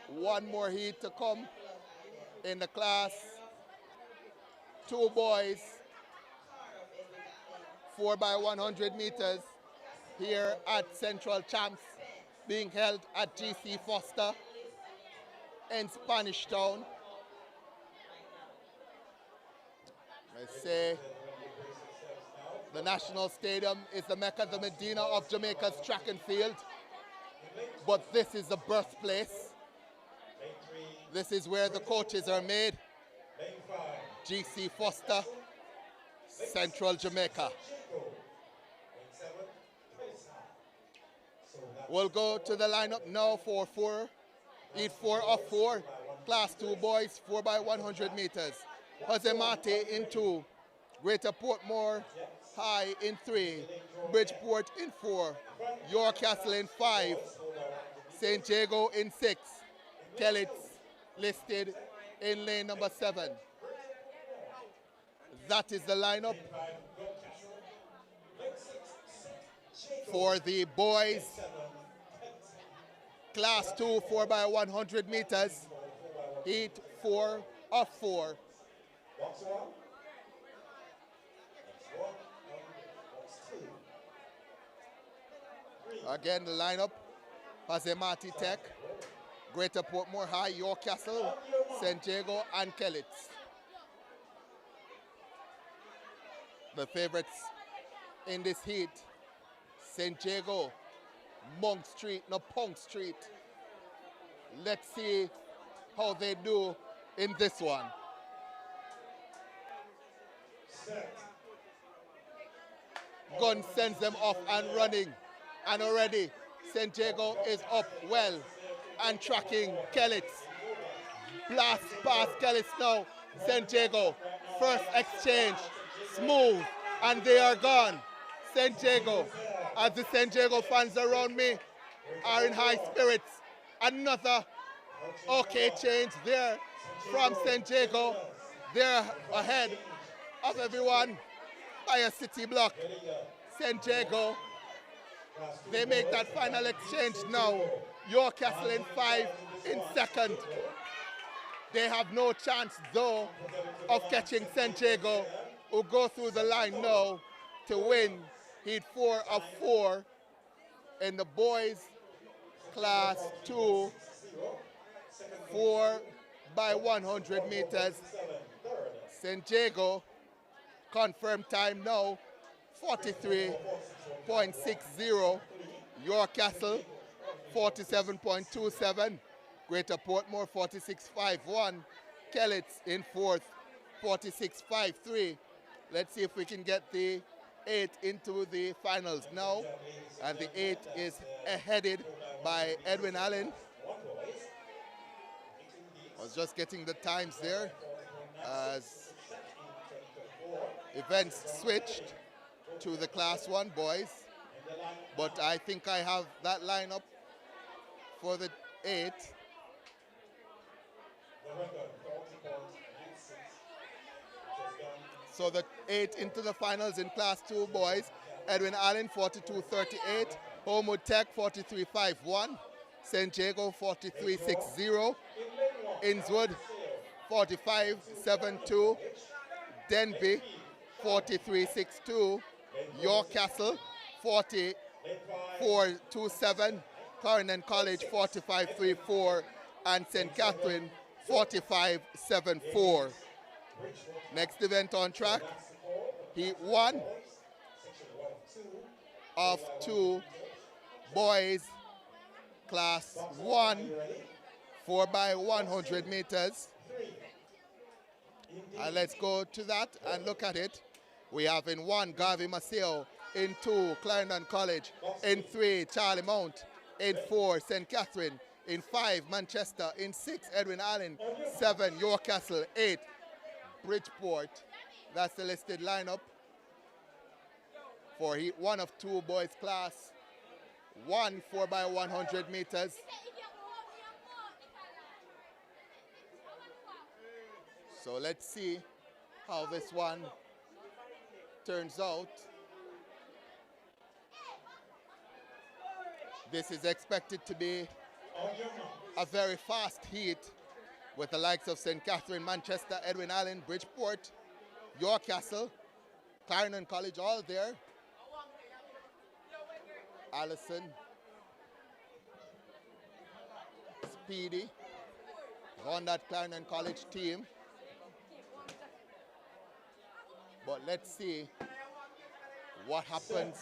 One more heat to come in the class. Two boys, 4x100 meters here at Central Champs, being held at GC Foster in Spanish Town. I say the National Stadium is the Mecca, the Medina of Jamaica's track and field, but this is the birthplace. This is where the coaches are made. GC Foster, Central Jamaica. We'll go to the lineup now for heat 4 of 4, class 2 boys, 4x100 meters. Jose Mate in 2, Greater Portmore High in 3, Bridgeport in 4, York Castle in 5, St. Jago in 6, Kellitts listed in lane number 7. That is the lineup for the boys class 2 4x100 meters, heat 4 of 4. Again, the lineup: Pazemati Tech, Greater Portmore High, York Castle, St. Jago, and Kellitts. The favorites in this heat: St. Jago, Monk Street, no Punk Street. Let's see how they do in this one. Gun sends them off and running, and already St. Jago is up well and tracking Kellitts. Blast past Kellitts now. St. Jago, first exchange, smooth, and they are gone. St. Jago, as the St. Jago fans around me are in high spirits. Another okay change there from St. Jago. They're ahead of everyone by a city block. St. Jago, they make that final exchange now. York Castle in 5 in second. They have no chance though of catching St. Jago, who go through the line now to win heat 4 of 4 in the boys class 2 4x100 meters. St. Jago confirmed time now 43.60. York Castle 47.27. Greater Portmore 46.51. Kellitts in fourth 46.53. Let's see if we can get the 8 into the finals now. And the 8 is headed by Edwin Allen. I was just getting the times there as events switched to the class 1 boys. But I think I have that lineup for the 8. So the 8 into the finals in class 2 boys. Edwin Allen 42.38. Homewood Tech 43.51. St. Jago 43.60. Innswood 45.72. Denby 43.62. York Castle 44.27. Clarendon College 45.34. And St. Catherine 45.74. Next event on track, heat 1. of 2 boys class 1 4 by 100 meters. And let's go to that and look at it. We have in 1 Garvey Maceo, in 2 Clarendon College, in 3 Charlie Mount, in 4 St. Catherine, in 5 Manchester, in 6 Edwin Allen, 7 York Castle, 8 Bridgeport. That's the listed lineup for heat 1 of 2 boys class 1 4 by 100 meters. So let's see how this one turns out. This is expected to be a very fast heat with the likes of St. Catherine, Manchester, Edwin Allen, Bridgeport, York Castle, Clarendon College, all there. Allison, Speedy, on that Clarendon College team. But let's see what happens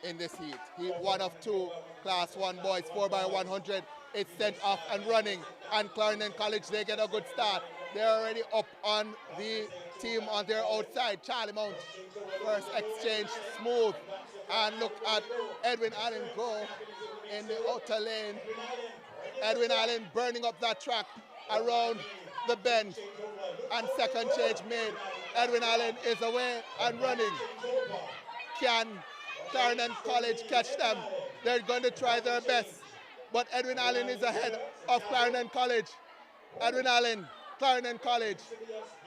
in this heat. Heat 1 of 2, class 1 boys, 4 by 100. It's sent off and running, and Clarendon College, they get a good start. They're already up on the team on their outside. Charlie Mount, first exchange, smooth. And look at Edwin Allen go in the outer lane. Edwin Allen burning up that track around the bend. And second change made. Edwin Allen is away and running. Can Clarendon College catch them? They're going to try their best. But Edwin Allen is ahead of Clarendon College. Edwin Allen, Clarendon College,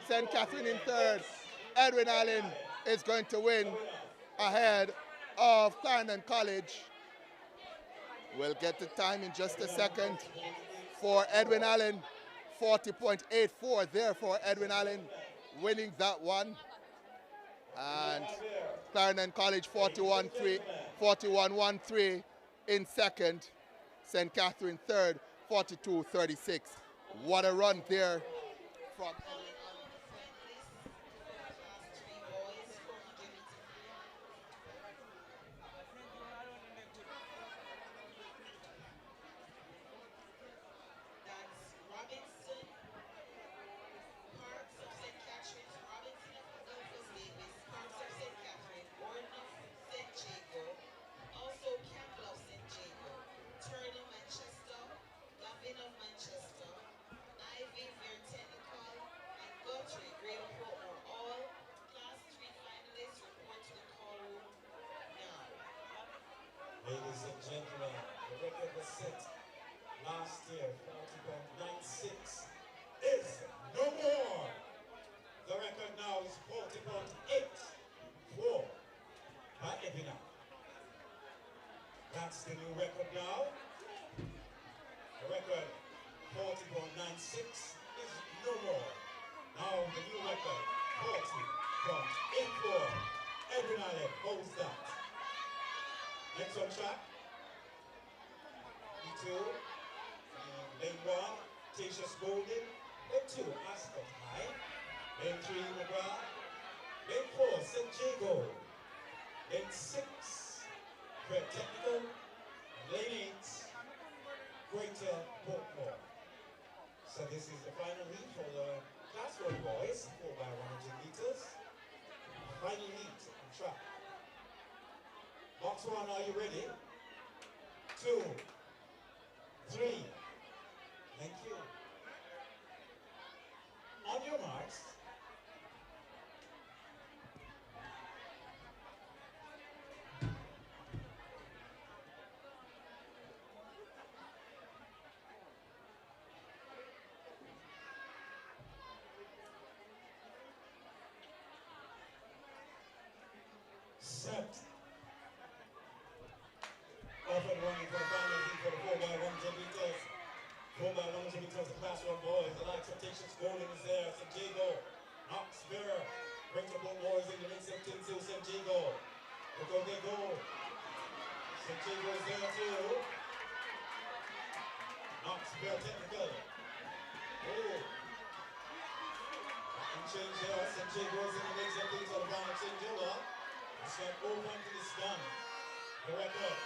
St. Catherine in third. Edwin Allen is going to win ahead of Clarendon College. We'll get the time in just a second for Edwin Allen. 40.84 there for Edwin Allen, winning that one. And Clarendon College 41.13 in second. St. Catherine third, 42.36. What a run there from Edwin Allen. Ladies and gentlemen, the record was set last year, 40.96, is no more. The record now is 40.84 by Evina. That's the new record now. The record 40.96 is no more. Now the new record 40.84. Edwin Allen holds that. Next on track, E2, lane 1, Tatius Golden, lane 2, Ascot High, lane 3, McGrath, lane 4, St. Jago, lane 6, Great Technical, and lane 8, Greater Portmore. So this is the final heat for the class 1 boys, 4 by 100 meters. Final heat on track. Box 1, are you ready? 2, 3. Thank you. On your marks. Set. Off and running for the final heat for the 4 by 100 meters. 4 by 100 meters, the class 1 boys. The likes of Tatius Golden is there. St. Jago, Knox Bear, Greater Portmore is in the lane 17 to St. Jago. Look how they go. St. Jago is there too. Knox Bear Technical. Oh. And change there. St. Jago is in the lane 17 to the final change over. It's not over until it's done. The record.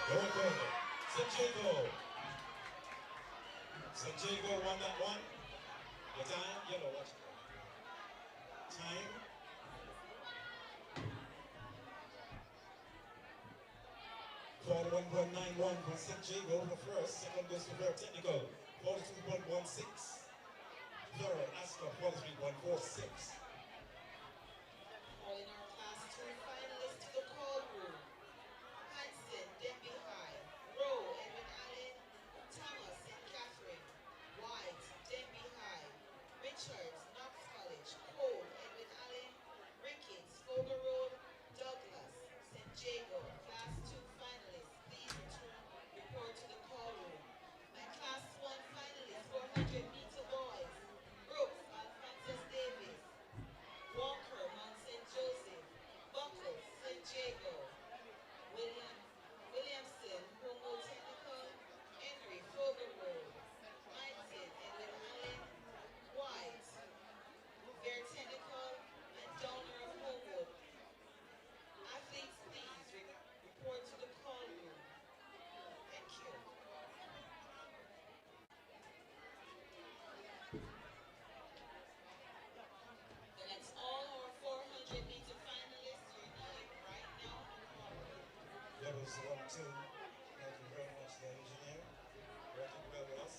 The record. Sanjago won that one. Your time, yellow, watch it. Time. 41.91 for Sanjago for first. Second goes for very technical. 42.16. Third, Astor, 43.46. Calling our class 2 finalists to the call room. Hanson, Denby High. Rowe, Edwin Allen. Thomas, St. Catherine. White, Denby High. Richards, Knox College. Cole, Edwin Allen. Ricketts, Fogar Road. Douglas, St. Jago. Class 2 finalists, please report to the call room. My class 1 finalists, 400-meter boys. Brooks, Alphonsus Davis. Walker, Mount St. Joseph. Buckles, St. Jago. Williamson, Homo Technical. Henry, Fogar Road. Minton, Edwin Allen. White, Bear Technical. And Downer of Homewood. Athletes, please report to the call room. Thank you. And that's all our 400-meter finalists. You're kneeling right now in the call room. Levels 1, 2. Thank you very much, the engineer. Working well with us.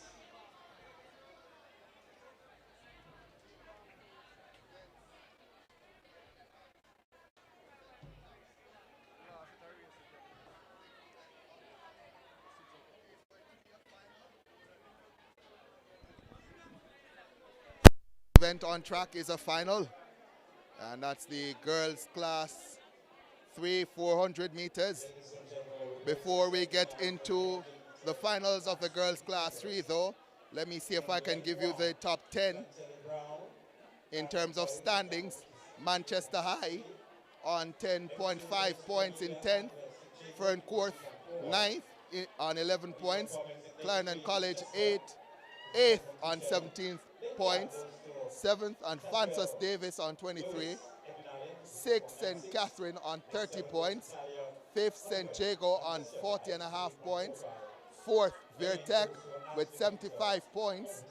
Event on track is a final, and that's the girls class 3 400 meters. Before we get into the finals of the girls class 3 though, let me see if I can give you the top 10 in terms of standings. Manchester High on 10.5 points in 10th, Ferncourt 9th on 11 points, Clarendon College 8th on 17 points, 7th and Francis Davis on 23, 6th St. Catherine on 30 points, 5th St. Jago on 40.5 points, 4th Vertec with 75 points,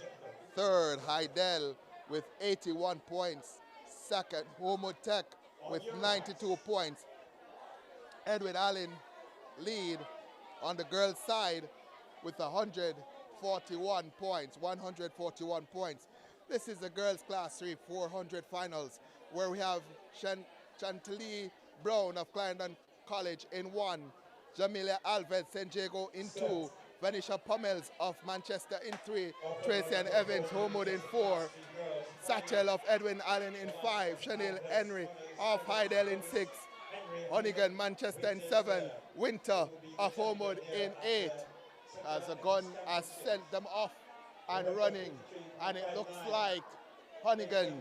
3rd Heidel with 81 points, 2nd Homo Tech with 92 points. Edwin Allen lead on the girls' side with 141 points, 141 points. This is the girls' class 3 400 finals, where we have Chantilly Brown of Clarendon College in 1, Jamilia Alves St. Jago in 2, Vanisha Pummels of Manchester in 3, Tracy and Evans Homewood in 4, Satchel of Edwin Allen in 5, Chanel Henry of Heidel in 6, Honigan Manchester in 7, Winter of Homewood in 8, as the gun has sent them off and running, and it looks like Honigan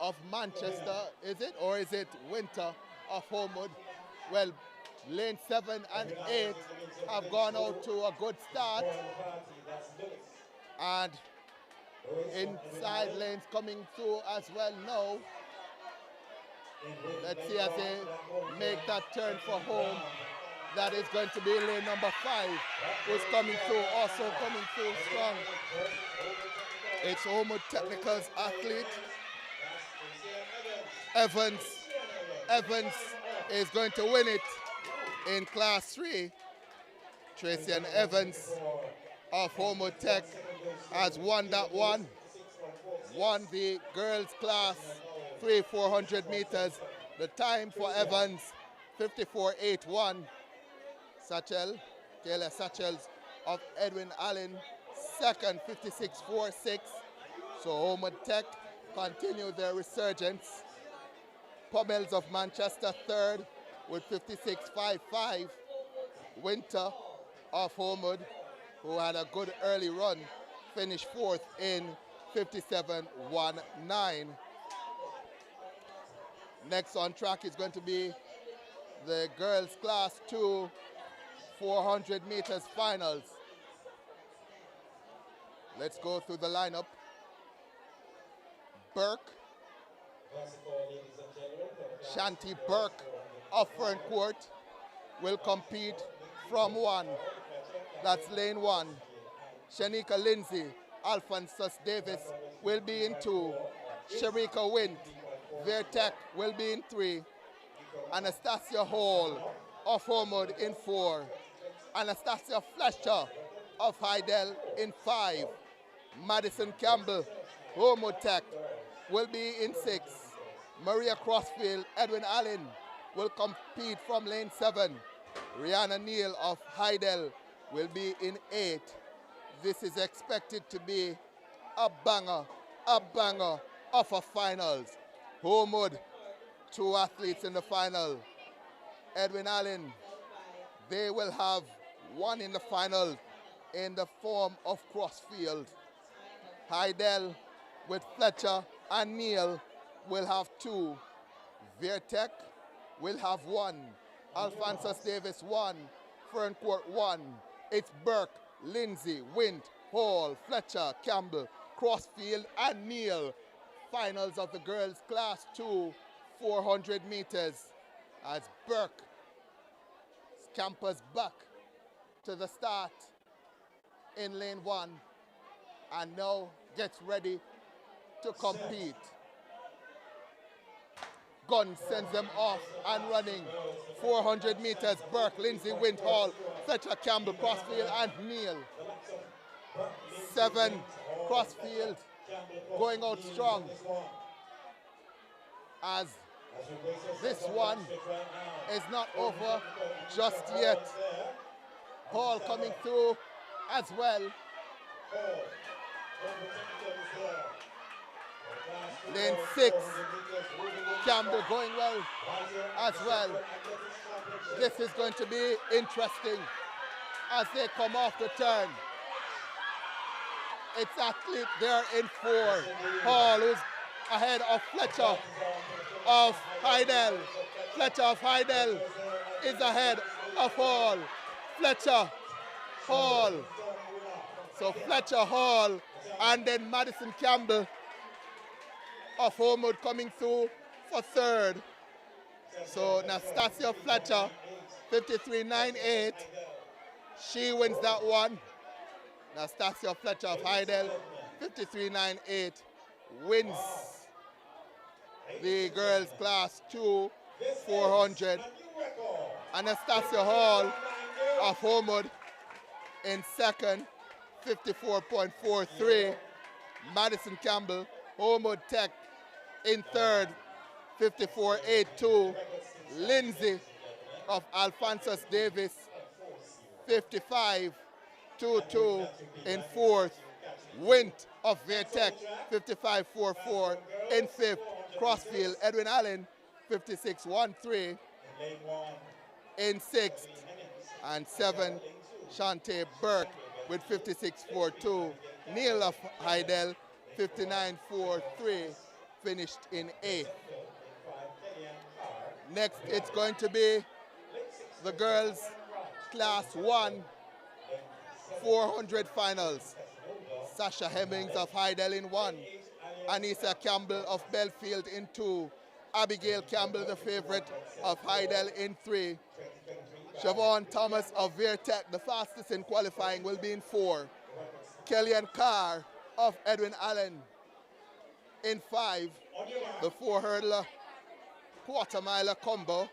of Manchester, is it? Or is it Winter of Homewood? Well, lane 7 and 8 have gone out to a good start. And inside lanes coming through as well now. Let's see as they make that turn for home. That is going to be lane number 5, who's coming through, also coming through strong. It's Homewood Technical's athlete, Evans. Evans is going to win it in class 3. Tracy and Evans of Homewood Tech has won that one. Won the girls class 3 400 meters. The time for Evans, 54.81. Satchel, Kayla Satchels of Edwin Allen, second, 56.46. So Homewood Tech continue their resurgence. Pummels of Manchester, third with 56.55. Winter of Homewood, who had a good early run, finished fourth in 57.19. Next on track is going to be the girls class 2 400 meters finals. Let's go through the lineup. Burke, Shanti Burke of Fern Court will compete from 1. That's lane 1. Shanika Lindsay, Alphonsus Davis will be in 2. Sharika Wint, Vertec will be in 3. Anastasia Hall of Homewood in 4. Anastasia Fletcher of Heidel in 5. Madison Campbell, Homewood Tech, will be in 6. Maria Crossfield, Edwin Allen will compete from lane 7. Rihanna Neal of Heidel will be in 8. This is expected to be a banger of a finals. Homewood, 2 athletes in the final. Edwin Allen, they will have 1 in the final in the form of Crossfield. Heidel with Fletcher and Neal will have 2. Vertec will have 1. Alphonsus Davis 1. Ferncourt 1. It's Burke, Lindsay, Wint, Hall, Fletcher, Campbell, Crossfield, and Neal. Finals of the girls class 2 400 meters as Burke scampers back to the start in lane 1 and now gets ready to compete. Gunn sends them off and running. 400 meters, Burke, Lindsay, Wint, Hall, Fletcher, Campbell, Crossfield, and Neal. 7, Crossfield going out strong as this one is not over just yet. Hall coming through as well. Lane 6, Campbell going well as well. This is going to be interesting as they come off the turn. It's athlete there in 4. Hall, who's ahead of Fletcher of Heidel. Fletcher of Heidel is ahead of Hall. Fletcher, Hall. So Fletcher, Hall, and then Madison Campbell of Homewood coming through for 3rd. So Nastasia Fletcher, 53.98. She wins that one. Nastasia Fletcher of Heidel, 53.98, wins the girls class 2 400. Anastasia Hall of Homewood in 2nd, 54.43. Madison Campbell, Homewood Tech in 3rd, 54.82. Lindsay of Alphonsus Davis, 55.22 in 4th. Wint of Vertec, 55.44 in 5th. Crossfield, Edwin Allen, 56.13 in 6th. And 7, Shante Burke with 56.42. Neal of Heidel, 59.43, finished in 8th. Next, it's going to be the girls' class 1 400 finals. Sasha Hemmings of Heidel in 1. Anissa Campbell of Belfield in 2. Abigail Campbell, the favorite of Heidel, in 3. Siobhan Thomas of Vertec, the fastest in qualifying, will be in 4. Kellyanne Carr of Edwin Allen in 5. The 4-hurdler quarter-miler combo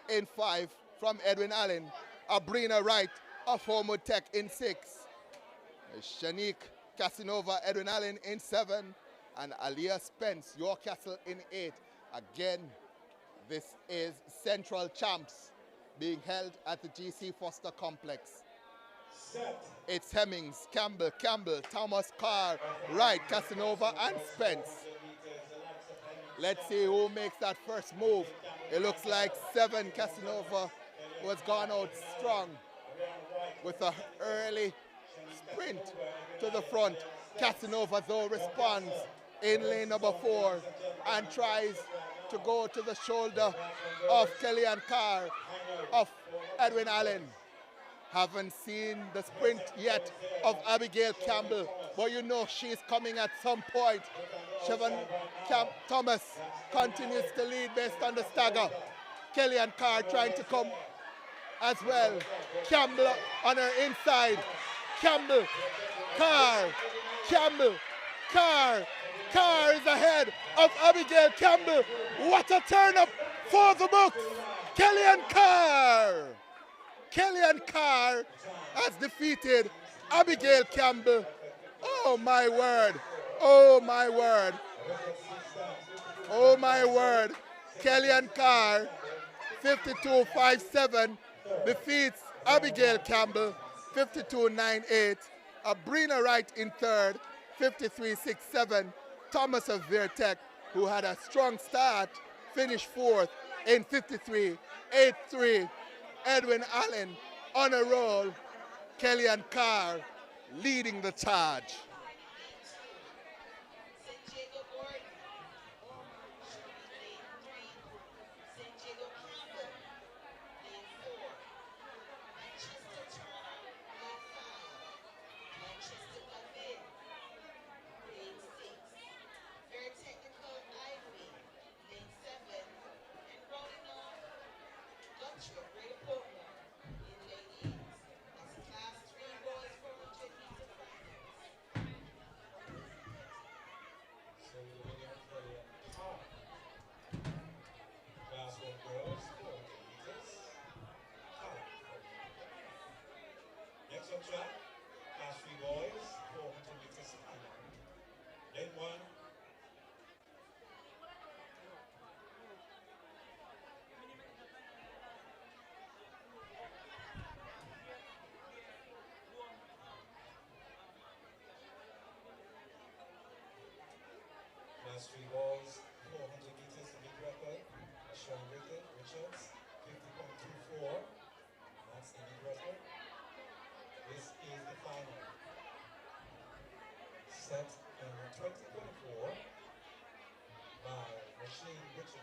in 5 from Edwin Allen. Abrina Wright of Homewood Tech in 6. Shanique Casanova, Edwin Allen in 7. And Aliyah Spence, York Castle in 8. Again, this is Central Champs being held at the GC Foster Complex. It's Hemmings, Campbell, Thomas Carr, Wright, Casanova, and Spence. Let's see who makes that first move. It looks like 7, Casanova, who has gone out strong with an early sprint to the front. Casanova, though, responds in lane number 4 and tries to go to the shoulder of Kellyanne Carr of Edwin Allen. Haven't seen the sprint yet of Abigail Campbell, but you know she's coming at some point. Siobhan Thomas continues to lead based on the stagger. Kellyanne Carr trying to come as well. Campbell on her inside. Campbell, Carr, Campbell, Carr. Carr is ahead of Abigail Campbell. What a turn up for the books. Kellyanne Carr. Kellyanne Carr has defeated Abigail Campbell. Oh my word. Oh my word. Oh my word. Kellyanne Carr, 52.57, defeats Abigail Campbell, 52.98. Abrina Wright in third, 53.67. Thomas of Vertec, who had a strong start, finished fourth in 53.83. Edwin Allen on a roll. Kellyanne Carr leading the charge. Last three balls, 400 meters to beat record. Sean Richards, 50.24. That's the beat record. This is the final. Set in 2024 by Machine Richards.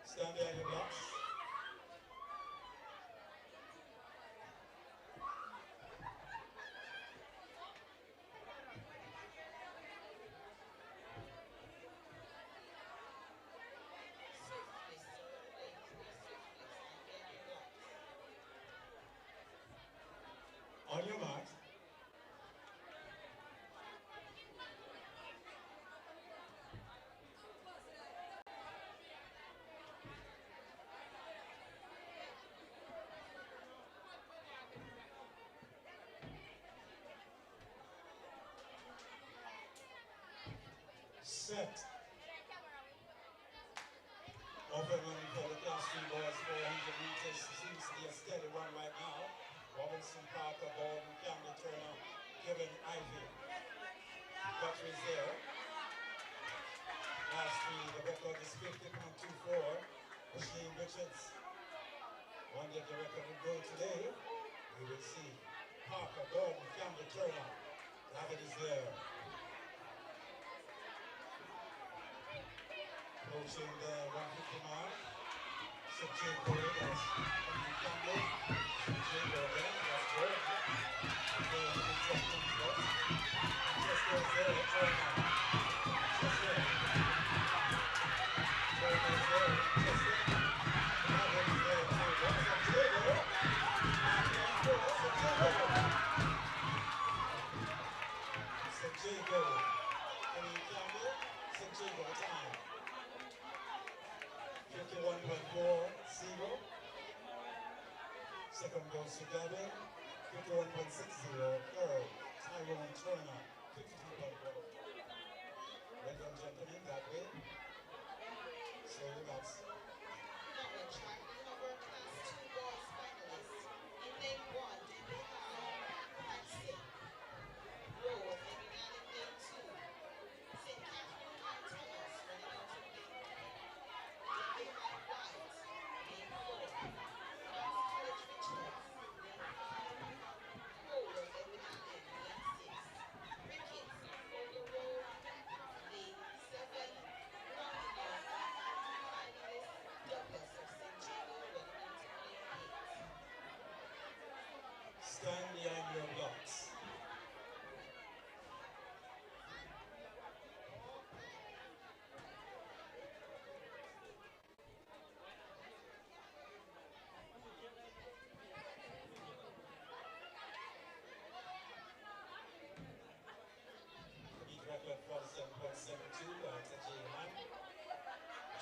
Stand behind your blocks. On your mark. Set. Open run for the class 3 boys, 400 meters. Seems to be a steady run right now. Robinson, Parker, Baldwin, Campbell, Turner, Kevin, Ivy. Guthrie is there. Class 3, the record is 50.24. Machine Richards. One that the record will go today. We will see. Parker, Baldwin, Campbell, Turner. David is there. Approaching the 150 mark. Sub-J Corey, that's Campbell. Sub-J Corey, that's Jordan. And then we check things out. Just goes there, Jordan. Just there. Jordan is there, just there. David is there too. That's Sub-J Corey. Sub-J Corey. Kenny Campbell, Sub-J Corey time. 51.40. Second goes to Gavin, 51.60. Third, Tyrone Turner, 52.1. Ladies and gentlemen, that way. So that's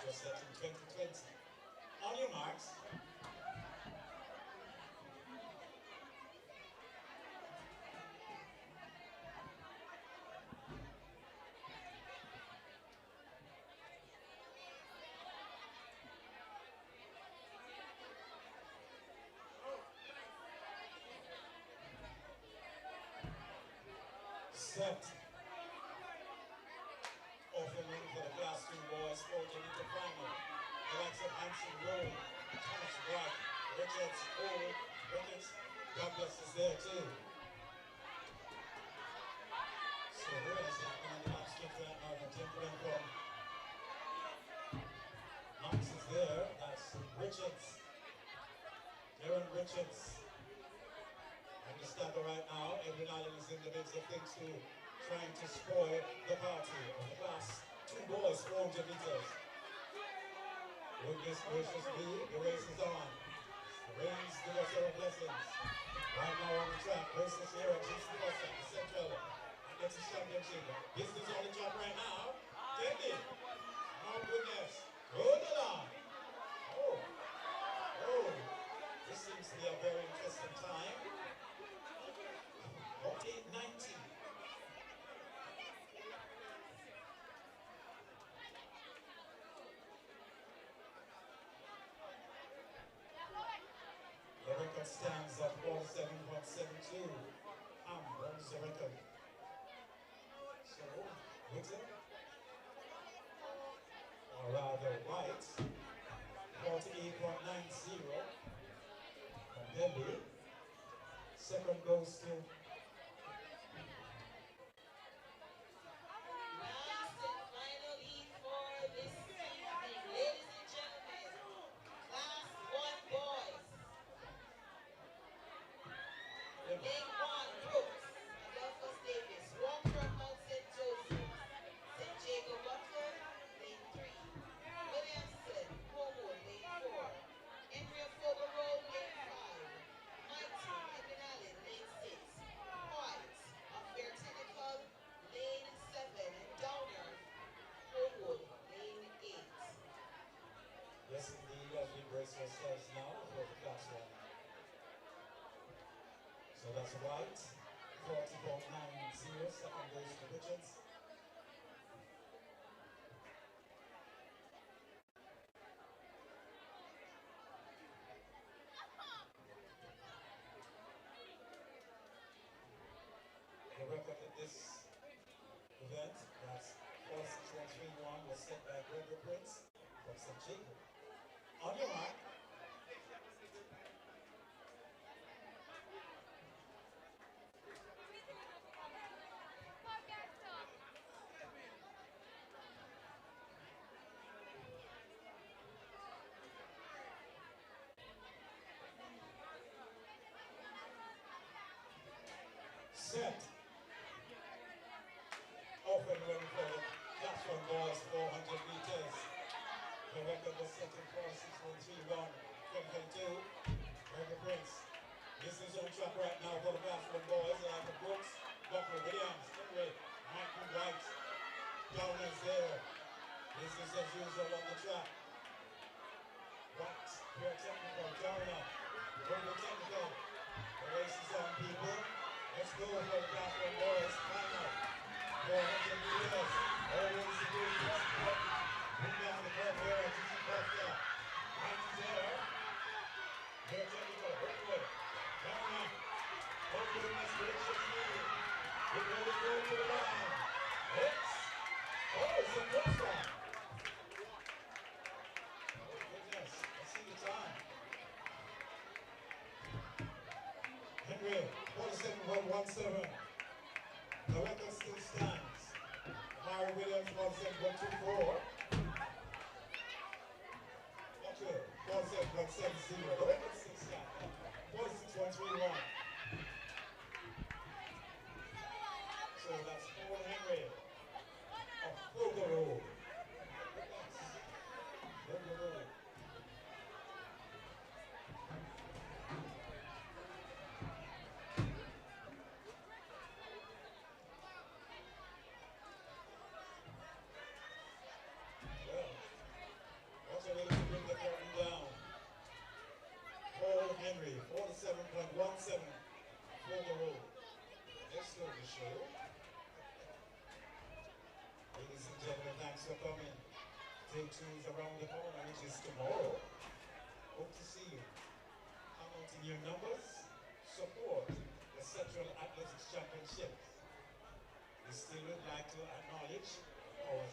was set in 2020. On your marks. Set. Offering for the Class 2 boys, sporting into final. The likes of Hanson Rowe, Thomas Black, Richards, Cole, Ricketts, Douglas is there too. So who is happening on the back straight right now? The gentleman from Knox is there. That's Richards. Darren Richards. And the stagger right now, Edwin Allen is in the midst of things too, trying to spoil the party of the Class 2 boys, 400 meters. Will this gracious be? The race is on. Rains give us our blessings. Right now on the track, races here at GC Bus at the Central Athletics Championship. This is on the track right now. Take it. Oh goodness. Good along. Oh. This seems to be a very interesting time. 48.90. The record stands at 47.72. Runs the record. So, Whitten, or rather White, 48.90. And Debbie, second goes to Last and final heat for this evening, ladies and gentlemen, Class 1 boys. Lane 1, Brooks, Adolphus Davis, Walker, Mount St. Joseph, St. Jacob Butler, Lane 3, Williamson, Homewood, Lane 4, Henry of Fogle Road, Lane 5, Mighty, Edwin Allen, Lane 6, White, of Vertinical, Lane 7, and Downer, Homewood, Lane 8. yes, indeed, as we brace ourselves now for the Class 1. So that's White, 40.90, second goes to Richards. The record at this event, that's 46.31, was set by Gregory Prince from St. Jacob. On your mark. Set. Open run for the Class 1 boys, 400 meters. The record was set in 46.31, 2022. Gregory Prince. This is on track right now for the Class 1 boys. Like the Brooks, Buckle, Williams, Henry, Michael White. Downers there. This is as usual on the track. White, pure technical, Downer, Global technical. The race is on, people. Let's go for the Class 1 boys. Final. 400 meters. Always the good. Bring down the curve here at GC Costa. White is there. Pure technical, Brookwood. Downer. Hopefully that's prediction needed. We're going to go to the line. Hits. Oh, it's a good one. Oh, goodness. Let's see the time. Henry, 47.17. The record still stands. Mary Williams, 47.24. Okay, 47.70. The record still stands. 46.31. So that's Paul Henry of Fogle Road. Fogle Road. Well, Day 2 is around the corner, which is tomorrow. Hope to see you. Come out in your numbers. Support the Central Athletics Championship. We still would like to acknowledge our